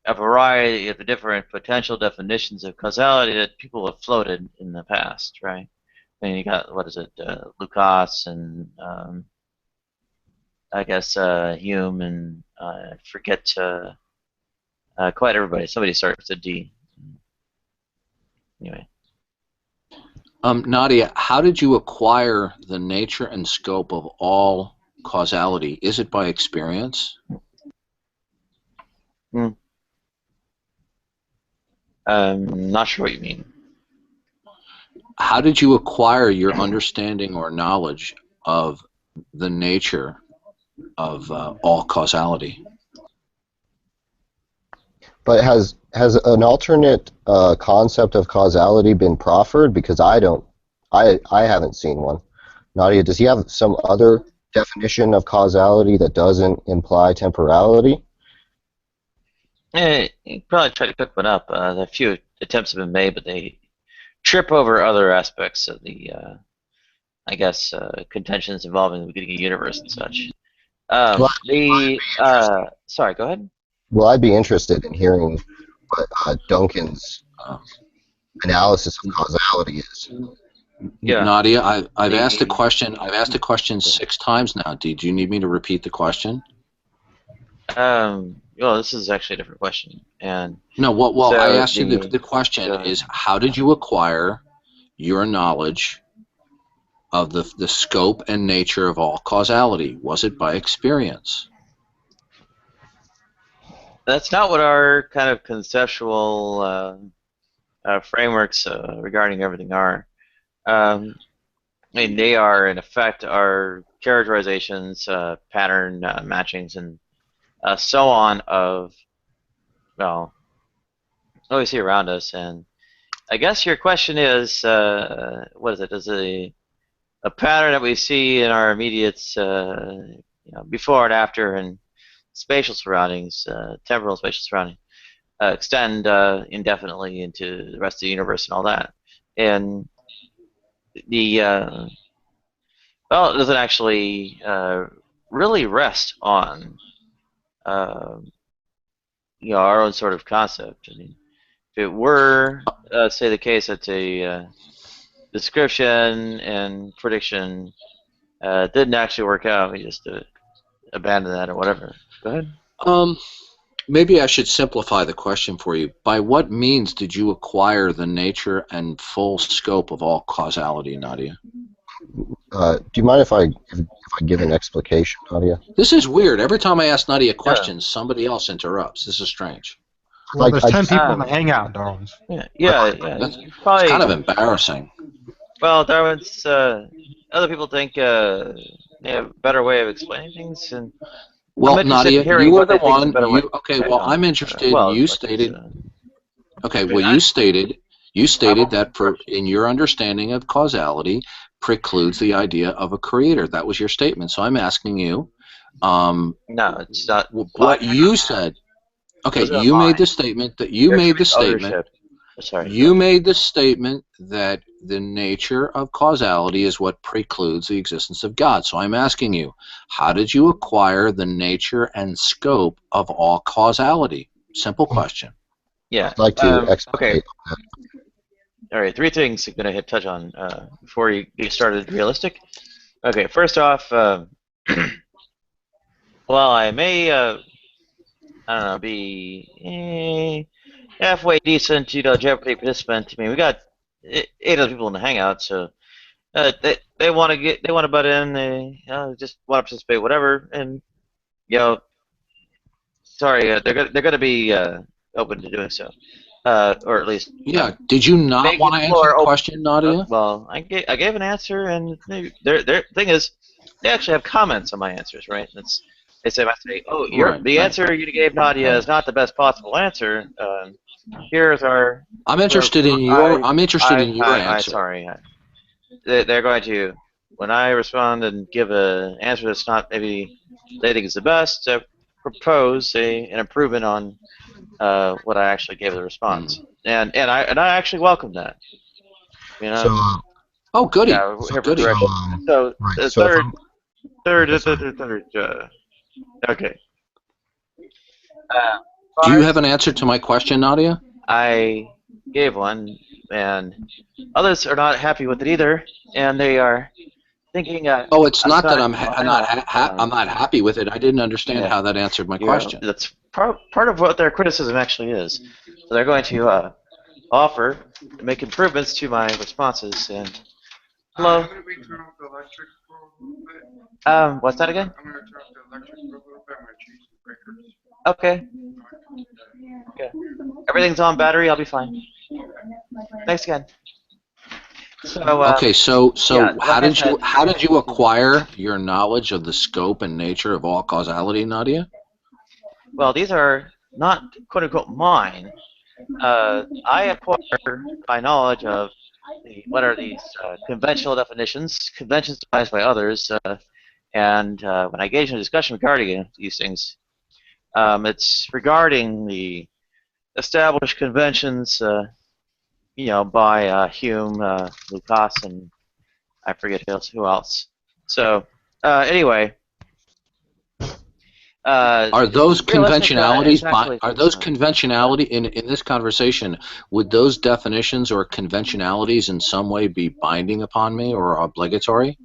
a variety of the different potential definitions of causality that people have floated in the past, right? I mean, you got, what is it, Lucas and I guess Hume and I forget quite everybody. Somebody starts with a D. Anyway. Nadia, how did you acquire the nature and scope of all causality? Is it by experience? I'm not sure what you mean. How did you acquire your understanding or knowledge of the nature of all causality? But has an alternate concept of causality been proffered? Because I haven't seen one. Nadia, does he have some other definition of causality that doesn't imply temporality? You probably try to cook one up. A few attempts have been made, but they trip over other aspects of the, I guess, contentions involving the beginning of the universe and such. Sorry, go ahead. Well, I'd be interested in hearing what Duncan's analysis of causality is. Yeah. Nadia, I've asked a question. I've asked a question 6 times now. Did you need me to repeat the question? Well, this is actually a different question. And no, well, so I asked you the question is how did you acquire your knowledge of the scope and nature of all causality? Was it by experience? That's not what our kind of conceptual frameworks regarding everything are. I mean, they are, in effect, our characterizations, pattern matchings, and so on of, well, what we see around us. And I guess your question is, what is it? Is a pattern that we see in our immediate, before and after, and spatial surroundings, temporal spatial surroundings, extend indefinitely into the rest of the universe and all that. And the well, it doesn't actually really rest on our own sort of concept. I mean, if it were, say, the case that a description and prediction didn't actually work out, we just abandon that or whatever. Go ahead. Maybe I should simplify the question for you. By what means did you acquire the nature and full scope of all causality, Nadia? Do you mind if I give an explication, Nadia? This is weird. Every time I ask Nadia questions, somebody else interrupts. This is strange. Well, there's 10 people in the hangout, darlings. Yeah. That's probably, kind of embarrassing. Well, Darwin's other people think they have a better way of explaining things, and well, Nadia, you were the one. Okay, well, I'm interested. You stated. Okay, well, you stated that in your understanding of causality precludes the idea of a creator. That was your statement. So I'm asking you. No, it's not. What you said. Okay, you made the statement that you made the statement. Sorry. You made the statement that the nature of causality is what precludes the existence of God. So I'm asking you, how did you acquire the nature and scope of all causality? Simple question. Yeah. I'd like to explain. Okay. All right, 3 things I'm going to touch on before you get started realistic. Okay, first off, well, I may, I don't know, be halfway decent, Jeopardy participant. I mean, we got 8 other people in the hangout, so they want to butt in. They just want to participate, whatever. And sorry, they're gonna be open to doing so, or at least Yeah. Did you not making want the to answer floor the open. question, Nadia? Well, I gave an answer, and their thing is they actually have comments on my answers, right? They say, oh, the answer you gave Nadia is not the best possible answer. Here's our. I'm interested in your. I'm interested in your answer. Sorry. They're going to, when I respond and give an answer that's not maybe they think is the best, propose an improvement on what I actually gave the response, and I actually welcome that. Oh, goody. Yeah, So here for goody. direction. So right, the so third. Okay. Do you have an answer to my question, Nadia? I gave one, and others are not happy with it either, and they are thinking. Oh, it's not that I'm not happy with it. I didn't understand how that answered my question. That's part of what their criticism actually is. So they're going to offer to make improvements to my responses. And hello. I'm going to be turning off the electric for a little bit. What's that again? I'm going to turn off the electric for a little bit. I'm going to change the breakers. Okay. Everything's on battery. I'll be fine. Thanks again. So, okay, so yeah, how did you acquire your knowledge of the scope and nature of all causality, Nadia? Well, these are not quote unquote mine. I acquire my knowledge of what are these conventional definitions, conventions devised by others, and when I engage in a discussion regarding these things, it's regarding the established conventions, by Hume, Lukács, and I forget who else. So anyway, are those conventionalities? Are those conventionality in this conversation? Would those definitions or conventionalities in some way be binding upon me or obligatory?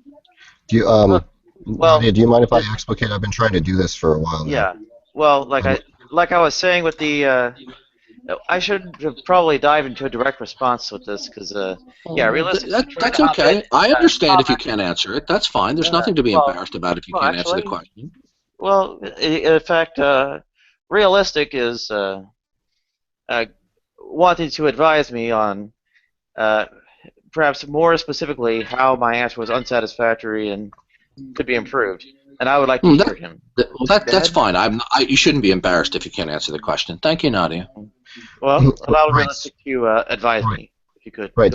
Do you Nadia, do you mind if I explicate? I've been trying to do this for a while now. Yeah. Well, like I was saying with the. I should probably dive into a direct response with this because, realistically, that's okay. I understand if you can't answer it. That's fine. There's nothing to be embarrassed about if you can't answer the question. Well, in fact, realistic is wanting to advise me on perhaps more specifically how my answer was unsatisfactory and could be improved. And I would like to hear him. That's fine. You shouldn't be embarrassed if you can't answer the question. Thank you, Nadia. Well, allow realistic to advise me, if you could. Right.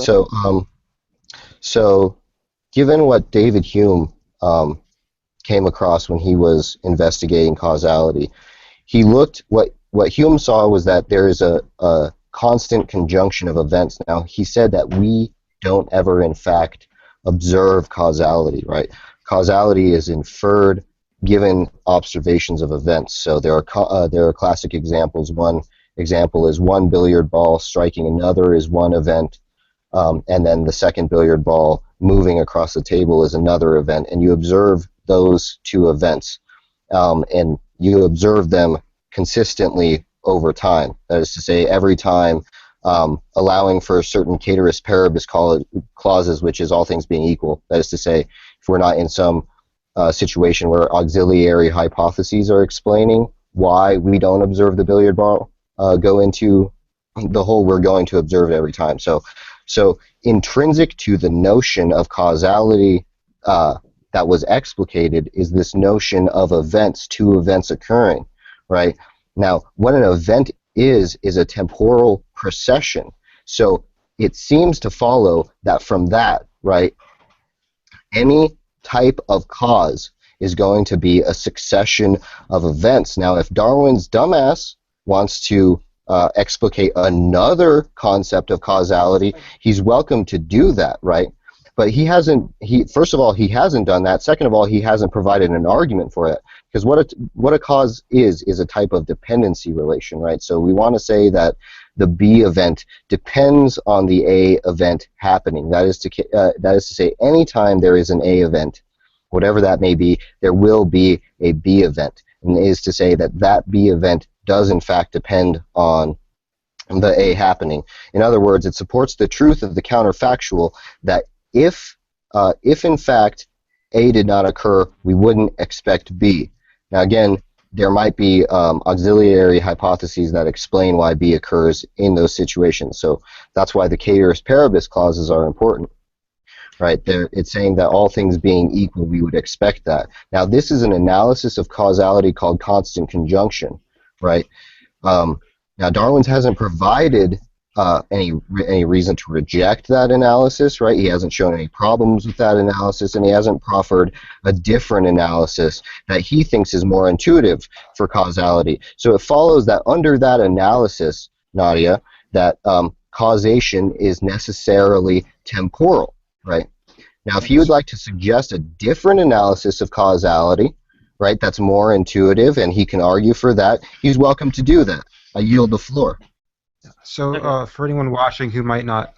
So, given what David Hume came across when he was investigating causality, he looked what Hume saw was that there is a constant conjunction of events. Now, he said that we don't ever, in fact, observe causality. Right. Causality is inferred given observations of events. So there are classic examples. One example is one billiard ball striking another is one event, and then the second billiard ball moving across the table is another event, and you observe those two events, and you observe them consistently over time. That is to say, every time, allowing for certain cateris paribus clauses, which is all things being equal. That is to say, if we're not in some situation where auxiliary hypotheses are explaining why we don't observe the billiard ball go into the hole, we're going to observe it every time. So intrinsic to the notion of causality that was explicated is this notion of events, two events occurring, right? Now, what an event is a temporal procession. So it seems to follow that from that, right, any type of cause is going to be a succession of events. Now, if Darwin's dumbass wants to explicate another concept of causality, he's welcome to do that, right? But first of all, he hasn't done that. Second of all, he hasn't provided an argument for it. Because what a cause is a type of dependency relation, right? So we want to say that the B event depends on the A event happening. That is to say, anytime there is an A event, whatever that may be, there will be a B event. And is to say that B event does in fact depend on the A happening. In other words, it supports the truth of the counterfactual that if in fact A did not occur, we wouldn't expect B. Now again, there might be auxiliary hypotheses that explain why B occurs in those situations. So that's why the ceteris paribus clauses are important. Right there, it's saying that all things being equal, we would expect that. Now, this is an analysis of causality called constant conjunction, right? Now, Darwin's hasn't provided any reason to reject that analysis, right? He hasn't shown any problems with that analysis, and he hasn't proffered a different analysis that he thinks is more intuitive for causality. So it follows that under that analysis, Nadia, that causation is necessarily temporal. Right. Now, if you would like to suggest a different analysis of causality, right, that's more intuitive, and he can argue for that, he's welcome to do that. I yield the floor. So, for anyone watching who might not,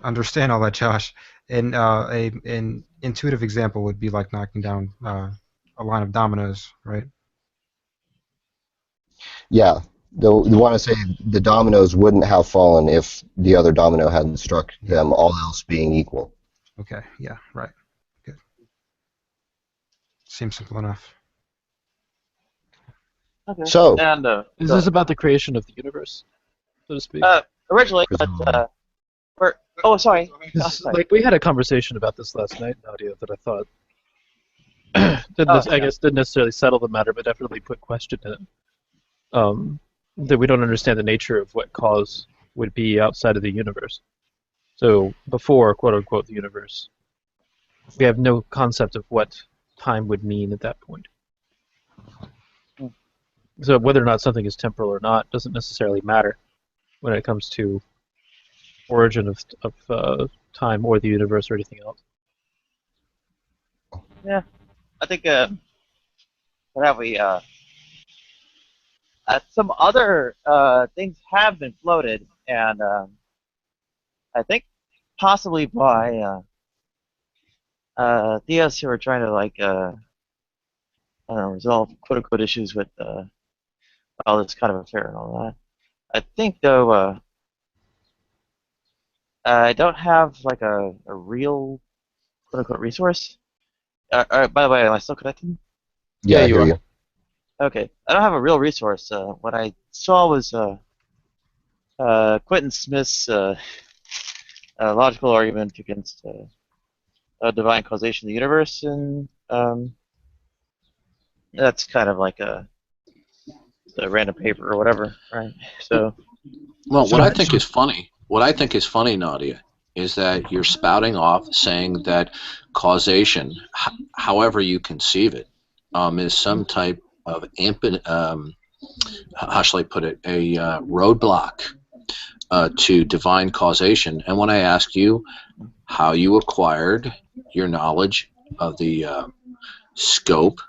understand all that, Josh, an intuitive example would be like knocking down a line of dominoes, right? Yeah. You want to say the dominoes wouldn't have fallen if the other domino hadn't struck them, all else being equal. Okay, yeah, right. Good. Seems simple enough. Okay. So, and, is this about the creation of the universe, so to speak? Originally, but oh, sorry. Like we had a conversation about this last night, Nadia, that I thought didn't necessarily settle the matter, but definitely put question in it. That we don't understand the nature of what cause would be outside of the universe. So before, quote unquote, the universe, we have no concept of what time would mean at that point. So whether or not something is temporal or not doesn't necessarily matter when it comes to origin of time or the universe or anything else. Yeah, I think what have we? Some other things have been floated, and I think possibly by theists who are trying to resolve quote-unquote issues with all this kind of affair and all that. I think though I don't have like a real quote-unquote resource. By the way, am I still connected? Yeah, I hear you. Okay, I don't have a real resource. What I saw was Quentin Smith's logical argument against divine causation of the universe, and that's kind of like a random paper or whatever, right? So, well, what I think is funny, Nadia, is that you're spouting off saying that causation, however you conceive it, is some type of how shall I put it, a roadblock to divine causation. And when I ask you how you acquired your knowledge of the scope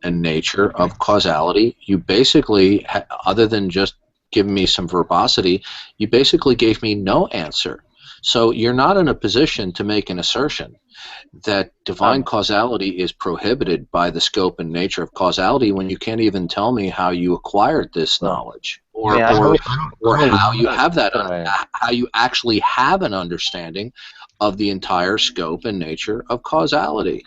and nature of causality, you basically, other than just giving me some verbosity, you basically gave me no answer. So you're not in a position to make an assertion that divine causality is prohibited by the scope and nature of causality when you can't even tell me how you acquired this knowledge, or how you have that, how you actually have an understanding of the entire scope and nature of causality.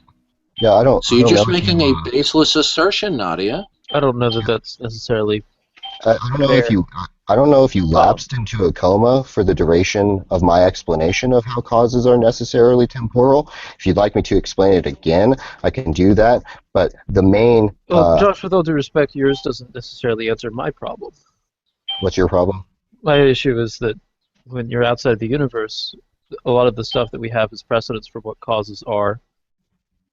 Yeah, I don't. So you're just making a baseless assertion, Nadia. I don't know that that's necessarily. I don't know if you lapsed into a coma for the duration of my explanation of how causes are necessarily temporal. If you'd like me to explain it again, I can do that. But the main. Well, Josh, with all due respect, yours doesn't necessarily answer my problem. What's your problem? My issue is that when you're outside the universe, a lot of the stuff that we have as precedents for what causes are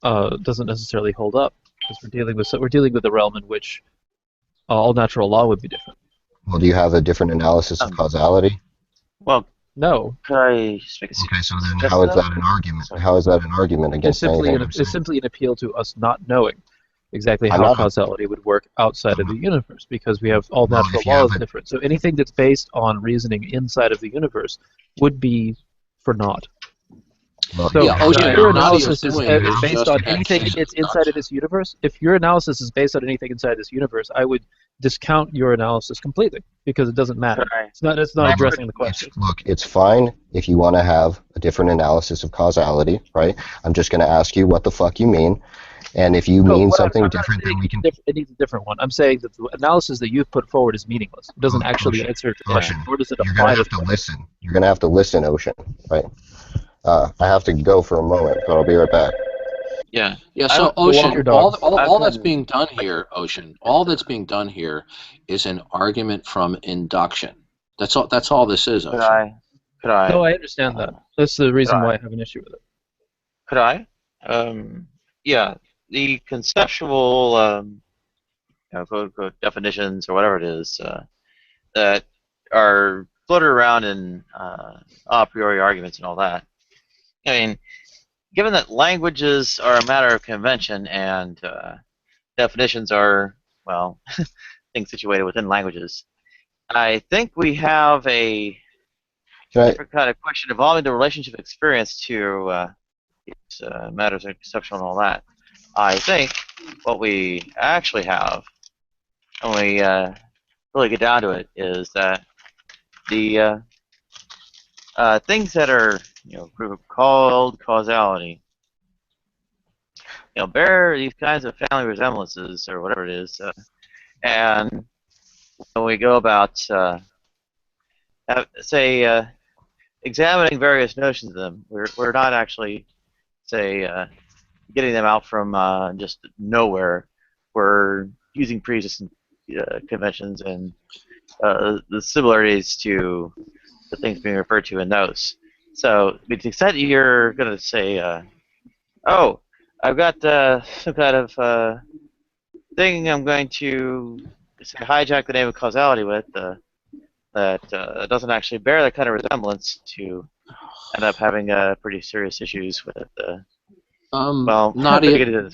doesn't necessarily hold up, because we're dealing with a realm in which all natural law would be different. Well, do you have a different analysis of causality? Well, no. Could I speak a Okay, so then how is that an argument? How is that an argument against anything? It's simply an appeal to us not knowing exactly how causality would work outside of the universe, because we have all natural law is different. So anything that's based on reasoning inside of the universe would be for naught. So if your analysis is based on anything that's inside of this universe, if your analysis is based on anything inside this universe, I would discount your analysis completely because it doesn't matter. It's not addressing the question. Look, it's fine if you want to have a different analysis of causality, right? I'm just going to ask you what the fuck you mean, and if you mean something different, then we can. It needs a different one. I'm saying that the analysis that you've put forward is meaningless. It doesn't actually answer the question, nor does it apply to the question. Listen. You're going to have to listen, Ocean, right? I have to go for a moment, but I'll be right back. Yeah. So Ocean, all that's being done here, Ocean, all that's being done here is an argument from induction. That's all. That's all this is, Ocean. Could I? No, I understand that. That's the reason why I have an issue with it. Could I? Yeah. The conceptual, quote unquote, definitions or whatever it is that are floated around in a priori arguments and all that. I mean, given that languages are a matter of convention and definitions are, well, things situated within languages, I think we have a different kind of question involving the relationship experience to matters of conceptual and all that. I think what we actually have, when we really get down to it, is that the things that are called causality, bear these kinds of family resemblances or whatever it is, and when we go about say examining various notions of them, we're not actually getting them out from just nowhere. We're using pre-existing conventions and the similarities to the things being referred to in those. So, to the extent you're going to say, oh, I've got some kind of thing I'm going to hijack the name of causality with that doesn't actually bear that kind of resemblance, to end up having pretty serious issues with it. Well, Nadia,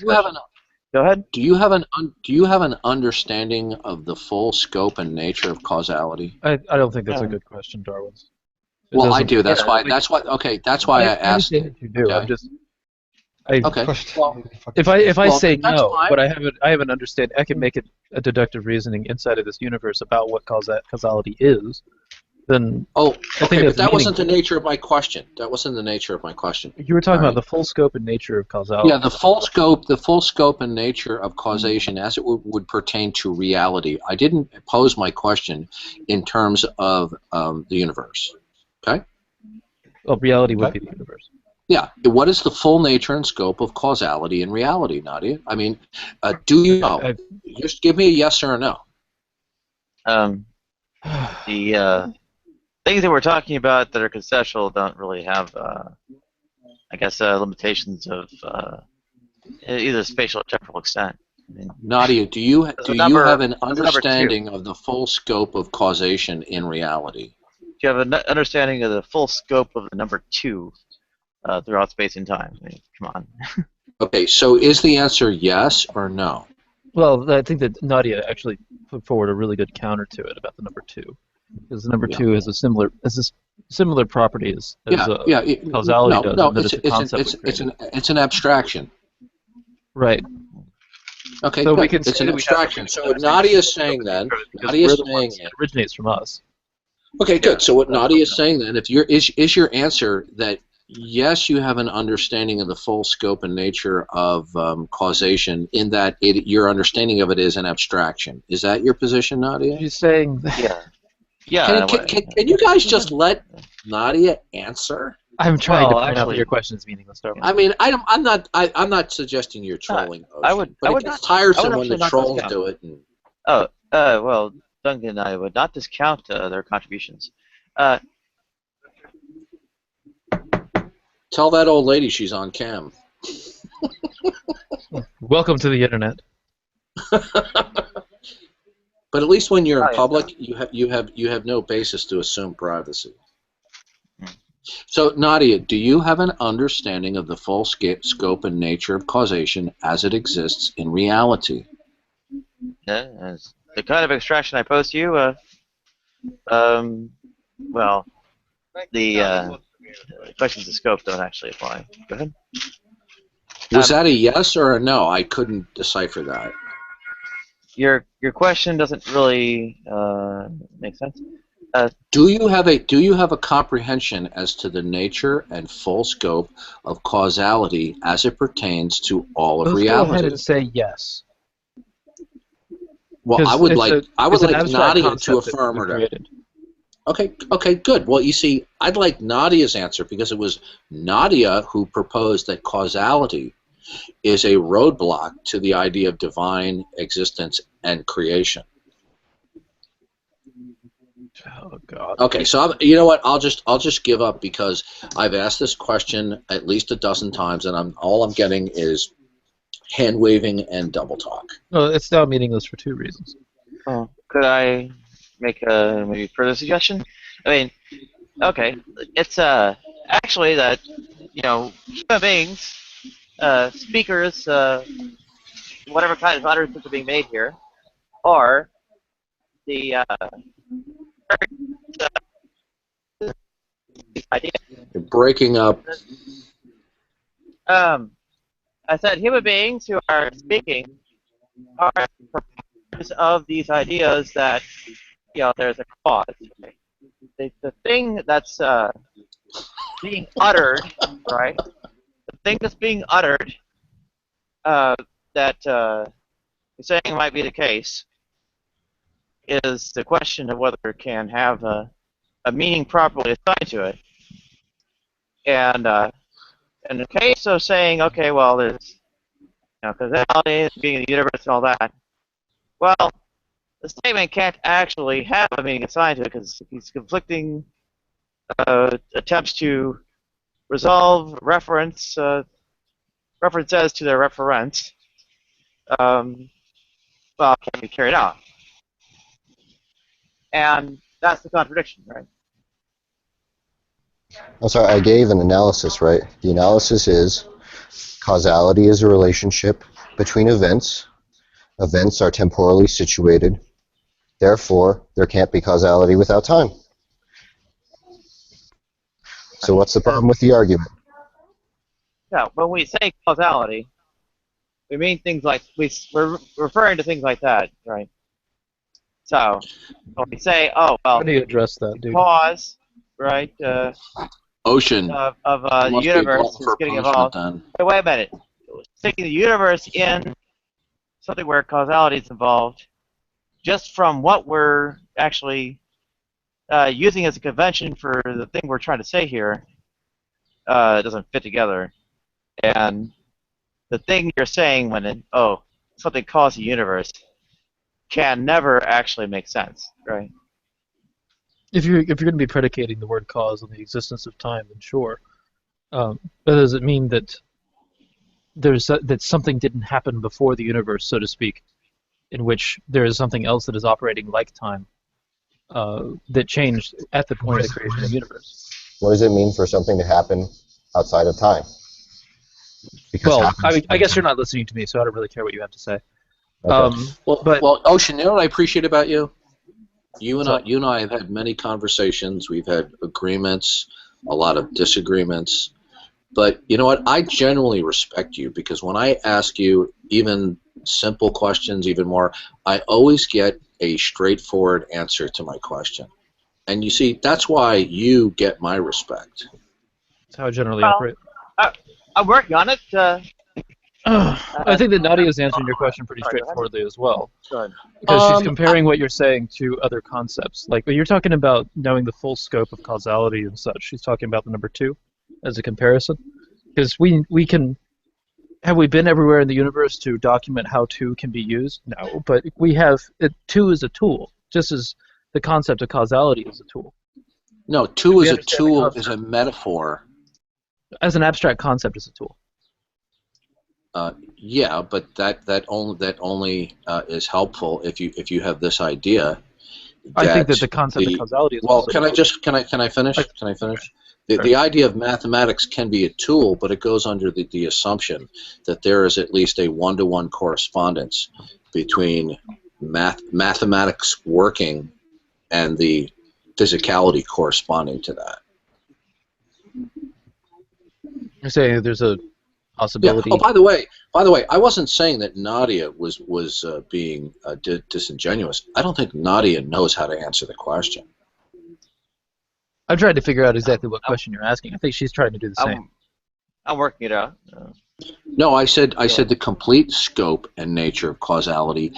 go ahead. Do you have an understanding of the full scope and nature of causality? I don't think that's a good question, Darwin's. Well, I do. That's why. Okay. That's why I asked. You do. Okay. Okay. Well, if I say that's no, fine. but I have an understanding, I can make it a deductive reasoning inside of this universe about what causality is. Then I think but that's that wasn't the meaningful. nature of my question. That wasn't the nature of my question. You were talking about the full scope and nature of causality. Yeah, the full scope and nature of causation as it would pertain to reality. I didn't pose my question in terms of the universe. Okay. Well, reality would be the universe. Yeah. What is the full nature and scope of causality in reality, Nadia? I mean, do you know? Just give me a yes or a no. The things that we're talking about that are conceptual don't really have, I guess, limitations of either spatial or temporal extent. I mean, Nadia, do you have an understanding of the full scope of causation in reality? Do you have an understanding of the full scope of the number 2 throughout space and time? I mean, come on. Okay, so is the answer yes or no? Well, I think that Nadia actually put forward a really good counter to it about the number 2, because the number 2 has a similar property as causality does. No, that it's an abstraction. Right. Okay, so good. we can It's say an abstraction. So what Nadia is saying then, it originates from us. Okay, good. So what Nadia is saying then, if is your answer that yes, you have an understanding of the full scope and nature of causation, in that your understanding of it is an abstraction. Is that your position, Nadia? She's saying that. Yeah. Can you guys just let Nadia answer? I'm trying to point out that your question is meaningless, Darwin. I mean, I'm not suggesting you're trolling. Ocean, but it gets tiresome when the trolls do it. Well, Duncan and I would not discount their contributions. Tell that old lady she's on cam. Welcome to the internet. But at least when you're in public, you have no basis to assume privacy. So, Nadia, do you have an understanding of the full scope and nature of causation as it exists in reality? Yeah, the kind of abstraction I posed to you, well, the questions of scope don't actually apply. Go ahead. Was that a yes or a no? I couldn't decipher that. your question doesn't really make sense. Do you have a comprehension as to the nature and full scope of causality as it pertains to all of Let's reality? go ahead and say yes. Well, I would like abstract Nadia to concept that affirm we or created. Okay, good. Well, you see, I'd like Nadia's answer because it was Nadia who proposed that causality is a roadblock to the idea of divine existence and creation. Oh God. Okay, so you know what? I'll just give up because I've asked this question at least a dozen times, and all I'm getting is hand waving and double talk. No, it's now meaningless for two reasons. Oh, could I make a maybe further suggestion? I mean, okay, it's actually that human beings, speakers, whatever kind of utterances are being made here, are the idea. You're breaking up. I said human beings who are speaking are proponents of these ideas that there's a cause. The thing that's being uttered, right? The thing that's being uttered that you're saying might be the case is the question of whether it can have a meaning properly assigned to it. And in the case of saying, okay, well, there's causality, being in the universe, and all that. Well, the statement can't actually have a meaning assigned to it because these conflicting attempts to resolve references to their reference, can't be carried out. And that's the contradiction, right? I'm sorry, I gave an analysis, right? The analysis is causality is a relationship between events. Events are temporally situated. Therefore, there can't be causality without time. So what's the problem with the argument? Yeah, when we say causality, we mean things like, we're referring to things like that, right? So, when we say, oh, well, How do you address that, dude? cause, right, Ocean of You the must be a universe glutton is for getting punishment involved. then. Wait a minute. Sticking the universe in something where causality is involved, just from what we're actually using as a convention for the thing we're trying to say here, it doesn't fit together. And the thing you're saying when something caused the universe can never actually make sense, right? If you're going to be predicating the word cause on the existence of time, then sure. But does it mean that that something didn't happen before the universe, so to speak, in which there is something else that is operating like time that changed at the point of the creation of the universe? What does it mean for something to happen outside of time? Well, I guess you're not listening to me, so I don't really care what you have to say. Okay. Well, Ocean, you know what I appreciate about you? You and I have had many conversations. We've had agreements, a lot of disagreements. But you know what? I genuinely respect you because when I ask you even simple questions, even more, I always get a straightforward answer to my question. And you see, that's why you get my respect. That's how I generally operate. I'm working on it. I think that Nadia is answering your question pretty straightforwardly as well. Because she's comparing what you're saying to other concepts. Like, when you're talking about knowing the full scope of causality and such, she's talking about the number 2 as a comparison. Because we can... Have we been everywhere in the universe to document how 2 can be used? No, but we have... 2 is a tool, just as the concept of causality is a tool. No, 2 is a tool, is a metaphor. As an abstract concept, is a tool. Yeah, but that only is helpful if you have this idea. I think that the concept of causality is also can I finish? Can I finish? The idea of mathematics can be a tool, but it goes under the assumption that there is at least a one-to-one correspondence between mathematics working and the physicality corresponding to that. You're saying there's a possibility. Oh, by the way, I wasn't saying that Nadia was being disingenuous. I don't think Nadia knows how to answer the question. I'm trying to figure out exactly what question you're asking. I think she's trying to do the same. I'm working it out. No, I said the complete scope and nature of causality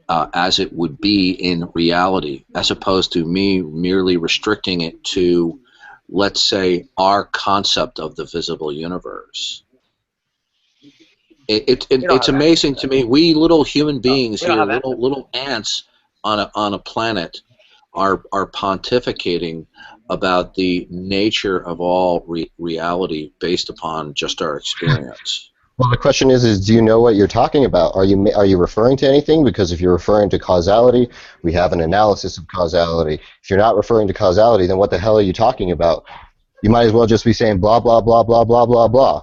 as it would be in reality, as opposed to me merely restricting it to, let's say, our concept of the visible universe. It's amazing to me. We little human beings here, little ants on a planet, are pontificating about the nature of all reality based upon just our experience. Well, the question is do you know what you're talking about? Are you referring to anything? Because if you're referring to causality, we have an analysis of causality. If you're not referring to causality, then what the hell are you talking about? You might as well just be saying blah, blah, blah, blah, blah, blah, blah.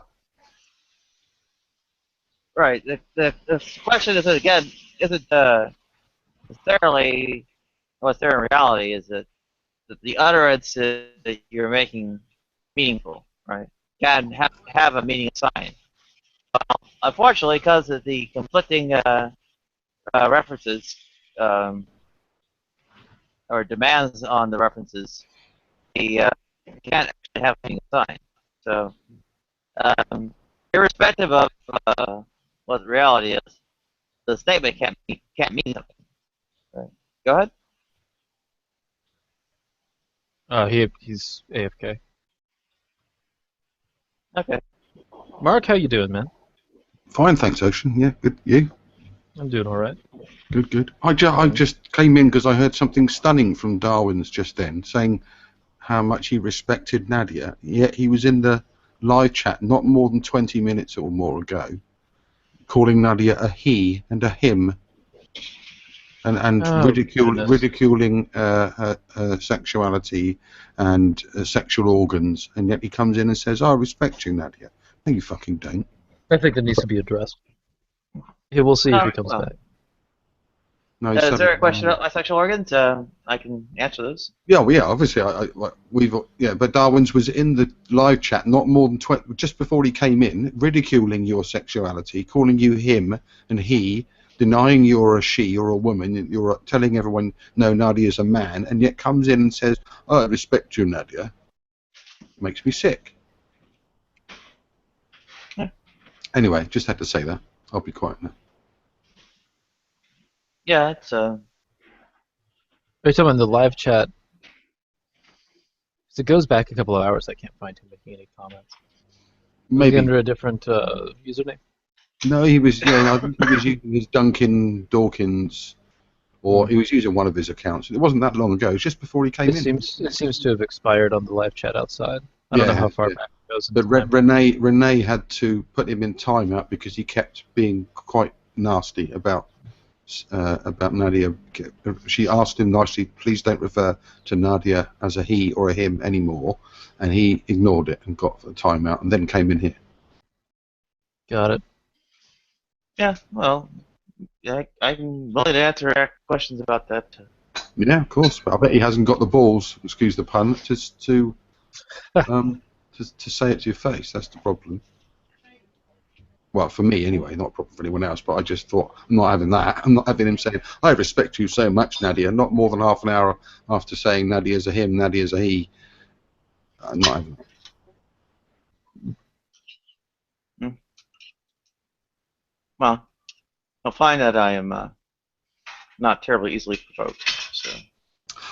Right. The question is, again, isn't necessarily what's there in reality, is that the utterance that you're making meaningful, right? Can have a meaning assigned. Unfortunately, because of the conflicting references or demands on the references, the can't actually have a meaning assigned. So, irrespective of what the reality is, the statement can't mean something. Right. Go ahead. He's AFK. Okay. Mark, how you doing, man? Fine, thanks, Ocean. Yeah, good. You? I'm doing all right. Good, good. I just came in because I heard something stunning from Darwin's just then, saying how much he respected Nadia. Yet he was in the live chat not more than 20 minutes or more ago, calling Nadia a he and a him, and ridiculing her sexuality and sexual organs. And yet he comes in and says, "I respect you, Nadia." No, you fucking don't. I think that needs to be addressed. Yeah, we'll see if he comes back. No, is there a question about my sexual organs? I can answer those. Yeah, well, yeah, obviously, but Darwin's was in the live chat not more than just before he came in, ridiculing your sexuality, calling you him and he, denying you're a she or a woman, you're telling everyone no, Nadia's a man, and yet comes in and says, "Oh, I respect you, Nadia." Makes me sick. Anyway, just had to say that. I'll be quiet now. Yeah, it's Are you talking about the live chat? If it goes back a couple of hours, I can't find him making any comments. Maybe under a different username. No, he was. Yeah, I think he was using his Duncan Dawkins, or he was using one of his accounts. It wasn't that long ago. It was just before he came in. It seems to have expired on the live chat outside. I don't know how far back it goes. But Renee had to put him in timeout because he kept being quite nasty about Nadia. She asked him nicely, "Please don't refer to Nadia as a he or a him anymore," and he ignored it and got a timeout, and then came in here. Got it. Yeah, well, yeah, I'm willing to answer questions about that. Yeah, of course, but I bet he hasn't got the balls, excuse the pun, to say it to your face. That's the problem. Well, for me anyway, not a problem for anyone else, but I just thought, I'm not having that. I'm not having him saying, "I respect you so much, Nadia," not more than half an hour after saying Nadia's a him, Nadia's a he. I'm not having that. Well, I'll find that I am not terribly easily provoked. So.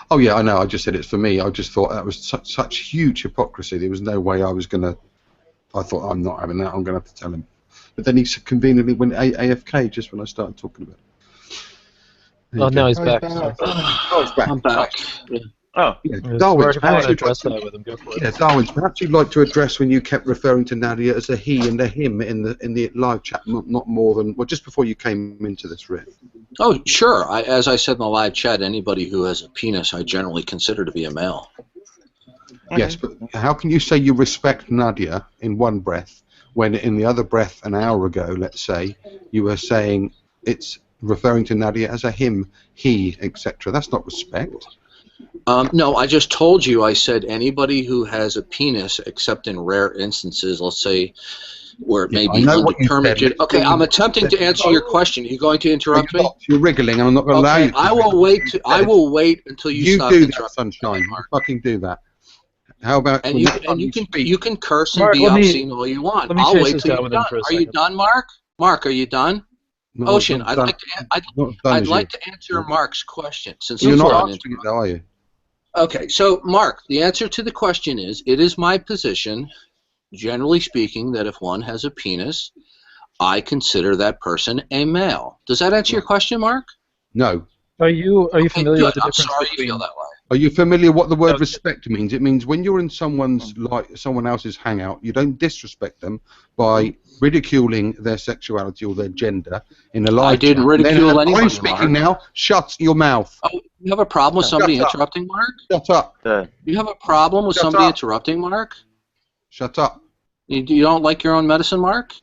Oh yeah, I know. I just said it's for me. I just thought that was such huge hypocrisy. There was no way I was gonna. I thought, I'm not having that. I'm gonna have to tell him. But then he conveniently went AFK just when I started talking about it. Oh, now he's back. Oh, he's back. I'm back. Oh, yeah. Darwin's perhaps you'd like to address when you kept referring to Nadia as a he and a him in the live chat, not more than just before you came into this room. Oh, sure. As I said in the live chat, anybody who has a penis, I generally consider to be a male. Yes, but how can you say you respect Nadia in one breath when in the other breath an hour ago, let's say, you were saying it's referring to Nadia as a him, he, etc. That's not respect. No, I just told you, I said anybody who has a penis, except in rare instances, let's say where it may I be know what you undetermined. said. Okay, I'm attempting to answer your question. Are you going to interrupt me? You're wriggling, and I'm not going to allow you Okay, to. I will wait. I will wait until you stop do that, interrupting. Sunshine. You fucking do that. How about And you can curse and Mark, be obscene all you want. let me I'll chase wait this till guy you're with him done. for a Are you second. done, Mark? Mark, are you done? No, Ocean, not I'd done. like to. Not as done I'd as like you. to answer Mark's question since You're he's not done. answering it, though, are you? Okay, so Mark, the answer to the question is: it is my position, generally speaking, that if one has a penis, I consider that person a male. Does that answer your question, Mark? No. Are you familiar good. with the I'm difference sorry between? you feel that way. Are you familiar what the word respect means? It means when you're in someone else's hangout, you don't disrespect them by ridiculing their sexuality or their gender in a live I didn't chat. ridicule I'm anybody, speaking Mark. now. Shut your mouth. Oh, you have a problem with somebody Shut up. interrupting, Mark? Shut up. You have a problem with Shut somebody up. interrupting, Mark? Shut up. You don't like your own medicine, Mark?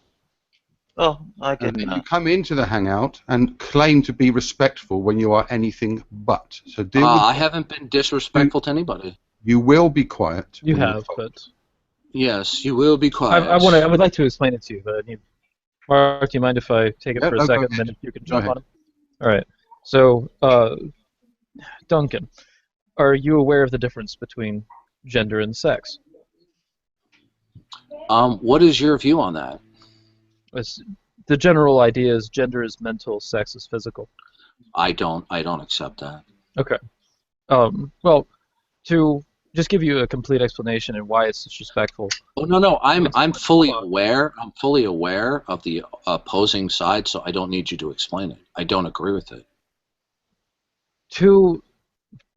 Well, I can. And then you come into the hangout and claim to be respectful when you are anything but. So deal with. I haven't been disrespectful to anybody. You will be quiet. You when you're have, told. but Yes, you will be quiet. I would like to explain it to you, but I need. Mark, do you mind if I take it Yeah, for a no, go second, and ahead. then you can Go jump ahead. on it? All right. So, Duncan, are you aware of the difference between gender and sex? What is your view on that? The general idea is gender is mental, sex is physical. I don't accept that. Okay. Well, to just give you a complete explanation and why it's disrespectful. Oh no, I'm fully aware. I'm fully aware of the opposing side, so I don't need you to explain it. I don't agree with it. To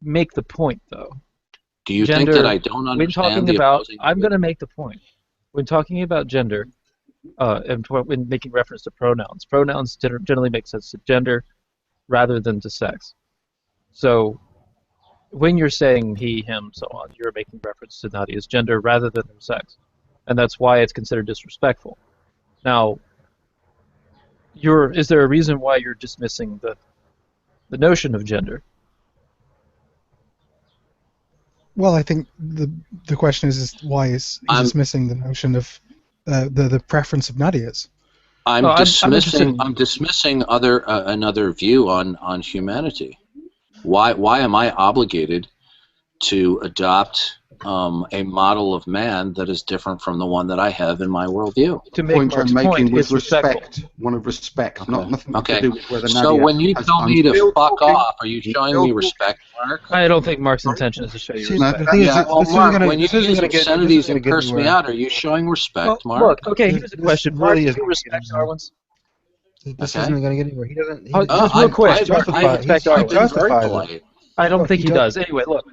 make the point, though. Do you gender, think that I don't understand the opposing? I'm going to make the point. When talking about gender, and when making reference to pronouns generally make sense to gender rather than to sex. So when you're saying he, him, so on, you're making reference to Nadia's gender rather than her sex. And that's why it's considered disrespectful. Now, is there a reason why you're dismissing the notion of gender? Well, I think the question is why is he dismissing the notion of the preference of Nadia's? I'm dismissing another view on humanity. Why am I obligated to adopt a model of man that is different from the one that I have in my worldview? To make point I'm making with respect, one of respect, okay. nothing okay. to do with whether so Nadia when you has tell me to still fuck talking, off, are you showing me respect, Mark? I don't think Mark's intention is to show you respect. The thing is, Mark, when you use obscenities and curse me out, are you showing respect, Mark? Look, okay, here's a question. Mark, do you respect Darwin's? This isn't going to get anywhere. He doesn't. Just real quick. Justified. I don't think he does. Anyway, look,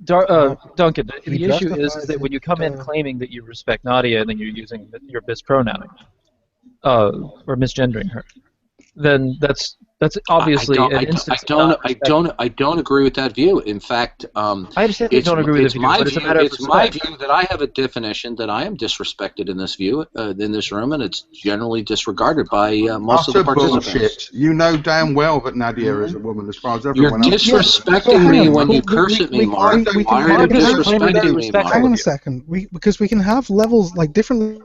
Duncan, the issue is that when you come in claiming that you respect Nadia and then you're using your mispronouncing, or misgendering her, then that's obviously an instance. I don't agree with that view. In fact, I understand you don't agree with the view, but it's a matter of respect. It's my view that I have a definition that I am disrespected in this view, in this room, and it's generally disregarded by most of the participants. Bullshit. You know damn well that Nadia is a woman, as far as everyone You're else. disrespecting me when you curse at me, Mark. Why are you disrespecting me, Mark? Hang on a second. Because we can have levels like different.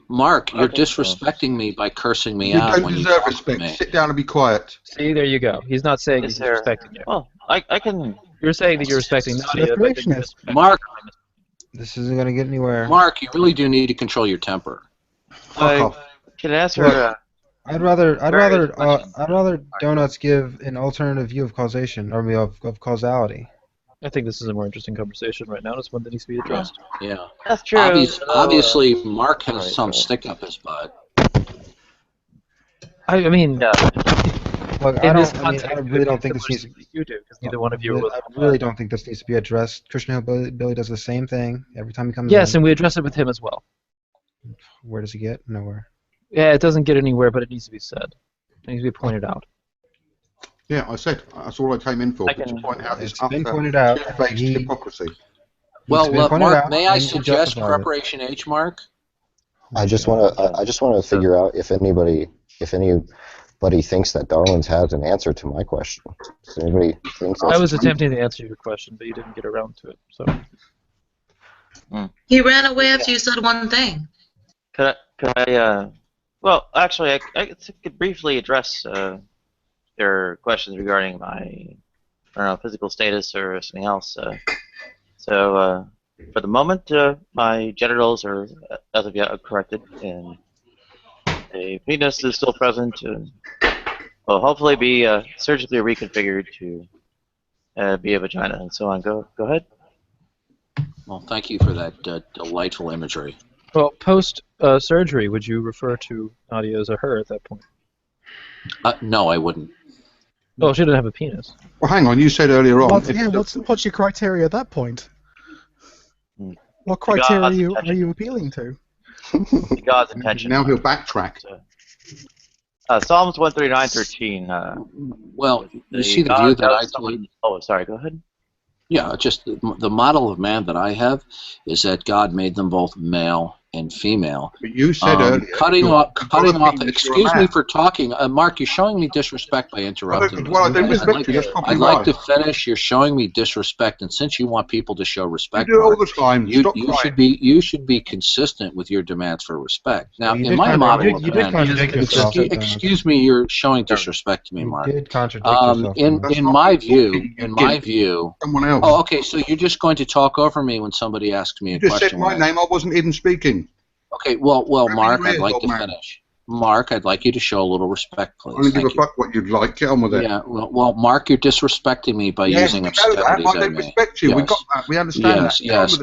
Mark, you're disrespecting me by cursing me out. You don't deserve respect. Sit down and be quiet. See, there you go. He's not saying he's respecting you. Well, I can. You're saying that you're respecting Nadia, but Mark, this isn't going to get anywhere. Mark, you really do need to control your temper. Can I ask her? I'd rather Donuts give an alternative view of causation, or of causality. I think this is a more interesting conversation right now. It's one that needs to be addressed. Yeah. That's true. Obviously, Mark has some stick up his butt. I mean, look, I really don't think this needs. You do, because neither one of you. I really don't think this needs to be addressed. Christian Hillbilly does the same thing every time he comes. Yes, and we address it with him as well. Where does he get? Nowhere. Yeah, it doesn't get anywhere, but it needs to be said. It needs to be pointed out. Yeah, I said that's all I came in for. To point out it's been pointed out. Hypocrisy. Well, Mark, may I suggest Preparation H, Mark? I just want to figure out if any but he thinks that Darwin's has an answer to my question. Does anybody think I that's was true? attempting to answer your question, but you didn't get around to it. So. He ran away after you said one thing. Could I well, actually, I could briefly address their questions regarding my, I don't know, physical status or something else. So, for the moment, my genitals are, as of yet, corrected, and a penis is still present, and will hopefully be surgically reconfigured to be a vagina, and so on. Go ahead. Well, thank you for that delightful imagery. Well, post surgery, would you refer to Nadia as a her at that point? No, I wouldn't. Well, she didn't have a penis. Well, hang on. You said earlier on. What's your criteria at that point? What criteria are you appealing to? God's intention. Now he'll backtrack. Psalms 139:13. Well, you see the view that I take. Oh, sorry. Go ahead. Yeah, just the model of man that I have is that God made them both male and female. But you said earlier, cutting off. Excuse me for talking, Mark. You're showing me disrespect by interrupting me. Well, I don't respect you. That's probably I'd like to finish. You're showing me disrespect, and since you want people to show respect, you do all the time. You should be consistent with your demands for respect. Now, in my model of man, excuse me, you're showing disrespect to me, Mark. You did contradict yourself. In my view. Someone else. Oh, okay. So you're just going to talk over me when somebody asks me a question. You just said my name. I wasn't even speaking. Okay, well, Mark, I'd like to finish. Mark, I'd like you to show a little respect, please. I don't give a fuck what you'd like. Get on with it. Yeah, well, Mark, you're disrespecting me by using obscenities. I don't respect you. Yes. We got that. We understand that. Yes.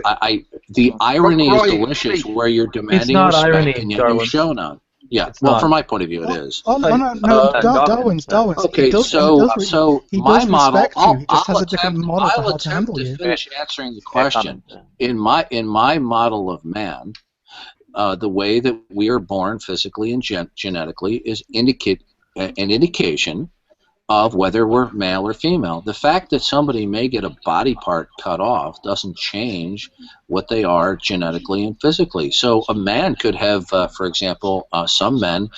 The irony is delicious, where you're demanding respect, irony, and yet Darwin. you've shown none. Yeah, It's well, not. from my point of view, it is. Oh, no, Darwin's. Okay, so my model, he just has a different model for how to handle you. finish answering the question. In my model of man, the way that we are born physically and genetically is an indication of whether we're male or female. The fact that somebody may get a body part cut off doesn't change what they are genetically and physically. So a man could have, for example, some men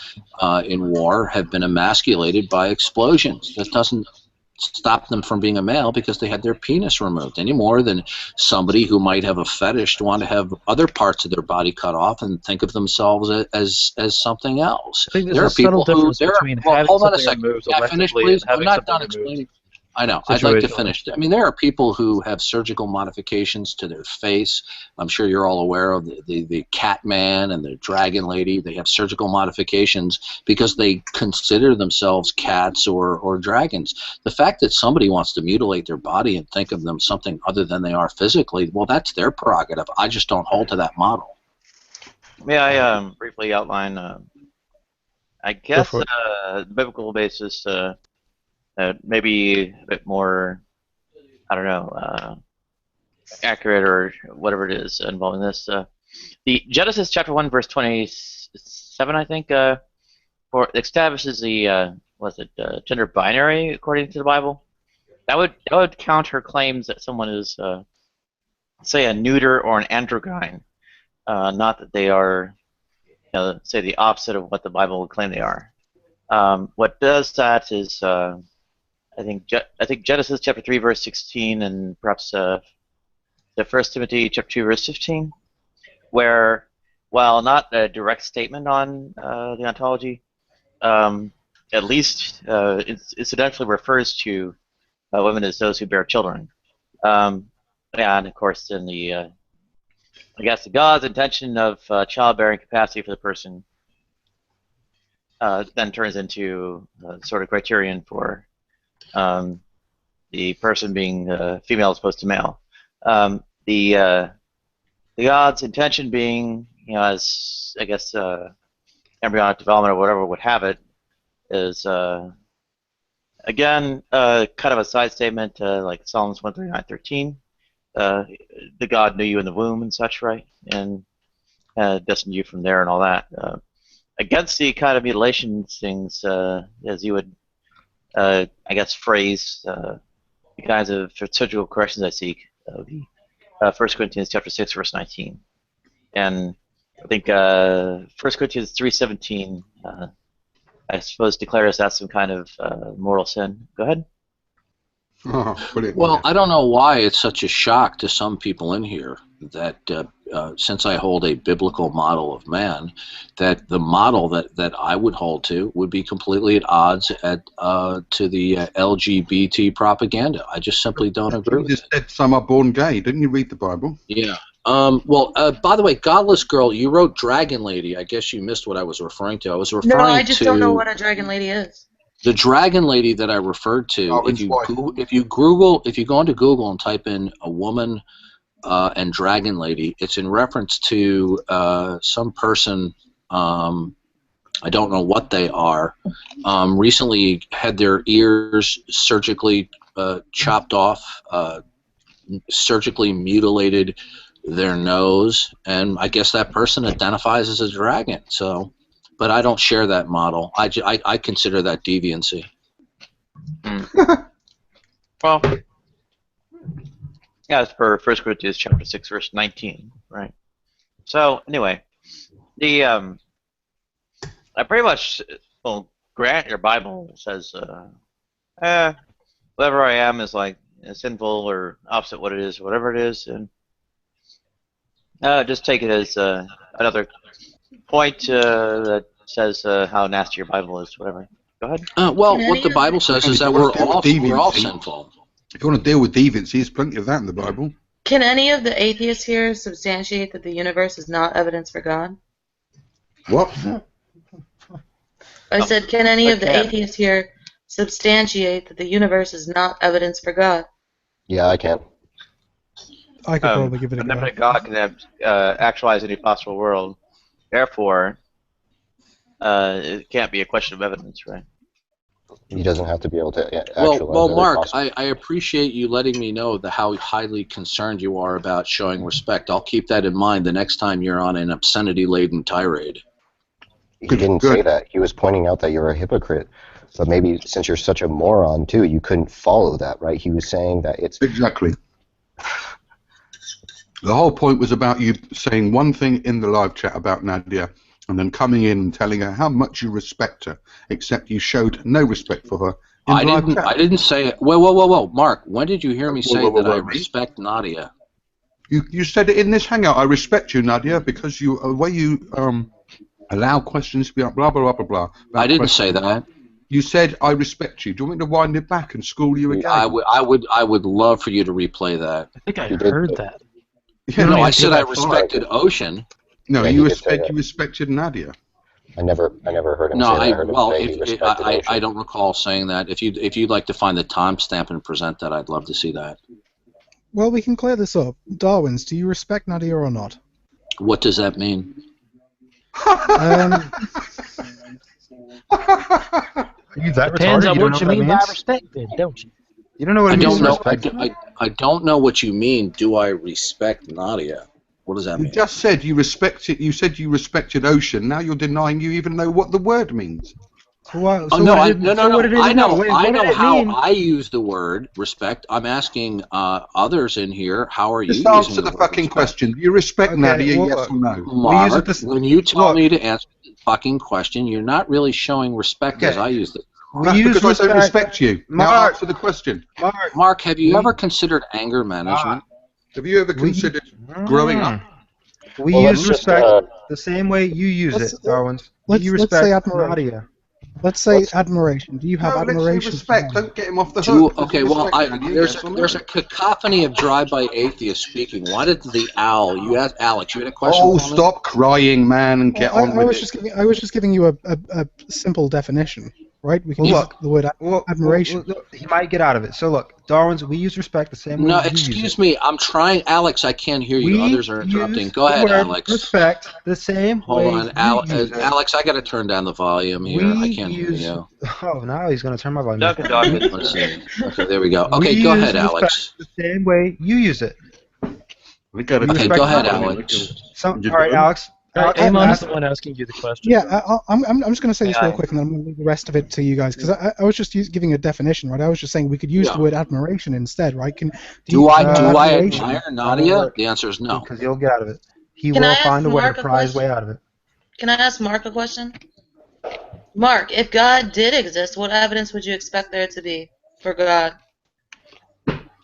in war have been emasculated by explosions. That doesn't stop them from being a male because they had their penis removed, any more than somebody who might have a fetish to want to have other parts of their body cut off and think of themselves as something else. I think there's There a are people subtle difference between having hold on a something second. removed Can I finish, electively please? and having I'm not something done removed explaining. I know. I'd like to situationally. finish. I mean, there are people who have surgical modifications to their face. I'm sure you're all aware of the cat man and the dragon lady. They have surgical modifications because they consider themselves cats or dragons. The fact that somebody wants to mutilate their body and think of them something other than they are physically, well, that's their prerogative. I just don't hold to that model. May I briefly outline, I guess, the biblical basis, maybe a bit more, I don't know, accurate or whatever it is involving this. The Genesis chapter 1 verse 27, I think, establishes the gender binary according to the Bible. That would counter claims that someone is, say, a neuter or an androgyne, not that they are, say, the opposite of what the Bible would claim they are. What does that is, I think Genesis chapter 3 verse 16 and perhaps the 1 Timothy chapter 2 verse 15, where, while not a direct statement on the ontology, at least incidentally refers to women as those who bear children. And of course, in the I guess the God's intention of childbearing capacity for the person then turns into sort of criterion for the person being female as opposed to male. The God's intention being, as I guess embryonic development or whatever would have it, is again kind of a side statement like Psalms 139:13. The God knew you in the womb and such, right? And destined you from there and all that. Against the kind of mutilation things, as you would, I guess, phrase the kinds of surgical corrections I seek, would be 1 Corinthians chapter 6, verse 19. And I think 1 Corinthians 3:17 I suppose, declares that some kind of mortal sin. Go ahead. Well, I don't know why it's such a shock to some people in here that since I hold a biblical model of man, that the model that I would hold to would be completely at odds to the LGBT propaganda. I just simply don't agree with it. You just said some are born gay. Didn't you read the Bible? Yeah. Well, by the way, Godless Girl, you wrote Dragon Lady. I guess you missed what I was referring to. I was referring to... No, I just don't know what a dragon lady is. The Dragon Lady that I referred to, if you go into Google and type in a woman and Dragon Lady, it's in reference to some person, I don't know what they are, recently had their ears surgically chopped off, surgically mutilated their nose, and I guess that person identifies as a dragon. So. But I don't share that model. I consider that deviancy. Well, yeah, as per 1 Corinthians chapter 6, verse 19, right? So anyway, the I pretty much grant your Bible says, whatever I am is like sinful or opposite what it is, or whatever it is, and just take it as another point that says how nasty your Bible is, whatever. Go ahead. Well, what the Bible says is that we're all sinful. If you want to deal with deviancy, there's plenty of that in the Bible. Can any of the atheists here substantiate that the universe is not evidence for God? What? I said, can any of the atheists here substantiate that the universe is not evidence for God? Yeah, I can. I could probably give it a go. God can actualize any possible world. Therefore, it can't be a question of evidence, right? He doesn't have to be able to actualize. Well, Mark, I appreciate you letting me know how highly concerned you are about showing respect. I'll keep that in mind the next time you're on an obscenity-laden tirade. He didn't say that. He was pointing out that you're a hypocrite. But maybe since you're such a moron, too, you couldn't follow that, right? He was saying that it's... Exactly. The whole point was about you saying one thing in the live chat about Nadia and then coming in and telling her how much you respect her, except you showed no respect for her. I didn't say it. Whoa. Mark, when did you hear me say that I respect Nadia? You said it in this hangout. I respect you, Nadia, because the way you allow questions to be blah, blah, blah, blah, blah. I didn't say that. You said, I respect you. Do you want me to wind it back and school you again? I would love for you to replay that. I think I heard that. Yeah, no, I said I respected Ocean. No, you respected Nadia. I never heard him say that. I don't recall saying that. If you'd like to find the timestamp and present that, I'd love to see that. Well, we can clear this up. Darwin's, do you respect Nadia or not? What does that mean? Depends on what you mean by respect, then, don't you? You don't know what it means. I don't know what you mean. Do I respect Nadia? What does that mean? You just said you respected. You said you respected Ocean. Now you're denying you even know what the word means. No. I know how I use the word respect. I'm asking others in here. How are you using answer the fucking question. Do you respect Nadia? Yes or no? Mark, when you tell me to answer the fucking question, you're not really showing respect as I use it. Because I don't respect you. Now answer the question. Mark, have you ever considered anger management? Have you ever considered growing up? We use respect the same way you use it, Darwin. Let's say admiration. Let's say admiration. Do you have admiration? Respect. Don't get him off the hook. Okay, well, there's a cacophony of drive-by atheists speaking. Why did the owl? You asked Alex. You had a question. Oh, stop crying, man, and get on with it. I was just giving you a simple definition. Right? We can use the word admiration. He might get out of it. So look, Darwin's, we use respect the same way. No, excuse me. I'm trying. Alex, I can't hear you. Others are interrupting. Go ahead, Alex. Respect the same way. Hold on, Alex. I got to turn down the volume here. I can't hear you. Oh, now he's going to turn my volume down. Let's see. Okay, there we go. Okay, go ahead, Alex. The same way you use it. Okay, go ahead, Alex. All right, Alex. Amon is the one asking you the question. Yeah, I'm just going to say this real quick, and then I'm going to leave the rest of it to you guys, because I was just giving a definition, right? I was just saying we could use the word admiration instead, right? Do I admire Nadia? The answer is no. Because he'll get out of it. He will find a way to pry his way out of it. Can I ask Mark a question? Mark, if God did exist, what evidence would you expect there to be for God?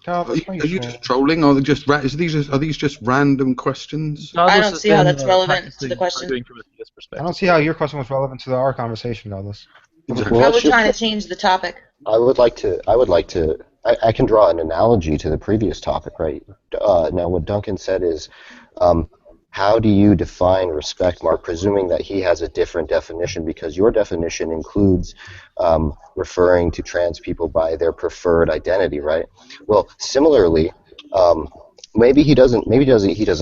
Are you just trolling, or are these just random questions? I don't see how that's relevant to the question. I don't see how your question was relevant to our conversation, Douglas. How we're trying to change the topic. I would like to. I can draw an analogy to the previous topic, right? Now, what Duncan said is, how do you define respect, Mark? Presuming that he has a different definition, because your definition includes referring to trans people by their preferred identity, right? Well, similarly, maybe he doesn't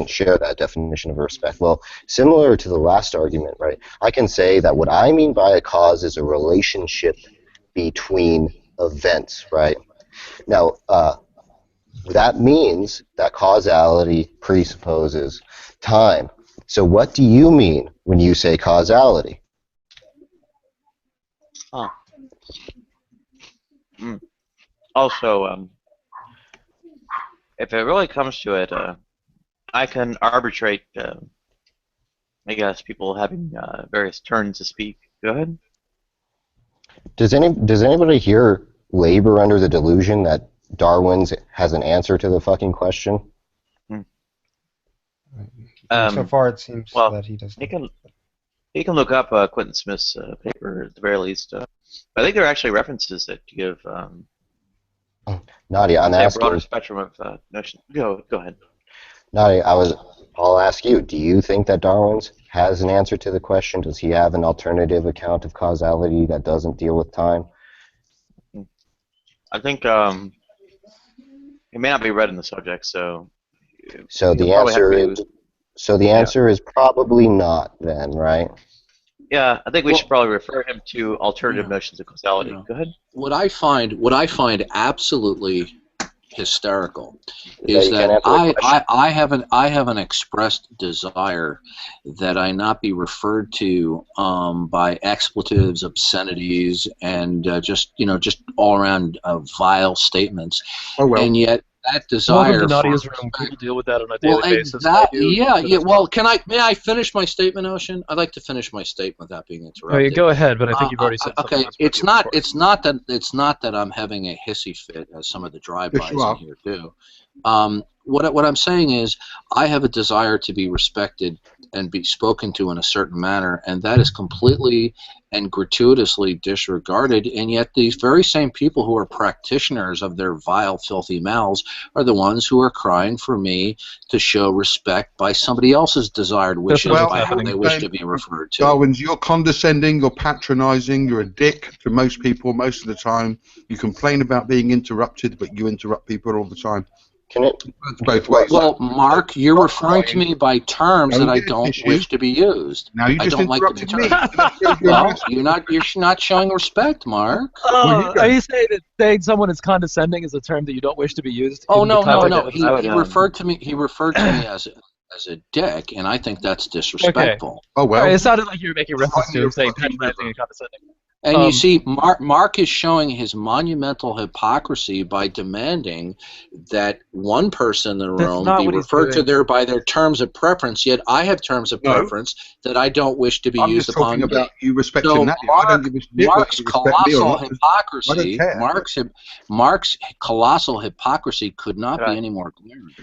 share that definition of respect. Well, similar to the last argument, right? I can say that what I mean by a cause is a relationship between events, right? Now, that means that causality presupposes time. So what do you mean when you say causality? Huh. Also, if it really comes to it, I can arbitrate, I guess, people having various turns to speak. Go ahead. Does anybody here labor under the delusion that Darwin's has an answer to the fucking question? So far, it seems that he doesn't. He can look up Quentin Smith's paper at the very least. I think there are actually references that give Nadia, I'm a asking. broader spectrum of notions. Go ahead. Nadia, I'll ask you. Do you think that Darwin's has an answer to the question? Does he have an alternative account of causality that doesn't deal with time? I think he may not be read in the subject, so. So the answer is probably not then, right? Yeah, I think we should probably refer him to alternative notions of causality. Go ahead. What I find absolutely hysterical is that I have an expressed desire that I not be referred to by expletives, obscenities, and just all around vile statements, and yet that desire. Welcome to Nadia's room. People deal with that on a daily basis. Well, may I finish my statement, Ocean? I'd like to finish my statement without being interrupted. Go ahead, but I think you've already said something. Okay, it's not that I'm having a hissy fit, as some of the drive-bys in here do. What I'm saying is, I have a desire to be respected and be spoken to in a certain manner, and that is completely and gratuitously disregarded, and yet these very same people who are practitioners of their vile, filthy mouths are the ones who are crying for me to show respect by somebody else's desired wishes by how they wish to be referred to. Darwin's, you're condescending, you're patronizing, you're a dick to most people most of the time. You complain about being interrupted, but you interrupt people all the time. Can it both ways? Well, Mark, you're referring to me by terms that I don't wish to be used. Now you just interrupted me. Well, you're not showing respect, Mark. Are you saying someone is condescending is a term that you don't wish to be used? Oh no. He referred to me as a dick, and I think that's disrespectful. Okay. Oh well. Right, it sounded like you were making reference to him saying patronizing and condescending. And you see, Mark is showing his monumental hypocrisy by demanding that one person in the room be referred to by their terms of preference, yet I have terms of preference that I don't wish to be used upon me. I'm just talking about you respecting that. Mark's colossal hypocrisy, Mark's colossal hypocrisy could not be any more glaring.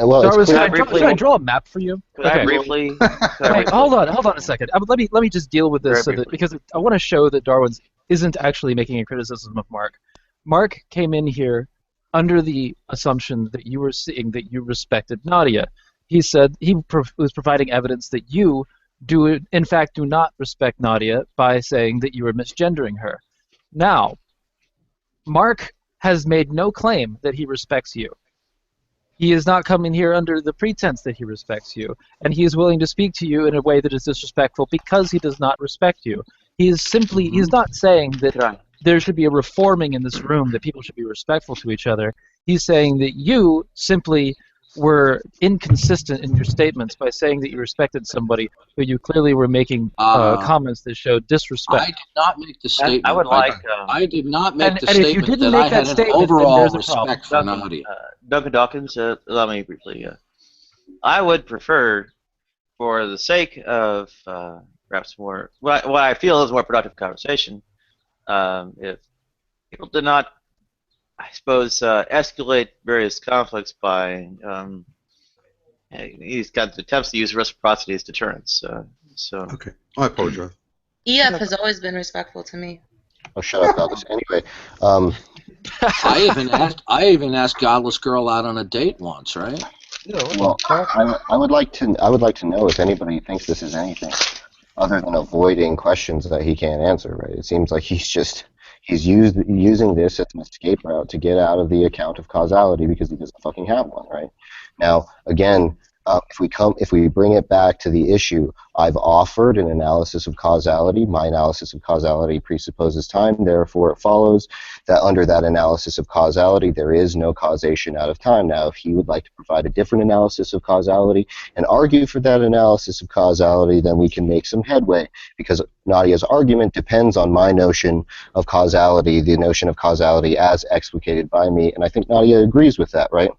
Well, should I draw a map for you? Briefly. Hold on a second. Let me just deal with this because I want to show that Darwin's isn't actually making a criticism of Mark. Mark came in here under the assumption that you were seeing that you respected Nadia. He said he was providing evidence that you in fact do not respect Nadia by saying that you were misgendering her. Now, Mark has made no claim that he respects you. He is not coming here under the pretense that he respects you, and he is willing to speak to you in a way that is disrespectful because he does not respect you. He is simply, he's not saying that there should be a reforming in this room, that people should be respectful to each other. He's saying that you simply were inconsistent in your statements by saying that you respected somebody, but you clearly were making comments that showed disrespect. I did not make the statement. I would like. I did not make the statement that I had an overall respect for Nadia. Duncan Dawkins, allow me briefly. I would prefer, for the sake of perhaps more what I feel is a more productive conversation if people did not, I suppose, escalate various conflicts by these kinds of attempts to use reciprocity as deterrence. Okay, I apologize. EF has always been respectful to me. Oh, shut up, Douglas. Anyway, I even asked Godless Girl out on a date once, right? well, I would like to know if anybody thinks this is anything other than avoiding questions that he can't answer. Right? It seems like he's using this as an escape route to get out of the account of causality because he doesn't fucking have one. Right? Now, again, if we bring it back to the issue, I've offered an analysis of causality. My analysis of causality presupposes time, therefore it follows that under that analysis of causality there is no causation out of time. Now, if he would like to provide a different analysis of causality and argue for that analysis of causality, then we can make some headway, because Nadia's argument depends on my notion of causality, the notion of causality as explicated by me, and I think Nadia agrees with that, right?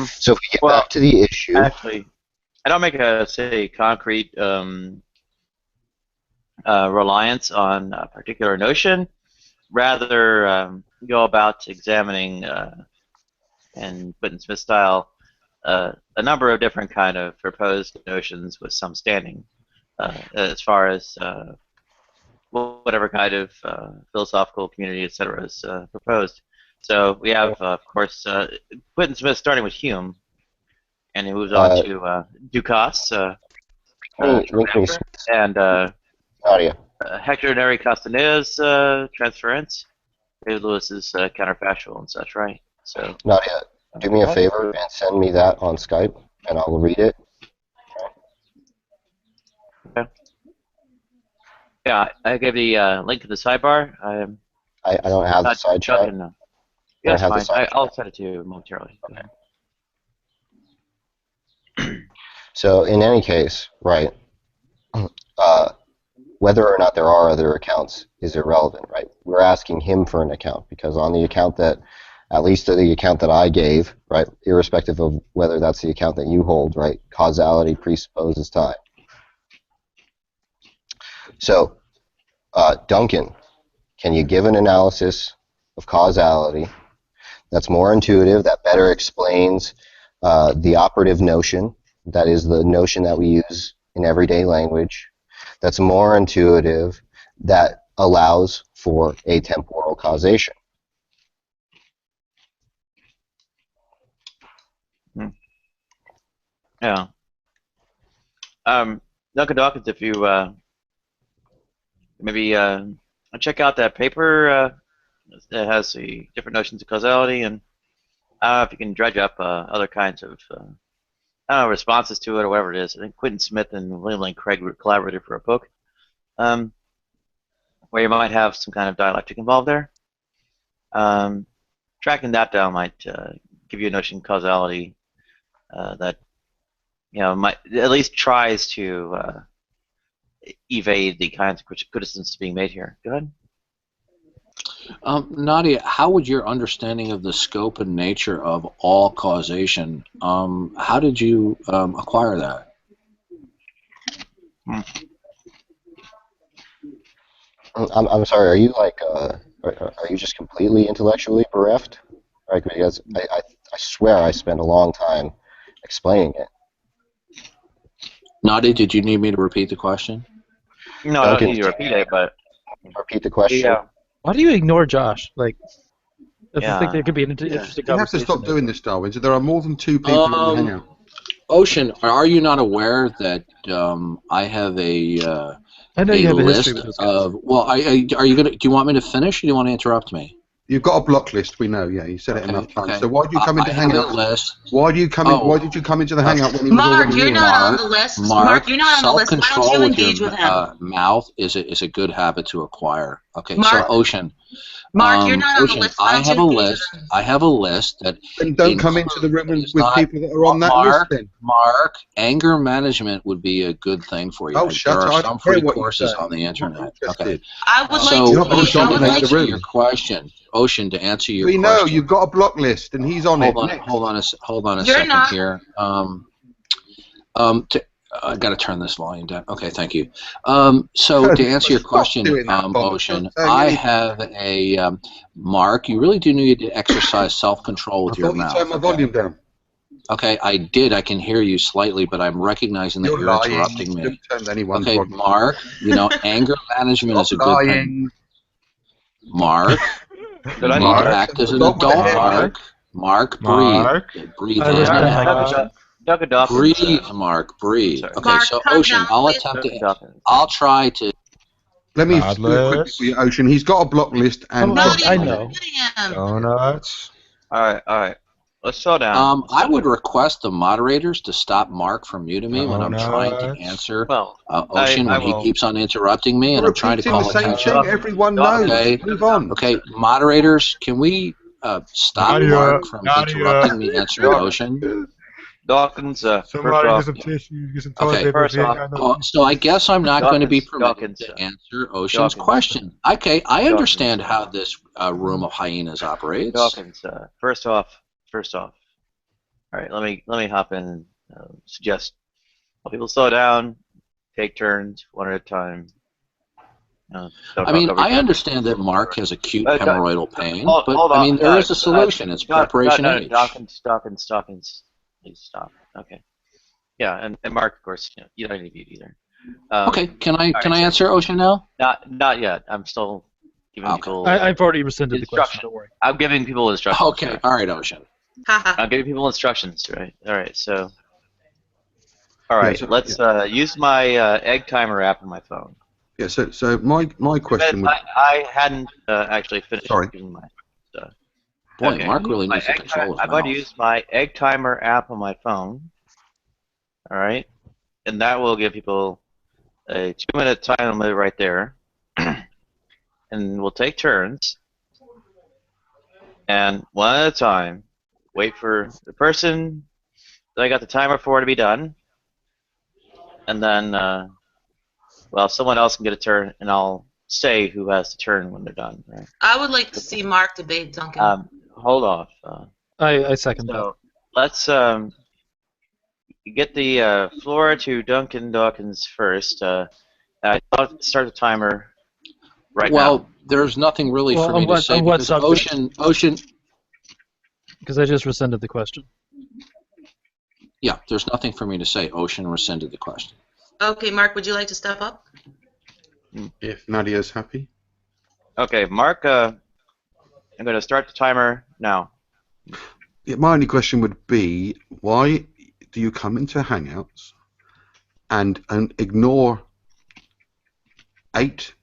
So if we get back to the issue... Actually, I don't make a, say, concrete reliance on a particular notion. Rather, go about examining, in Quentin Smith style, a number of different kind of proposed notions with some standing, as far as whatever kind of philosophical community, etc., is proposed. So we have, of course, Quentin Smith starting with Hume, and he moves on to Dukas, and Hector Neri Castaneda's Transference, David Lewis's Counterfactual and such, right? So Nadia, do me a favor and send me that on Skype, and I will read it. Okay. Yeah, I gave the link to the sidebar. I don't have the side chat. Yeah, that's fine. I'll send it to you momentarily. Okay. So in any case, right, whether or not there are other accounts is irrelevant, right? We're asking him for an account because on the account that, at least the account that I gave, right, irrespective of whether that's the account that you hold, right, causality presupposes time. So, Duncan, can you give an analysis of causality that's more intuitive, that better explains the operative notion, that is the notion that we use in everyday language, that's more intuitive, that allows for atemporal causation? Yeah. Duncan Dawkins, if you maybe check out that paper that has the different notions of causality, and if you can dredge up other kinds of responses to it or whatever it is. I think Quentin Smith and William Lane Craig collaborated for a book where you might have some kind of dialectic involved there. Tracking that down might give you a notion of causality that might at least tries to evade the kinds of criticisms being made here. Go ahead. Nadia, how would your understanding of the scope and nature of all causation, how did you acquire that? I'm sorry, are you like, are you just completely intellectually bereft? Right, because I swear I spent a long time explaining it. Nadia, did you need me to repeat the question? No, I don't need you to repeat it, but... Repeat the question? Yeah. Why do you ignore Josh? Like, I think there could be an interesting conversation. You have to stop doing this, Darwin. So there are more than two people in the hangout. Ocean, are you not aware that I have a I know you have a list history with those guys. of? Well, are you gonna? Do you want me to finish, or do you want to interrupt me? You've got a block list, we know. Yeah, you said it enough times. Okay. So why do you come into I have hangout? a list. Why do you come in? Why did you come into the hangout when he was Mark, already you're here? not on the list. Mark, you're not on the list. Why don't Self-control you with engage your with him? mouth is a good habit to acquire. Okay, Mark, so Ocean. Mark, you're not on the Ocean, list. Why I don't have you a engage list. with him? I have a list that. Then don't come into the room with people that are on that list. Then. Mark, anger management would be a good thing for you. Oh, shut there up! are I some don't care free what you courses say. on the internet. Okay. I would So, like to. Ocean, I would to like answer to. your question, Ocean, to answer your We question. know you've got a block list, and he's on it. Hold on a You're second not. here. I got to turn this volume down. Okay, thank you. So to answer your question, Ocean, I have a Mark. You really do need to exercise self-control with your mouth. Turn my volume down. Okay, I did. I can hear you slightly, but I'm recognizing that you're interrupting me. Okay, Mark. You know, anger management is a good thing. Mark, you need to act as an adult. Mark, breathe. Breathe in and out. Breathe, Mark. Breathe. Okay, Mark, so calm Ocean, down, I'll please. attempt to. I'll try to. Let me do it quickly for you, Ocean. He's got a block list and. I know. Donuts. All right. Let's slow down. I would request the moderators to stop Mark from muting me when I'm trying to answer Ocean when he keeps on interrupting me, and I'm trying to call attention. Everyone knows. Okay. Move on. Okay, moderators, can we stop Mark from interrupting me answering Ocean? Dawkins, first off, so I guess I'm not going to be permitted to answer Ocean's question. Okay, I understand how this room of hyenas operates. Dawkins, first off. All right, let me hop in and suggest people slow down, take turns one at a time. I mean, I understand that Mark has acute hemorrhoidal pain, but I mean, there is a solution. It's preparation H. Dawkins, please stop. Okay. Yeah, and Mark, of course, you don't need to mute either. Okay, can I answer Ocean now? Not yet. I'm still giving people. I've already rescinded the question. Don't worry. I'm giving people instructions. Okay, right? All right, Ocean. I'm giving people instructions, right? All right, so. All right, let's use my egg timer app on my phone. Yeah. So my question. I hadn't actually finished giving my stuff. Boy, okay. Mark really needs to control his mouth. I'm going to use my egg timer app on my phone. All right, and that will give people a 2-minute time limit right there, and we'll take turns, and one at a time, wait for the person that I got the timer for to be done, and then, well, someone else can get a turn, and I'll say who has the turn when they're done. Right? I would like to see Mark debate Duncan. Hold off. I second that. Let's get the floor to Duncan Dawkins first. I thought start the timer right now. Well, there's nothing really for me to say because Ocean. Because I just rescinded the question. Yeah, there's nothing for me to say. Ocean rescinded the question. Okay, Mark, would you like to step up? If Nadia's happy. Okay, Mark, I'm going to start the timer now. Yeah, my only question would be, why do you come into Hangouts and ignore 8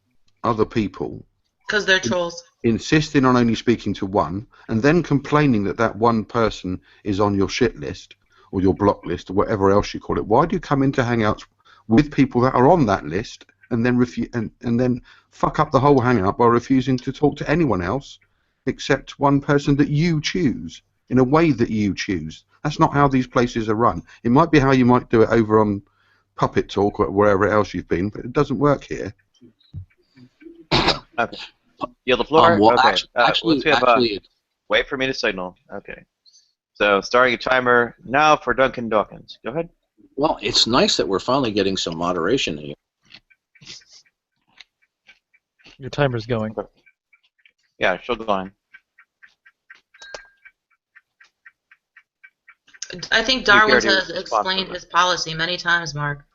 other people? Because they're trolls. Insisting on only speaking to one, and then complaining that that one person is on your shit list or your block list or whatever else you call it. Why do you come into Hangouts with people that are on that list and then and then fuck up the whole Hangout by refusing to talk to anyone else except one person that you choose in a way that you choose? That's not how these places are run. It might be how you might do it over on Puppet Talk or wherever else you've been, but it doesn't work here. Okay. You have the floor? Well, okay. Actually, wait for me to signal. Okay. So, starting a timer now for Duncan Dawkins. Go ahead. Well, it's nice that we're finally getting some moderation here. Your timer's going. Yeah, she'll go on. I think Darwin has explained his policy many times, Mark.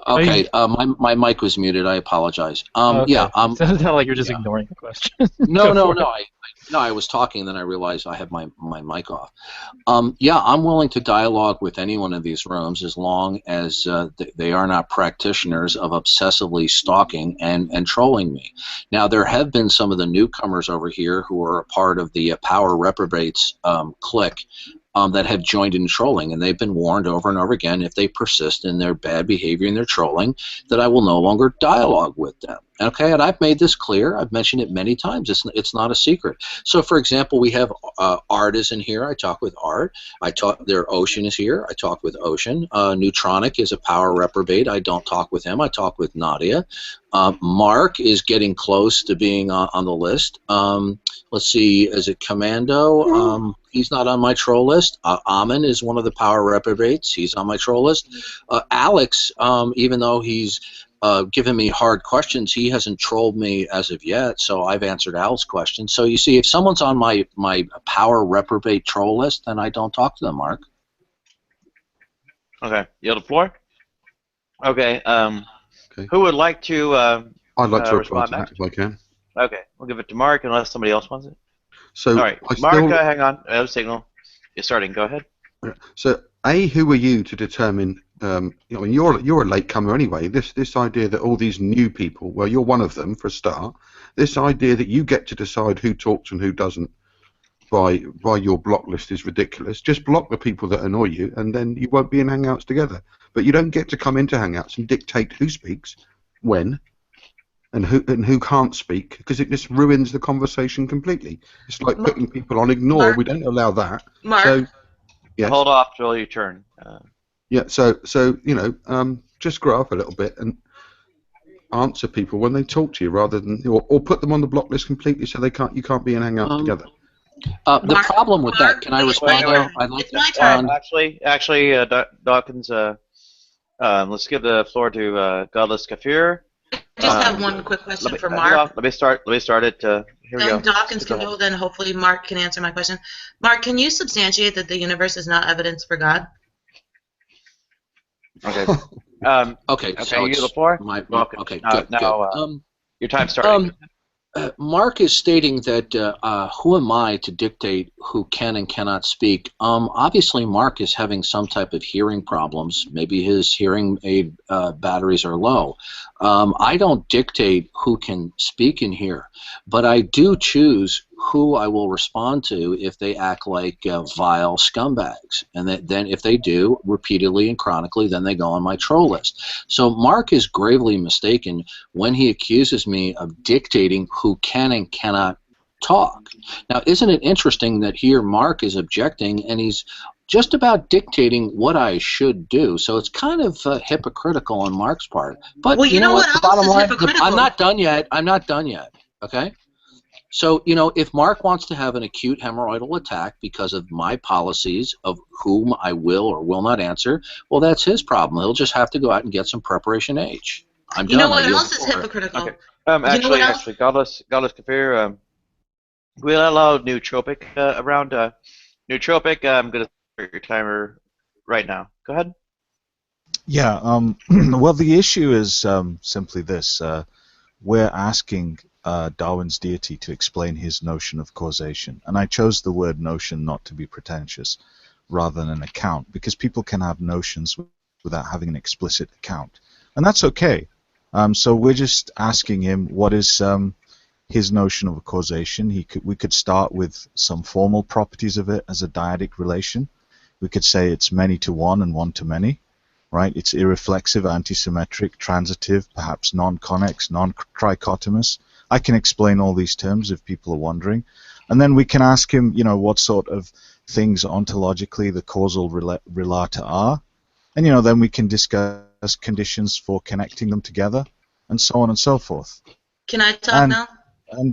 Okay, my mic was muted. I apologize. Okay. Yeah. It sounded like you're just ignoring the question. No. I was talking, then I realized I had my mic off. Yeah, I'm willing to dialogue with anyone in these rooms as long as they are not practitioners of obsessively stalking and trolling me. Now, there have been some of the newcomers over here who are a part of the Power Reprobates clique. That have joined in trolling, and they've been warned over and over again if they persist in their bad behavior and their trolling that I will no longer dialogue with them. Okay, and I've made this clear. I've mentioned it many times. It's not a secret. So, for example, we have Art is in here. I talk with Art. Ocean is here. I talk with Ocean. Neutronic is a power reprobate. I don't talk with him. I talk with Nadia. Mark is getting close to being on the list. Let's see. Is it Commando? He's not on my troll list. Amin is one of the power reprobates. He's on my troll list. Alex, even though he's given me hard questions, he hasn't trolled me as of yet, so I've answered Al's question. So you see, if someone's on my power reprobate troll list, then I don't talk to them, Mark. Okay, yield the floor. Okay, who would like to I'd like to reply respond to that next? if I can. Okay, we'll give it to Mark unless somebody else wants it. So All right, Mark, hang on. Signal. You're starting. Go ahead. So, who are you to determine? You're a latecomer anyway. This idea that all these new people, well, you're one of them for a start. This idea that you get to decide who talks and who doesn't by your block list is ridiculous. Just block the people that annoy you, and then you won't be in Hangouts together. But you don't get to come into Hangouts and dictate who speaks, when, and who can't speak, because it just ruins the conversation completely. It's like putting people on ignore. Mark, we don't allow that. Mark, So, yes. Hold off till your turn. Yeah. So just grow up a little bit and answer people when they talk to you, rather than or put them on the block list completely, so you can't be in Hangouts together. The problem with that, can I respond now? I'd like to respond. Actually, Dawkins, let's give the floor to Godless Kafir. I just have one quick question for Mark. Let me start it. Here we go. Dawkins can go, then hopefully Mark can answer my question. Mark, can you substantiate that the universe is not evidence for God? Okay. Okay. So you the floor. Okay. Now, good. Your time starting. Mark is stating that who am I to dictate who can and cannot speak? Obviously, Mark is having some type of hearing problems. Maybe his hearing aid batteries are low. I don't dictate who can speak in here, but I do choose who I will respond to if they act like vile scumbags. And then if they do repeatedly and chronically, then they go on my troll list. So Mark is gravely mistaken when he accuses me of dictating who can and cannot talk. Now, isn't it interesting that here Mark is objecting and he's just about dictating what I should do? So it's kind of hypocritical on Mark's part. But well, you know what? The bottom line, I'm not done yet. Okay? So, if Mark wants to have an acute hemorrhoidal attack because of my policies of whom I will or will not answer, well, that's his problem. He'll just have to go out and get some preparation H. I'm done. You know what else is hypocritical? Okay. Actually, Godless Kafir, we'll allow Nootropic around. Nootropic, I'm going to start your timer right now. Go ahead. Yeah, well, the issue is simply this. We're asking Darwin's deity to explain his notion of causation. And I chose the word notion not to be pretentious rather than an account, because people can have notions without having an explicit account. And that's okay. So we're just asking him what is his notion of a causation. We could start with some formal properties of it as a dyadic relation. We could say it's many to one and one to many, right? It's irreflexive, antisymmetric, transitive, perhaps non-connex, non-trichotomous. I can explain all these terms if people are wondering. And then we can ask him, what sort of things ontologically the causal relata are. And, then we can discuss conditions for connecting them together, and so on and so forth. Can I talk now?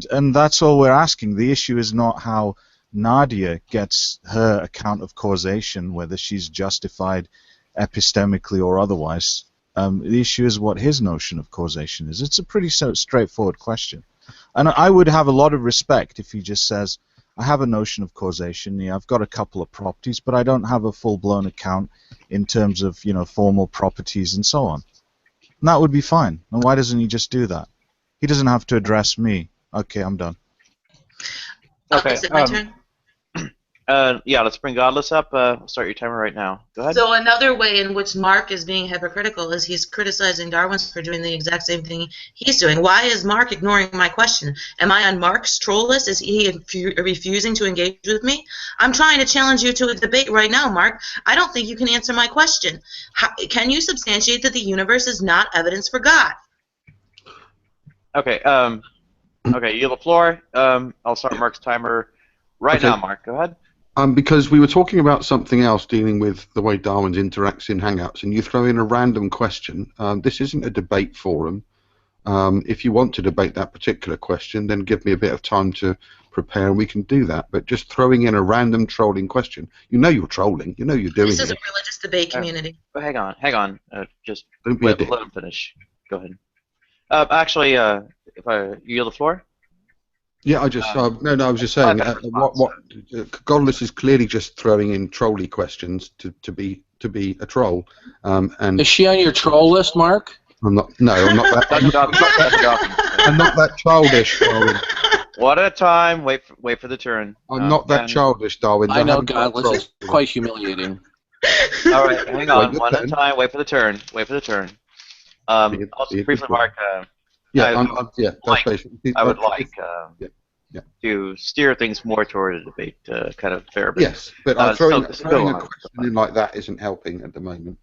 And that's all we're asking. The issue is not how Nadia gets her account of causation, whether she's justified epistemically or otherwise. The issue is what his notion of causation is. It's a pretty straightforward question. And I would have a lot of respect if he just says, I have a notion of causation, I've got a couple of properties, but I don't have a full-blown account in terms of, formal properties and so on. And that would be fine. And why doesn't he just do that? He doesn't have to address me. Okay, I'm done. Okay. Is it my turn? Yeah, let's bring Godless up. Start your timer right now. Go ahead. So another way in which Mark is being hypocritical is he's criticizing Darwin for doing the exact same thing he's doing. Why is Mark ignoring my question? Am I on Mark's troll list? Is he refusing to engage with me? I'm trying to challenge you to a debate right now, Mark. I don't think you can answer my question. Can you substantiate that the universe is not evidence for God? Okay. Okay, you have the floor. I'll start Mark's timer right now, Mark. Go ahead. Because we were talking about something else dealing with the way Darwin's interacts in Hangouts, and you throw in a random question. This isn't a debate forum. If you want to debate that particular question, then give me a bit of time to prepare and we can do that. But just throwing in a random trolling question, you know you're trolling, you know you're doing This is a it. religious debate community. Hang on. Just Don't be a let dick. him finish. Go ahead. Actually, if I yield the floor. Yeah, I just I was just saying Godless is clearly just throwing in trolly questions to be a troll. And is she on your troll list, Mark? I'm not. No, I'm not that. I'm not that childish, Darwin. One at a time. Wait for the turn. I'm not that childish, Darwin. I know, Godless. It's quite humiliating. All right, hang on. One at a time. Wait for the turn. Also, briefly, Mark. That's basically. I would like to steer things more toward a debate, kind of fair. Yes, but throwing a question in like that isn't helping at the moment.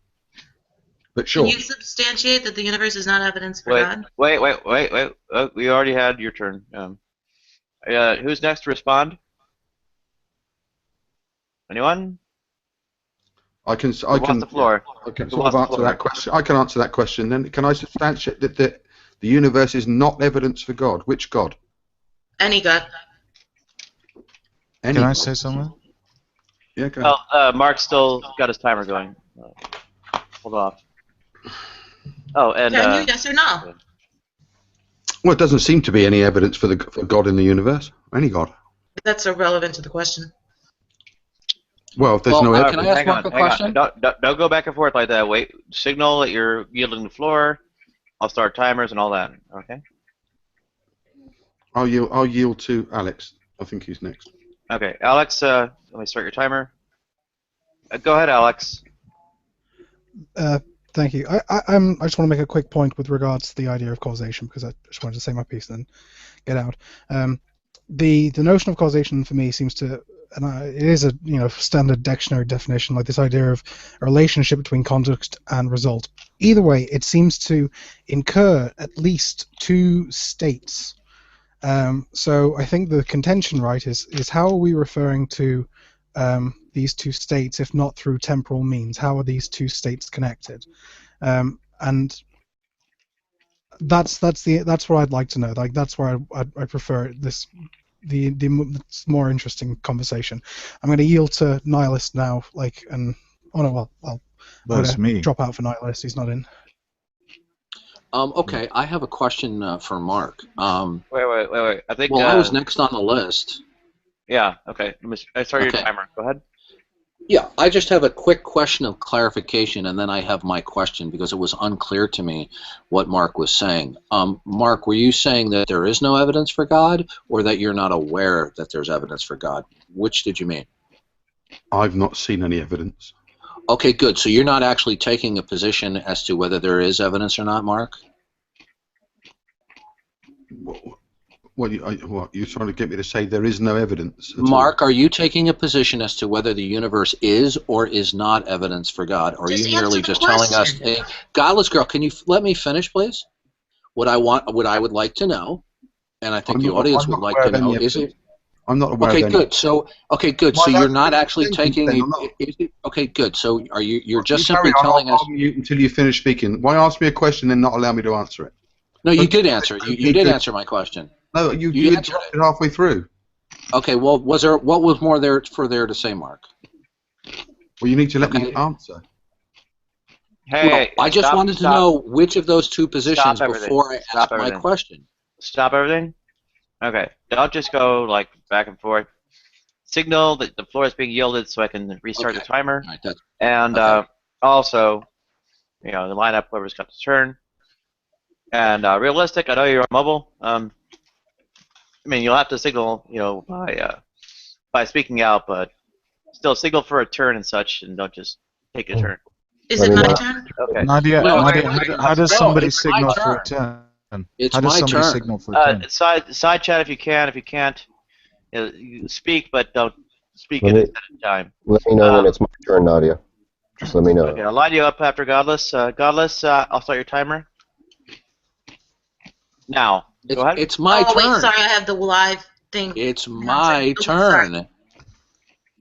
But sure. Can you substantiate that the universe is not evidence for God? Wait. We already had your turn. Who's next to respond? Anyone? I can sort of answer that question. I can answer that question. Then can I substantiate that the universe is not evidence for God? Which God? Any God. Can I say something? Yeah, go ahead. Well, Mark's still got his timer going. Hold off. Oh, and Can you yes or no? Well, it doesn't seem to be any evidence for God in the universe. Any God. That's irrelevant to the question. Well, if there's no evidence. Can I ask Mark a question? Don't go back and forth like that. Wait, signal that you're yielding the floor. I'll start timers and all that. Okay. I'll yield to Alex. I think he's next. Okay, Alex. Let me start your timer. Go ahead, Alex. Thank you. I just want to make a quick point with regards to the idea of causation, because I just wanted to say my piece and get out. The notion of causation for me seems to, and it is a standard dictionary definition, like this idea of a relationship between context and result. Either way, it seems to incur at least two states. So I think the contention, right, is how are we referring to these two states, if not through temporal means? How are these two states connected? And that's what I'd like to know. Like that's where I prefer the more interesting conversation. I'm going to yield to Nihilist now. I'll drop out for Nihilist. He's not in. Okay, I have a question for Mark. Wait. I think. Well, I was next on the list. Yeah. Okay. I start your timer. Go ahead. Yeah, I just have a quick question of clarification, and then I have my question because it was unclear to me what Mark was saying. Mark, were you saying that there is no evidence for God, or that you're not aware that there's evidence for God? Which did you mean? I've not seen any evidence. Okay, good. So you're not actually taking a position as to whether there is evidence or not, Mark? What you're trying to get me to say there is no evidence? Mark, are you taking a position as to whether the universe is or is not evidence for God? Or are you merely just telling us, hey, Godless Girl, can you let me finish, please? What I would like to know, and I think the audience would like to know, is it? I'm not aware of any. Good. So, okay, good. So you're not actually taking. Okay, good. So are you? You're just simply telling us. I'll mute until you finish speaking. Why ask me a question and not allow me to answer it? No, you did answer. You did answer my question. No, you interrupted halfway through. Okay. Well, what was more there to say, Mark? Well, you need to let me answer. Hey, I just wanted to know which of those two positions before I ask my question. Stop everything. Okay. Don't just go like back and forth. Signal that the floor is being yielded so I can restart the timer. Right, and also, the lineup, whoever's got the turn. And realistic, I know you're on mobile. You'll have to signal, by speaking out, but still signal for a turn and such, and don't just take a turn. Is it my turn? Okay. Nadia, how does somebody signal for a turn? It's how does my somebody turn. signal for a turn? Side chat if you can. If you can't, you speak, but don't speak at a time. Let me know when it's my turn, Nadia. Just let me know. Okay, I'll line you up after Godless. Godless, I'll start your timer. Now, go ahead. It's my turn. Oh, wait, sorry, I have the live thing. It's my turn.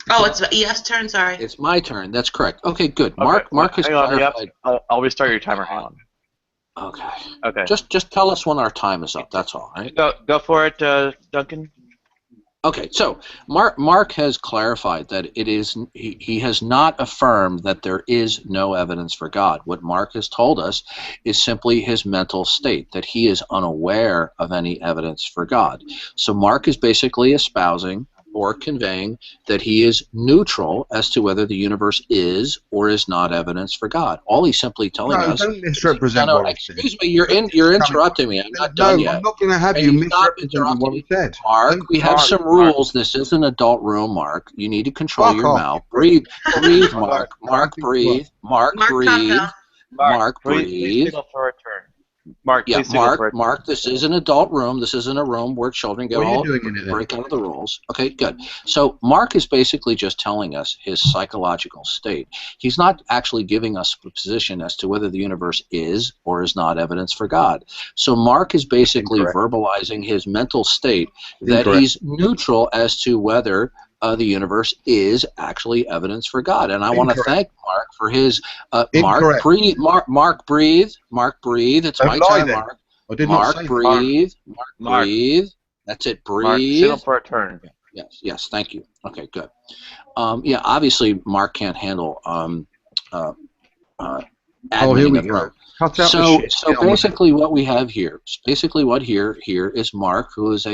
Oh, it's EF's turn, sorry. It's my turn, that's correct. Okay, good. Mark has clarified. I'll restart your timer. Hang on. Okay. Okay. Just tell us when our time is up. That's all, right? Go for it, Duncan. Okay, so Mark has clarified that it is he has not affirmed that there is no evidence for God. What Mark has told us is simply his mental state, that he is unaware of any evidence for God. So Mark is basically espousing or conveying that he is neutral as to whether the universe is or is not evidence for God. All he's simply telling us. Don't misrepresent what I said. Excuse me, you're interrupting me. I'm not done yet. I'm not going to have you misrepresenting what I said. Mark, we have some rules. This is an adult room, Mark. You need to control your mouth. Breathe, Mark. Mark, breathe. Mark, breathe. Mark, breathe. For a turn. Mark, yeah, please signal for Mark, it. Mark, this is an adult room. This isn't a room where children get What are you all doing in it, then? break out of the rules. Okay, good. So Mark is basically just telling us his psychological state. He's not actually giving us a position as to whether the universe is or is not evidence for God. So Mark is basically verbalizing his mental state that he's neutral as to whether the universe is actually evidence for God. And I want to thank Mark for his Mark, breathe. Mark, breathe. Mark, breathe. It's my turn, Mark. I did Mark, not say breathe. Mark, breathe. That's it. Breathe. Mark, for a turn. Yes. Thank you. Okay, good. Yeah, obviously Mark can't handle admitting a room. So basically what we have here, is Mark, who is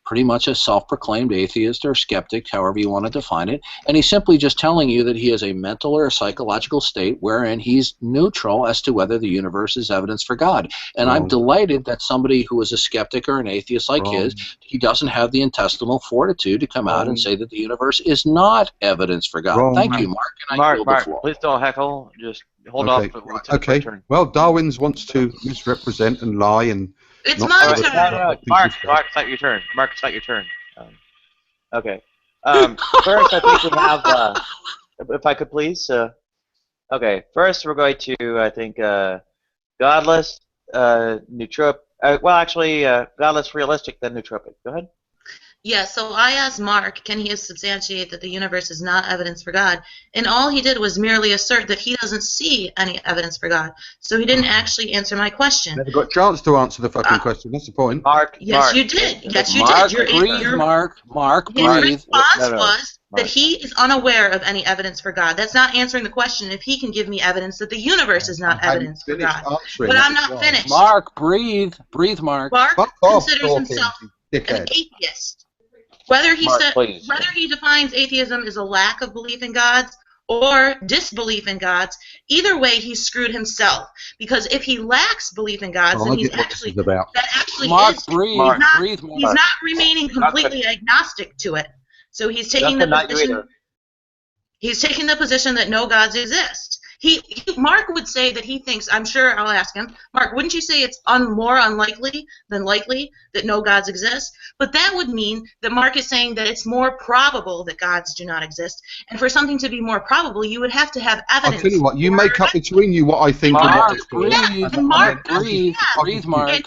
pretty much a self-proclaimed atheist or skeptic, however you want to define it, and he's simply just telling you that he has a mental or a psychological state wherein he's neutral as to whether the universe is evidence for God. And I'm delighted that somebody who is a skeptic or an atheist like he doesn't have the intestinal fortitude to come out and say that the universe is not evidence for God. Thank you, Mark. And I yield the floor. Please don't heckle. Just hold okay. off. Okay. Well, Darwin's wants to misrepresent and lie and. It's my turn. No, Mark, it's not your turn. Mark, it's not your turn. Okay. First, I think we have. If I could please. Okay. First, we're going to I think godless, nootropic. Well, actually, godless, realistic, then nootropic. Go ahead. Yeah, so I asked Mark, can he substantiate that the universe is not evidence for God? And all he did was merely assert that he doesn't see any evidence for God. So he didn't actually answer my question. Never got a chance to answer the fucking question. That's the point. Mark, yes, you did. Yes, you Mark, did. Breathe, Mark, his breathe. response was that he is unaware of any evidence for God. That's not answering the question if he can give me evidence that the univerce is not evidence for God. But I'm not finished. Mark, breathe. Breathe, Mark. Mark considers himself an atheist. Whether he whether he defines atheism as a lack of belief in gods or disbelief in gods, either way he's screwed himself. Because if he lacks belief in gods, then he's actually Mark, is. Breathe. He's not remaining completely agnostic to it. So he's taking the position. He's taking the position that no gods exist. Mark would say that he thinks, I'm sure I'll ask him, Mark, wouldn't you say it's more unlikely than likely that no gods exist? But that would mean that Mark is saying that it's more probable that gods do not exist. And for something to be more probable, you would have to have evidence. I'll tell you what, you make up between you what I think. Mark, breathe. Breathe, Mark.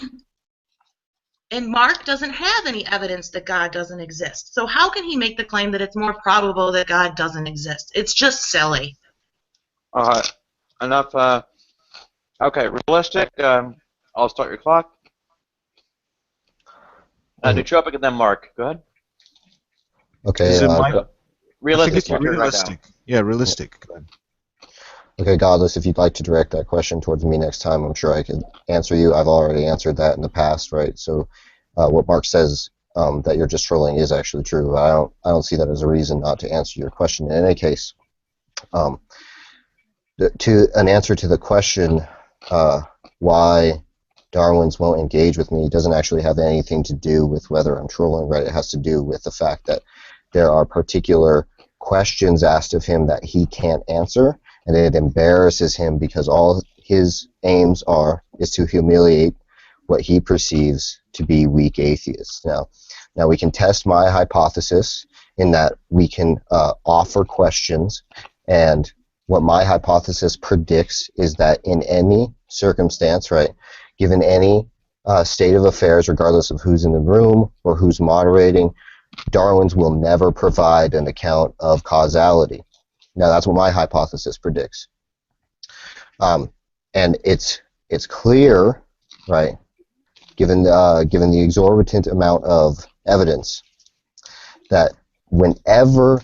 And Mark doesn't have any evidence that God doesn't exist. So how can he make the claim that it's more probable that God doesn't exist? It's just silly. All right, enough. Okay, realistic. I'll start your clock. Nootropic and then Mark. Go ahead. Okay. Realistic. Realistic. Yeah, realistic. Okay, Godless, if you'd like to direct that question towards me next time, I'm sure I can answer you. I've already answered that in the past, right? So what Mark says that you're just trolling is actually true. I don't see that as a reason not to answer your question. In any case, to an answer to the question why Darwin's won't engage with me doesn't actually have anything to do with whether I'm trolling, right? It has to do with the fact that there are particular questions asked of him that he can't answer, and it embarrasses him because all his aims is to humiliate what he perceives to be weak atheists. Now we can test my hypothesis in that we can offer questions, and what my hypothesis predicts is that in any circumstance, right, given any state of affairs, regardless of who's in the room or who's moderating, Darwin's will never provide an account of causality. Now, that's what my hypothesis predicts. And it's It's clear, right, given the exorbitant amount of evidence, that whenever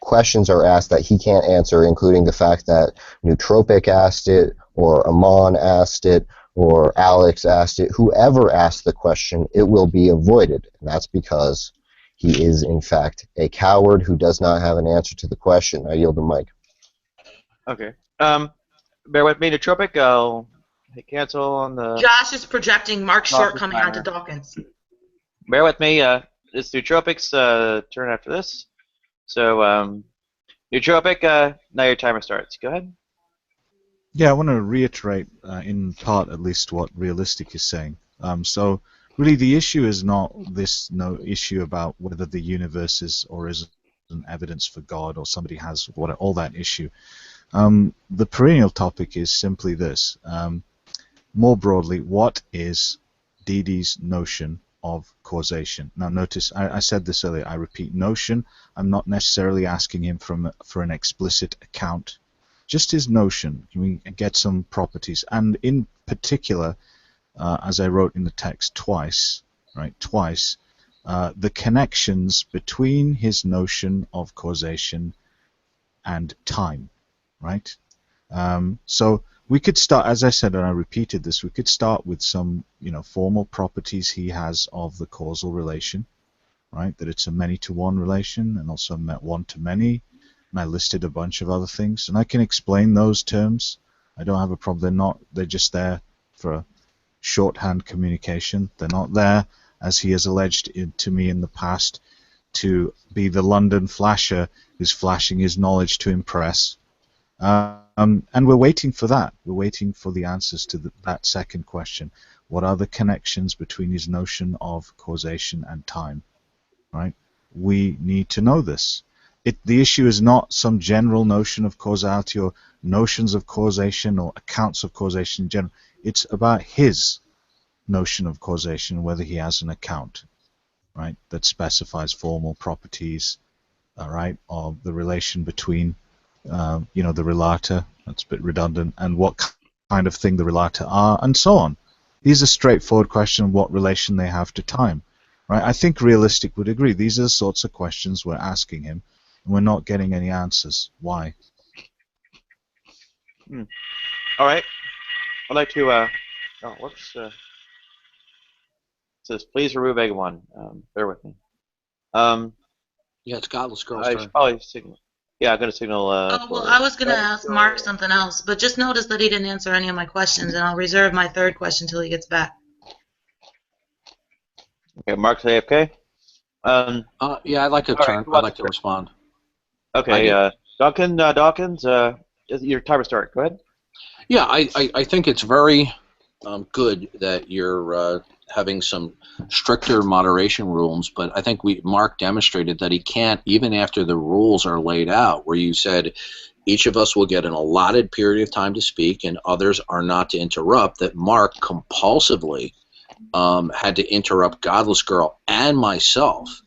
questions are asked that he can't answer, including the fact that Nootropic asked it, or Amon asked it, or Alex asked it, whoever asked the question, it will be avoided. And that's because he is, in fact, a coward who does not have an answer to the question. I yield the mic. Okay. Bear with me, Nootropic. I'll hit cancel on the... Josh is projecting Mark's Dawkins shortcoming timer. onto Dawkins. Bear with me. It's Nootropic's turn after this. So, Nootropic, now your timer starts. Go ahead. Yeah, I want to reiterate, in part at least, what Realistic is saying. So, really, the issue is not this issue about whether the universe is or isn't evidence for God, or somebody has all that issue. The perennial topic is simply this. More broadly, what is Didi's notion of causation? Now, notice I said this earlier. I repeat, notion. I'm not necessarily asking him for an explicit account. Just his notion. Can we get some properties? And in particular, as I wrote in the text twice, the connections between his notion of causation and time, right? So we could start, as I said, and I repeated this, we could start with some, formal properties he has of the causal relation, right? That it's a many-to-one relation, and also one-to-many. And I listed a bunch of other things, and I can explain those terms. I don't have a problem. They're just there for shorthand communication. They're not there, as he has alleged to me in the past, to be the London flasher who's flashing his knowledge to impress. And we're waiting for that. We're waiting for the answers to that second question. What are the connections between his notion of causation and time? Right? We need to know this. The issue is not some general notion of causality or notions of causation or accounts of causation in general. It's about his notion of causation, whether he has an account, right, that specifies formal properties, right, of the relation between, the relata, that's a bit redundant, and what kind of thing the relata are, and so on. These are straightforward questions, what relation they have to time, right? I think Realistic would agree. These are the sorts of questions we're asking him, and we're not getting any answers. Why? All right. I'd like to, whoops. It says, please remove egg one. Bear with me. Yeah, it's Godless Girl's turn. Probably signal. Yeah, I'm going to signal. Well, I was going to ask Mark something else, but just notice that he didn't answer any of my questions, and I'll reserve my third question until he gets back. Okay, Mark's AFK. Yeah, I'd like to turn. I'd like to respond. Okay, Dawkins, your timer start. Go ahead. Yeah, I think it's very good that you're having some stricter moderation rules, but I think Mark demonstrated that he can't, even after the rules are laid out, where you said each of us will get an allotted period of time to speak and others are not to interrupt, that Mark compulsively had to interrupt Godless Girl and myself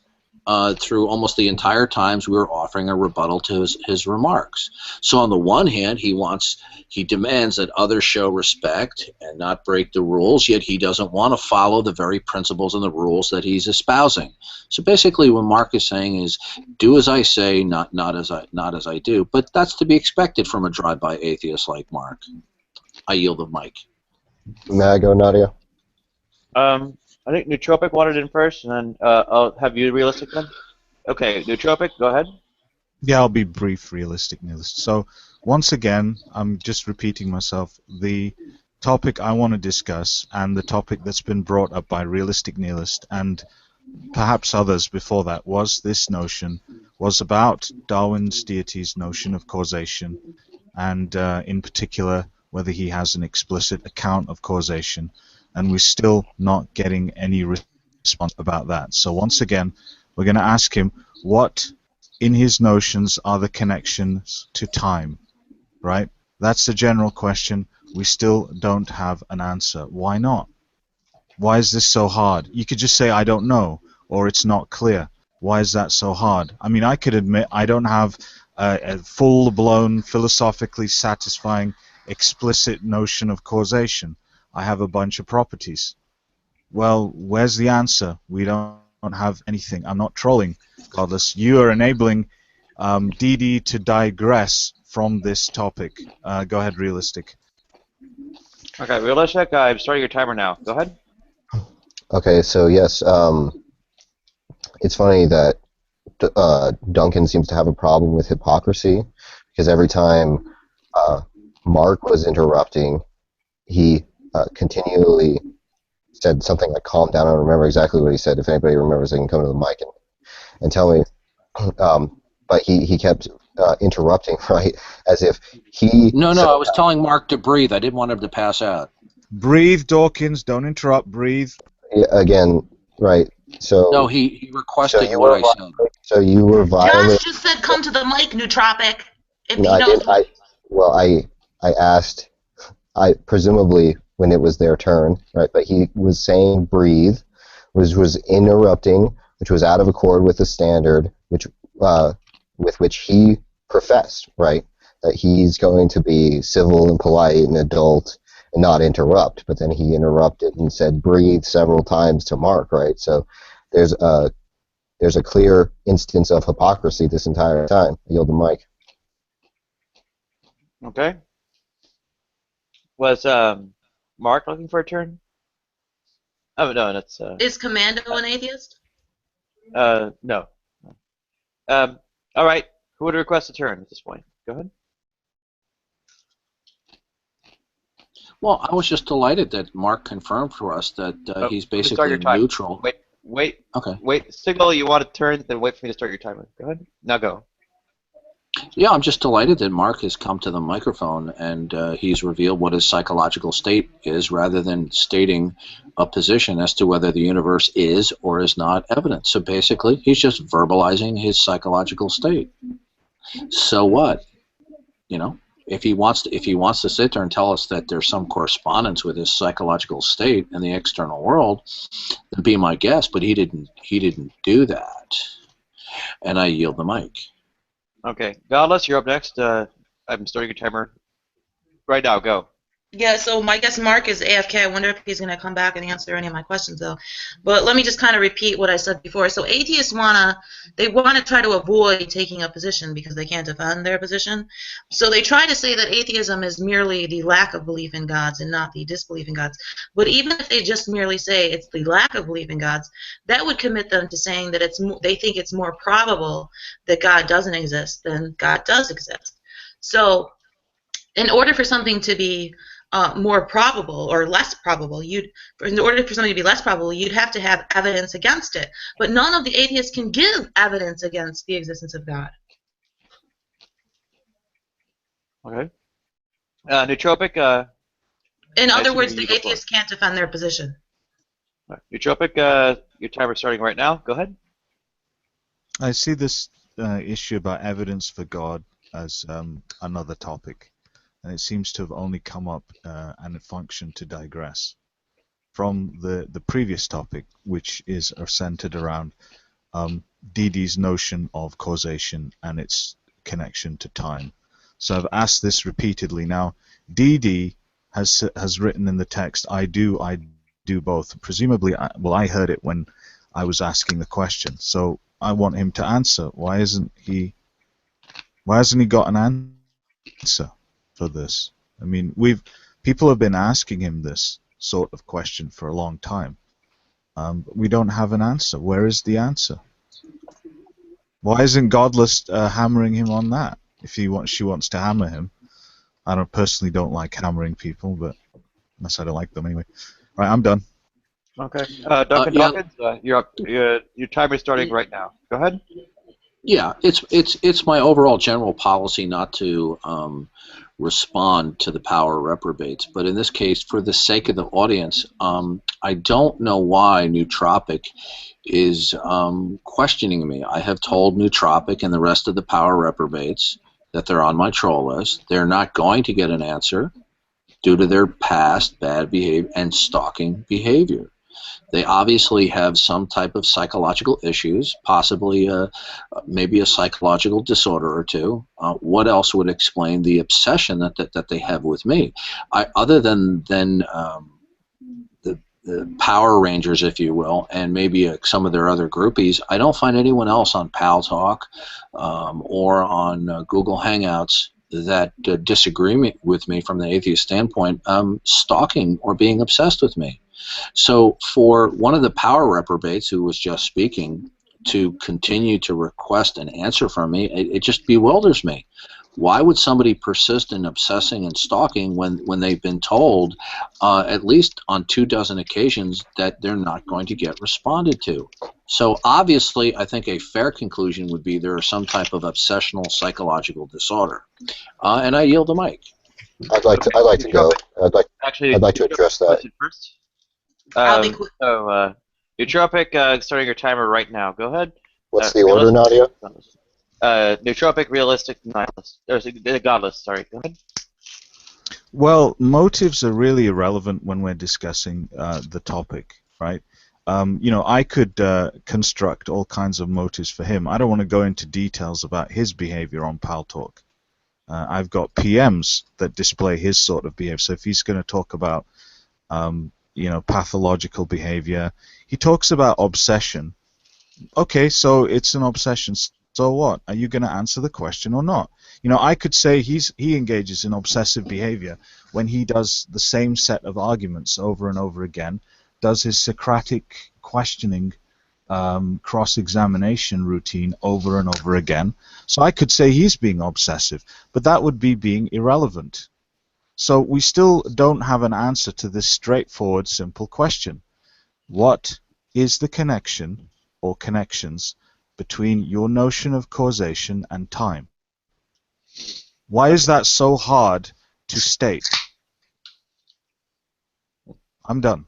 through almost the entire times we were offering a rebuttal to his remarks. So on the one hand, he demands that others show respect and not break the rules, yet he doesn't want to follow the very principles and the rules that he's espousing. So basically what Mark is saying is, do as I say, not as I do. But that's to be expected from a drive-by atheist like Mark. I yield the mic. May I go, Nadia? I think Nootropic wanted in first, and then I'll have you Realistic then. Okay, Nootropic, go ahead. Yeah, I'll be brief, Realistic Nihilist. So, once again, I'm just repeating myself. The topic I want to discuss, and the topic that's been brought up by Realistic Nihilist, and perhaps others before that, was about Darwin's deity's notion of causation, and in particular, whether he has an explicit account of causation. And we're still not getting any response about that. So once again, we're going to ask him what in his notions are the connections to time, right? That's the general question. We still don't have an answer. Why not? Why is this so hard? You could just say, I don't know, or it's not clear. Why is that so hard? I mean, I could admit I don't have a full-blown, philosophically satisfying, explicit notion of causation. I have a bunch of properties. Well, where's the answer? We don't have anything. I'm not trolling, Godless. You are enabling DD to digress from this topic. Go ahead, Realistic. Okay, Realistic, I'm starting your timer now. Go ahead. Okay, so yes, it's funny that Duncan seems to have a problem with hypocrisy, because every time Mark was interrupting, he continually said something like "calm down." I don't remember exactly what he said. If anybody remembers, they can come to the mic and tell me. But he kept interrupting, right, as if he... No, I was telling Mark to breathe. I didn't want him to pass out. Breathe, Dawkins. Don't interrupt. Breathe. Again, right. So no, he requested what I said. So you were violating... Josh just said, "Come to the mic, Nootropic." If No, he knows. I asked, presumably when it was their turn, right? But he was saying breathe, was interrupting, which was out of accord with the standard, which with which he professed, right? That he's going to be civil and polite and adult and not interrupt. But then he interrupted and said breathe several times to Mark, right? So there's a clear instance of hypocrisy this entire time. I yield the mic. Okay. Was Mark looking for a turn? Oh no, that's Is Commando an atheist? no. All right. Who would request a turn at this point? Go ahead. Well, I was just delighted that Mark confirmed for us that he's basically neutral. Wait. Okay. Wait. Signal you want to turn, then wait for me to start your timer. Go ahead. Now go. Yeah, I'm just delighted that Mark has come to the microphone and he's revealed what his psychological state is, rather than stating a position as to whether the universe is or is not evident. So basically, he's just verbalizing his psychological state. So what? You know, if he wants to sit there and tell us that there's some correspondence with his psychological state in the external world, then be my guest. But he didn't do that. And I yield the mic. Okay, Godless, you're up next. I'm starting your timer right now. Go. Yeah, so my guess Mark is AFK. I wonder if he's going to come back and answer any of my questions, though. But let me just kind of repeat what I said before. So atheists want to try to avoid taking a position because they can't defend their position. So they try to say that atheism is merely the lack of belief in gods and not the disbelief in gods. But even if they just merely say it's the lack of belief in gods, that would commit them to saying that they think it's more probable that God doesn't exist than God does exist. So in order for something to be more probable or less probable, in order for something to be less probable, you'd have to have evidence against it. But none of the atheists can give evidence against the existence of God. Okay. Nootropic. In other words, the atheists can't defend their position. Right. Nootropic, your timer's starting right now. Go ahead. I see this issue about evidence for God as another topic. And it seems to have only come up and it functioned to digress from the previous topic, which is centered around DD's notion of causation and its connection to time. So I've asked this repeatedly. Now, DD has written in the text, I do both. Presumably, I heard it when I was asking the question. So I want him to answer. Why hasn't he got an answer for this? I mean, people have been asking him this sort of question for a long time, but we don't have an answer. Where is the answer? Why isn't Godless hammering him on that? If she wants to hammer him, I personally don't like hammering people, but unless I don't like them anyway. Right, I'm done. Okay, Duncan Dawkins, you're up. Your timer's starting right now. Go ahead. Yeah, it's my overall general policy not to respond to the power reprobates, but in this case, for the sake of the audience, I don't know why Nootropic is questioning me. I have told Nootropic and the rest of the power reprobates that they're on my troll list. They're not going to get an answer due to their past bad behavior and stalking behavior. They obviously have some type of psychological issues, possibly maybe a psychological disorder or two. What else would explain the obsession that they have with me? Other than Power Rangers, if you will, and maybe some of their other groupies, I don't find anyone else on Pal Talk or on Google Hangouts that disagree with me from the atheist standpoint stalking or being obsessed with me. So for one of the power reprobates who was just speaking to continue to request an answer from me, it just bewilders me. Why would somebody persist in obsessing and stalking when they've been told at least on 24 occasions that they're not going to get responded to? So obviously, I think a fair conclusion would be there is some type of obsessional psychological disorder. And I yield the mic. I'd like to go. I'd like to address that. First. I'll be quick. So, Nootropic, starting your timer right now. Go ahead. What's the order, Nadia? Nootropic, realistic, nihilist. Or godless, sorry. Go ahead. Well, motives are really irrelevant when we're discussing the topic, right? You know, I could construct all kinds of motives for him. I don't want to go into details about his behavior on Pal Talk. I've got PMs that display his sort of behavior. So if he's going to talk about, you know, pathological behavior, he talks about obsession. Okay, so it's an obsession. So what? Are you going to answer the question or not? You know, I could say he engages in obsessive behavior when he does the same set of arguments over and over again, does his Socratic questioning cross-examination routine over and over again. So I could say he's being obsessive, but that would be being irrelevant. So we still don't have an answer to this straightforward, simple question. What is the connection or connections between your notion of causation and time? Why is that so hard to state? I'm done.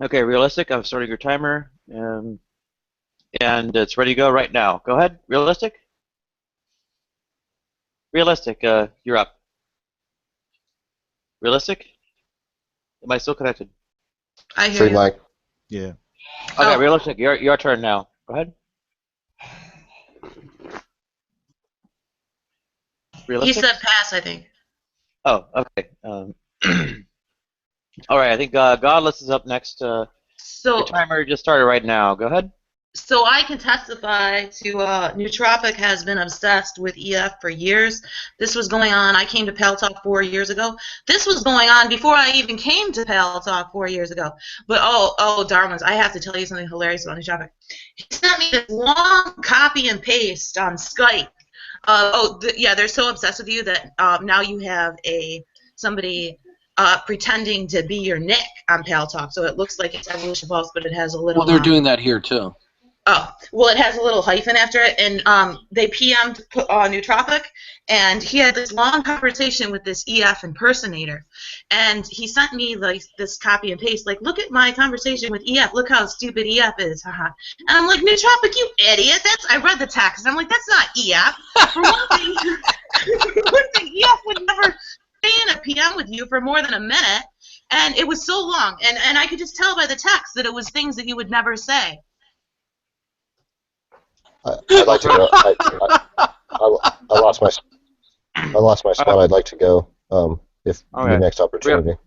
Okay, realistic. I'm starting your timer, and it's ready to go right now. Go ahead, realistic. Realistic, you're up. Realistic. Am I still connected? I hear you. Yeah. Okay, realistic. Your turn now. Go ahead. He Realistic? said pass, I think. Oh, okay. All right, I think Godless is up next. Your timer just started right now. Go ahead. So I can testify to Nootropic has been obsessed with EF for years. This was going on. I came to Pal Talk 4 years ago. This was going on before I even came to Pal Talk 4 years ago. But Darwin's, I have to tell you something hilarious about Nootropic. He sent me this long copy and paste on Skype. Yeah, they're so obsessed with you that now you have somebody pretending to be your Nick on Pal Talk. So it looks like it's Evolution Pulse, but it has a little. Well, they're doing that here too. Oh, well, it has a little hyphen after it, and they PM'd Nootropic, and he had this long conversation with this EF impersonator, and he sent me like this copy and paste, like, look at my conversation with EF, look how stupid EF is, haha. And I'm like, Nootropic, you idiot! I read the text, and I'm like, that's not EF. For one thing, EF would never stay in a PM with you for more than a minute, and it was so long, and I could just tell by the text that it was things that he would never say. I'd like to go. I lost my spot. I'd like to go. If the next opportunity.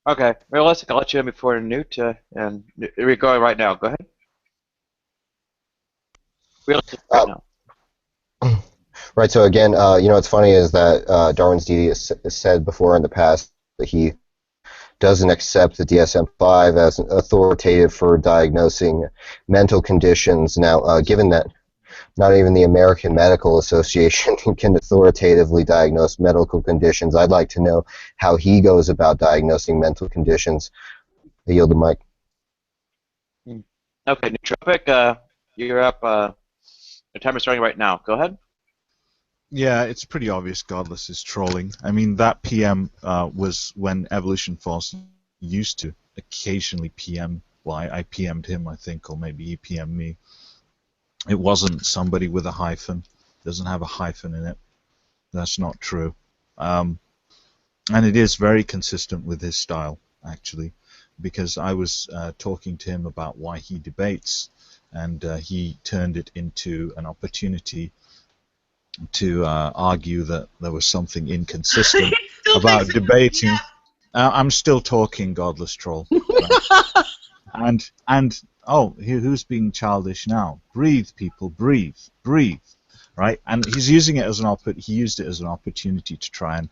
Okay, realistic. I'll let you in before Newt, and we're going right now. Go ahead. Realistic right now. Right. So again, you know, what's funny is that Darwin's DD has said before in the past that he doesn't accept the DSM-5 as authoritative for diagnosing mental conditions. Now, given that not even the American Medical Association can authoritatively diagnose medical conditions, I'd like to know how he goes about diagnosing mental conditions. I yield the mic. Okay, Nootropic, you're up. The timer's starting right now. Go ahead. Yeah, it's pretty obvious Godless is trolling. I mean, that PM was when Evolution Force used to occasionally PM. Well, I PM'd him, I think, or maybe he PM'd me. It wasn't somebody with a hyphen. It doesn't have a hyphen in it. That's not true. And it is very consistent with his style, actually, because I was talking to him about why he debates, and he turned it into an opportunity to argue that there was something inconsistent about debating. I'm still talking, godless troll. Right? and who's being childish now? Breathe, people, breathe, right? And he's using it as he used it as an opportunity to try and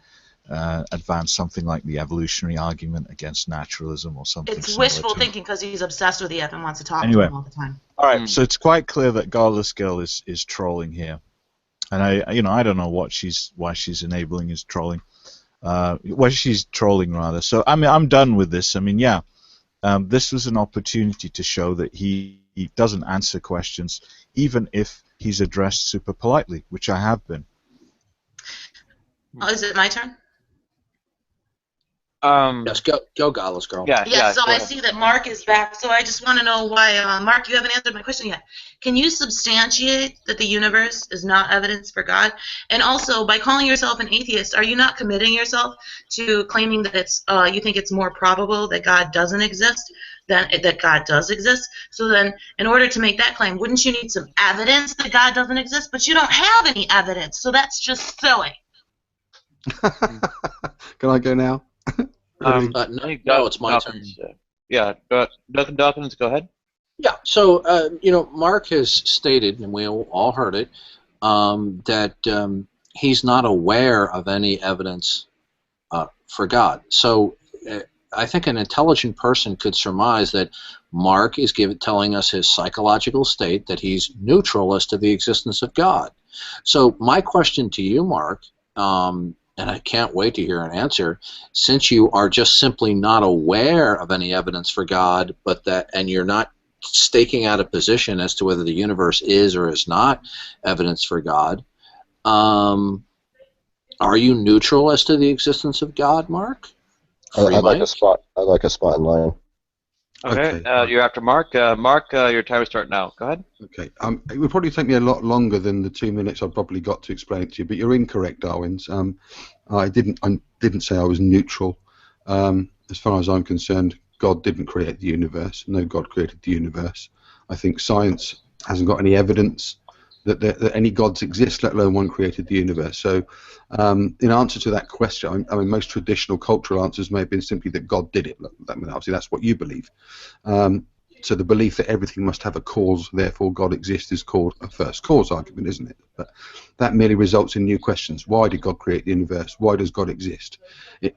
advance something like the evolutionary argument against naturalism or something. It's wishful thinking because he's obsessed with EF and wants to talk to him all the time. All right, so it's quite clear that Godless Girl is trolling here, and I don't know why she's enabling his trolling, why she's trolling rather. So I mean, I'm done with this. I mean, this was an opportunity to show that he doesn't answer questions, even if he's addressed super politely, which I have been. Oh, is it my turn? Yes, go, Godless Girl. Yeah, so I see that Mark is back, so I just want to know why, Mark, you haven't answered my question yet. Can you substantiate that the universe is not evidence for God? And also, by calling yourself an atheist, are you not committing yourself to claiming that you think it's more probable that God doesn't exist than that God does exist? So then, in order to make that claim, wouldn't you need some evidence that God doesn't exist? But you don't have any evidence, so that's just silly. Can I go now? No, it's my turn. Yeah, Duncan Dawkins, go ahead. Yeah, so, Mark has stated, and we all heard it, that he's not aware of any evidence for God. So I think an intelligent person could surmise that Mark is telling us his psychological state, that he's neutral as to the existence of God. So my question to you, Mark, and I can't wait to hear an answer, since you are just simply not aware of any evidence for God, and you're not staking out a position as to whether the universe is or is not evidence for God, are you neutral as to the existence of God, Mark? I'd like a spot in line. Okay, you're after Mark. Mark, your time will start now. Go ahead. Okay. It would probably take me a lot longer than the 2 minutes I've probably got to explain it to you, but you're incorrect, Darwins. I didn't say I was neutral. As far as I'm concerned, God didn't create the universe. No God created the universe. I think science hasn't got any evidence that any gods exist, let alone one created the universe. So in answer to that question, I mean, most traditional cultural answers may have been simply that God did it. I mean, obviously, that's what you believe. So the belief that everything must have a cause, therefore God exists, is called a first cause argument, isn't it? But that merely results in new questions. Why did God create the universe? Why does God exist?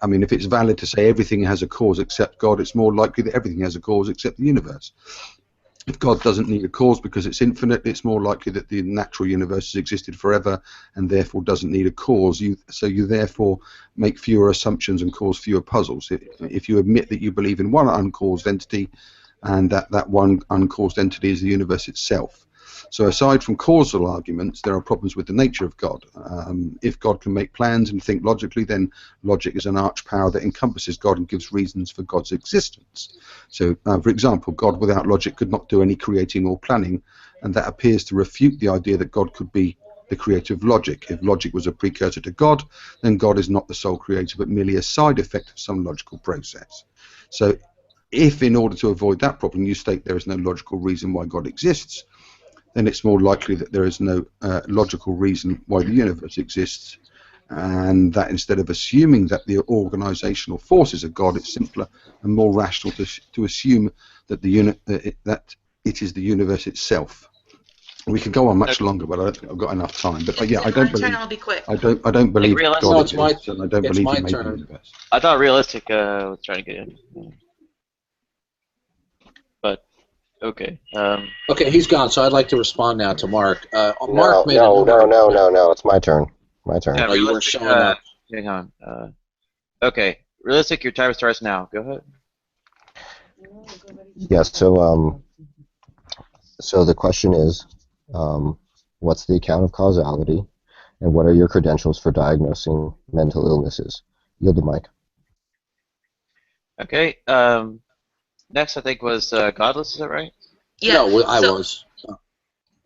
I mean, if it's valid to say everything has a cause except God, it's more likely that everything has a cause except the universe. If God doesn't need a cause because it's infinite, it's more likely that the natural universe has existed forever and therefore doesn't need a cause. So you therefore make fewer assumptions and cause fewer puzzles. If you admit that you believe in one uncaused entity and that one uncaused entity is the universe itself. So aside from causal arguments, there are problems with the nature of God. If God can make plans and think logically, then logic is an arch power that encompasses God and gives reasons for God's existence. So, for example, God without logic could not do any creating or planning, and that appears to refute the idea that God could be the creator of logic. If logic was a precursor to God, then God is not the sole creator, but merely a side effect of some logical process. So if, in order to avoid that problem, you state there is no logical reason why God exists, then it's more likely that there is no logical reason why the universe exists, and that instead of assuming that the organizational forces are God, it's simpler and more rational to assume that that it is the universe itself. We could go on much longer, but I don't think I've got enough time. But yeah, I don't believe. I'll be quick. I don't believe God exists, and I don't believe He made the universe. I thought Realistic was trying to get in, but. Okay. Okay, he's gone, so I'd like to respond now to Mark. Mark No, it's my turn. My turn. Yeah, you were showing up. Hang on. Okay, Realistic, your time starts now. Go ahead. Yes, so the question is, what's the account of causality, and what are your credentials for diagnosing mental illnesses? Yield the mic. Okay, next, I think, was Godless, is that right? Yeah. No, I was.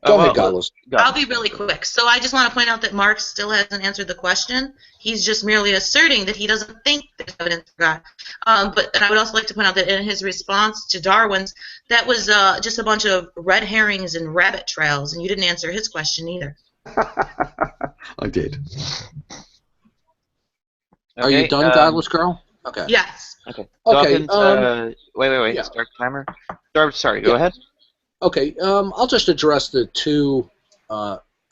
Go ahead, Godless. I'll be really quick. So I just want to point out that Mark still hasn't answered the question. He's just merely asserting that he doesn't think there's evidence for God. And I would also like to point out that in his response to Darwin's, that was just a bunch of red herrings and rabbit trails, and you didn't answer his question either. I did. Are you done, Godless Girl? Okay. Yes. Okay. Okay. Dawkins, wait. Yeah. Start timer. Sorry, go ahead. Okay. I'll just address the two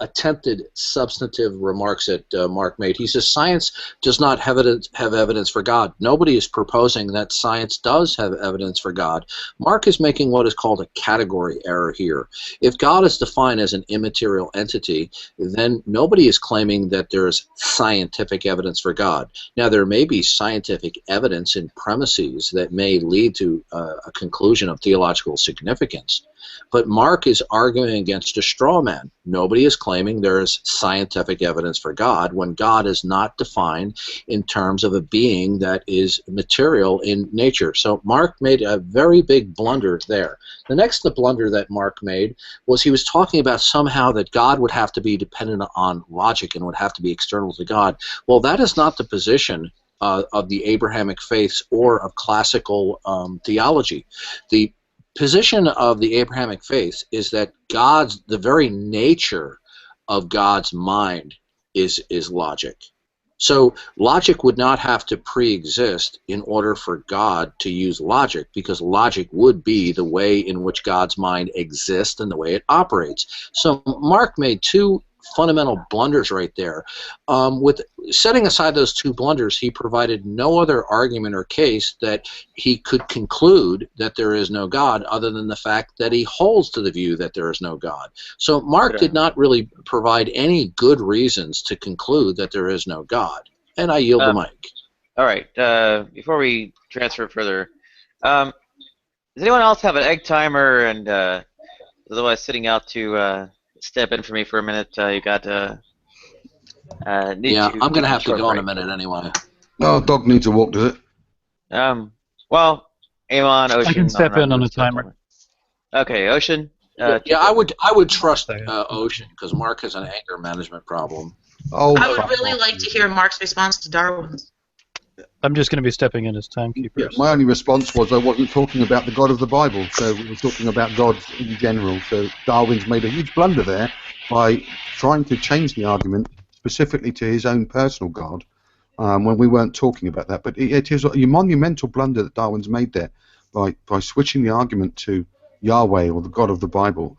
attempted substantive remarks that Mark made. He says science does not have evidence for God. Nobody is proposing that science does have evidence for God. Mark is making what is called a category error here. If God is defined as an immaterial entity, then nobody is claiming that there is scientific evidence for God. Now, there may be scientific evidence in premises that may lead to a conclusion of theological significance. But Mark is arguing against a straw man. Nobody is claiming there is scientific evidence for God when God is not defined in terms of a being that is material in nature. So Mark made a very big blunder there. The next blunder that Mark made was he was talking about somehow that God would have to be dependent on logic and would have to be external to God. Well, that is not the position of the Abrahamic faiths or of classical theology. The position of the Abrahamic faith is that the very nature of God's mind is logic. So logic would not have to pre-exist in order for God to use logic, because logic would be the way in which God's mind exists and the way it operates. So Mark made two fundamental blunders right there. With setting aside those two blunders, he provided no other argument or case that he could conclude that there is no God other than the fact that he holds to the view that there is no God. So Mark did not really provide any good reasons to conclude that there is no God. And I yield the mic. All right. Before we transfer further, does anyone else have an egg timer? And otherwise, sitting out to step in for me for a minute. You got I'm going to have to go in a minute anyway. Oh, dog needs a walk, does it? Well, Amon, Ocean. I can step in on a timer. Okay, Ocean. I would trust Ocean because Mark has an anger management problem. I would really like to hear Mark's response to Darwin's. I'm just going to be stepping in as timekeeper. Yeah, my only response was I wasn't talking about the God of the Bible, so we were talking about God in general. So Darwin's made a huge blunder there by trying to change the argument specifically to his own personal God when we weren't talking about that. But it is a monumental blunder that Darwin's made there by switching the argument to Yahweh or the God of the Bible.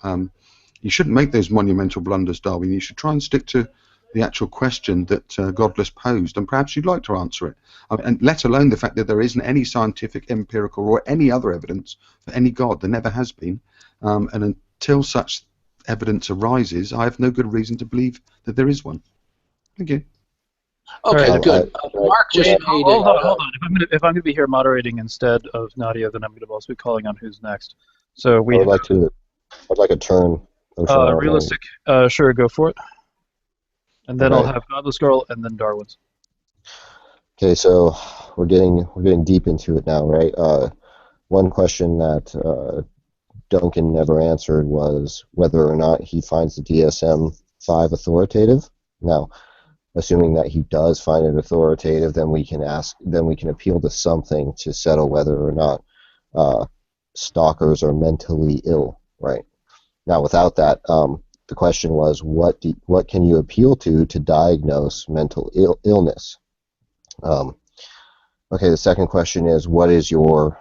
You shouldn't make those monumental blunders, Darwin. You should try and stick to the actual question that Godless posed, and perhaps you'd like to answer it. And let alone the fact that there isn't any scientific, empirical, or any other evidence for any God. There never has been. And until such evidence arises, I have no good reason to believe that there is one. Thank you. Okay, good. Mark just made hold on. If I'm going to be here moderating instead of Nadia, then I'm going to also be calling on who's next. So I'd like a turn. Realistic. Sure, go for it. And then I'll have Godless Girl, and then Darwin's. Okay, so we're getting deep into it now, right? One question that Duncan never answered was whether or not he finds the DSM-5 authoritative. Now, assuming that he does find it authoritative, then we can appeal to something to settle whether or not stalkers are mentally ill, right? Now, without that, the question was, what can you appeal to diagnose mental illness? Okay, the second question is, what is your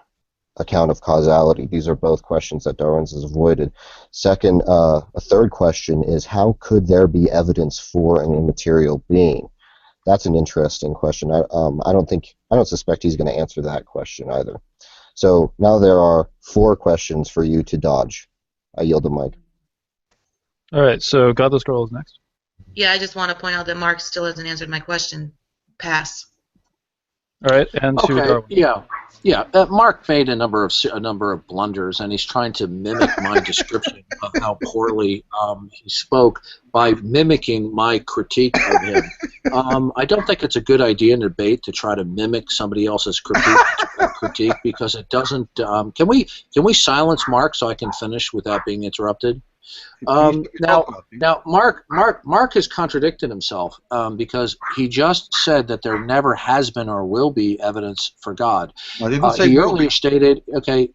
account of causality? These are both questions that Darwin's has avoided. Second, a third question is, how could there be evidence for an immaterial being? That's an interesting question. I don't suspect he's going to answer that question either. So now there are 4 questions for you to dodge. I yield the mic. All right, so Godless Girl is next. Yeah, I just want to point out that Mark still hasn't answered my question. Pass. All right, and to Darwin. Yeah. Mark made a number of blunders, and he's trying to mimic my description of how poorly he spoke by mimicking my critique of him. I don't think it's a good idea in debate to try to mimic somebody else's critique because it doesn't. Can we silence Mark so I can finish without being interrupted? Now, Mark has contradicted himself because he just said that there never has been or will be evidence for God. I didn't say he earlier stated, okay,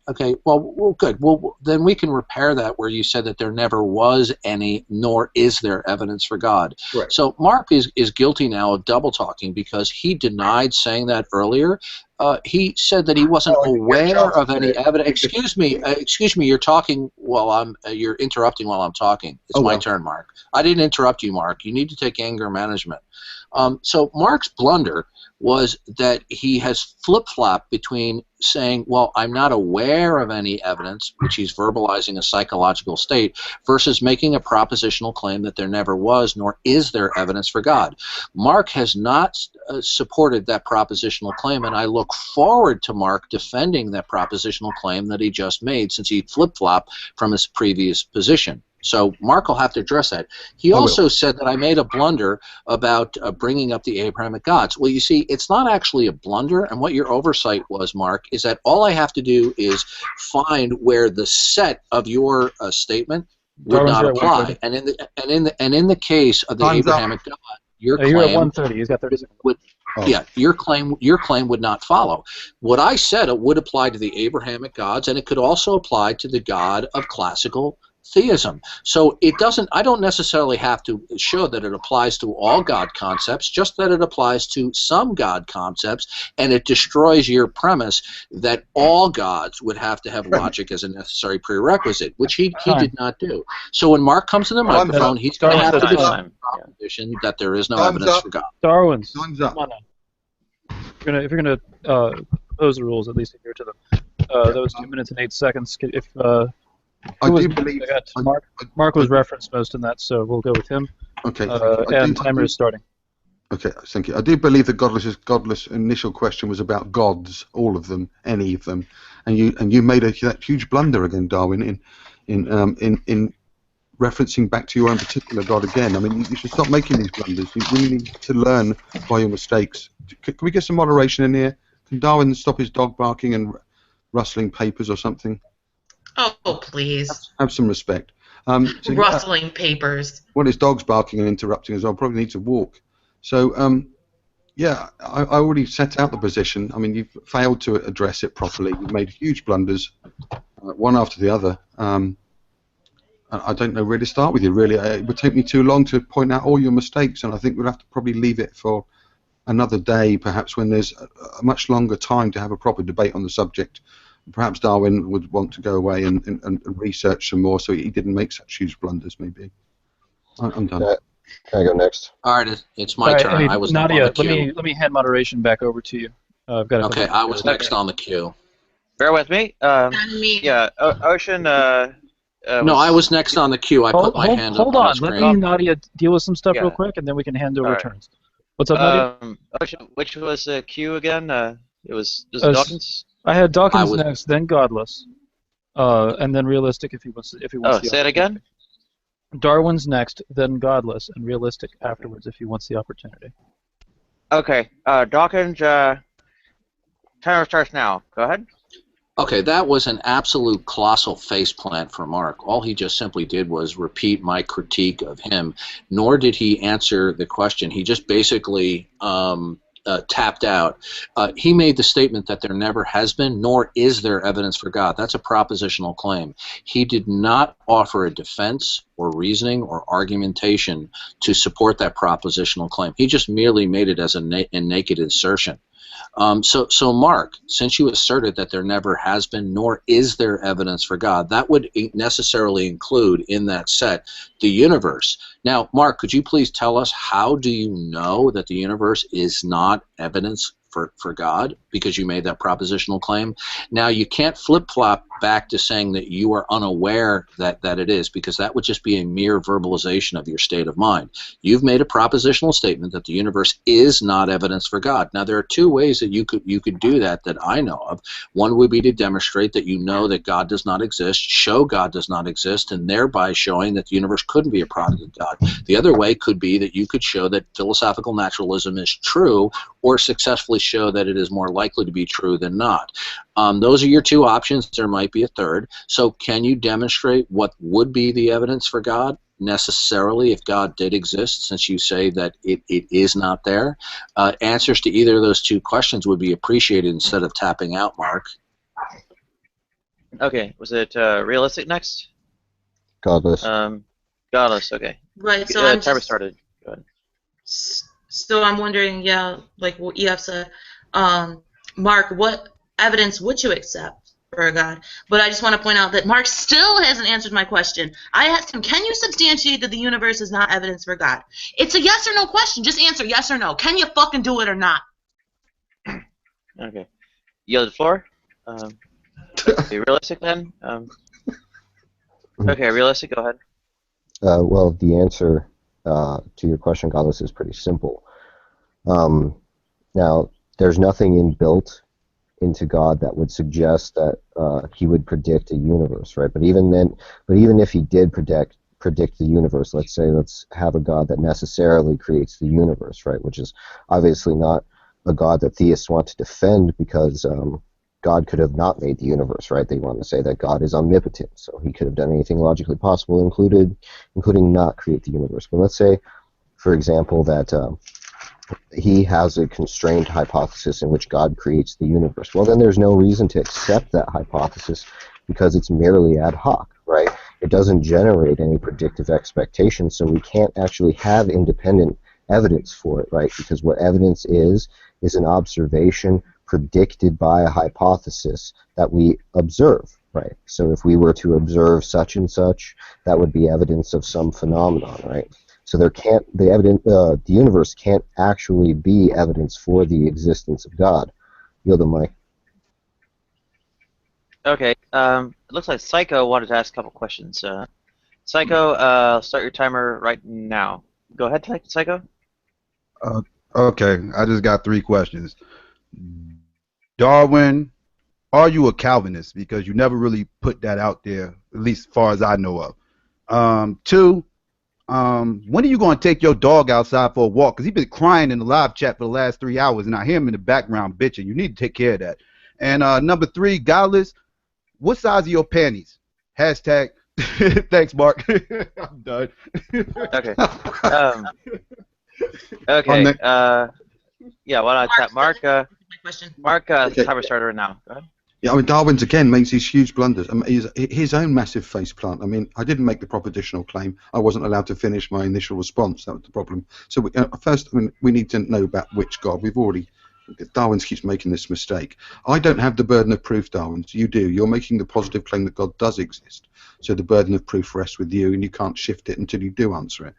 well, good. Well, then we can repair that where you said that there never was any, nor is there evidence for God. Right. So Mark is guilty now of double talking because he denied saying that earlier, he said that he wasn't aware of any evidence. Excuse me. You're talking while you're interrupting while I'm talking. It's my turn, Mark. I didn't interrupt you, Mark. You need to take anger management. So Mark's blunder was that he has flip-flopped between saying, well, I'm not aware of any evidence, which he's verbalizing a psychological state, versus making a propositional claim that there never was, nor is there evidence for God. Mark has not supported that propositional claim, and I look forward to Mark defending that propositional claim that he just made, since he flip-flopped from his previous position. So Mark will have to address that. He also said that I made a blunder about bringing up the Abrahamic gods. Well, you see, it's not actually a blunder, and what your oversight was, Mark, is that all I have to do is find where the set of your statement would not apply. And in the case of the Abrahamic God, your claim, you're at 1:30. He's got 30 seconds. Yeah, your claim would not follow. What I said, it would apply to the Abrahamic gods, and it could also apply to the God of classical theism. So it doesn't, I don't necessarily have to show that it applies to all God concepts, just that it applies to some God concepts, and it destroys your premise that all gods would have to have logic as a necessary prerequisite, which he did not do. So when Mark comes to the microphone, he's going to have to defend the proposition that there is no evidence for God. Darwin's. Come on now. If you're gonna propose the rules, at least adhere to them. That was 2 minutes and 8 seconds. I do believe Mark was referenced most in that, so we'll go with him. Okay. And timer is starting. Okay, thank you. I do believe the godless initial question was about gods, all of them, any of them, and you made that huge blunder again, Darwin, in referencing back to your own particular God again. I mean, you should stop making these blunders. You really need to learn by your mistakes. Can we get some moderation in here? Can Darwin stop his dog barking and rustling papers or something? Oh, please. Have some respect. Rustling papers. Well, his dog's barking and interrupting as well. Probably needs to walk. So, yeah, I already set out the position. I mean, you've failed to address it properly. You've made huge blunders, one after the other. I don't know where to start with you, really. It would take me too long to point out all your mistakes, and I think we'll have to probably leave it for another day, perhaps when there's a much longer time to have a proper debate on the subject. Perhaps Darwin would want to go away and research some more, so he didn't make such huge blunders. Maybe. I'm done. Can I go next? All right, it's my turn. Hey, I was Nadia, on the queue. let me hand moderation back over to you. I've got Okay, I was next on the queue. Bear with me. Yeah, Ocean. No, I was next on the queue. I put my hand up on the Hold on. screen. Let me, Nadia, deal with some stuff real quick, and then we can hand over turns. What's up, Nadia? Ocean, which was Q again? It was Dawkins. I had Dawkins next, then Godless, and then Realistic if he wants. Say it again. Darwin's next, then Godless, and Realistic afterwards if he wants the opportunity. Okay, Dawkins. Timer starts now. Go ahead. Okay, that was an absolute colossal faceplant for Mark. All he just simply did was repeat my critique of him, nor did he answer the question. He just basically tapped out. He made the statement that there never has been, nor is there evidence for God. That's a propositional claim. He did not offer a defense or reasoning or argumentation to support that propositional claim. He just merely made it as a naked assertion. So Mark, since you asserted that there never has been nor is there evidence for God, that would necessarily include in that set the universe. Now, Mark, could you please tell us how do you know that the universe is not evidence for God, because you made that propositional claim? Now, you can't flip-flop back to saying that you are unaware that it is, because that would just be a mere verbalization of your state of mind. You've made a propositional statement that the universe is not evidence for God. Now, there are two ways that you could do that I know of. One would be to demonstrate that you know that God does not exist, show God does not exist, and thereby showing that the universe couldn't be a product of God. The other way could be that you could show that philosophical naturalism is true, or successfully show that it is more likely to be true than not. Those are your two options. There might be a third. So can you demonstrate what would be the evidence for God necessarily if God did exist, since you say that it is not there? Answers to either of those two questions would be appreciated instead of tapping out, Mark. Okay, was it Realistic next? Godless. Godless, okay. Right, so timer started. Go ahead. So I'm wondering, yeah, like what EF said, Mark, what evidence would you accept for a God? But I just want to point out that Mark still hasn't answered my question. I asked him, can you substantiate that the universe is not evidence for God? It's a yes or no question. Just answer yes or no. Can you fucking do it or not? Okay. Yield the floor. Let's be realistic then. Okay, realistic. Go ahead. Well, the answer to your question, Godless, is pretty simple. Now, there's nothing inbuilt into God that would suggest that he would predict a universe, right? But even if he did predict the universe, let's have a God that necessarily creates the universe, right? Which is obviously not a God that theists want to defend, because God could have not made the universe, right? They want to say that God is omnipotent, so he could have done anything logically possible, including not create the universe. But let's say, for example, that he has a constrained hypothesis in which God creates the universe. Well, then there's no reason to accept that hypothesis, because it's merely ad hoc, right? It doesn't generate any predictive expectations, so we can't actually have independent evidence for it, right? Because what evidence is an observation predicted by a hypothesis that we observe, right? So if we were to observe such and such, that would be evidence of some phenomenon, right? So the universe can't actually be evidence for the existence of God. Yield the mic. Okay. It looks like Psycho wanted to ask a couple questions. Psycho, start your timer right now. Go ahead, Psycho. Okay, I just got 3 questions. Darwin, are you a Calvinist? Because you never really put that out there, at least as far as I know of. 2, when are you going to take your dog outside for a walk? Because he's been crying in the live chat for the last 3 hours, and I hear him in the background bitching. You need to take care of that. And number 3, Godless, what size are your panties? Hashtag. Thanks, Mark. I'm done. Okay. Okay. Yeah, why not tap Mark? Mark, timer starter now. Go ahead. Yeah, I mean, Darwin's again makes these huge blunders. I mean, his own massive faceplant. I mean, I didn't make the propositional claim. I wasn't allowed to finish my initial response. That was the problem. So first, I mean, we need to know about which God. Darwin keeps making this mistake. I don't have the burden of proof, Darwin. You do. You're making the positive claim that God does exist. So the burden of proof rests with you, and you can't shift it until you do answer it.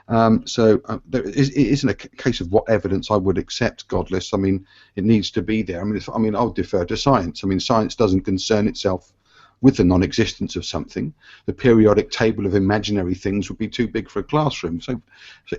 It isn't a case of what evidence I would accept, Godless. I mean, it needs to be there. I mean, I'll defer to science. I mean, science doesn't concern itself with the non-existence of something. The periodic table of imaginary things would be too big for a classroom, so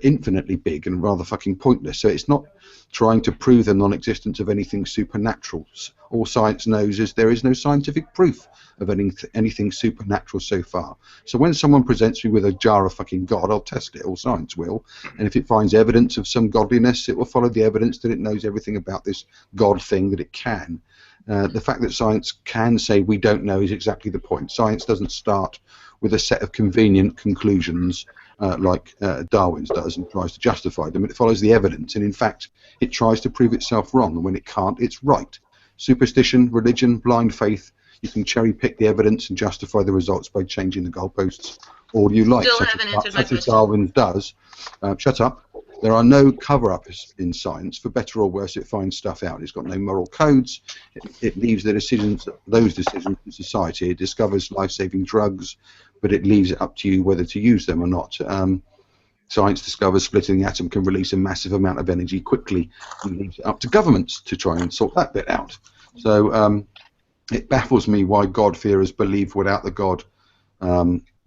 infinitely big and rather fucking pointless. So it's not trying to prove the non-existence of anything supernatural. All science knows is there is no scientific proof of anything supernatural so far. So when someone presents me with a jar of fucking God, I'll test it, or science will, and if it finds evidence of some godliness, it will follow the evidence that it knows everything about this God thing that it can. The fact that science can say we don't know is exactly the point. Science doesn't start with a set of convenient conclusions like Darwin's does and tries to justify them. It follows the evidence, and in fact it tries to prove itself wrong, and when it can't, it's right. Superstition, religion, blind faith, you can cherry pick the evidence and justify the results by changing the goalposts all you like, such as Darwin does. Shut up. There are no cover-ups in science. For better or worse, it finds stuff out. It's got no moral codes. It leaves those decisions to society. It discovers life-saving drugs, but it leaves it up to you whether to use them or not. Science discovers splitting the atom can release a massive amount of energy quickly, and leaves it up to governments to try and sort that bit out. So it baffles me why God-fearers believe without the God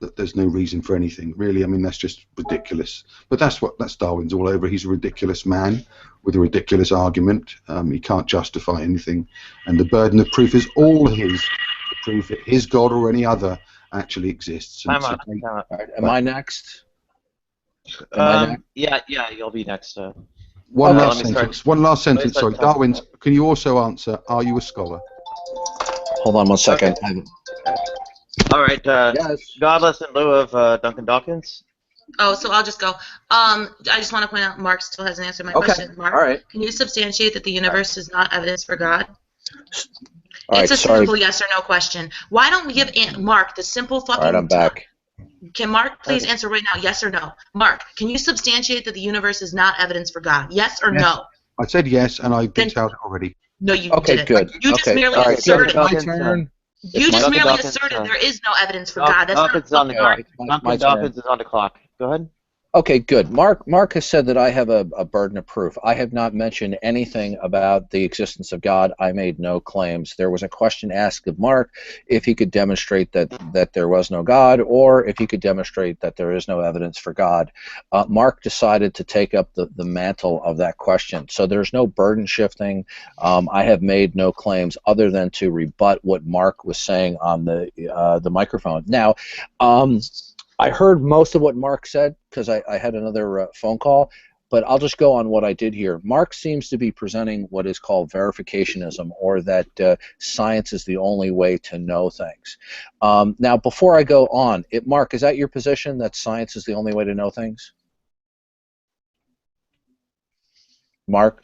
that there's no reason for anything. Really, I mean, that's just ridiculous. But that's Darwin's all over. He's a ridiculous man with a ridiculous argument. He can't justify anything, and the burden of proof is all his to prove that his God or any other actually exists. Am I next? Yeah, you'll be next. One last sentence. Sorry, Darwin. Can you also answer? Are you a scholar? Hold on one second. Okay. All right, Godless in lieu of Duncan Dawkins. Oh, so I'll just go. I just want to point out Mark still hasn't answered my question. Mark, all right. Can you substantiate that the universe is not evidence for God? All It's right, a simple yes or no question. Why don't we give Mark the simple fucking... All right, I'm back. Can Mark please answer right now, yes or no? Mark, can you substantiate that the universe is not evidence for God? Yes or no? I said yes, and I detailed it already. No, you Okay, didn't. good. You just Okay, merely all right. asserted. My turn. You just merely asserted there is no evidence for God. That's Dawkins is on the clock. My Dawkins turn. is on the clock. Go ahead. Okay, good. Mark has said that I have a burden of proof. I have not mentioned anything about the existence of God. I made no claims. There was a question asked of Mark if he could demonstrate that there was no God, or if he could demonstrate that there is no evidence for God. Mark decided to take up the mantle of that question. So there's no burden shifting. I have made no claims other than to rebut what Mark was saying on the microphone. Now, I heard most of what Mark said because I had another phone call, but I'll just go on what I did hear. Mark seems to be presenting what is called verificationism, or that science is the only way to know things. Now, before I go on, Mark, is that your position, that science is the only way to know things? Mark,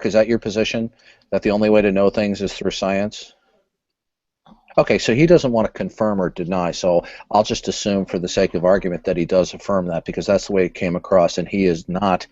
is that your position, that the only way to know things is through science? Okay, so he doesn't want to confirm or deny, so I'll just assume for the sake of argument that he does affirm that, because that's the way it came across, and he is not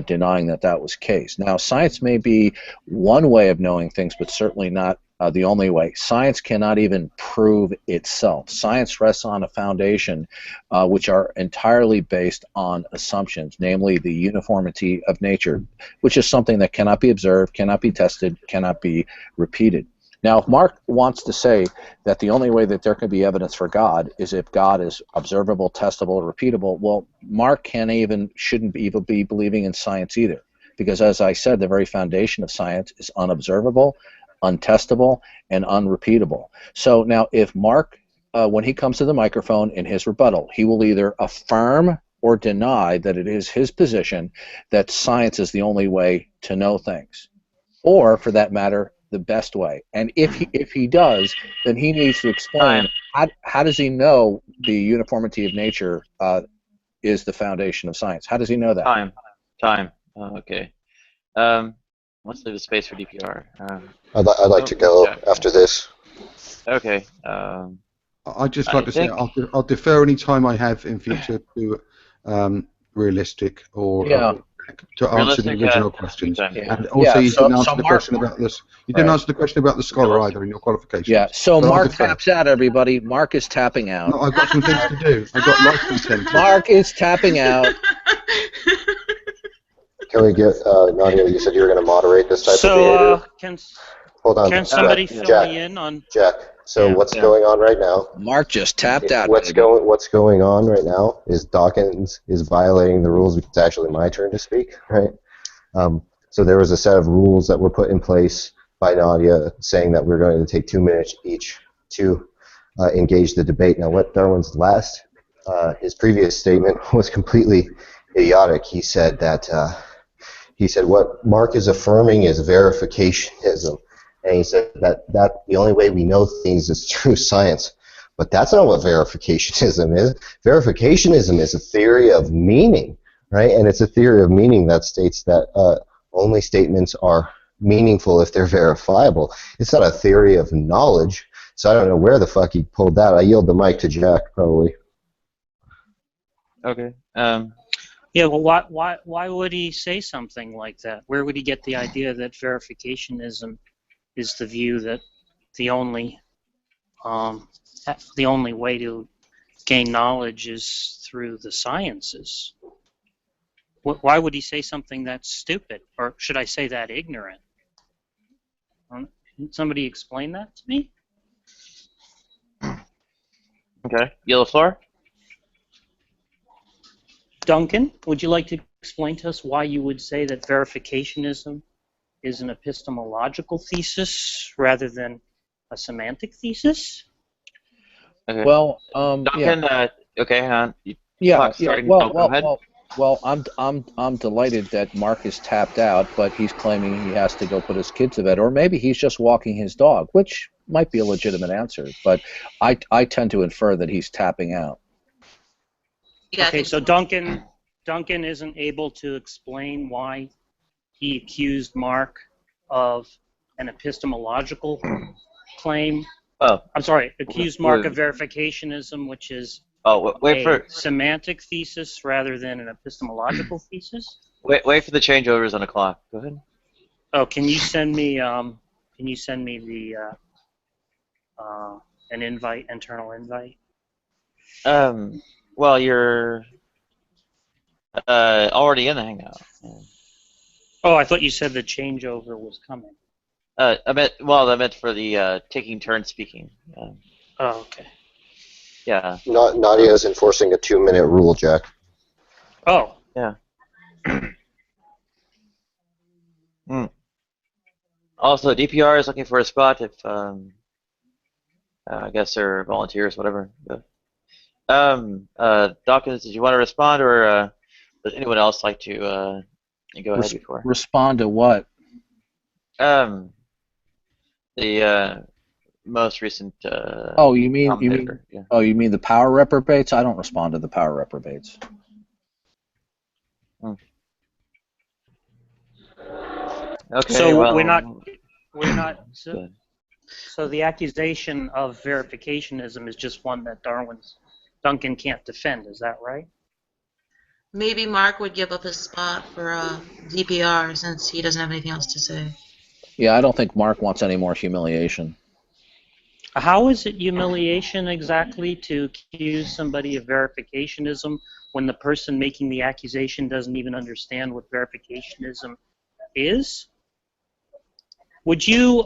denying that that was the case. Now, science may be one way of knowing things, but certainly not the only way. Science cannot even prove itself. Science rests on a foundation which are entirely based on assumptions, namely the uniformity of nature, which is something that cannot be observed, cannot be tested, cannot be repeated. Now, if Mark wants to say that the only way that there can be evidence for God is if God is observable, testable, repeatable, well, Mark shouldn't even be believing in science either, because as I said, the very foundation of science is unobservable, untestable, and unrepeatable. So now, if Mark, when he comes to the microphone in his rebuttal, he will either affirm or deny that it is his position that science is the only way to know things, or, for that matter, the best way. And if he does, then he needs to explain how does he know the uniformity of nature is the foundation of science. How does he know that? Time. Okay. Let's leave a space for DPR. I'd like to go after this. Okay. I'd just like to say I'll defer any time I have in future to realistic or to answer the original questions. And also, you didn't answer the question about this. You didn't answer the question about the scholar either in your qualifications. Yeah. So but Mark taps out. Everybody. Mark is tapping out. No, I've got some things to do. I've got life content. Mark is tapping out. Can we get Nadia? You said you were going to moderate this type of behavior. Hold on. Can somebody fill me in on Jack? So what's going on right now? Mark just tapped out. What's going on right now is Dawkins is violating the rules. It's actually my turn to speak, right? So there was a set of rules that were put in place by Nadia saying that we're going to take 2 minutes each to engage the debate. Now, what Darwin's his previous statement was completely idiotic. He said that what Mark is affirming is verificationism. And he said that the only way we know things is through science. But that's not what verificationism is. Verificationism is a theory of meaning, right? And it's a theory of meaning that states that only statements are meaningful if they're verifiable. It's not a theory of knowledge. So I don't know where the fuck he pulled that. I yield the mic to Jack, probably. Okay. Yeah, well, why would he say something like that? Where would he get the idea that verificationism is the view that the only way to gain knowledge is through the sciences? Why would he say something that's stupid, or should I say that ignorant? Can somebody explain that to me? Okay. Yellow floor. Duncan, would you like to explain to us why you would say that verificationism is an epistemological thesis rather than a semantic thesis? Okay. Well, Duncan, okay, hang on. Well, I'm delighted that Mark is tapped out, but he's claiming he has to go put his kid to bed, or maybe he's just walking his dog, which might be a legitimate answer. But I tend to infer that he's tapping out. Yeah, okay, so Duncan isn't able to explain why he accused Mark of an epistemological claim. Oh, I'm sorry, accused Mark of verificationism, which is semantic thesis rather than an epistemological thesis. Wait for the changeovers on the clock. Go ahead. Oh, can you send me the an invite, internal invite? Well, you're already in the Hangout. Oh, I thought you said the changeover was coming. I meant for the taking turns speaking. Oh, okay. Yeah. Nadia is enforcing a 2-minute rule, Jack. Oh. Yeah. Also, DPR is looking for a spot if I guess they're volunteers, whatever. But, Dawkins, did you want to respond, or does anyone else like to go ahead before? Respond to what? The most recent. Oh, you mean yeah. Oh, you mean the power reprobates? I don't respond to the power reprobates. Okay. So well, we're not. So the accusation of verificationism is just one that Duncan can't defend. Is that right? Maybe Mark would give up his spot for DPR since he doesn't have anything else to say. Yeah, I don't think Mark wants any more humiliation. How is it humiliation exactly to accuse somebody of verificationism when the person making the accusation doesn't even understand what verificationism is? Would you,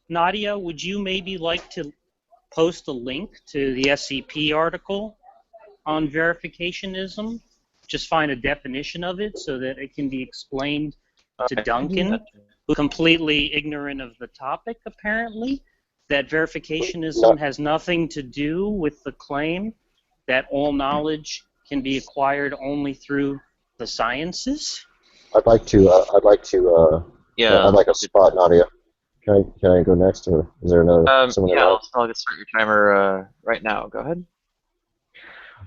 Nadia, would you maybe like to post a link to the SCP article on verificationism? Just find a definition of it so that it can be explained to Duncan, who's completely ignorant of the topic, apparently, that verificationism has nothing to do with the claim that all knowledge can be acquired only through the sciences? I'd like a spot, Nadia. Can I go next, or is there another someone? Yeah, I'll just start your timer right now. Go ahead.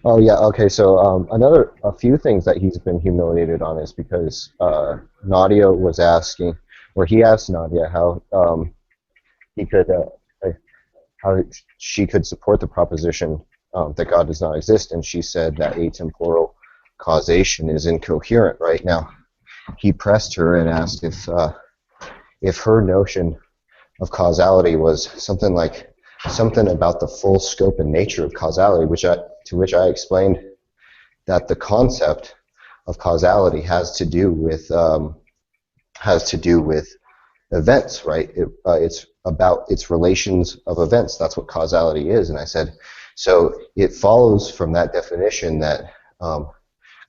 Oh yeah, okay. So a few things that he's been humiliated on is because Nadia was asking, or he asked Nadia how how she could support the proposition that God does not exist, and she said that atemporal causation is incoherent. Right now, he pressed her and asked if her notion of causality was something about the full scope and nature of causality, to which I explained that the concept of causality has to do with events, right? It's about its relations of events. That's what causality is. And I said, so it follows from that definition that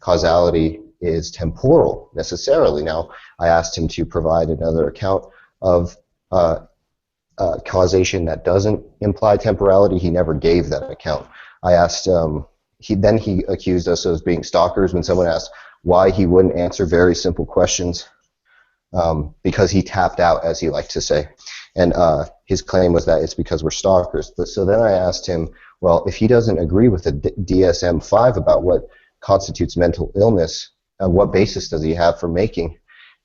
causality is temporal necessarily. Now, I asked him to provide another account of causation that doesn't imply temporality. He never gave that account. I asked, he accused us of being stalkers when someone asked why he wouldn't answer very simple questions, because he tapped out, as he liked to say. And his claim was that it's because we're stalkers. But so then I asked him, well, if he doesn't agree with the DSM-5 about what constitutes mental illness, what basis does he have for making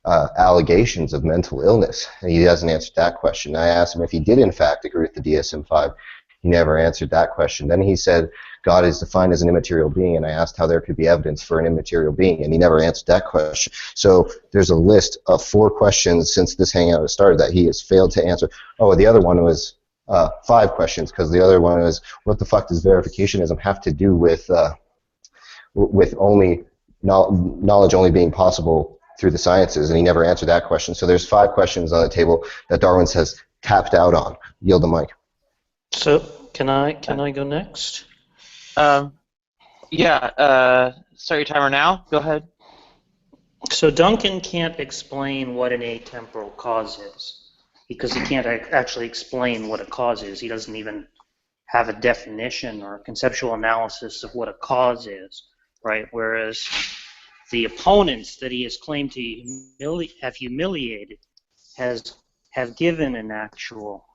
allegations of mental illness? And he hasn't answered that question. I asked him if he did in fact agree with the DSM-5. He never answered that question. Then he said God is defined as an immaterial being, and I asked how there could be evidence for an immaterial being, and he never answered that question. So there's a list of 4 questions since this hangout has started that he has failed to answer. Oh, the other one was 5 questions, because the other one was, what the fuck does verificationism have to do with only knowledge only being possible through the sciences? And he never answered that question. So there's 5 questions on the table that Darwin has tapped out on. Yield the mic. So can I go next? Yeah. Start your timer now. Go ahead. So Duncan can't explain what an atemporal cause is because he can't actually explain what a cause is. He doesn't even have a definition or a conceptual analysis of what a cause is, right? Whereas the opponents that he has claimed to have humiliated have given an actual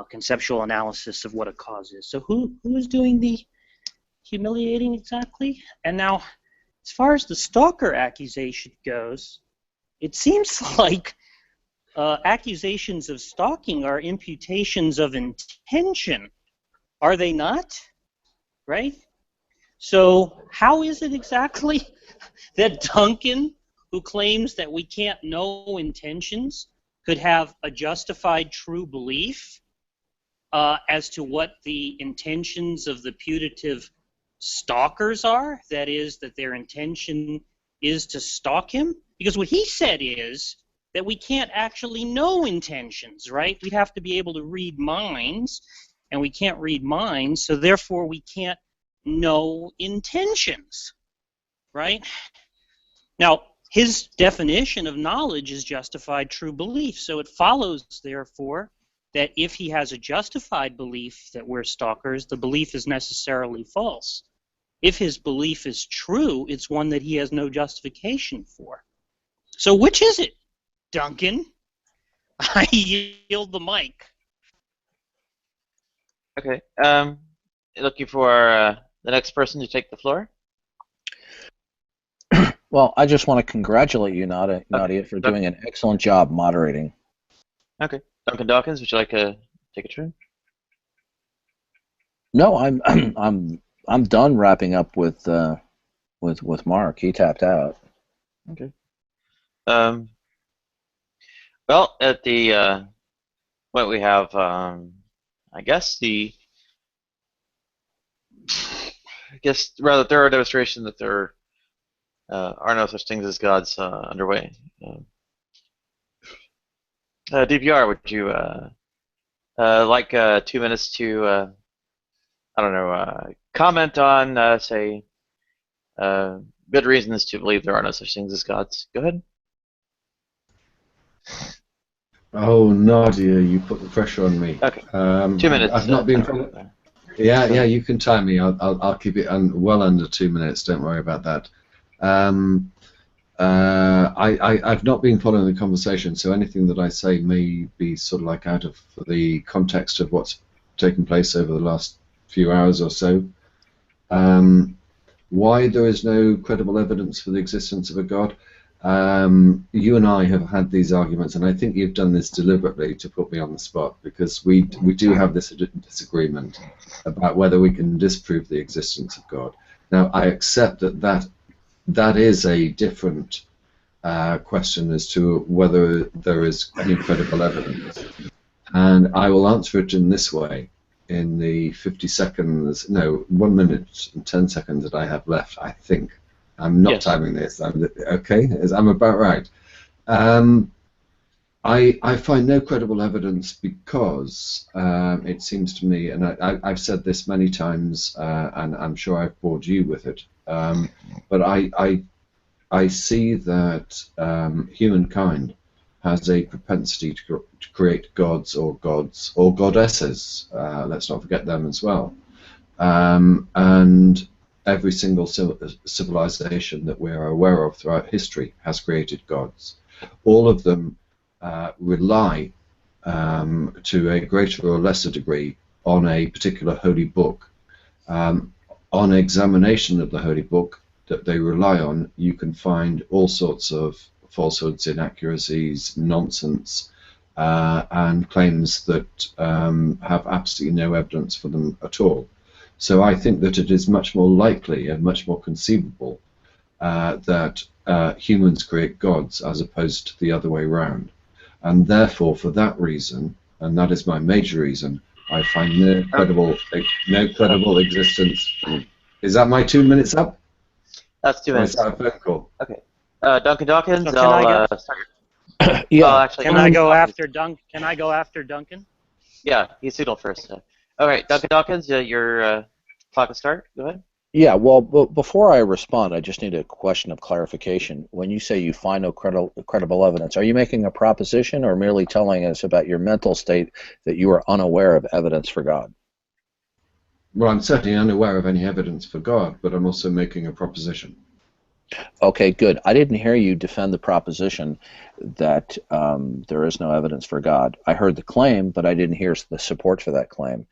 conceptual analysis of what a cause is. So who is doing the humiliating exactly? And now, as far as the stalker accusation goes, it seems like accusations of stalking are imputations of intention, are they not? Right? So how is it exactly that Duncan, who claims that we can't know intentions, could have a justified true belief as to what the intentions of the putative stalkers are? That is, that their intention is to stalk him? Because what he said is that we can't actually know intentions, right? We'd have to be able to read minds, and we can't read minds, so therefore we can't know intentions, right? Now, his definition of knowledge is justified true belief, so it follows, therefore, that if he has a justified belief that we're stalkers, the belief is necessarily false. If his belief is true, it's one that he has no justification for. So which is it, Duncan? I yield the mic. Okay. Looking for the next person to take the floor. Well, I just want to congratulate you, Nadia, for doing an excellent job moderating. Okay. Duncan Dawkins, would you like to take a turn? No, I'm done wrapping up with Mark. He tapped out. Okay. Well, at the what we have, I guess rather thorough demonstration that there are no such things as gods underway. DPR, would you like 2 minutes to, I don't know, comment on, say, good reasons to believe there are no such things as gods? Go ahead. Oh, Nadia, you put the pressure on me. Okay. 2 minutes. I've not been. Yeah, you can time me. I'll keep it well under 2 minutes. Don't worry about that. I've not been following the conversation, so anything that I say may be sort of like out of the context of what's taken place over the last few hours or so. Why there is no credible evidence for the existence of a God? You and I have had these arguments, and I think you've done this deliberately to put me on the spot, because we do have this disagreement about whether we can disprove the existence of God. Now, I accept that is a different question as to whether there is any credible evidence, and I will answer it in this way. In the 1 minute and 10 seconds that I have left, I think. I'm not timing this. Okay, I'm about right. I find no credible evidence because it seems to me, and I've said this many times, and I'm sure I've bored you with it, but I see that humankind has a propensity to create gods or goddesses. Let's not forget them as well. And every single civilization that we're aware of throughout history has created gods. All of them rely to a greater or lesser degree on a particular holy book. On examination of the holy book that they rely on, you can find all sorts of falsehoods, inaccuracies, nonsense, and claims that have absolutely no evidence for them at all. So I think that it is much more likely and much more conceivable that humans create gods as opposed to the other way around. And therefore, for that reason, and that is my major reason, I find no credible existence. Is that my 2 minutes up? That's 2 minutes. Is that a phone call? Okay. Duncan Dawkins, So can yeah. Can I go after Duncan? Yeah, he's signaled first. All right, Duncan Dawkins, your clock will start. Go ahead. Yeah, well, before I respond, I just need a question of clarification. When you say you find no credible evidence, are you making a proposition or merely telling us about your mental state that you are unaware of evidence for God? Well, I'm certainly unaware of any evidence for God, but I'm also making a proposition. Okay, good. I didn't hear you defend the proposition that there is no evidence for God. I heard the claim, but I didn't hear the support for that claim.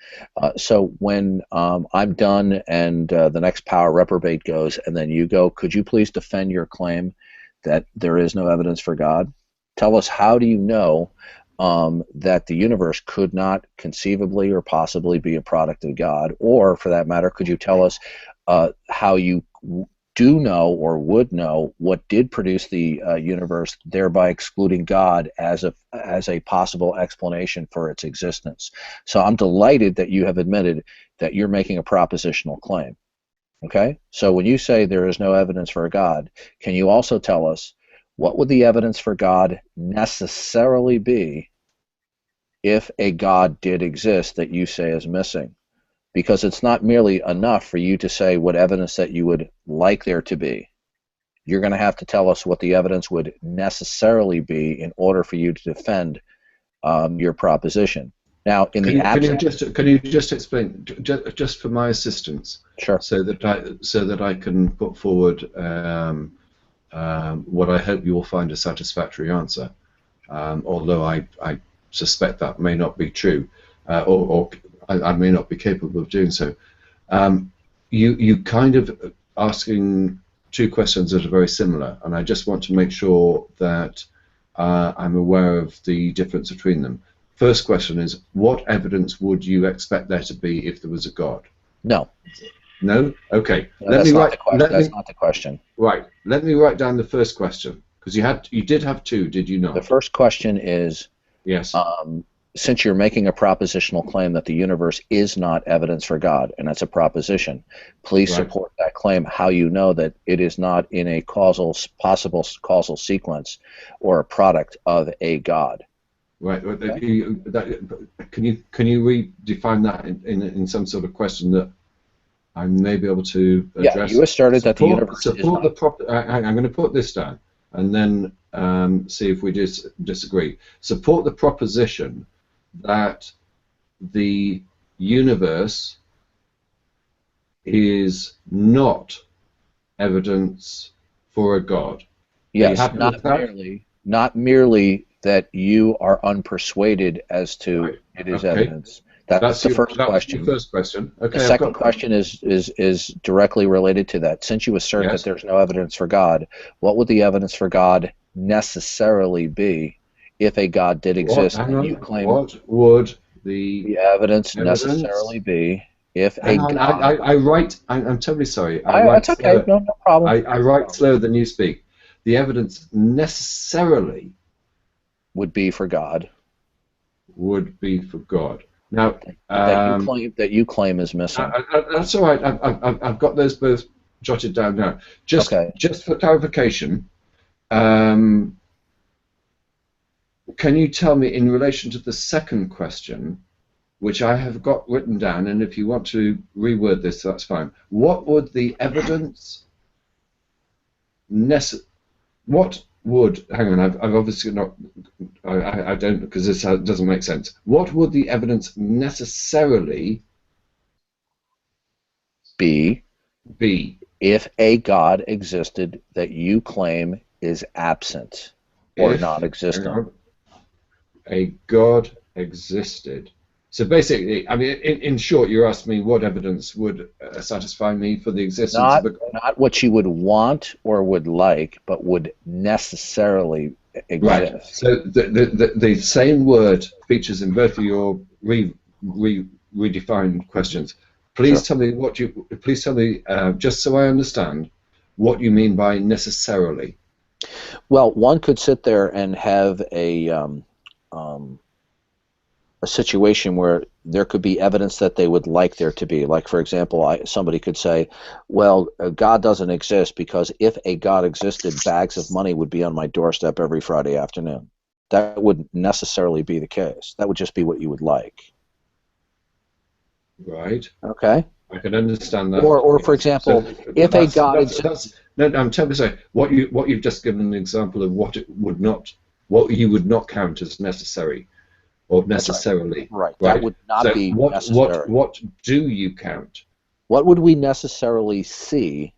So when I'm done and the next power reprobate goes and then you go, could you please defend your claim that there is no evidence for God? Tell us, how do you know that the universe could not conceivably or possibly be a product of God? Or, for that matter, could you tell us how you do know or would know what did produce the universe, thereby excluding God as a possible explanation for its existence. So I'm delighted that you have admitted that you're making a propositional claim. Okay? So when you say there is no evidence for a God, can you also tell us what would the evidence for God necessarily be if a God did exist that you say is missing? Because it's not merely enough for you to say what evidence that you would like there to be. You're going to have to tell us what the evidence would necessarily be in order for you to defend your proposition. Now, in the absence, can you just explain, just for my assistance, sure, so that I can put forward what I hope you will find a satisfactory answer, although I suspect that may not be true, or I may not be capable of doing so. You kind of asking two questions that are very similar, and I just want to make sure that I'm aware of the difference between them. First question is, what evidence would you expect there to be if there was a God? No. No? Okay. No, that's not the question. Right. Let me write down the first question, because you did have two, did you not? The first question is, yes. Since you're making a propositional claim that the universe is not evidence for God, and that's a proposition, please support that claim how you know that it is not in a possible causal sequence or a product of a God. Right. Can you redefine that in some sort of question that I may be able to address? Yeah, you asserted that the universe is not. I'm going to put this down and then see if we disagree. Support the proposition that the universe is not evidence for a God. Yes, not merely that you are unpersuaded as to it is evidence. That's the first question. The first question. Okay. The second question is directly related to that. Since you assert that there's no evidence for God, what would the evidence for God necessarily be if a God did exist and you claim? What would the evidence necessarily be if a God? I'm terribly sorry. That's okay. No problem. I write slower than you speak. The evidence necessarily would be for God. Would be for God. Now that you claim is missing. That's all right. I've got those both jotted down now. Just for clarification, can you tell me in relation to the second question, which I have got written down, and if you want to reword this, that's fine. What would the evidence what would, hang on, I've obviously not, I don't, because this doesn't make sense. What would the evidence necessarily be if a God existed that you claim is absent or non-existent? A God existed. So basically, I mean, in short, you're asking me what evidence would satisfy me for the existence of a God? Not what you would want or would like, but would necessarily exist. Right. So the same word features in both of your redefined questions. Please tell me Please tell me, just so I understand, what you mean by necessarily. Well, one could sit there and have a situation where there could be evidence that they would like there to be. Like, for example, somebody could say, well, God doesn't exist because if a God existed, bags of money would be on my doorstep every Friday afternoon. That wouldn't necessarily be the case. That would just be what you would like. Right. Okay. I can understand that. Or for example, if a God exists... No, I'm telling you, sorry, what you've just given an example of what you would not count as necessary. Or necessarily. Right. That would not be necessary. What do you count? What would we necessarily see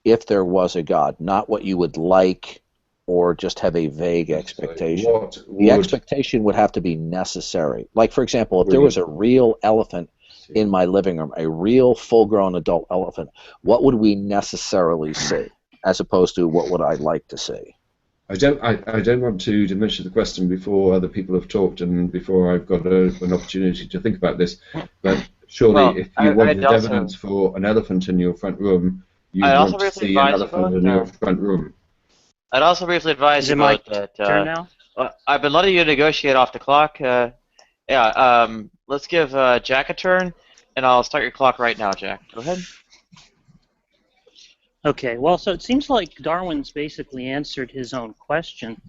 if there was a God? Not what you would like or just have a vague expectation. The expectation would have to be necessary. Like, for example, if there was a real elephant in my living room, a real full-grown adult elephant, what would we necessarily see as opposed to what would I like to see? I don't want to diminish the question before other people have talked and before I've got an opportunity to think about this. But surely, if you wanted evidence for an elephant in your front room, you'd I'd also want to briefly see an advise you elephant both. in your front room. I'd also briefly advise Is you it my both that turn now? I've been letting you negotiate off the clock. Let's give Jack a turn, and I'll start your clock right now, Jack. Go ahead. Okay, well, so it seems like Darwin's basically answered his own question,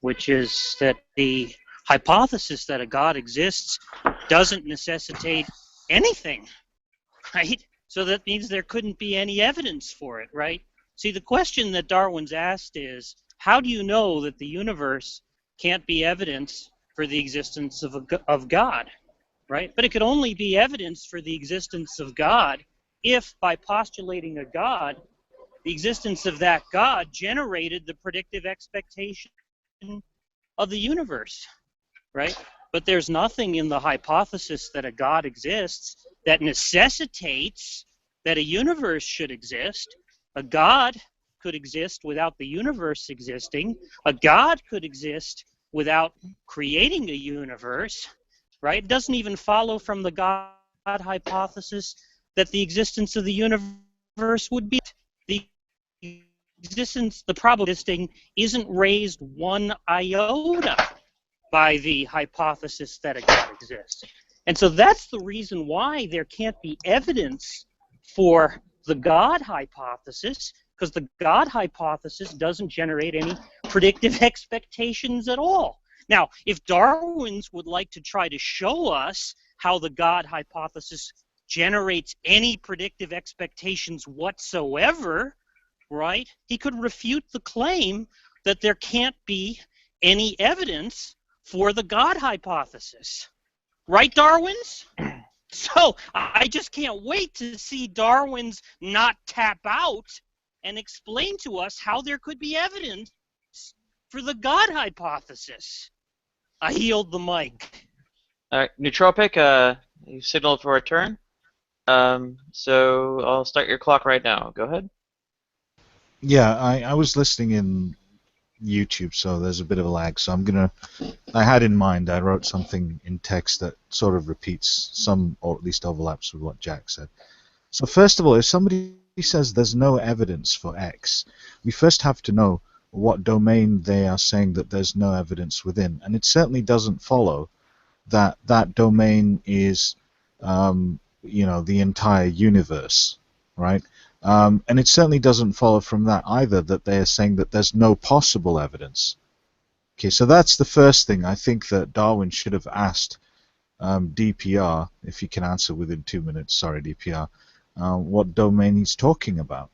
which is that the hypothesis that a God exists doesn't necessitate anything, right? So that means there couldn't be any evidence for it, right? See, the question that Darwin's asked is, how do you know that the universe can't be evidence for the existence of God, right? But it could only be evidence for the existence of God if, by postulating a God, the existence of that God generated the predictive expectation of the universe, right? But there's nothing in the hypothesis that a God exists that necessitates that a universe should exist. A God could exist without the universe existing. A God could exist without creating a universe, right? It doesn't even follow from the God hypothesis that the existence of the universe would be. The probability existing isn't raised one iota by the hypothesis that a God exists. And so that's the reason why there can't be evidence for the God hypothesis, because the God hypothesis doesn't generate any predictive expectations at all. Now, if Darwin's would like to try to show us how the God hypothesis generates any predictive expectations whatsoever, right, he could refute the claim that there can't be any evidence for the God hypothesis. Right, Darwin's? So I just can't wait to see Darwin's not tap out and explain to us how there could be evidence for the God hypothesis. I yield the mic. All right, Nootropic, you signaled for a turn. So I'll start your clock right now. Go ahead. Yeah, I was listening in YouTube, so there's a bit of a lag. So I had in mind, I wrote something in text that sort of repeats some, or at least overlaps with what Jack said. So first of all, if somebody says there's no evidence for X, we first have to know what domain they are saying that there's no evidence within. And it certainly doesn't follow that that domain is, the entire universe, right? And it certainly doesn't follow from that either that they are saying that there's no possible evidence. Okay, so that's the first thing. I think that Darwin should have asked DPR, if he can answer within 2 minutes, sorry DPR, what domain he's talking about.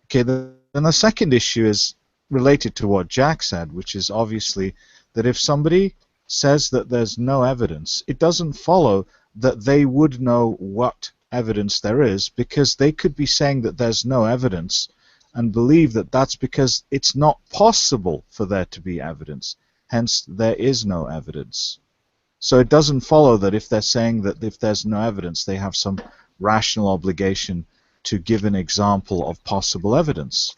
Okay, then the second issue is related to what Jack said, which is obviously that if somebody says that there's no evidence, it doesn't follow that they would know what evidence there is, because they could be saying that there's no evidence and believe that that's because it's not possible for there to be evidence. Hence, there is no evidence. So it doesn't follow that if they're saying that if there's no evidence, they have some rational obligation to give an example of possible evidence.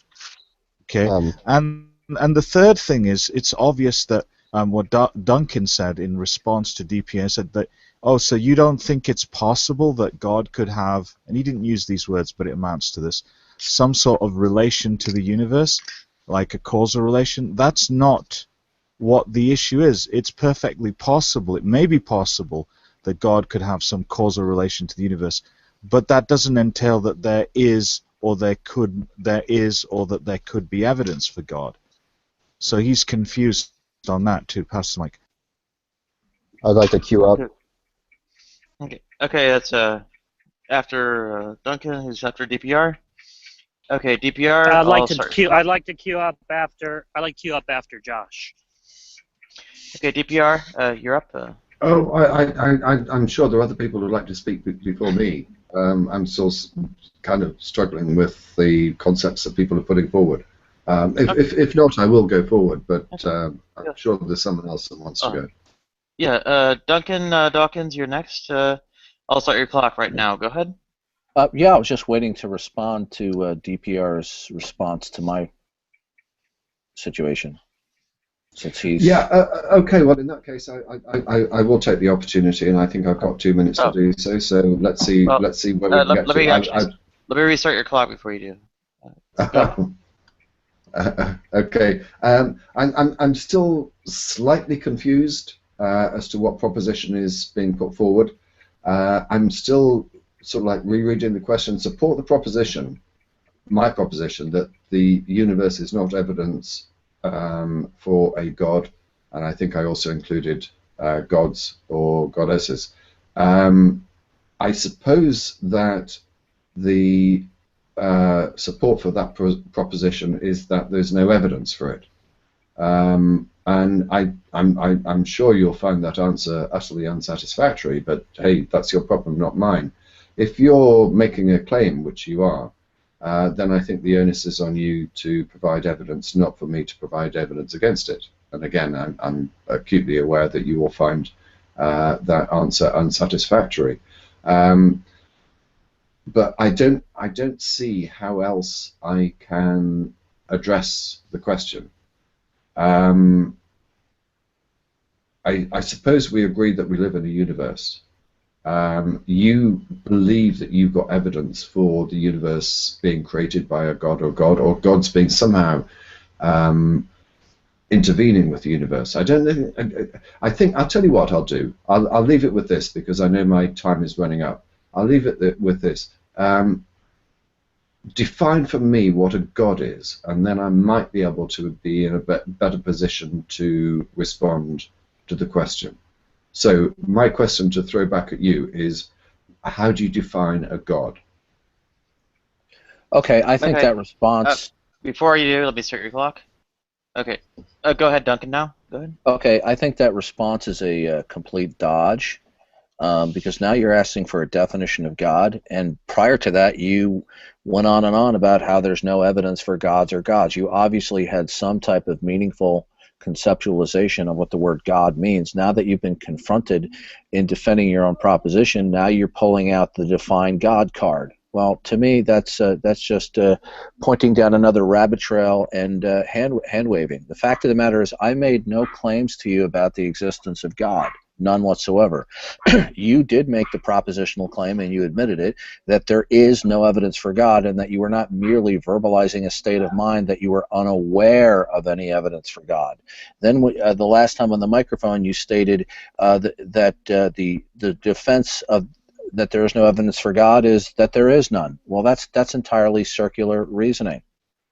Okay, and the third thing is, it's obvious that what Duncan said in response to DPA said that, oh, so you don't think it's possible that God could have, and he didn't use these words, but it amounts to this, some sort of relation to the universe, like a causal relation? That's not what the issue is. It's perfectly possible, it may be possible that God could have some causal relation to the universe, but that doesn't entail that there is or that there could be evidence for God. So he's confused on that too. Pass the mic. I'd like to queue up. Okay, that's after Duncan, who's after DPR. Okay, DPR. I'd like to queue up after Josh. Okay, DPR, you're up. Oh, I'm sure there are other people who'd like to speak before me. I'm still kind of struggling with the concepts that people are putting forward. If not, I will go forward, but I'm sure there's someone else that wants to go. Yeah, Duncan Dawkins, you're next. I'll start your clock right now. Go ahead. Yeah, I was just waiting to respond to DPR's response to my situation. Since he's... Yeah, okay, well, in that case, I will take the opportunity, and I think I've got 2 minutes to do so, so let's see where we can get to. Let me restart your clock before you do. Okay. I'm still slightly confused as to what proposition is being put forward. I'm still sort of like rereading the question. Support the proposition, my proposition, that the universe is not evidence for a god, and I think I also included gods or goddesses. I suppose that the support for that proposition is that there's no evidence for it. And I'm sure you'll find that answer utterly unsatisfactory, but hey, that's your problem, not mine. If you're making a claim, which you are, then I think the onus is on you to provide evidence, not for me to provide evidence against it. And again, I'm acutely aware that you will find that answer unsatisfactory. But I don't see how else I can address the question. I suppose we agree that we live in a universe. You believe that you've got evidence for the universe being created by a god, or gods being somehow intervening with the universe. I don't know. I think I'll tell you what I'll do. I'll leave it with this because I know my time is running up. I'll leave it with this. Define for me what a god is, and then I might be able to be in a better position to respond to the question. So my question to throw back at you is, how do you define a god? Okay, I think that response... before you do, let me start your clock. Okay. Go ahead, Duncan, now. Go ahead. Okay, I think that response is a complete dodge. Because now you're asking for a definition of God, and prior to that you went on and on about how there's no evidence for gods or gods. You obviously had some type of meaningful conceptualization of what the word God means. Now that you've been confronted in defending your own proposition, now you're pulling out the define God card. Well, to me, that's just pointing down another rabbit trail and hand waving. The fact of the matter is, I made no claims to you about the existence of God. None whatsoever. You did make the propositional claim, and you admitted it, that there is no evidence for God, and that you were not merely verbalizing a state of mind that you were unaware of any evidence for God. Then the last time on the microphone you stated that the defense of that there is no evidence for God is that there is none. Well, that's entirely circular reasoning.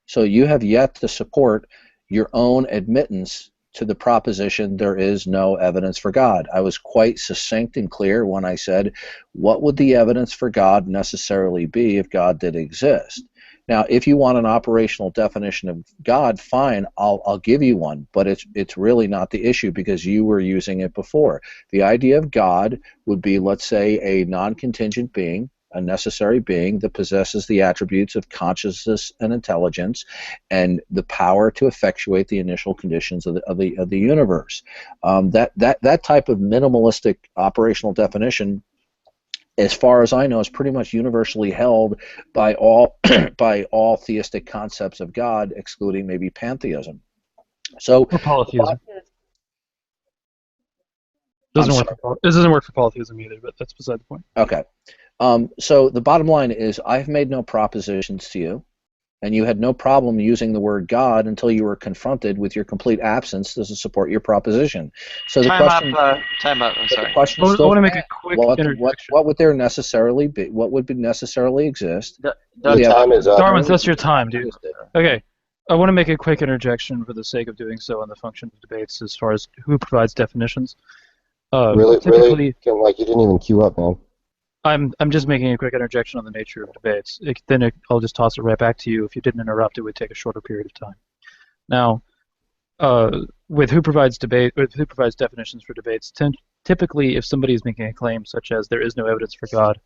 So you have yet to support your own admittance to the proposition there is no evidence for God. I was quite succinct and clear when I said, what would the evidence for God necessarily be if God did exist? Now, if you want an operational definition of God, fine, I'll give you one, but it's really not the issue because you were using it before. The idea of God would be, let's say, a non-contingent being, a necessary being that possesses the attributes of consciousness and intelligence and the power to effectuate the initial conditions of the universe. That type of minimalistic operational definition, as far as I know, is pretty much universally held by all by all theistic concepts of God, excluding maybe pantheism. So, or polytheism. This doesn't work for polytheism either, but that's beside the point. Okay. So the bottom line is, I've made no propositions to you, and you had no problem using the word God until you were confronted with your complete absence to support your proposition. So the question, time up. I'm sorry. The question I still want to make a quick interjection. What would there necessarily be? What would necessarily exist? Time is up. Darwin, that's your time, dude. Okay. I want to make a quick interjection for the sake of doing so on the function of debates as far as who provides definitions. Really? Like you didn't even queue up, man. I'm just making a quick interjection on the nature of debates. I'll just toss it right back to you. If you didn't interrupt, it would take a shorter period of time. Now, with who provides definitions for debates, typically, if somebody is making a claim such as there is no evidence for God,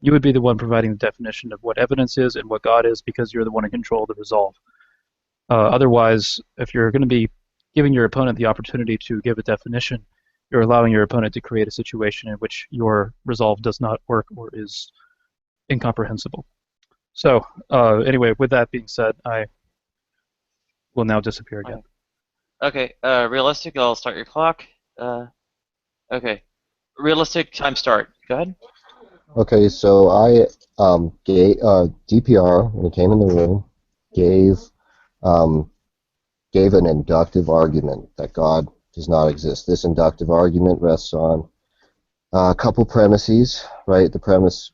you would be the one providing the definition of what evidence is and what God is, because you're the one in control of the resolve. Otherwise, if you're going to be giving your opponent the opportunity to give a definition, you're allowing your opponent to create a situation in which your resolve does not work or is incomprehensible. So, anyway, with that being said, I will now disappear again. Okay, realistic, I'll start your clock. Okay, realistic, time start. Go ahead. Okay, so I gave DPR when he came in the room, gave gave an inductive argument that God does not exist. This inductive argument rests on a couple premises, right? The premise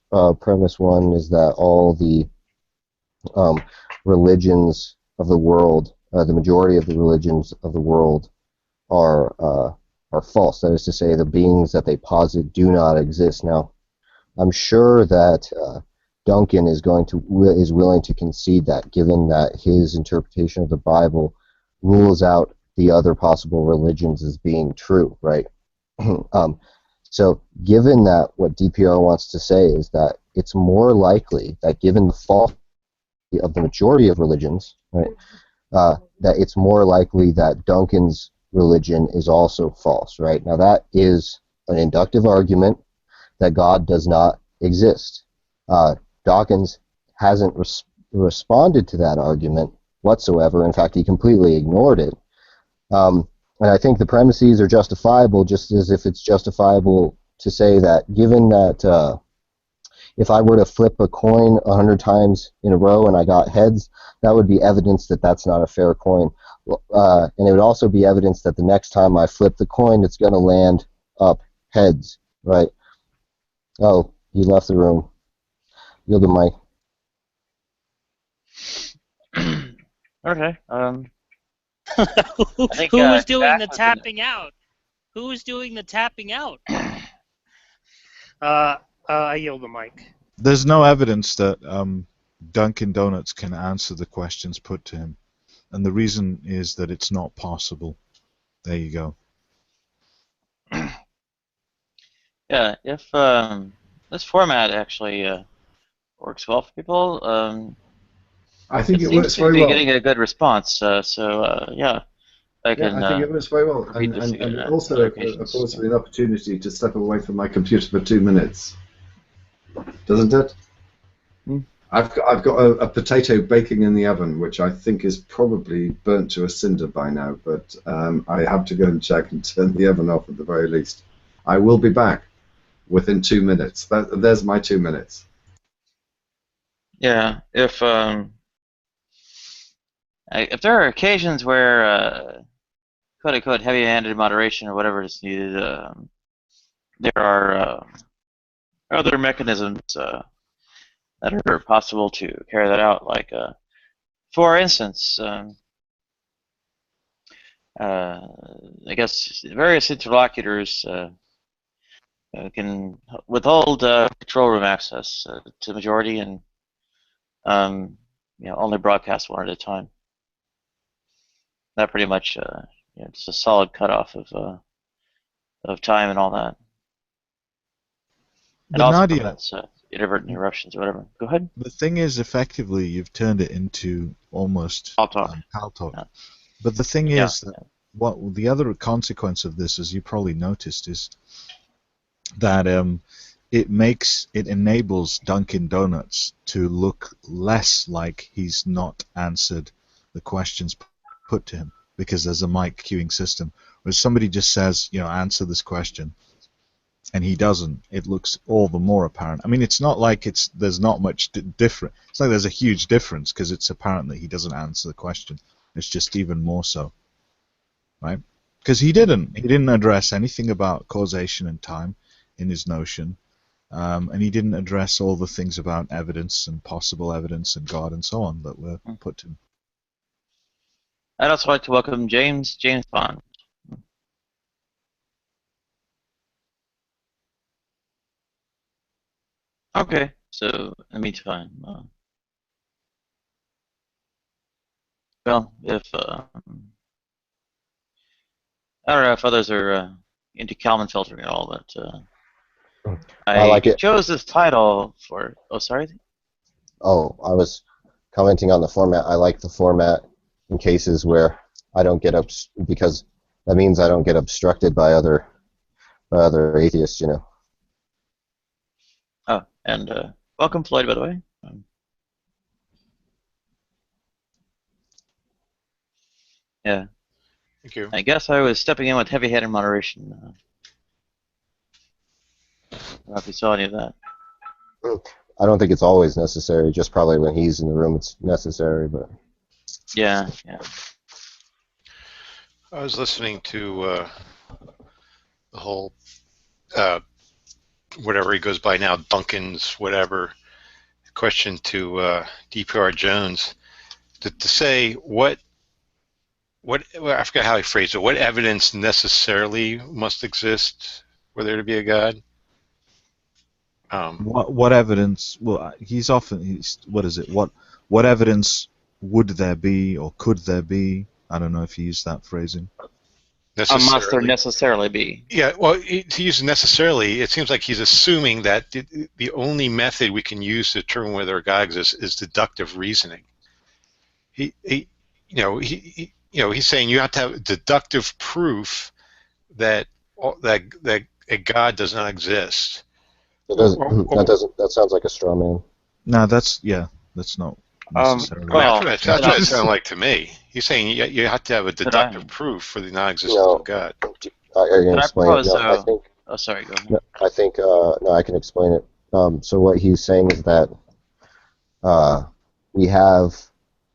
one is that all the religions of the world, the majority of the religions of the world, are false. That is to say, the beings that they posit do not exist. Now, I'm sure that Duncan is willing to concede that, given that his interpretation of the Bible rules out the other possible religions as being true, right? So, given that what DPR wants to say is that it's more likely that, given the falsity of the majority of religions, right, that it's more likely that Duncan's religion is also false, right? Now, that is an inductive argument that God does not exist. Dawkins hasn't responded to that argument whatsoever. In fact, he completely ignored it. And I think the premises are justifiable, just as if it's justifiable to say that, given that if I were to flip a coin 100 times in a row and I got heads, that would be evidence that that's not a fair coin. And it would also be evidence that the next time I flip the coin, it's going to land up heads, right? Oh, he left the room. Yield the mic. Okay. Who, I think, who was doing Jack the was gonna- tapping out? Who was doing the tapping out? I yield the mic. There's no evidence that Dunkin' Donuts can answer the questions put to him, and the reason is that it's not possible. There you go. Yeah, if this format actually works well for people, I think it seems works to very be well. getting a good response. Yeah, I can. Yeah, I think it works very well, repeat this and again, also other affords me an opportunity to step away from my computer for 2 minutes, doesn't it? I've got a potato baking in the oven, which I think is probably burnt to a cinder by now, but I have to go and check and turn the oven off at the very least. I will be back within 2 minutes. There's my 2 minutes. Yeah, if there are occasions where quote unquote heavy-handed moderation or whatever is needed, there are other mechanisms that are possible to carry that out. Like, for instance, I guess various interlocutors can withhold control room access to the majority and only broadcast one at a time. That pretty much it's a solid cutoff of time and all that. And But also Nadia, prevents inadvertent interruptions or whatever. Go ahead. the thing is, effectively, you've turned it into almost I'll talk. pal talk. Yeah. But the thing Yeah. is that what the other consequence of this, as you probably noticed, is that it enables Dunkin' Donuts to look less like he's not answered the questions put to him, because there's a mic queuing system. Where somebody just says, answer this question, and he doesn't, it looks all the more apparent. I mean, it's not like there's not much different. It's like there's a huge difference, because it's apparent that he doesn't answer the question. It's just even more so, right? Because he didn't address anything about causation and time in his notion, and he didn't address all the things about evidence and possible evidence and God and so on that were put to him. I'd also like to welcome James Bond. Okay, so in the meantime, well, if I don't know if others are into Kalman filtering at all, but I like it. chose this title for. Oh, sorry. Oh, I was commenting on the format. I like the format in cases where I don't get because that means I don't get obstructed by other atheists, Oh, and welcome, Floyd, by the way. Yeah. Thank you. I guess I was stepping in with heavy-handed moderation. I don't know if you saw any of that. I don't think it's always necessary. Just probably when he's in the room, it's necessary. But Yeah, yeah. I was listening to the whole whatever he goes by now, Duncan's whatever question to DPR Jones to say what well, I forget how he phrased it. What evidence necessarily must exist for there to be a God? What evidence? Well, he's what is it? What evidence would there be or could there be? I don't know if he used that phrasing. Must there necessarily be? Yeah, well, to use necessarily, it seems like he's assuming that the only method we can use to determine whether a God exists is deductive reasoning. He's saying you have to have deductive proof that a God does not exist. That sounds like a straw man. No, that's not necessarily. That's what it sounded like to me. He's saying you have to have a deductive proof for the non-existence of God. Are you going to explain it? No, I think. Oh, sorry. Go ahead. No, I think. No, I can explain it. So what he's saying is that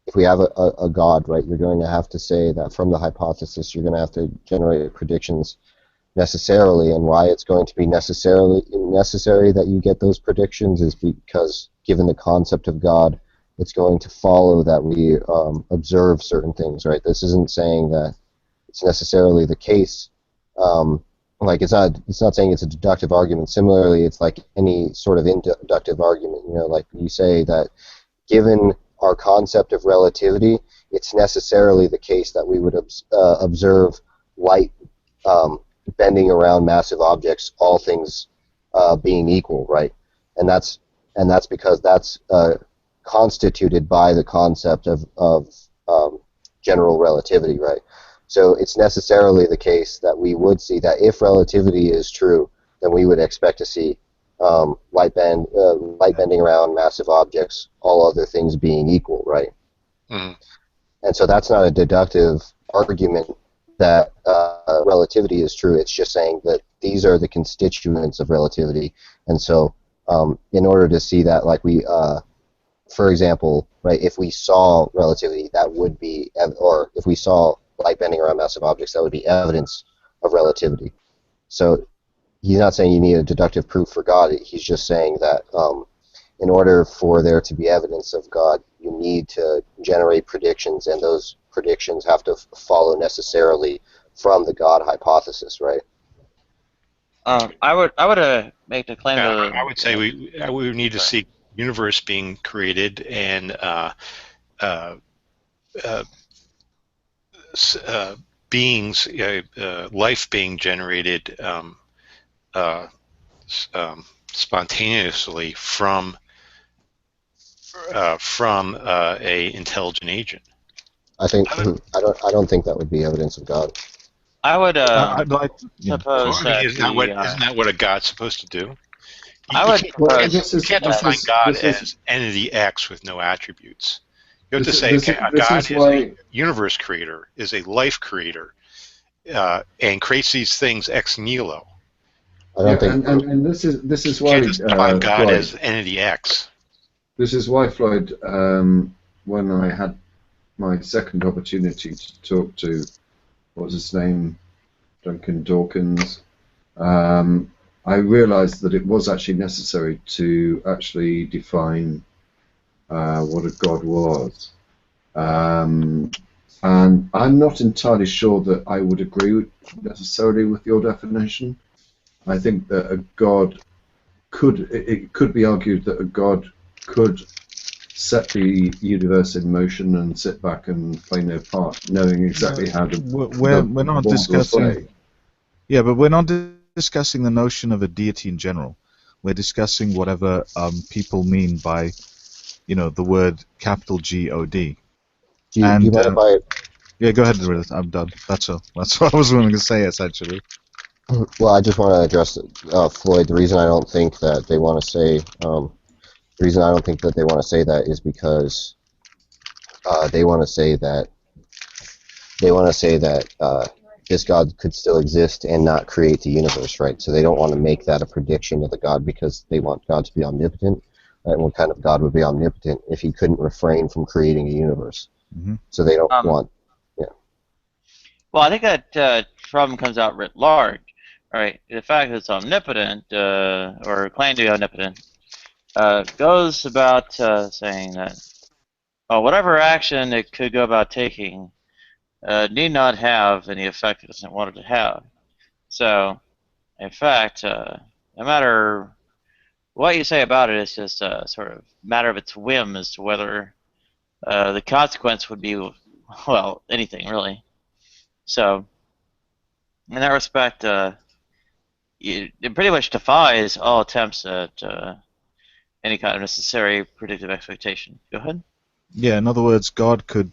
if we have a God, right, you're going to have to say that from the hypothesis, you're going to have to generate predictions necessarily, and why it's going to be necessary that you get those predictions is because, given the concept of God, it's going to follow that we observe certain things, right? This isn't saying that it's necessarily the case. Like it's not saying it's a deductive argument. Similarly, it's like any sort of inductive argument. You know, like you say that given our concept of relativity, it's necessarily the case that we would observe light bending around massive objects, all things being equal, right? And that's because that's constituted by the concept of general relativity, right? So it's necessarily the case that we would see that if relativity is true, then we would expect to see light bending around massive objects, all other things being equal, right? Mm-hmm. And so that's not a deductive argument that relativity is true. It's just saying that these are the constituents of relativity. And so in order to see that, like for example, right, if we saw relativity, that would be, or if we saw light bending around massive objects, that would be evidence of relativity. So he's not saying you need a deductive proof for God. He's just saying that in order for there to be evidence of God, you need to generate predictions, and those predictions have to follow necessarily from the God hypothesis, right? I would make the claim that I would say we would need to see universe being created and beings, life being generated spontaneously from a intelligent agent. I don't think that would be evidence of God. I would I'd like, suppose that isn't that what a God's supposed to do? I would you can't define God as entity X with no attributes. You have to say God is a universe creator, is a life creator, and creates these things ex nihilo. I don't think. And this is why you can't just define God as entity X. This is why, Floyd, when I had my second opportunity to talk to, what was his name, Duncan Dawkins, I realized that it was actually necessary to actually define what a God was. And I'm not entirely sure that I would agree necessarily with your definition. I think that a God it could be argued that a God could set the universe in motion and sit back and play no part, knowing exactly how to. We're not discussing. Yeah, but we're not discussing the notion of a deity in general. We're discussing whatever people mean by, the word capital G-O-D. Do you mind if I? Yeah, go ahead, Riddith. I'm done. That's all. That's what I was going to say, essentially. Well, I just want to address Floyd. The reason I don't think that they want to say, that is because they want to say that this God could still exist and not create the universe, right? So they don't want to make that a prediction of the God because they want God to be omnipotent. Right? What kind of God would be omnipotent if he couldn't refrain from creating a universe? Mm-hmm. So they don't want. Yeah. Well, I think that problem comes out writ large. Right? The fact that it's omnipotent, or claimed to be omnipotent, goes about saying that, well, whatever action it could go about taking need not have any effect it doesn't want it to have. So, in fact, no matter what you say about it, it's just a sort of matter of its whim as to whether the consequence would be, well, anything really. So, in that respect, it pretty much defies all attempts at any kind of necessary predictive expectation. Go ahead. Yeah, in other words, God could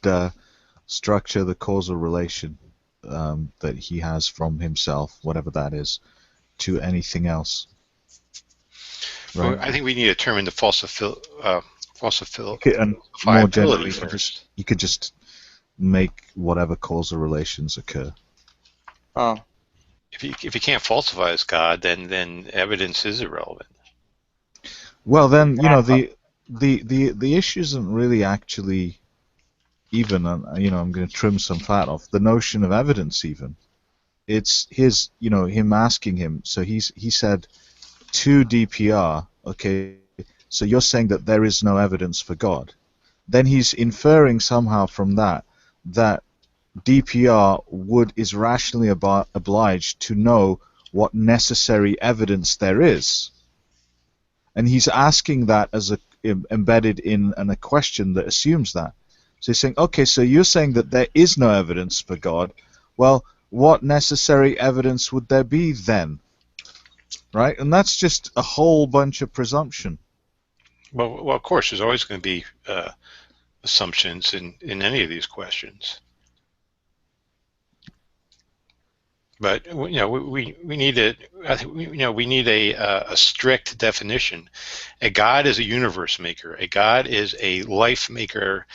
structure the causal relation that he has from himself, whatever that is, to anything else. Right. Well, I think we need to determine the And more generally, first. you could just make whatever causal relations occur. Oh. If you can't falsify as God, then evidence is irrelevant. Well, then the issue isn't really actually even. I'm going to trim some fat off the notion of evidence. Even it's his, him asking him. So he said to DPR, okay. So you're saying that there is no evidence for God. Then he's inferring somehow from that DPR is rationally obliged to know what necessary evidence there is. And he's asking that as embedded in a question that assumes that. So he's saying, okay, so you're saying that there is no evidence for God. Well, what necessary evidence would there be then? Right? And that's just a whole bunch of presumption. Well, of course, there's always going to be assumptions in any of these questions. But we need a strict definition. A God is a universe maker. A God is a life maker.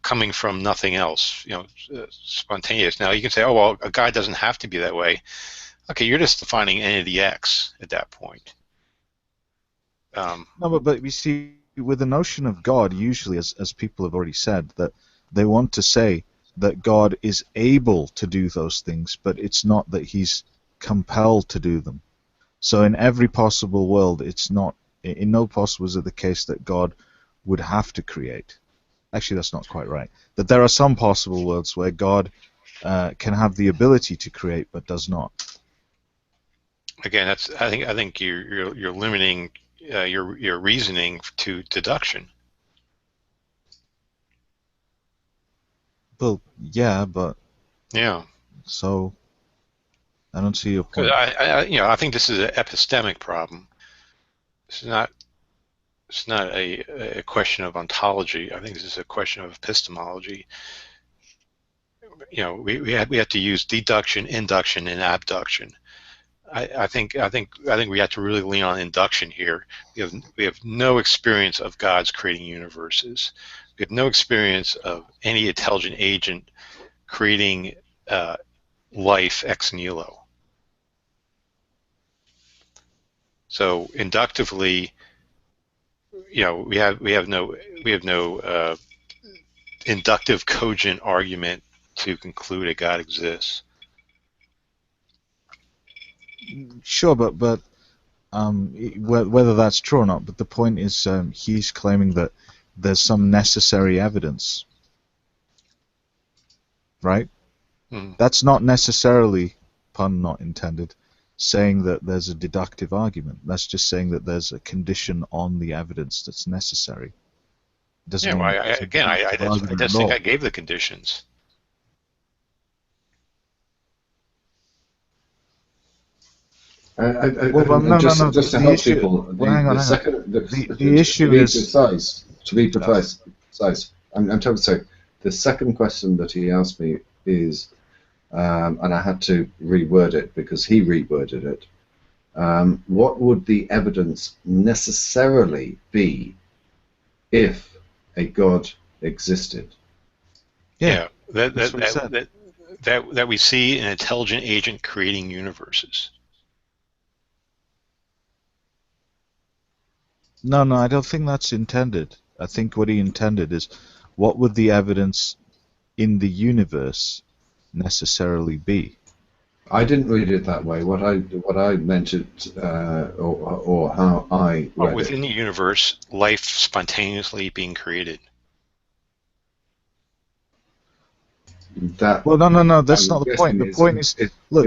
Coming from nothing else. Spontaneous. Now you can say, oh well, a God doesn't have to be that way. Okay, you're just defining entity X at that point. No, but we see with the notion of God, usually, as people have already said, that they want to say that God is able to do those things, but it's not that he's compelled to do them. So in every possible world, it's not, in no possible is it the case that God would have to create. Actually, that's not quite right. That there are some possible worlds where God can have the ability to create, but does not. Again, I think you're limiting your reasoning to deduction. Well, yeah, but yeah. So I don't see your point. I think this is an epistemic problem. It's not a question of ontology. I think this is a question of epistemology. We have to use deduction, induction, and abduction. I think we have to really lean on induction here. We have no experience of God's creating universes. We have no experience of any intelligent agent creating life ex nihilo. So inductively, we have no inductive cogent argument to conclude a God exists. Sure, but whether that's true or not, but the point is he's claiming that there's some necessary evidence, right? That's not necessarily, pun not intended, saying that there's a deductive argument. That's just saying that there's a condition on the evidence that's necessary. Doesn't mean I just think I gave the conditions. Just to help people, the issue is to be precise. I'm trying to say the second question that he asked me is, and I had to reword it because he reworded it. What would the evidence necessarily be if a God existed? Yeah, that we see an intelligent agent creating universes. No, I don't think that's intended. I think what he intended is, what would the evidence in the universe necessarily be? I didn't read it that way. What I meant it, or how I Well, read within it. the universe, life spontaneously being created. That Well, no, that's I'm not the point. guessing The point is, look,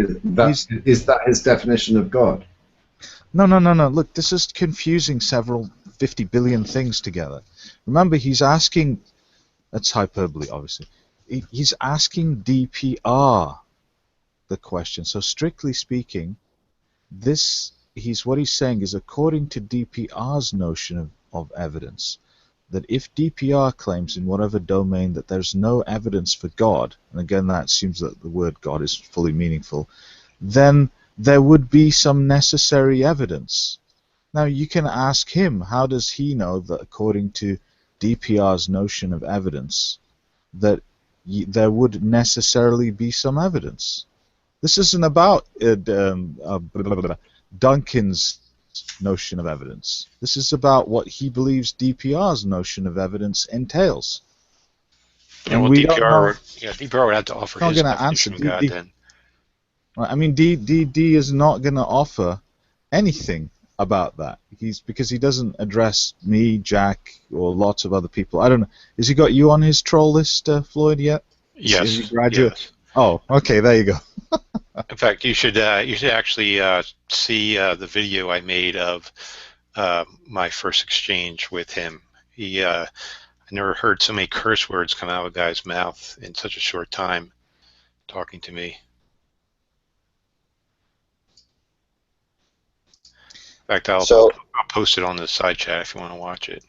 is that his definition of God? No. Look, this is confusing several 50 billion things together. Remember, he's asking. That's hyperbole, obviously. He's asking DPR the question. So strictly speaking, what he's saying is, according to DPR's notion of evidence, that if DPR claims in whatever domain that there's no evidence for God, and again that assumes that the word God is fully meaningful, then there would be some necessary evidence. Now you can ask him, how does he know that according to DPR's notion of evidence that there would necessarily be some evidence? This isn't about Duncan's notion of evidence. This is about what he believes DPR's notion of evidence entails. Yeah, well, we don't know. DPR would have to offer Not his going to answer definition of God then. Right, I mean, D is not going to offer anything about that. Because he doesn't address me, Jack, or lots of other people. I don't know. Has he got you on his troll list, Floyd, yet? Yes. Is he graduate? Yes. Oh, okay. There you go. In fact, you should actually see the video I made of my first exchange with him. I never heard so many curse words come out of a guy's mouth in such a short time talking to me. In fact, I'll post it on the side chat if you want to watch it.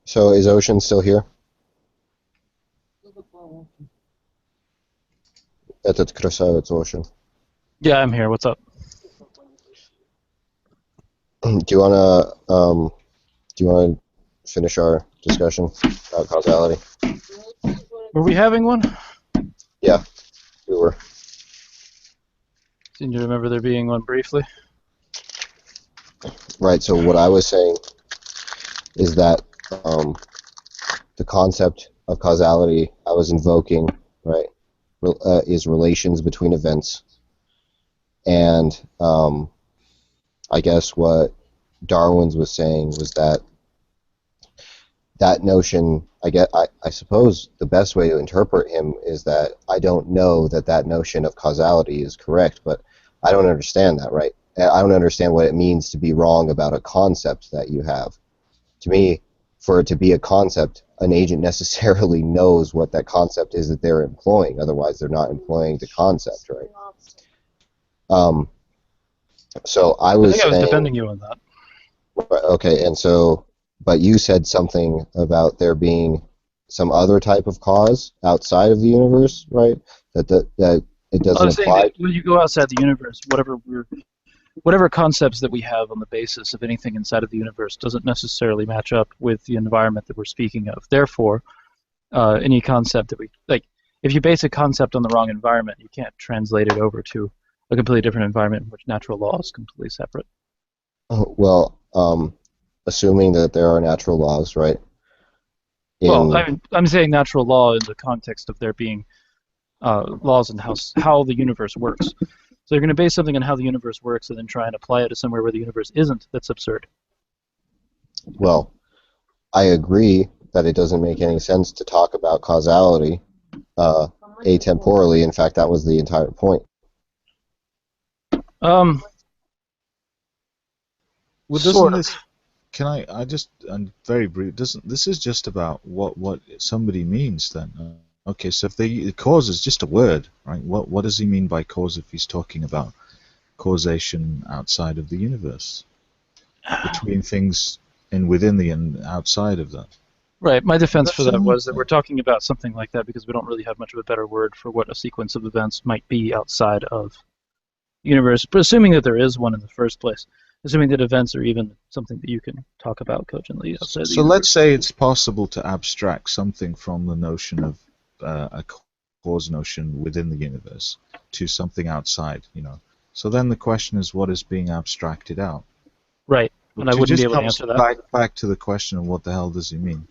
So is Ocean still here? Этот красавец Ocean. Yeah, I'm here. What's up? Do you wanna finish our discussion about causality? Were we having one? Yeah, we were. Seem to remember there being one briefly. Right, so what I was saying is that the concept of causality I was invoking, right, is relations between events. And I guess what Darwin's was saying was that notion, I suppose the best way to interpret him is that I don't know that notion of causality is correct, but I don't understand that, right? I don't understand what it means to be wrong about a concept that you have. To me, for it to be a concept, an agent necessarily knows what that concept is that they're employing. Otherwise, they're not employing the concept, right? So I think I was defending you on that. Okay, and so, but you said something about there being some other type of cause outside of the universe, right? That it doesn't apply. That when you go outside the universe, whatever concepts that we have on the basis of anything inside of the universe doesn't necessarily match up with the environment that we're speaking of. Therefore, any concept that if you base a concept on the wrong environment, you can't translate it over to a completely different environment in which natural law is completely separate. Well, assuming that there are natural laws, right? Well, I'm saying natural law in the context of there being laws and how the universe works. So you're going to base something on how the universe works and then try and apply it to somewhere where the universe isn't. That's absurd. Well, I agree that it doesn't make any sense to talk about causality atemporally. In fact, that was the entire point. Well, doesn't this? Can I just very brief? This is just about what somebody means then? Okay, so if the cause is just a word, right? What does he mean by cause if he's talking about causation outside of the universe, between things and within the and outside of that? Right. My defense for that was that we're talking about something like that because we don't really have much of a better word for what a sequence of events might be outside of the universe, but assuming that there is one in the first place. Assuming that events are even something that you can talk about cogently outside the universe. Let's say it's possible to abstract something from the notion of a cause notion within the universe to something outside, So then the question is, what is being abstracted out? Right. and I wouldn't be able to comes answer that. back to the question of what the hell does he mean,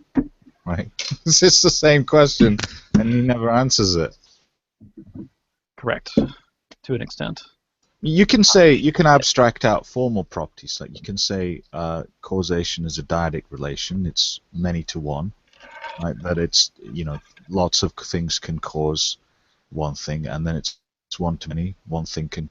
right? It's just the same question, and he never answers it. Correct, to an extent. You can abstract out formal properties, like you can say causation is a dyadic relation. It's many to one, right? That it's, lots of things can cause one thing, and then it's one to many. One thing can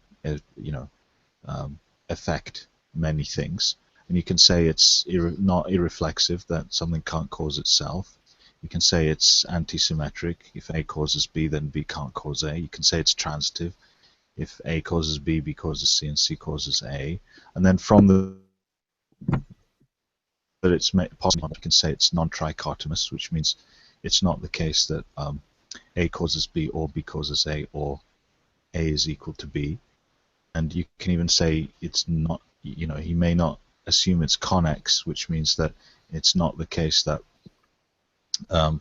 affect many things, and you can say it's not irreflexive, that something can't cause itself. You can say it's antisymmetric. If A causes B, then B can't cause A. You can say it's transitive. If A causes B, B causes C, and C causes A. And then from that it's possible, you can say it's non-trichotomous, which means it's not the case that A causes B or B causes A, or A is equal to B. And you can even say it's not, he may not assume it's connex, which means that it's not the case that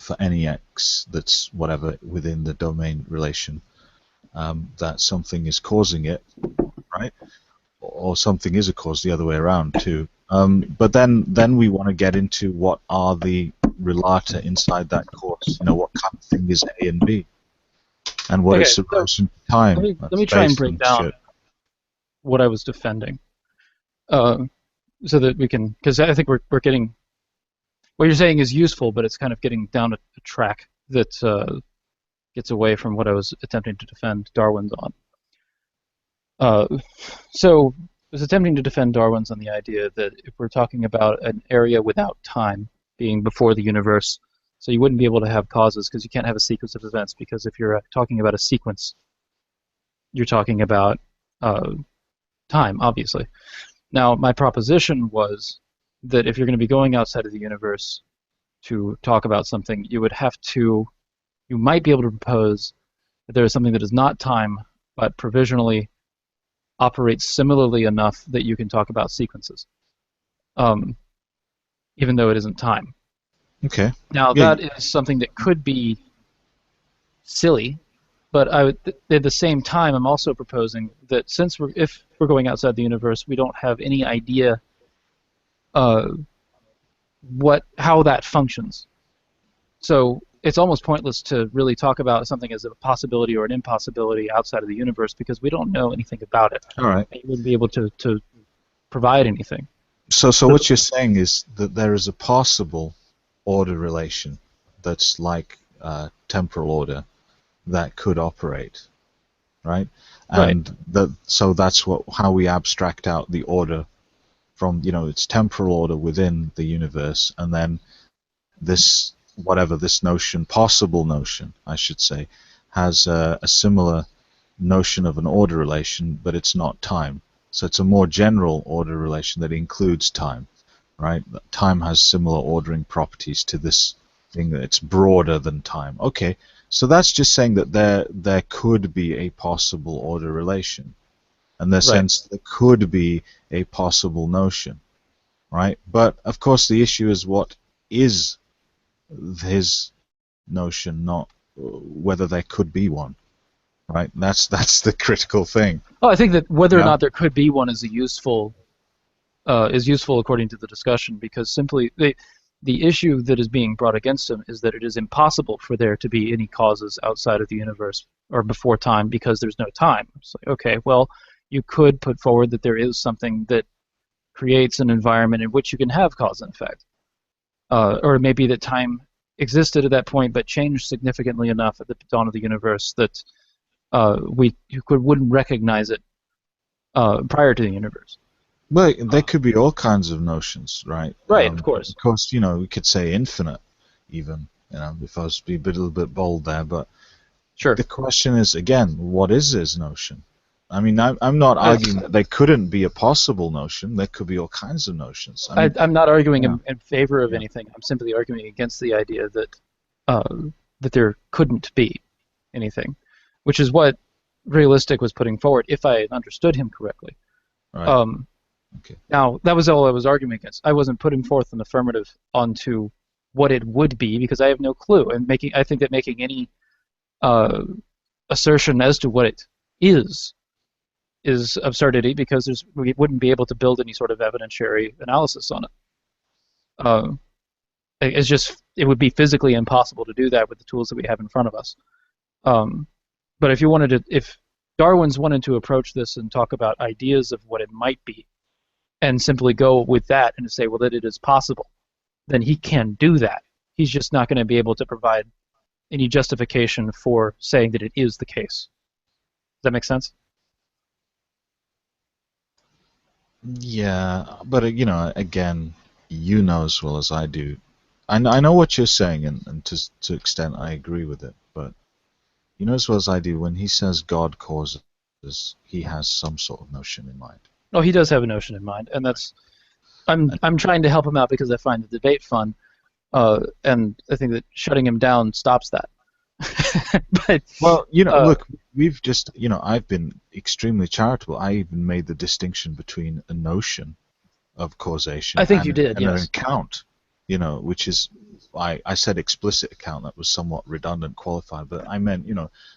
for any x that's whatever within the domain relation, that something is causing it, right? Or something is a cause the other way around too. But then we want to get into what are the relata inside that cause. What kind of thing is A and B, and what is the relation to time? Let me try and break down what I was defending, so that we can, because I think we're getting, what you're saying is useful, but it's kind of getting down a track that gets away from what I was attempting to defend Darwin's on. So I was attempting to defend Darwin's on the idea that if we're talking about an area without time being before the universe, so you wouldn't be able to have causes because you can't have a sequence of events, because if you're talking about a sequence, you're talking about time, obviously. Now, my proposition was that if you're going to be going outside of the universe to talk about something, you might be able to propose that there is something that is not time, but provisionally operates similarly enough that you can talk about sequences, even though it isn't time. Okay. Now, that is something that could be silly, but at the same time, I'm also proposing that if we're going outside the universe, we don't have any idea how that functions. So it's almost pointless to really talk about something as a possibility or an impossibility outside of the universe, because we don't know anything about it. All right. And you wouldn't be able to provide anything. So what you're saying is that there is a possible order relation that's like temporal order that could operate, right? And so that's how we abstract out the order from, it's temporal order within the universe, and then this possible notion, I should say, has a similar notion of an order relation, but it's not time. So it's a more general order relation that includes time, right? Time has similar ordering properties to this thing, that it's broader than time. Okay, so that's just saying that there could be a possible order relation, in the sense there could be a possible notion, right? But of course the issue is what is his notion, not whether there could be one, right? That's the critical thing. Oh, I think that whether or not there could be one is useful according to the discussion, because simply the issue that is being brought against him is that it is impossible for there to be any causes outside of the universe or before time, because there's no time. It's like, okay, well, you could put forward that there is something that creates an environment in which you can have cause and effect. Or maybe that time existed at that point but changed significantly enough at the dawn of the universe that you wouldn't recognize it prior to the universe. Well, there could be all kinds of notions, right? Right, of course. Of course, we could say infinite, even, if I was to be a little bit bold there, but sure. The question is, again, what is this notion? I mean, I'm not arguing that there couldn't be a possible notion. There could be all kinds of notions. I'm not arguing in favor of anything. I'm simply arguing against the idea that there couldn't be anything, which is what Realistic was putting forward, if I understood him correctly. Right. Okay. Now, that was all I was arguing against. I wasn't putting forth an affirmative onto what it would be, because I have no clue. And I think that making any assertion as to what it is is absurdity because we wouldn't be able to build any sort of evidentiary analysis on it. It would be physically impossible to do that with the tools that we have in front of us. But if Darwin's wanted to approach this and talk about ideas of what it might be, and simply go with that and say, well, that it is possible, then he can do that. He's just not going to be able to provide any justification for saying that it is the case. Does that make sense? Yeah, but again, you know as well as I do. I know what you're saying, and to extent I agree with it. But you know as well as I do, when he says God causes, he has some sort of notion in mind. Oh, he does have a notion in mind, and I'm trying to help him out because I find the debate fun, and I think that shutting him down stops that. But well, look, we've just I've been extremely charitable. I even made the distinction between a notion of causation. I think you did, and yes. an account, which is I said explicit account. That was somewhat redundant, qualified, but I meant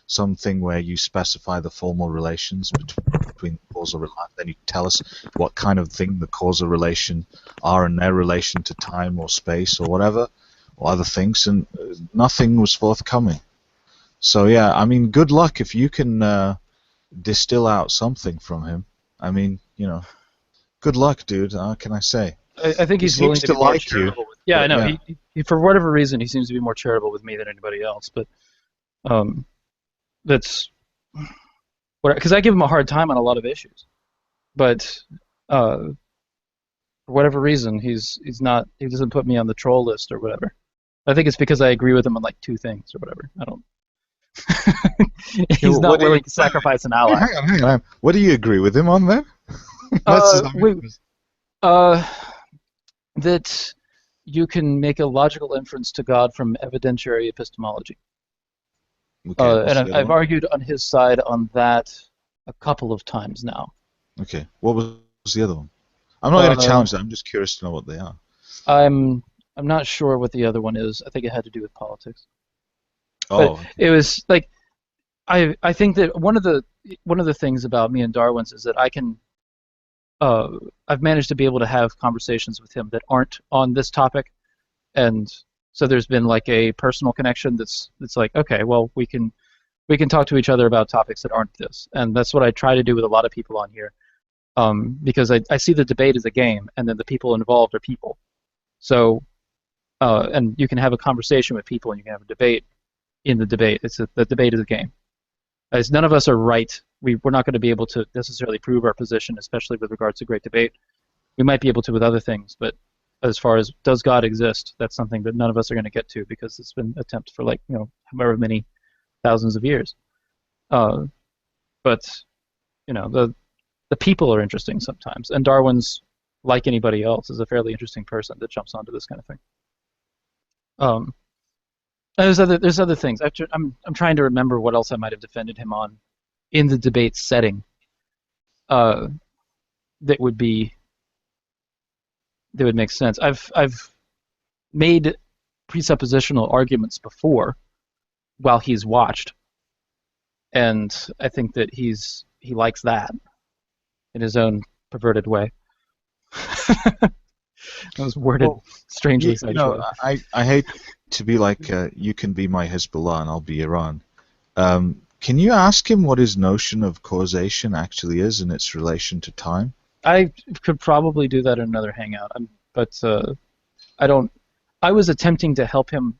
something where you specify the formal relations between causal relation. Then you tell us what kind of thing the causal relation are and their relation to time or space or whatever, or other things, and nothing was forthcoming. So yeah, I mean, good luck if you can distill out something from him. I mean, good luck, dude. What can I say? I think he's willing to be more charitable. Yeah, I know. Yeah. He, for whatever reason, he seems to be more charitable with me than anybody else. But that's because I give him a hard time on a lot of issues. But for whatever reason, he doesn't put me on the troll list or whatever. I think it's because I agree with him on like 2 things or whatever. I don't. He's not willing to sacrifice an ally. Hang on. What do you agree with him on then? That you can make a logical inference to God from evidentiary epistemology. Okay, and I've argued on his side on that a couple of times now. Okay, what was the other one? I'm not going to challenge that. I'm just curious to know what they are. I'm not sure what the other one is. I think it had to do with politics. Oh, but it was like I think that one of the things about me and Darwin's is that I've managed to be able to have conversations with him that aren't on this topic, and so there's been like a personal connection that's like, okay, well, we can talk to each other about topics that aren't this, and that's what I try to do with a lot of people on here, because I see the debate as a game, and then the people involved are people. So, and you can have a conversation with people, and you can have a debate in the debate. The debate is a game. As none of us are right. We're not going to be able to necessarily prove our position, especially with regards to great debate. We might be able to with other things, but as far as does God exist, that's something that none of us are going to get to because it's been attempted for however many thousands of years. But the people are interesting sometimes, and Darwin's, like anybody else, is a fairly interesting person that jumps onto this kind of thing. There's other things. I'm trying to remember what else I might have defended him on in the debate setting. That would make sense. I've made presuppositional arguments before while he's watched, and I think that he likes that in his own perverted way. That was worded strangely sexual. I hate to be like, you can be my Hezbollah and I'll be Iran. Can you ask him what his notion of causation actually is in its relation to time? I could probably do that in another hangout, but I don't. I was attempting to help him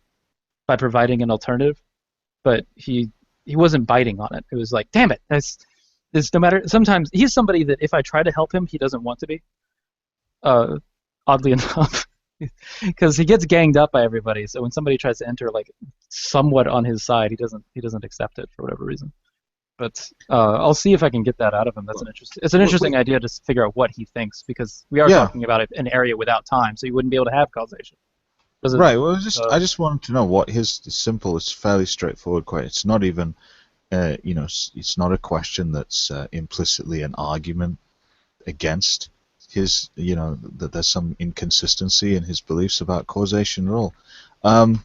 by providing an alternative, but he wasn't biting on it. It was like, damn it, this no matter. Sometimes he's somebody that if I try to help him, he doesn't want to be. Oddly enough, because he gets ganged up by everybody. So when somebody tries to enter like somewhat on his side, he doesn't accept it for whatever reason. But I'll see if I can get that out of him. It's an interesting idea to figure out what he thinks, because we are talking about an area without time, so you wouldn't be able to have causation. Right. Well, I just wanted to know what his simple. It's fairly straightforward. It's not even, it's not a question that's implicitly an argument against his, that there's some inconsistency in his beliefs about causation at all. Well,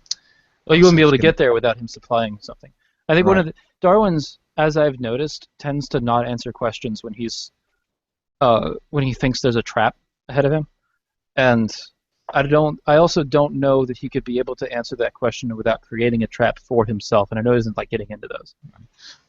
you wouldn't be able to get there without him supplying something. I think one of Darwin's as I've noticed, tends to not answer questions when he thinks there's a trap ahead of him, and I also don't know that he could be able to answer that question without creating a trap for himself, and I know he doesn't like getting into those.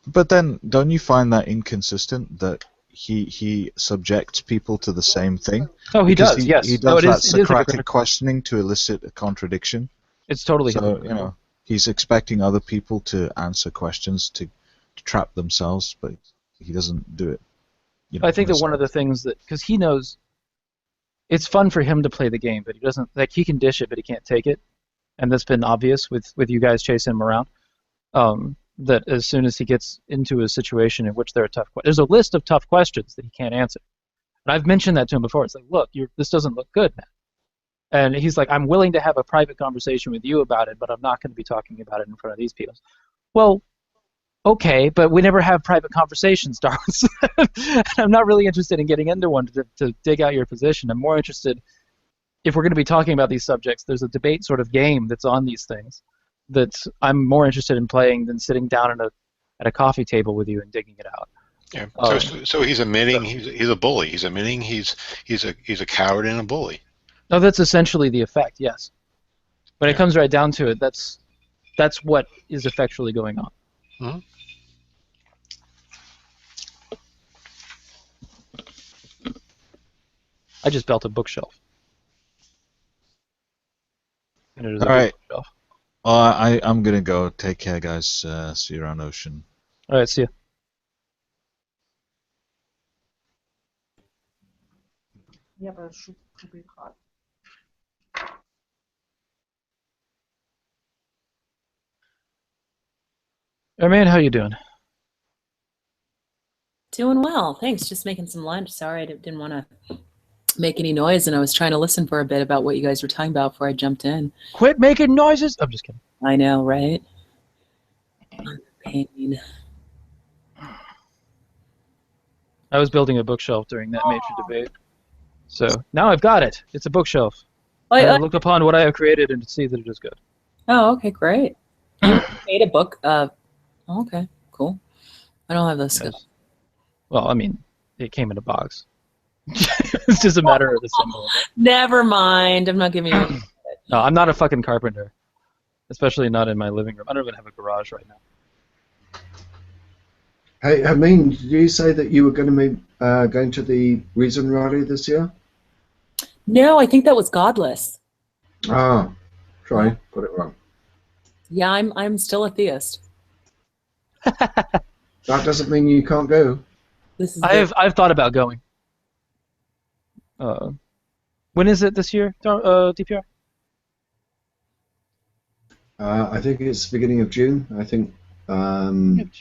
But then, don't you find that inconsistent that he subjects people to the same thing? Oh, he Because does. Yes. he No, does it that is Socratic hypocritical. questioning to elicit a contradiction. It's totally So hypocritical. he's expecting other people to answer questions to trap themselves, but he doesn't do it. I think that one of the things that, because he knows it's fun for him to play the game, but he doesn't, like, he can dish it, but he can't take it, and that's been obvious with you guys chasing him around. That as soon as he gets into a situation in which there are there's a list of tough questions that he can't answer. And I've mentioned that to him before. It's like, look, this doesn't look good, man. And he's like, I'm willing to have a private conversation with you about it, but I'm not going to be talking about it in front of these people. Well, okay, but we never have private conversations, Darwin. I'm not really interested in getting into one to dig out your position. I'm more interested, if we're going to be talking about these subjects, there's a debate sort of game that's on these things that I'm more interested in playing than sitting down at a coffee table with you and digging it out. Yeah. So he's admitting he's a bully. He's admitting he's a coward and a bully. No, that's essentially the effect. Yes. When it comes right down to it, that's what is effectually going on. Mm-hmm. I just built a bookshelf. And it is All a right. bookshelf. Well, I'm gonna go. Take care, guys. See you around Ocean. All right, see ya. Yeah, but it should be hot. Hey, man, how you doing? Doing well, thanks. Just making some lunch. Sorry, I didn't want to make any noise, and I was trying to listen for a bit about what you guys were talking about before I jumped in. Quit making noises! I'm just kidding. I know, right? Pain. I was building a bookshelf during that major debate. So now I've got it. It's a bookshelf. I look upon what I have created and see that it is good. Oh, okay, great. You made a book. Okay, cool. I don't have those skills. Well, I mean, it came in a box. It's just a matter of the symbol. Never mind. I'm not giving you any. No, I'm not a fucking carpenter. Especially not in my living room. I don't even have a garage right now. Hey, Amin, did you say that you were going to be going to the Reason rally this year? No, I think that was godless. Ah, sorry, got it wrong. Yeah, I'm still a theist. That doesn't mean you can't go. This is I've thought about going. When is it this year, DPR? I think it's beginning of June. I think June.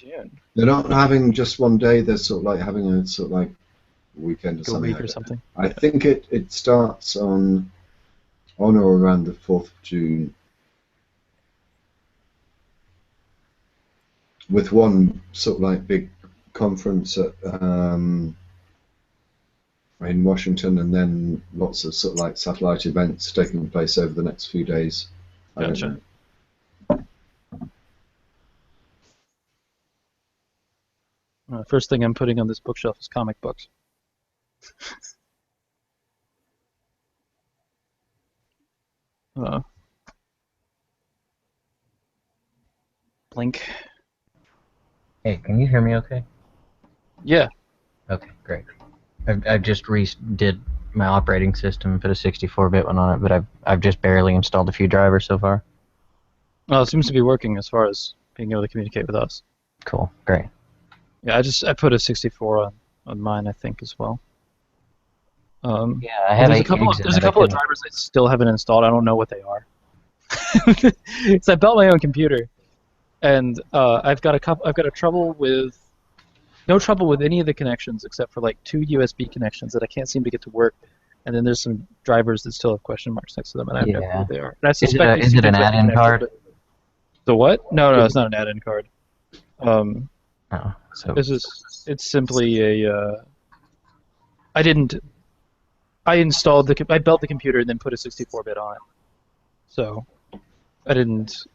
they're not having just one day. They're sort of like having a sort of like weekend or Like a something. week or something. I think it starts on or around the 4th of June. With one sort of like big conference at, in Washington, and then lots of sort of like satellite events taking place over the next few days. Gotcha. First thing I'm putting on this bookshelf is comic books. Blink. Hey, can you hear me okay? Yeah. Okay, great. I've just redid my operating system and put a 64-bit one on it, but I've just barely installed a few drivers so far. Well, it seems to be working as far as being able to communicate with us. Cool, great. Yeah, I put a 64 on mine, I think, as well. Yeah, I had there's a couple of drivers I still haven't installed. I don't know what they are. So I built my own computer, and I've got no trouble with any of the connections except for like 2 USB connections that I can't seem to get to work. And then there's some drivers that still have question marks next to them, and I have no clue what they are. And I suspect is it an add-in card? The what? No, it's not an add-in card. So It's simply a. I built the computer and then put a 64-bit on it. So I didn't.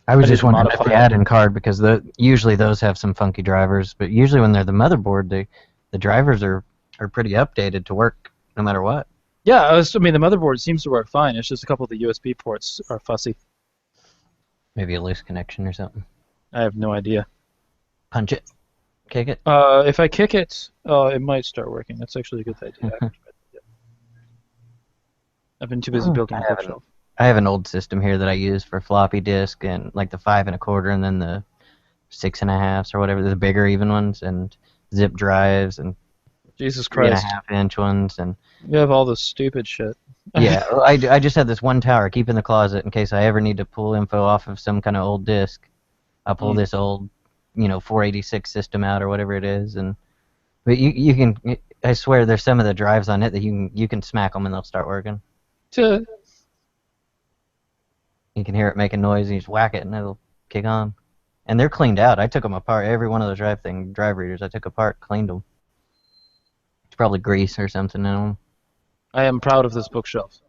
I was I need just to wondering if modify the it. add-in card, because usually those have some funky drivers, but usually when they're the motherboard, the drivers are pretty updated to work no matter what. Yeah, I mean, the motherboard seems to work fine. It's just a couple of the USB ports are fussy. Maybe a loose connection or something. I have no idea. Punch it. Kick it. If I kick it, it might start working. That's actually a good idea. I've been too busy building a bookshelf. I have an old system here that I use for floppy disk and like the 5 1/4 and then the 6 1/2 or whatever, the bigger even ones, and zip drives and Jesus 3 Christ. 1/2 inch ones, and You have all this stupid shit. yeah, I just have this one tower keep in the closet in case I ever need to pull info off of some kind of old disk. I'll pull this old, 486 system out or whatever it is, but you can, I swear there's some of the drives on it that you can smack them and they'll start working. You can hear it making noise and you just whack it and it'll kick on. And they're cleaned out. I took them apart. Every one of those drive readers I took apart, cleaned them. It's probably grease or something in them. I am proud of this bookshelf.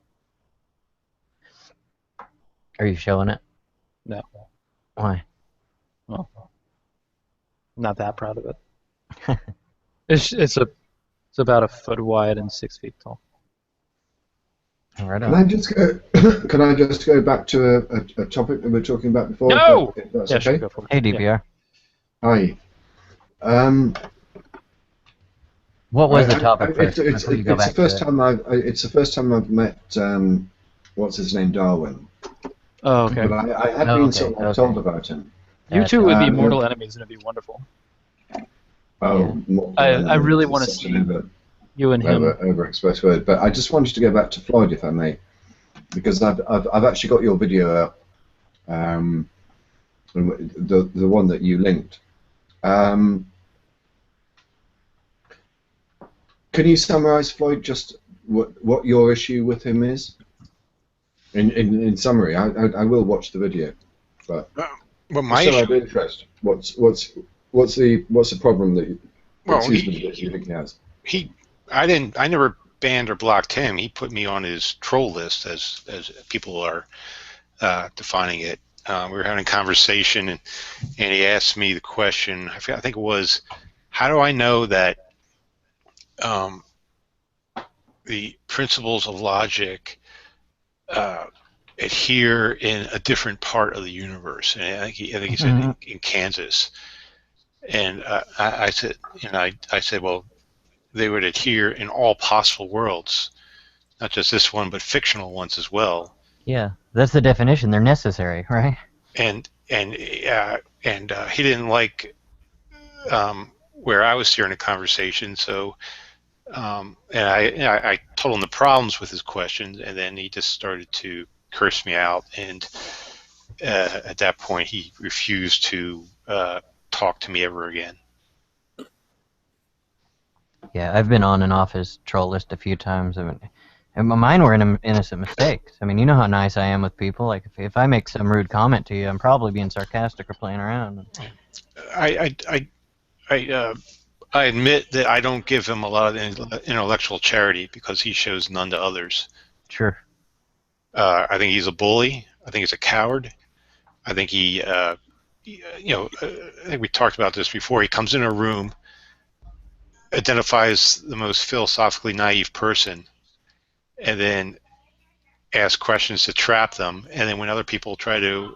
Are you showing it? No. Why? Well, I'm not that proud of it. It's about a foot wide and 6 feet tall. Right Can I just go? Can I just go back to a topic that we were talking about before? No. If that's Yeah, okay. sure, go for it. Hey, DPR. Hi. What was the topic first? It's the first time I've met what's his name, Darwin. Oh, okay. But I had been sort of told about him. You two would be mortal enemies, and it'd be wonderful. Oh, I really want to see you and him. Overexpressed word, but I just wanted to go back to Floyd, if I may, because I've actually got your video up, the one that you linked. Can you summarise, Floyd, just what your issue with him is? In summary, I will watch the video, but well, my issue, interest. What's the problem that you, well, that you think he has? I never banned or blocked him. He put me on his troll list, as people are defining it. We were having a conversation, and he asked me the question. I think it was, how do I know that the principles of logic adhere in a different part of the universe? And I think he said in Kansas. And I said, I said, well, they would adhere in all possible worlds, not just this one, but fictional ones as well. Yeah, that's the definition. They're necessary, right? And he didn't like where I was steering the conversation, so and I told him the problems with his questions, and then he just started to curse me out, and at that point he refused to talk to me ever again. Yeah, I've been on and off his troll list a few times. I mean, and mine were innocent mistakes. I mean, you know how nice I am with people. Like, if I make some rude comment to you, I'm probably being sarcastic or playing around. I admit that I don't give him a lot of intellectual charity because he shows none to others. Sure. I think he's a bully. I think he's a coward. I think I think we talked about this before. He comes in a room, identifies the most philosophically naive person, and then asks questions to trap them. And then when other people try to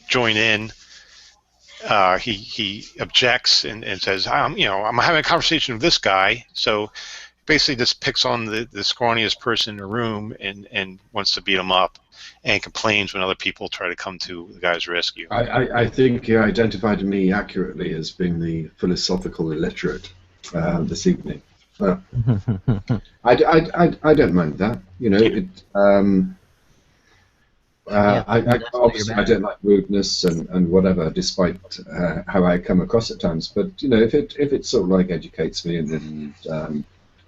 join in, he objects and says, I'm having a conversation with this guy. So basically just picks on the scrawniest person in the room and wants to beat him up, and complains when other people try to come to the guy's rescue. I think you identified me accurately as being the philosophical illiterate this evening. I don't mind that. Obviously I don't like rudeness and whatever, despite how I come across at times. But if it sort of like educates me and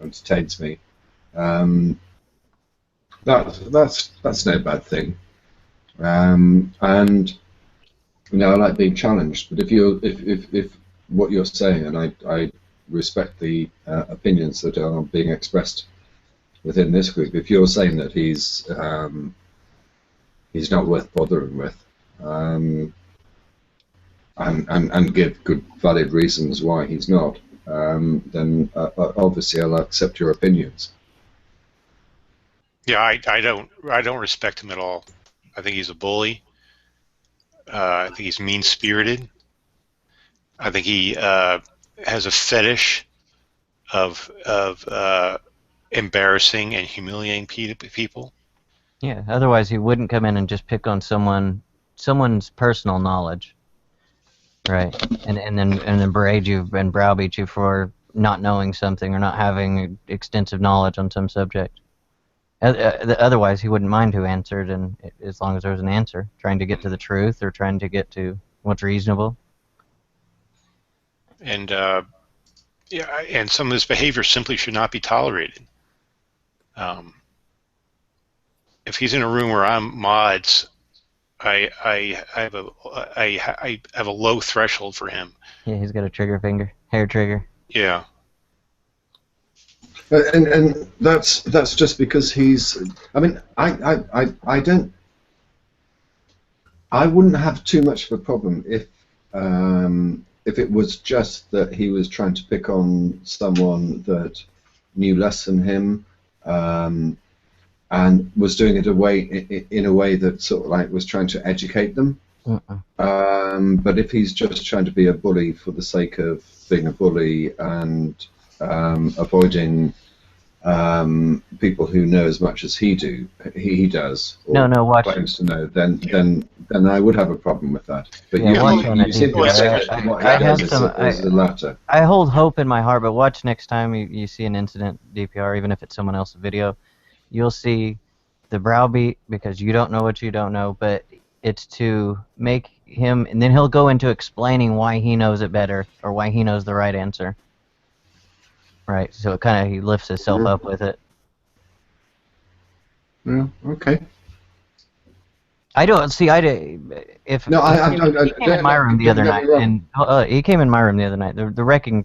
entertains me, that's no bad thing. And I like being challenged. But if what you're saying, and I respect the opinions that are being expressed within this group, if you're saying that he's not worth bothering with, and give good, valid reasons why he's not, then obviously I'll accept your opinions. Yeah, I don't respect him at all. I think he's a bully. I think he's mean-spirited. I think he has a fetish of embarrassing and humiliating people. Yeah, otherwise he wouldn't come in and just pick on someone's personal knowledge, right? And then berate you and browbeat you for not knowing something or not having extensive knowledge on some subject. Otherwise, he wouldn't mind who answered, and as long as there was an answer, trying to get to the truth or trying to get to what's reasonable. And yeah, and some of his behavior simply should not be tolerated. If he's in a room where I'm mods, I have a low threshold for him. Yeah, he's got a trigger finger, hair trigger. Yeah. And that's just because he's. I mean, I don't. I wouldn't have too much of a problem if it was just that he was trying to pick on someone that knew less than him, and was doing it in a way that sort of like was trying to educate them. But if he's just trying to be a bully for the sake of being a bully and avoiding people who know as much as he does, or watch. claims to know, then I would have a problem with that. But Yeah, you seem to say that what he does is the latter. I hold hope in my heart, but watch next time you see an incident DPR, even if it's someone else's video, you'll see the browbeat because you don't know what you don't know, but it's to make him, and then he'll go into explaining why he knows it better or why he knows the right answer. Right, so it kind of, he lifts himself up with it. Yeah, okay. I don't see. If no, he came in my room the other night, and he came in my room the other night. The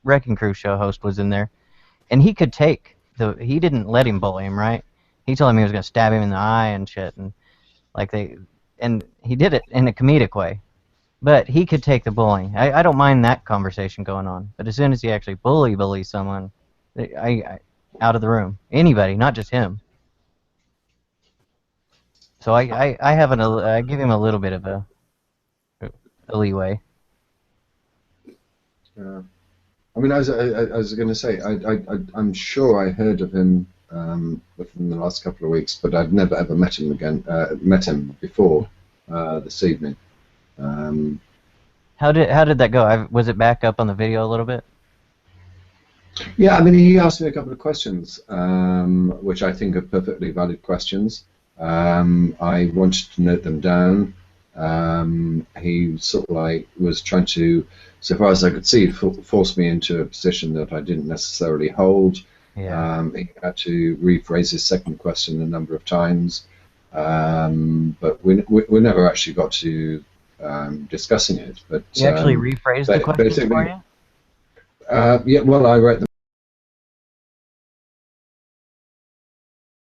Wrecking Crew show host was in there, and he could take he didn't let him bully him, right? He told him he was gonna stab him in the eye and shit, and and he did it in a comedic way. But he could take the bullying. I don't mind that conversation going on. But as soon as he actually bullies someone, I out of the room. Anybody, not just him. So I give him a little bit of a leeway. Yeah. I mean, I was going to say, I'm sure I heard of him within the last couple of weeks, but I've never ever met him again. Met him before this evening. How did that go? Was it back up on the video a little bit? Yeah, I mean, he asked me a couple of questions, which I think are perfectly valid questions. I wanted to note them down. He sort of like was trying to, so far as I could see, force me into a position that I didn't necessarily hold. Yeah. He had to rephrase his second question a number of times, but we never actually got to discussing it. But you actually rephrased the question for you? Yeah, well, I wrote them